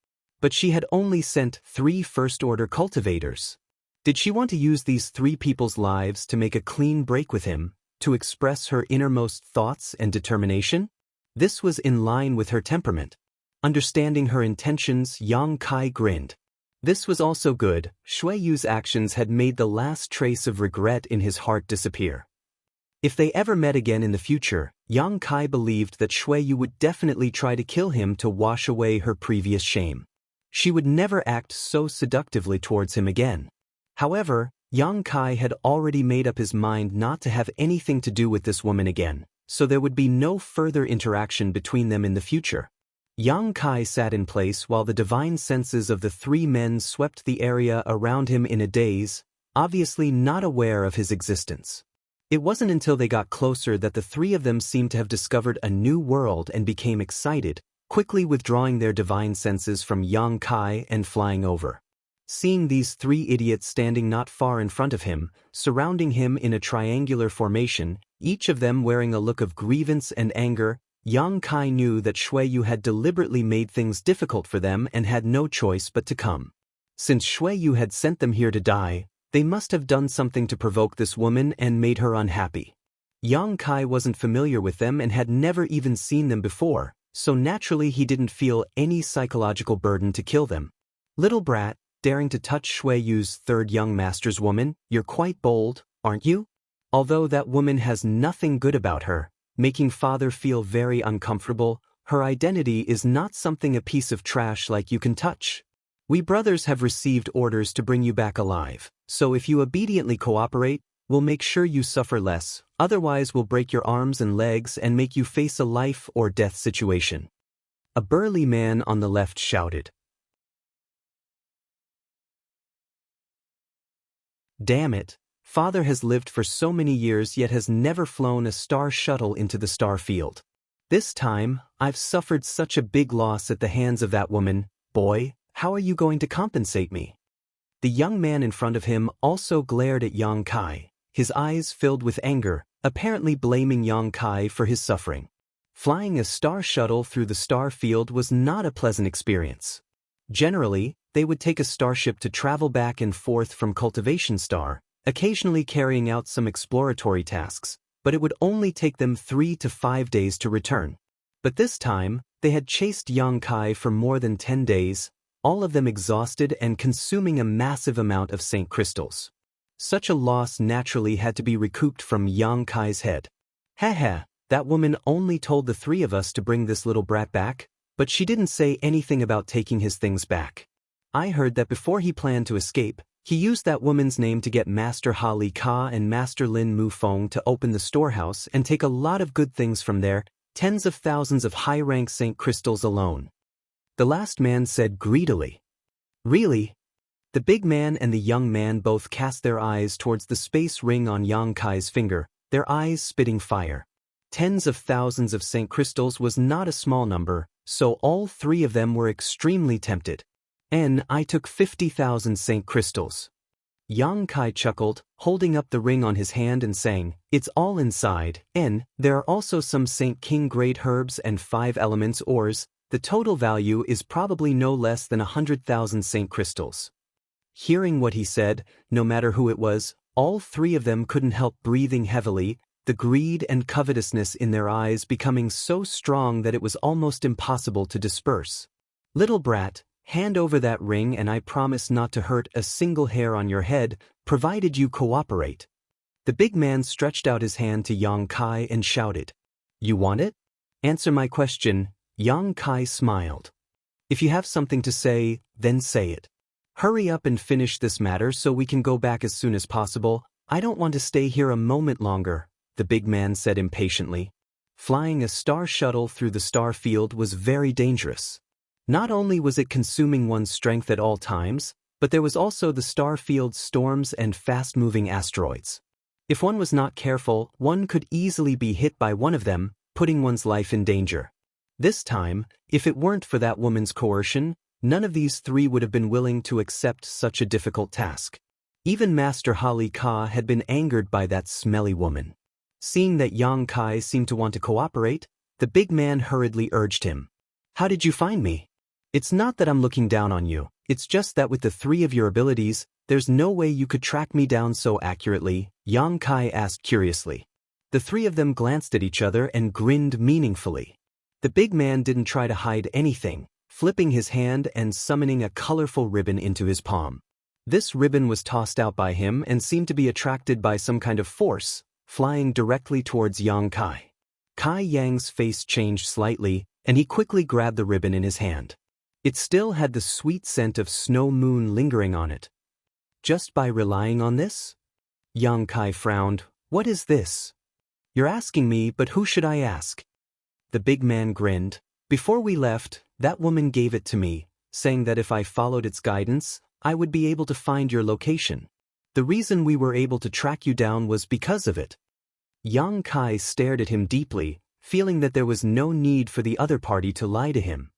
But she had only sent 3 first-order cultivators. Did she want to use these 3 people's lives to make a clean break with him, to express her innermost thoughts and determination? This was in line with her temperament. Understanding her intentions, Yang Kai grinned. This was also good. Xueyu's actions had made the last trace of regret in his heart disappear. If they ever met again in the future, Yang Kai believed that Xueyu would definitely try to kill him to wash away her previous shame. She would never act so seductively towards him again. However, Yang Kai had already made up his mind not to have anything to do with this woman again, so there would be no further interaction between them in the future. Yang Kai sat in place while the divine senses of the 3 men swept the area around him in a daze, obviously not aware of his existence. It wasn't until they got closer that the 3 of them seemed to have discovered a new world and became excited, quickly withdrawing their divine senses from Yang Kai and flying over. Seeing these 3 idiots standing not far in front of him, surrounding him in a triangular formation, each of them wearing a look of grievance and anger, Yang Kai knew that Xueyu had deliberately made things difficult for them and had no choice but to come. Since Xueyu had sent them here to die, they must have done something to provoke this woman and made her unhappy. Yang Kai wasn't familiar with them and had never even seen them before, so naturally he didn't feel any psychological burden to kill them. Little brat, daring to touch Xueyu's 3rd young master's woman, you're quite bold, aren't you? Although that woman has nothing good about her, making father feel very uncomfortable, her identity is not something a piece of trash like you can touch. We brothers have received orders to bring you back alive, so if you obediently cooperate, we'll make sure you suffer less, otherwise we'll break your arms and legs and make you face a life or death situation. A burly man on the left shouted. Damn it, father has lived for so many years yet has never flown a star shuttle into the star field. This time, I've suffered such a big loss at the hands of that woman. Boy, how are you going to compensate me? The young man in front of him also glared at Yang Kai, his eyes filled with anger, apparently blaming Yang Kai for his suffering. Flying a star shuttle through the star field was not a pleasant experience. Generally, they would take a starship to travel back and forth from Cultivation Star, occasionally carrying out some exploratory tasks, but it would only take them 3 to 5 days to return. But this time, they had chased Yang Kai for more than 10 days, all of them exhausted and consuming a massive amount of Saint Crystals. Such a loss naturally had to be recouped from Yang Kai's head. Haha, that woman only told the 3 of us to bring this little brat back, but she didn't say anything about taking his things back. I heard that before he planned to escape, he used that woman's name to get Master Ha Li Ka and Master Lin Mufeng to open the storehouse and take a lot of good things from there, tens of thousands of high-rank Saint Crystals alone. The last man said greedily. Really? The big man and the young man both cast their eyes towards the space ring on Yang Kai's finger, their eyes spitting fire. Tens of thousands of Saint crystals was not a small number, so all three of them were extremely tempted. I took 50,000 Saint crystals. Yang Kai chuckled, holding up the ring on his hand and saying, "It's all inside, there are also some Saint King grade herbs and 5 elements ores. The total value is probably no less than 100,000 Saint crystals." Hearing what he said, no matter who it was, all three of them couldn't help breathing heavily, the greed and covetousness in their eyes becoming so strong that it was almost impossible to disperse. "Little brat, hand over that ring and I promise not to hurt a single hair on your head, provided you cooperate." The big man stretched out his hand to Yang Kai and shouted, "You want it? Answer my question." Yang Kai smiled. "If you have something to say, then say it. Hurry up and finish this matter so we can go back as soon as possible. I don't want to stay here a moment longer," the big man said impatiently. Flying a star shuttle through the star field was very dangerous. Not only was it consuming one's strength at all times, but there was also the star field's storms and fast-moving asteroids. If one was not careful, one could easily be hit by one of them, putting one's life in danger. This time, if it weren't for that woman's coercion, none of these three would have been willing to accept such a difficult task. Even Master Hali Ka had been angered by that smelly woman. Seeing that Yang Kai seemed to want to cooperate, the big man hurriedly urged him. "How did you find me? It's not that I'm looking down on you, it's just that with the three of your abilities, there's no way you could track me down so accurately," Yang Kai asked curiously. The three of them glanced at each other and grinned meaningfully. The big man didn't try to hide anything, flipping his hand and summoning a colorful ribbon into his palm. This ribbon was tossed out by him and seemed to be attracted by some kind of force, flying directly towards Yang Kai. Kai Yang's face changed slightly, and he quickly grabbed the ribbon in his hand. It still had the sweet scent of snow moon lingering on it. "Just by relying on this?" Yang Kai frowned. "What is this?" "You're asking me, but who should I ask?" The big man grinned. "Before we left, that woman gave it to me, saying that if I followed its guidance, I would be able to find your location. The reason we were able to track you down was because of it." Yang Kai stared at him deeply, feeling that there was no need for the other party to lie to him.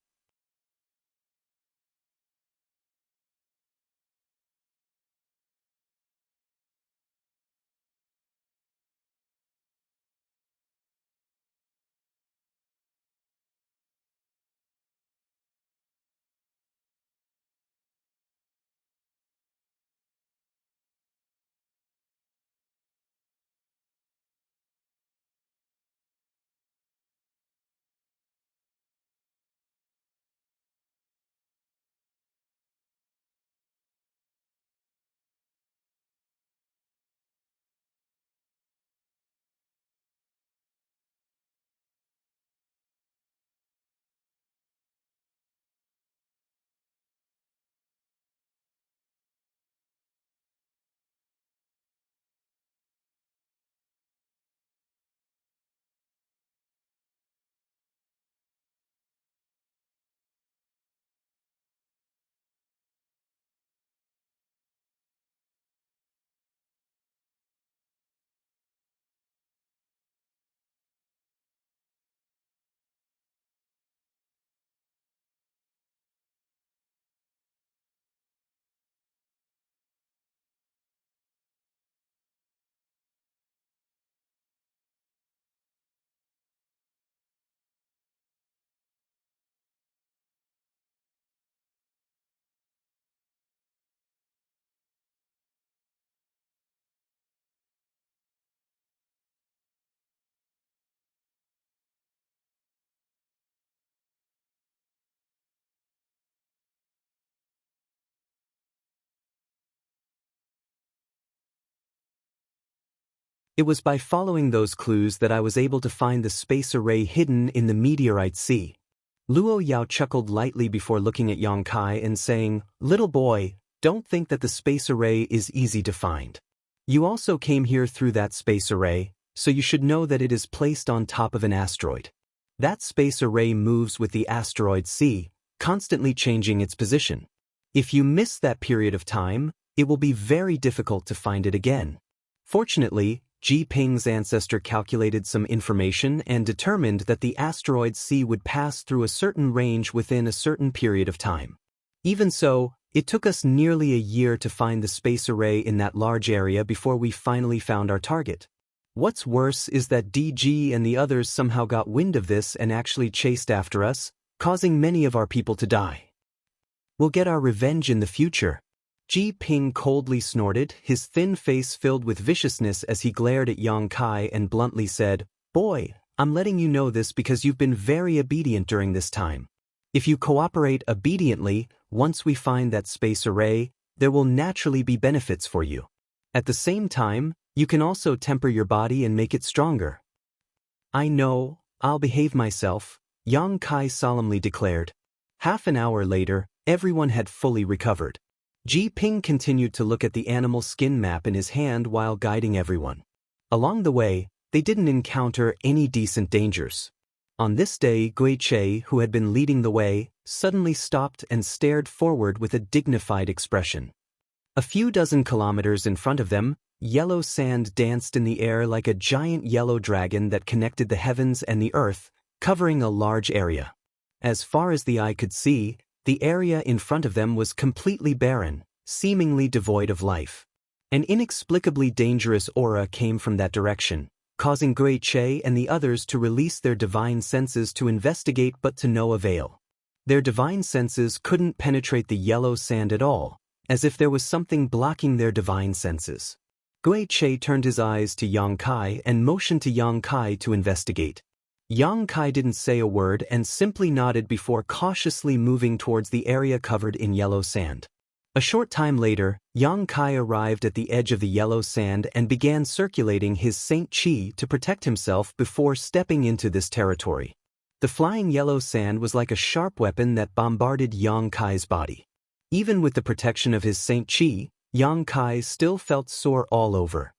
It was by following those clues that I was able to find the space array hidden in the meteorite sea. Luo Yao chuckled lightly before looking at Yang Kai and saying, "Little boy, don't think that the space array is easy to find. You also came here through that space array, so you should know that it is placed on top of an asteroid. That space array moves with the asteroid sea, constantly changing its position. If you miss that period of time, it will be very difficult to find it again. Fortunately, Ji Ping's ancestor calculated some information and determined that the asteroid C would pass through a certain range within a certain period of time. Even so, it took us nearly a year to find the space array in that large area before we finally found our target. What's worse is that DG and the others somehow got wind of this and actually chased after us, causing many of our people to die. We'll get our revenge in the future. Ji Ping coldly snorted, his thin face filled with viciousness as he glared at Yang Kai and bluntly said, "Boy, I'm letting you know this because you've been very obedient during this time. If you cooperate obediently, once we find that space array, there will naturally be benefits for you. At the same time, you can also temper your body and make it stronger." "I know, I'll behave myself," Yang Kai solemnly declared. Half an hour later, everyone had fully recovered. Ji Ping continued to look at the animal skin map in his hand while guiding everyone. Along the way, they didn't encounter any decent dangers. On this day, Gui Che, who had been leading the way, suddenly stopped and stared forward with a dignified expression. A few dozen kilometers in front of them, yellow sand danced in the air like a giant yellow dragon that connected the heavens and the earth, covering a large area. As far as the eye could see, the area in front of them was completely barren, seemingly devoid of life. An inexplicably dangerous aura came from that direction, causing Gui Che and the others to release their divine senses to investigate but to no avail. Their divine senses couldn't penetrate the yellow sand at all, as if there was something blocking their divine senses. Gui Che turned his eyes to Yang Kai and motioned to Yang Kai to investigate. Yang Kai didn't say a word and simply nodded before cautiously moving towards the area covered in yellow sand. A short time later, Yang Kai arrived at the edge of the yellow sand and began circulating his Saint Qi to protect himself before stepping into this territory. The flying yellow sand was like a sharp weapon that bombarded Yang Kai's body. Even with the protection of his Saint Qi, Yang Kai still felt sore all over.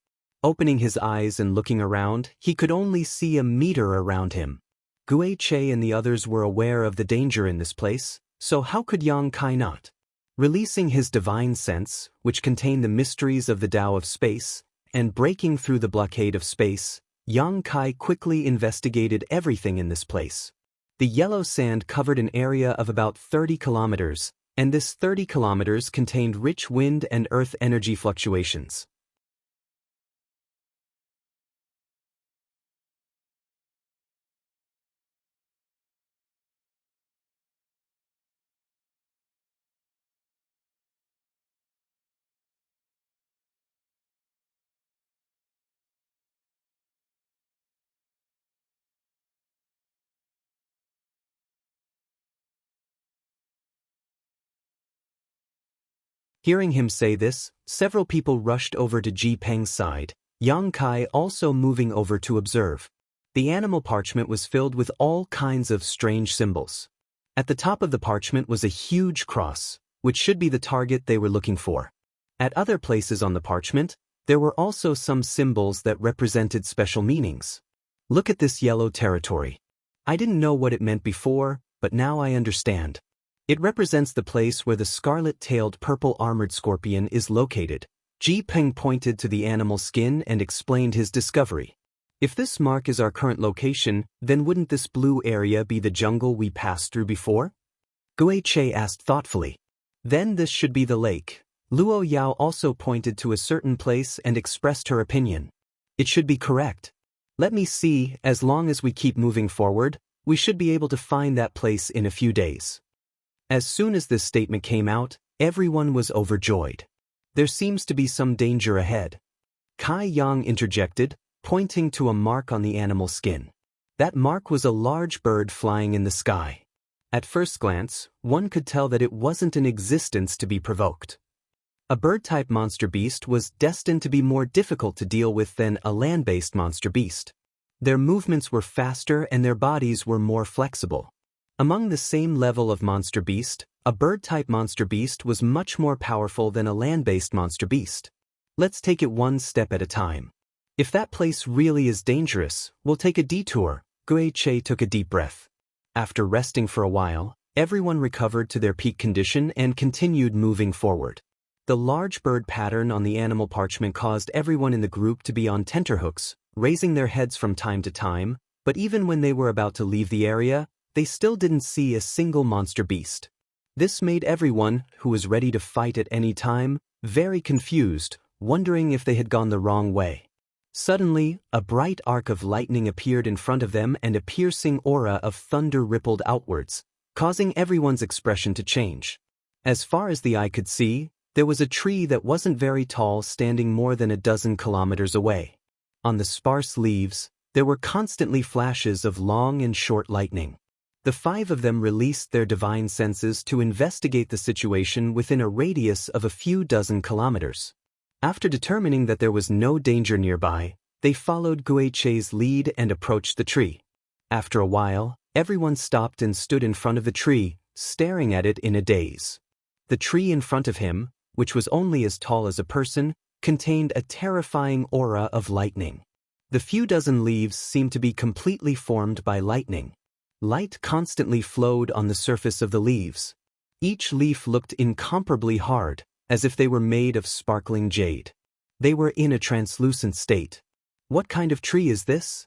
Opening his eyes and looking around, he could only see a meter around him. Gui Che and the others were aware of the danger in this place, so how could Yang Kai not? Releasing his divine sense, which contained the mysteries of the Tao of space, and breaking through the blockade of space, Yang Kai quickly investigated everything in this place. The yellow sand covered an area of about 30 kilometers, and this 30 kilometers contained rich wind and earth energy fluctuations. Hearing him say this, several people rushed over to Ji Peng's side, Yang Kai also moving over to observe. The animal parchment was filled with all kinds of strange symbols. At the top of the parchment was a huge cross, which should be the target they were looking for. At other places on the parchment, there were also some symbols that represented special meanings. Look at this yellow territory. I didn't know what it meant before, but now I understand. It represents the place where the scarlet-tailed purple-armored scorpion is located. Ji Peng pointed to the animal skin and explained his discovery. If this mark is our current location, then wouldn't this blue area be the jungle we passed through before? Gui Che asked thoughtfully. Then this should be the lake. Luo Yao also pointed to a certain place and expressed her opinion. It should be correct. Let me see, as long as we keep moving forward, we should be able to find that place in a few days. As soon as this statement came out, everyone was overjoyed. There seems to be some danger ahead. Kai Yang interjected, pointing to a mark on the animal skin. That mark was a large bird flying in the sky. At first glance, one could tell that it wasn't an existence to be provoked. A bird-type monster beast was destined to be more difficult to deal with than a land-based monster beast. Their movements were faster and their bodies were more flexible. Among the same level of monster beast, a bird-type monster beast was much more powerful than a land-based monster beast. Let's take it one step at a time. If that place really is dangerous, we'll take a detour. Gui Che took a deep breath. After resting for a while, Everyone recovered to their peak condition and continued moving forward. The large bird pattern on the animal parchment caused everyone in the group to be on tenterhooks, raising their heads from time to time, but even when they were about to leave the area, they still didn't see a single monster beast. This made everyone, who was ready to fight at any time, very confused, wondering if they had gone the wrong way. Suddenly, a bright arc of lightning appeared in front of them and a piercing aura of thunder rippled outwards, causing everyone's expression to change. As far as the eye could see, there was a tree that wasn't very tall standing more than a dozen kilometers away. On the sparse leaves, there were constantly flashes of long and short lightning. The 5 of them released their divine senses to investigate the situation within a radius of a few dozen kilometers. After determining that there was no danger nearby, they followed Guiche's lead and approached the tree. After a while, everyone stopped and stood in front of the tree, staring at it in a daze. The tree in front of him, which was only as tall as a person, contained a terrifying aura of lightning. The few dozen leaves seemed to be completely formed by lightning. Light constantly flowed on the surface of the leaves. Each leaf looked incomparably hard, as if they were made of sparkling jade. They were in a translucent state. "What kind of tree is this?"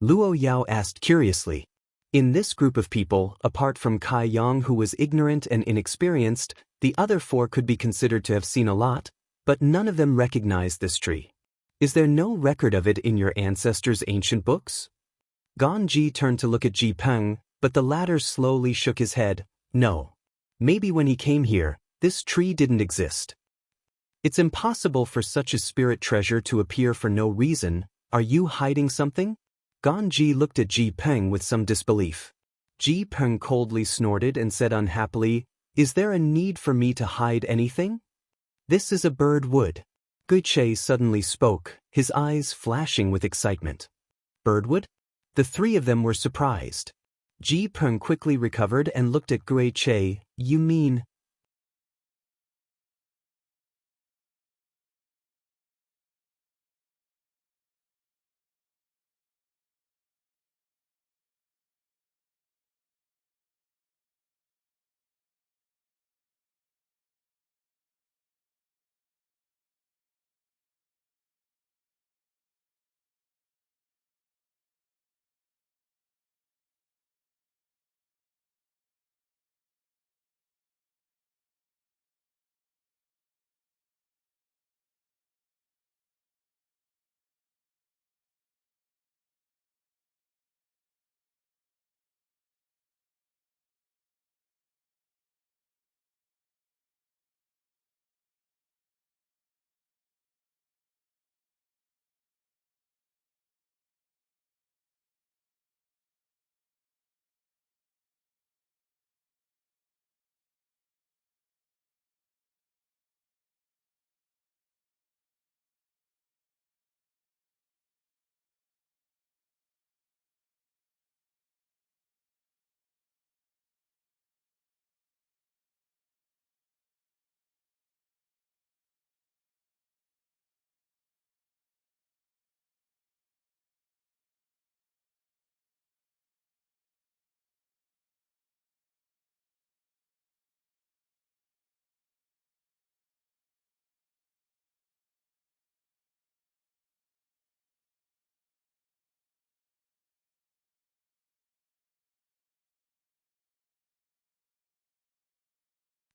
Luo Yao asked curiously. In this group of people, apart from Kai Yang who was ignorant and inexperienced, the other 4 could be considered to have seen a lot, but none of them recognized this tree. "Is there no record of it in your ancestors' ancient books?" Ganji turned to look at Ji Peng, but the latter slowly shook his head. "No. Maybe when he came here, this tree didn't exist." "It's impossible for such a spirit treasure to appear for no reason. Are you hiding something?" Ganji looked at Ji Peng with some disbelief. Ji Peng coldly snorted and said unhappily, "Is there a need for me to hide anything? This is a bird wood." Guiche suddenly spoke, his eyes flashing with excitement. "Birdwood?" The 3 of them were surprised. Ji Peng quickly recovered and looked at Guiche. "You mean..."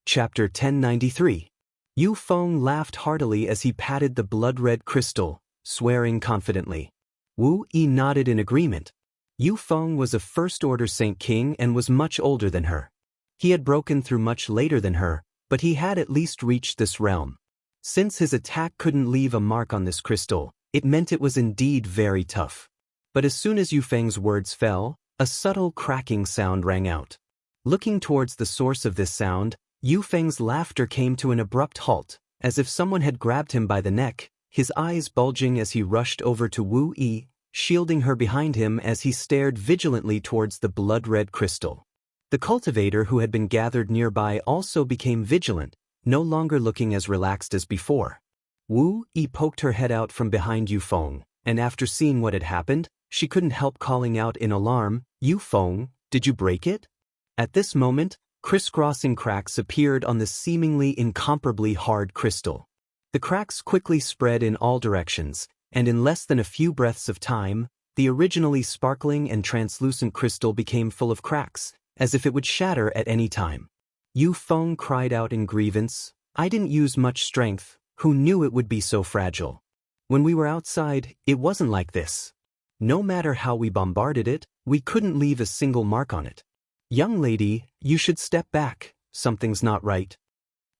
Chapter 1093. Yu Feng laughed heartily as he patted the blood-red crystal, swearing confidently. Wu Yi nodded in agreement. Yu Feng was a first-order Saint King and was much older than her. He had broken through much later than her, but he had at least reached this realm. Since his attack couldn't leave a mark on this crystal, it meant it was indeed very tough. But as soon as Yu Feng's words fell, a subtle cracking sound rang out. Looking towards the source of this sound, Yu Feng's laughter came to an abrupt halt, as if someone had grabbed him by the neck, his eyes bulging as he rushed over to Wu Yi, shielding her behind him as he stared vigilantly towards the blood-red crystal. The cultivator who had been gathered nearby also became vigilant, no longer looking as relaxed as before. Wu Yi poked her head out from behind Yu Feng, and after seeing what had happened, she couldn't help calling out in alarm, "Yu Feng, did you break it?" At this moment, crisscrossing cracks appeared on the seemingly incomparably hard crystal. The cracks quickly spread in all directions, and in less than a few breaths of time, the originally sparkling and translucent crystal became full of cracks, as if it would shatter at any time. Yu Feng cried out in grievance, "I didn't use much strength, who knew it would be so fragile? When we were outside, it wasn't like this. No matter how we bombarded it, we couldn't leave a single mark on it. Young lady, you should step back, something's not right."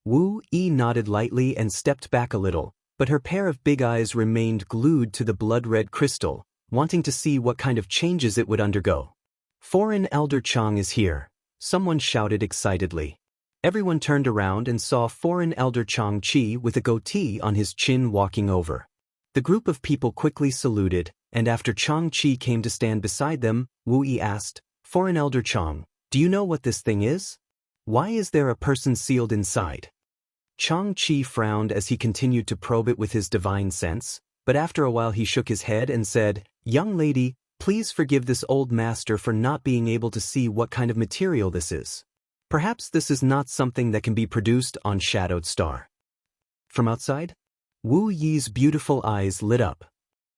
Wu Yi nodded lightly and stepped back a little, but her pair of big eyes remained glued to the blood-red crystal, wanting to see what kind of changes it would undergo. "Foreign Elder Chang is here," someone shouted excitedly. Everyone turned around and saw Foreign Elder Chang Chi with a goatee on his chin walking over. The group of people quickly saluted, and after Chang Chi came to stand beside them, Wu Yi asked, "Foreign Elder Chang, do you know what this thing is? Why is there a person sealed inside?" Chang Chi frowned as he continued to probe it with his divine sense, but after a while he shook his head and said, "Young lady, please forgive this old master for not being able to see what kind of material this is. Perhaps this is not something that can be produced on Shadowed Star." From outside, Wu Yi's beautiful eyes lit up.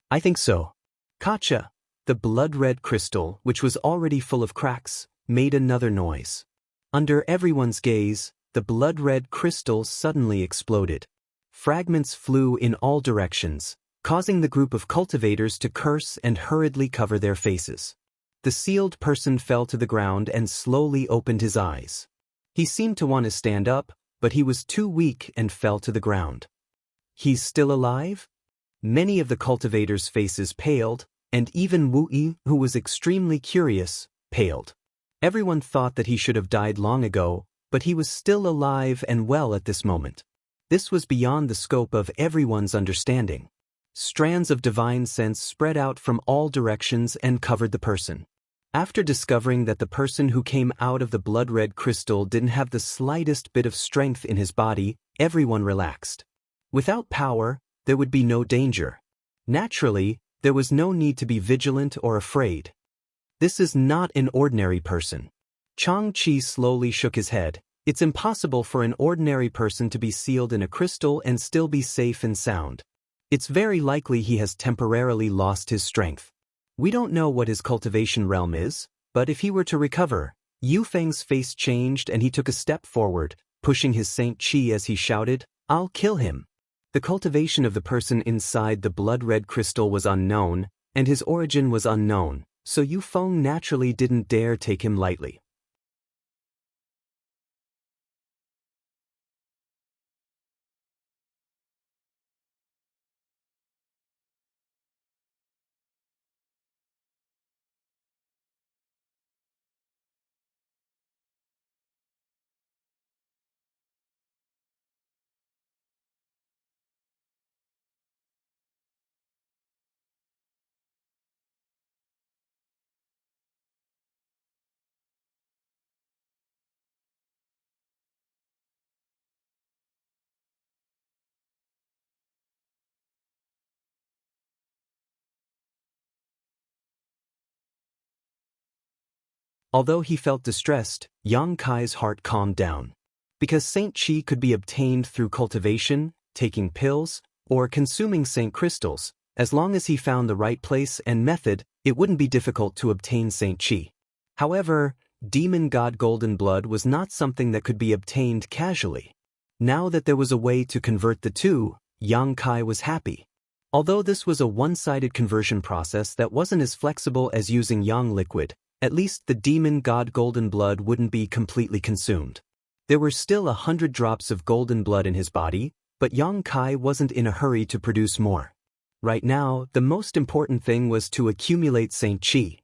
"I think so." Kacha, the blood-red crystal, which was already full of cracks, made another noise. Under everyone's gaze, the blood-red crystal suddenly exploded. Fragments flew in all directions, causing the group of cultivators to curse and hurriedly cover their faces. The sealed person fell to the ground and slowly opened his eyes. He seemed to want to stand up, but he was too weak and fell to the ground. "He's still alive?" Many of the cultivators' faces paled, and even Wu Yi, who was extremely curious, paled. Everyone thought that he should have died long ago, but he was still alive and well at this moment. This was beyond the scope of everyone's understanding. Strands of divine sense spread out from all directions and covered the person. After discovering that the person who came out of the blood-red crystal didn't have the slightest bit of strength in his body, everyone relaxed. Without power, there would be no danger. Naturally, there was no need to be vigilant or afraid. This is not an ordinary person. Chang Chi slowly shook his head. It's impossible for an ordinary person to be sealed in a crystal and still be safe and sound. It's very likely he has temporarily lost his strength. We don't know what his cultivation realm is, but if he were to recover, Yu Feng's face changed and he took a step forward, pushing his Saint Chi as he shouted, "I'll kill him." The cultivation of the person inside the blood-red crystal was unknown, and his origin was unknown, so Yu Feng naturally didn't dare take him lightly. Although he felt distressed, Yang Kai's heart calmed down. Because Saint Chi could be obtained through cultivation, taking pills, or consuming Saint crystals, as long as he found the right place and method, it wouldn't be difficult to obtain Saint Chi. However, Demon God Golden Blood was not something that could be obtained casually. Now that there was a way to convert the two, Yang Kai was happy. Although this was a one-sided conversion process that wasn't as flexible as using Yang liquid, at least the Demon God Golden Blood wouldn't be completely consumed. There were still 100 drops of golden blood in his body, but Yang Kai wasn't in a hurry to produce more. Right now, the most important thing was to accumulate Saint Chi.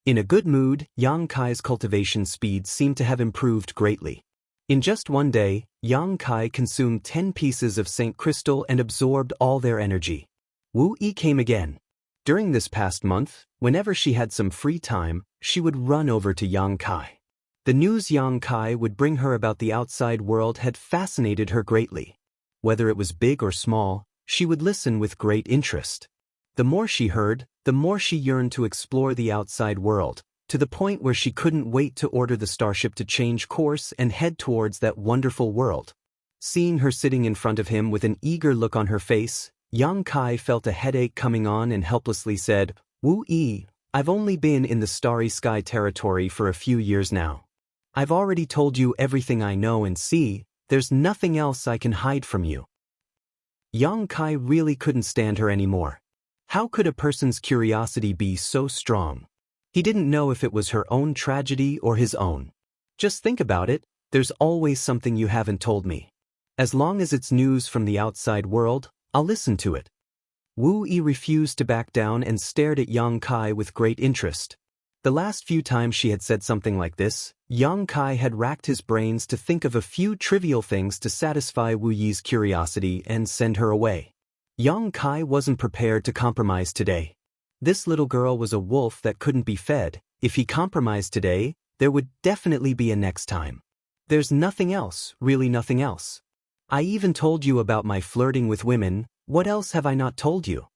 In a good mood, Yang Kai's cultivation speed seemed to have improved greatly. In just one day, Yang Kai consumed 10 pieces of Saint Crystal and absorbed all their energy. Wu Yi came again. During this past month, whenever she had some free time, she would run over to Yang Kai. The news Yang Kai would bring her about the outside world had fascinated her greatly. Whether it was big or small, she would listen with great interest. The more she heard, the more she yearned to explore the outside world, to the point where she couldn't wait to order the starship to change course and head towards that wonderful world. Seeing her sitting in front of him with an eager look on her face, young Kai felt a headache coming on and helplessly said, "Wu-Yi, I've only been in the starry sky territory for a few years now. I've already told you everything I know and see, there's nothing else I can hide from you." Young Kai really couldn't stand her anymore. How could a person's curiosity be so strong? He didn't know if it was her own tragedy or his own. "Just think about it, there's always something you haven't told me. As long as it's news from the outside world, I'll listen to it." Wu-Yi refused to back down and stared at young Kai with great interest. The last few times she had said something like this, young Kai had racked his brains to think of a few trivial things to satisfy Wu-Yi's curiosity and send her away. Young Kai wasn't prepared to compromise today. This little girl was a wolf that couldn't be fed. If he compromised today, there would definitely be a next time. "There's nothing else, really nothing else. I even told you about my flirting with women. What else have I not told you?"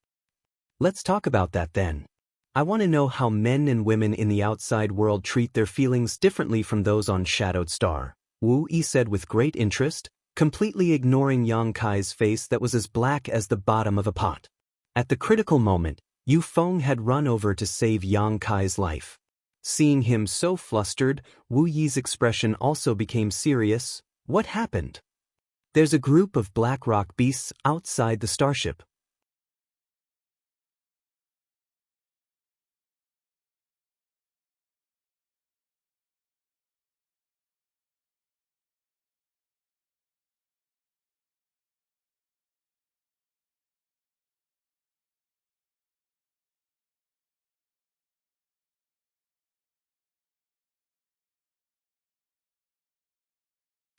"Let's talk about that then. I want to know how men and women in the outside world treat their feelings differently from those on Shadowed Star," Wu-Yi said with great interest, completely ignoring young Kai's face that was as black as the bottom of a pot. At the critical moment, Yu Feng had run over to save Yang Kai's life. Seeing him so flustered, Wu-Yi's expression also became serious. "What happened?" "There's a group of black rock beasts outside the starship."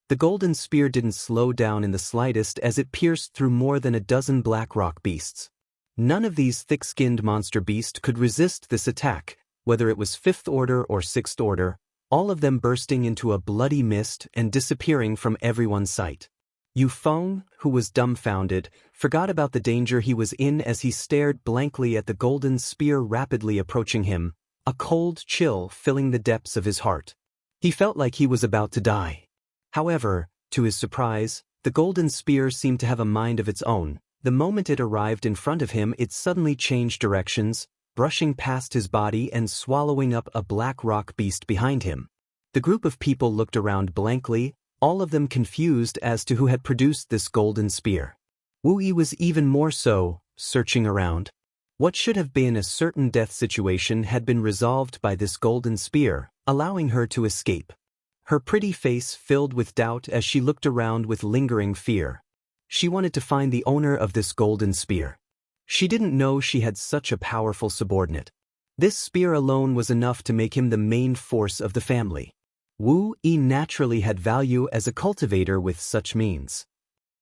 The golden spear didn't slow down in the slightest as it pierced through more than a dozen black rock beasts. None of these thick-skinned monster beasts could resist this attack, whether it was 5th order or 6th order, all of them bursting into a bloody mist and disappearing from everyone's sight. Yu Feng, who was dumbfounded, forgot about the danger he was in as he stared blankly at the golden spear rapidly approaching him, a cold chill filling the depths of his heart. He felt like he was about to die. However, to his surprise, the golden spear seemed to have a mind of its own. The moment it arrived in front of him, it suddenly changed directions, brushing past his body and swallowing up a black rock beast behind him. The group of people looked around blankly, all of them confused as to who had produced this golden spear. Wu-Yi was even more so, searching around. What should have been a certain death situation had been resolved by this golden spear, allowing her to escape. Her pretty face filled with doubt as she looked around with lingering fear. She wanted to find the owner of this golden spear. She didn't know she had such a powerful subordinate. This spear alone was enough to make him the main force of the family. Wu-Yi naturally had value as a cultivator with such means.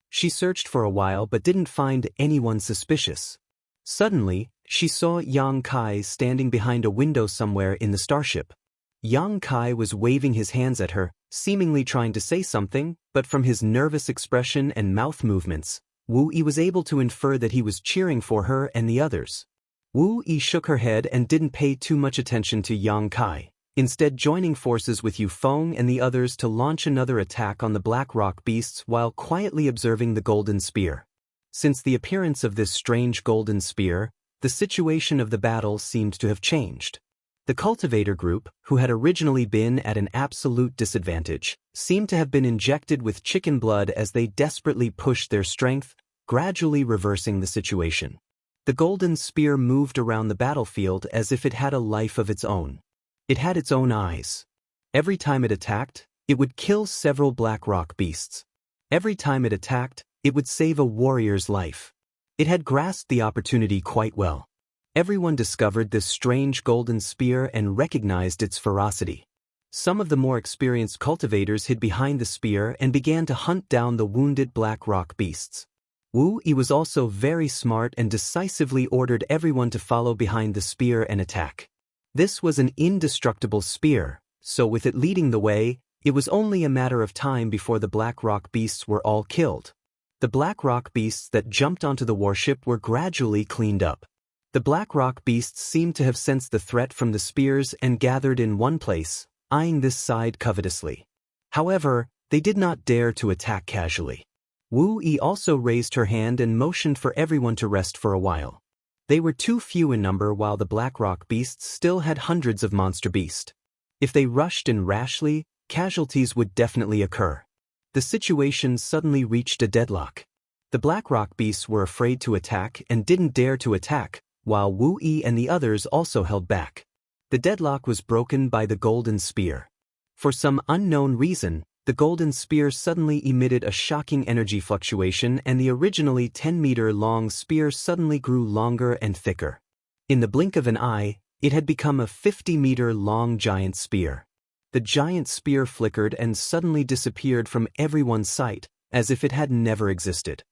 She searched for a while but didn't find anyone suspicious. Suddenly, she saw Yang Kai standing behind a window somewhere in the starship. Yang Kai was waving his hands at her, seemingly trying to say something, but from his nervous expression and mouth movements, Wu-Yi was able to infer that he was cheering for her and the others. Wu-Yi shook her head and didn't pay too much attention to Yang Kai, instead joining forces with Yu Feng and the others to launch another attack on the black rock beasts while quietly observing the golden spear. Since the appearance of this strange golden spear, the situation of the battle seemed to have changed. The cultivator group, who had originally been at an absolute disadvantage, seemed to have been injected with chicken blood as they desperately pushed their strength, gradually reversing the situation. The golden spear moved around the battlefield as if it had a life of its own. It had its own eyes. Every time it attacked, it would kill several black rock beasts. Every time it attacked, it would save a warrior's life. It had grasped the opportunity quite well. Everyone discovered this strange golden spear and recognized its ferocity. Some of the more experienced cultivators hid behind the spear and began to hunt down the wounded black rock beasts. Wu-Yi was also very smart and decisively ordered everyone to follow behind the spear and attack. This was an indestructible spear, so with it leading the way, it was only a matter of time before the black rock beasts were all killed. The black rock beasts that jumped onto the warship were gradually cleaned up. The black rock beasts seemed to have sensed the threat from the spears and gathered in one place, eyeing this side covetously. However, they did not dare to attack casually. Wu Yi also raised her hand and motioned for everyone to rest for a while. They were too few in number while the black rock beasts still had hundreds of monster beasts. If they rushed in rashly, casualties would definitely occur. The situation suddenly reached a deadlock. The black rock beasts were afraid to attack and didn't dare to attack, while Wu Yi and the others also held back. The deadlock was broken by the golden spear. For some unknown reason, the golden spear suddenly emitted a shocking energy fluctuation and the originally 10-meter-long spear suddenly grew longer and thicker. In the blink of an eye, it had become a 50-meter-long giant spear. The giant spear flickered and suddenly disappeared from everyone's sight, as if it had never existed.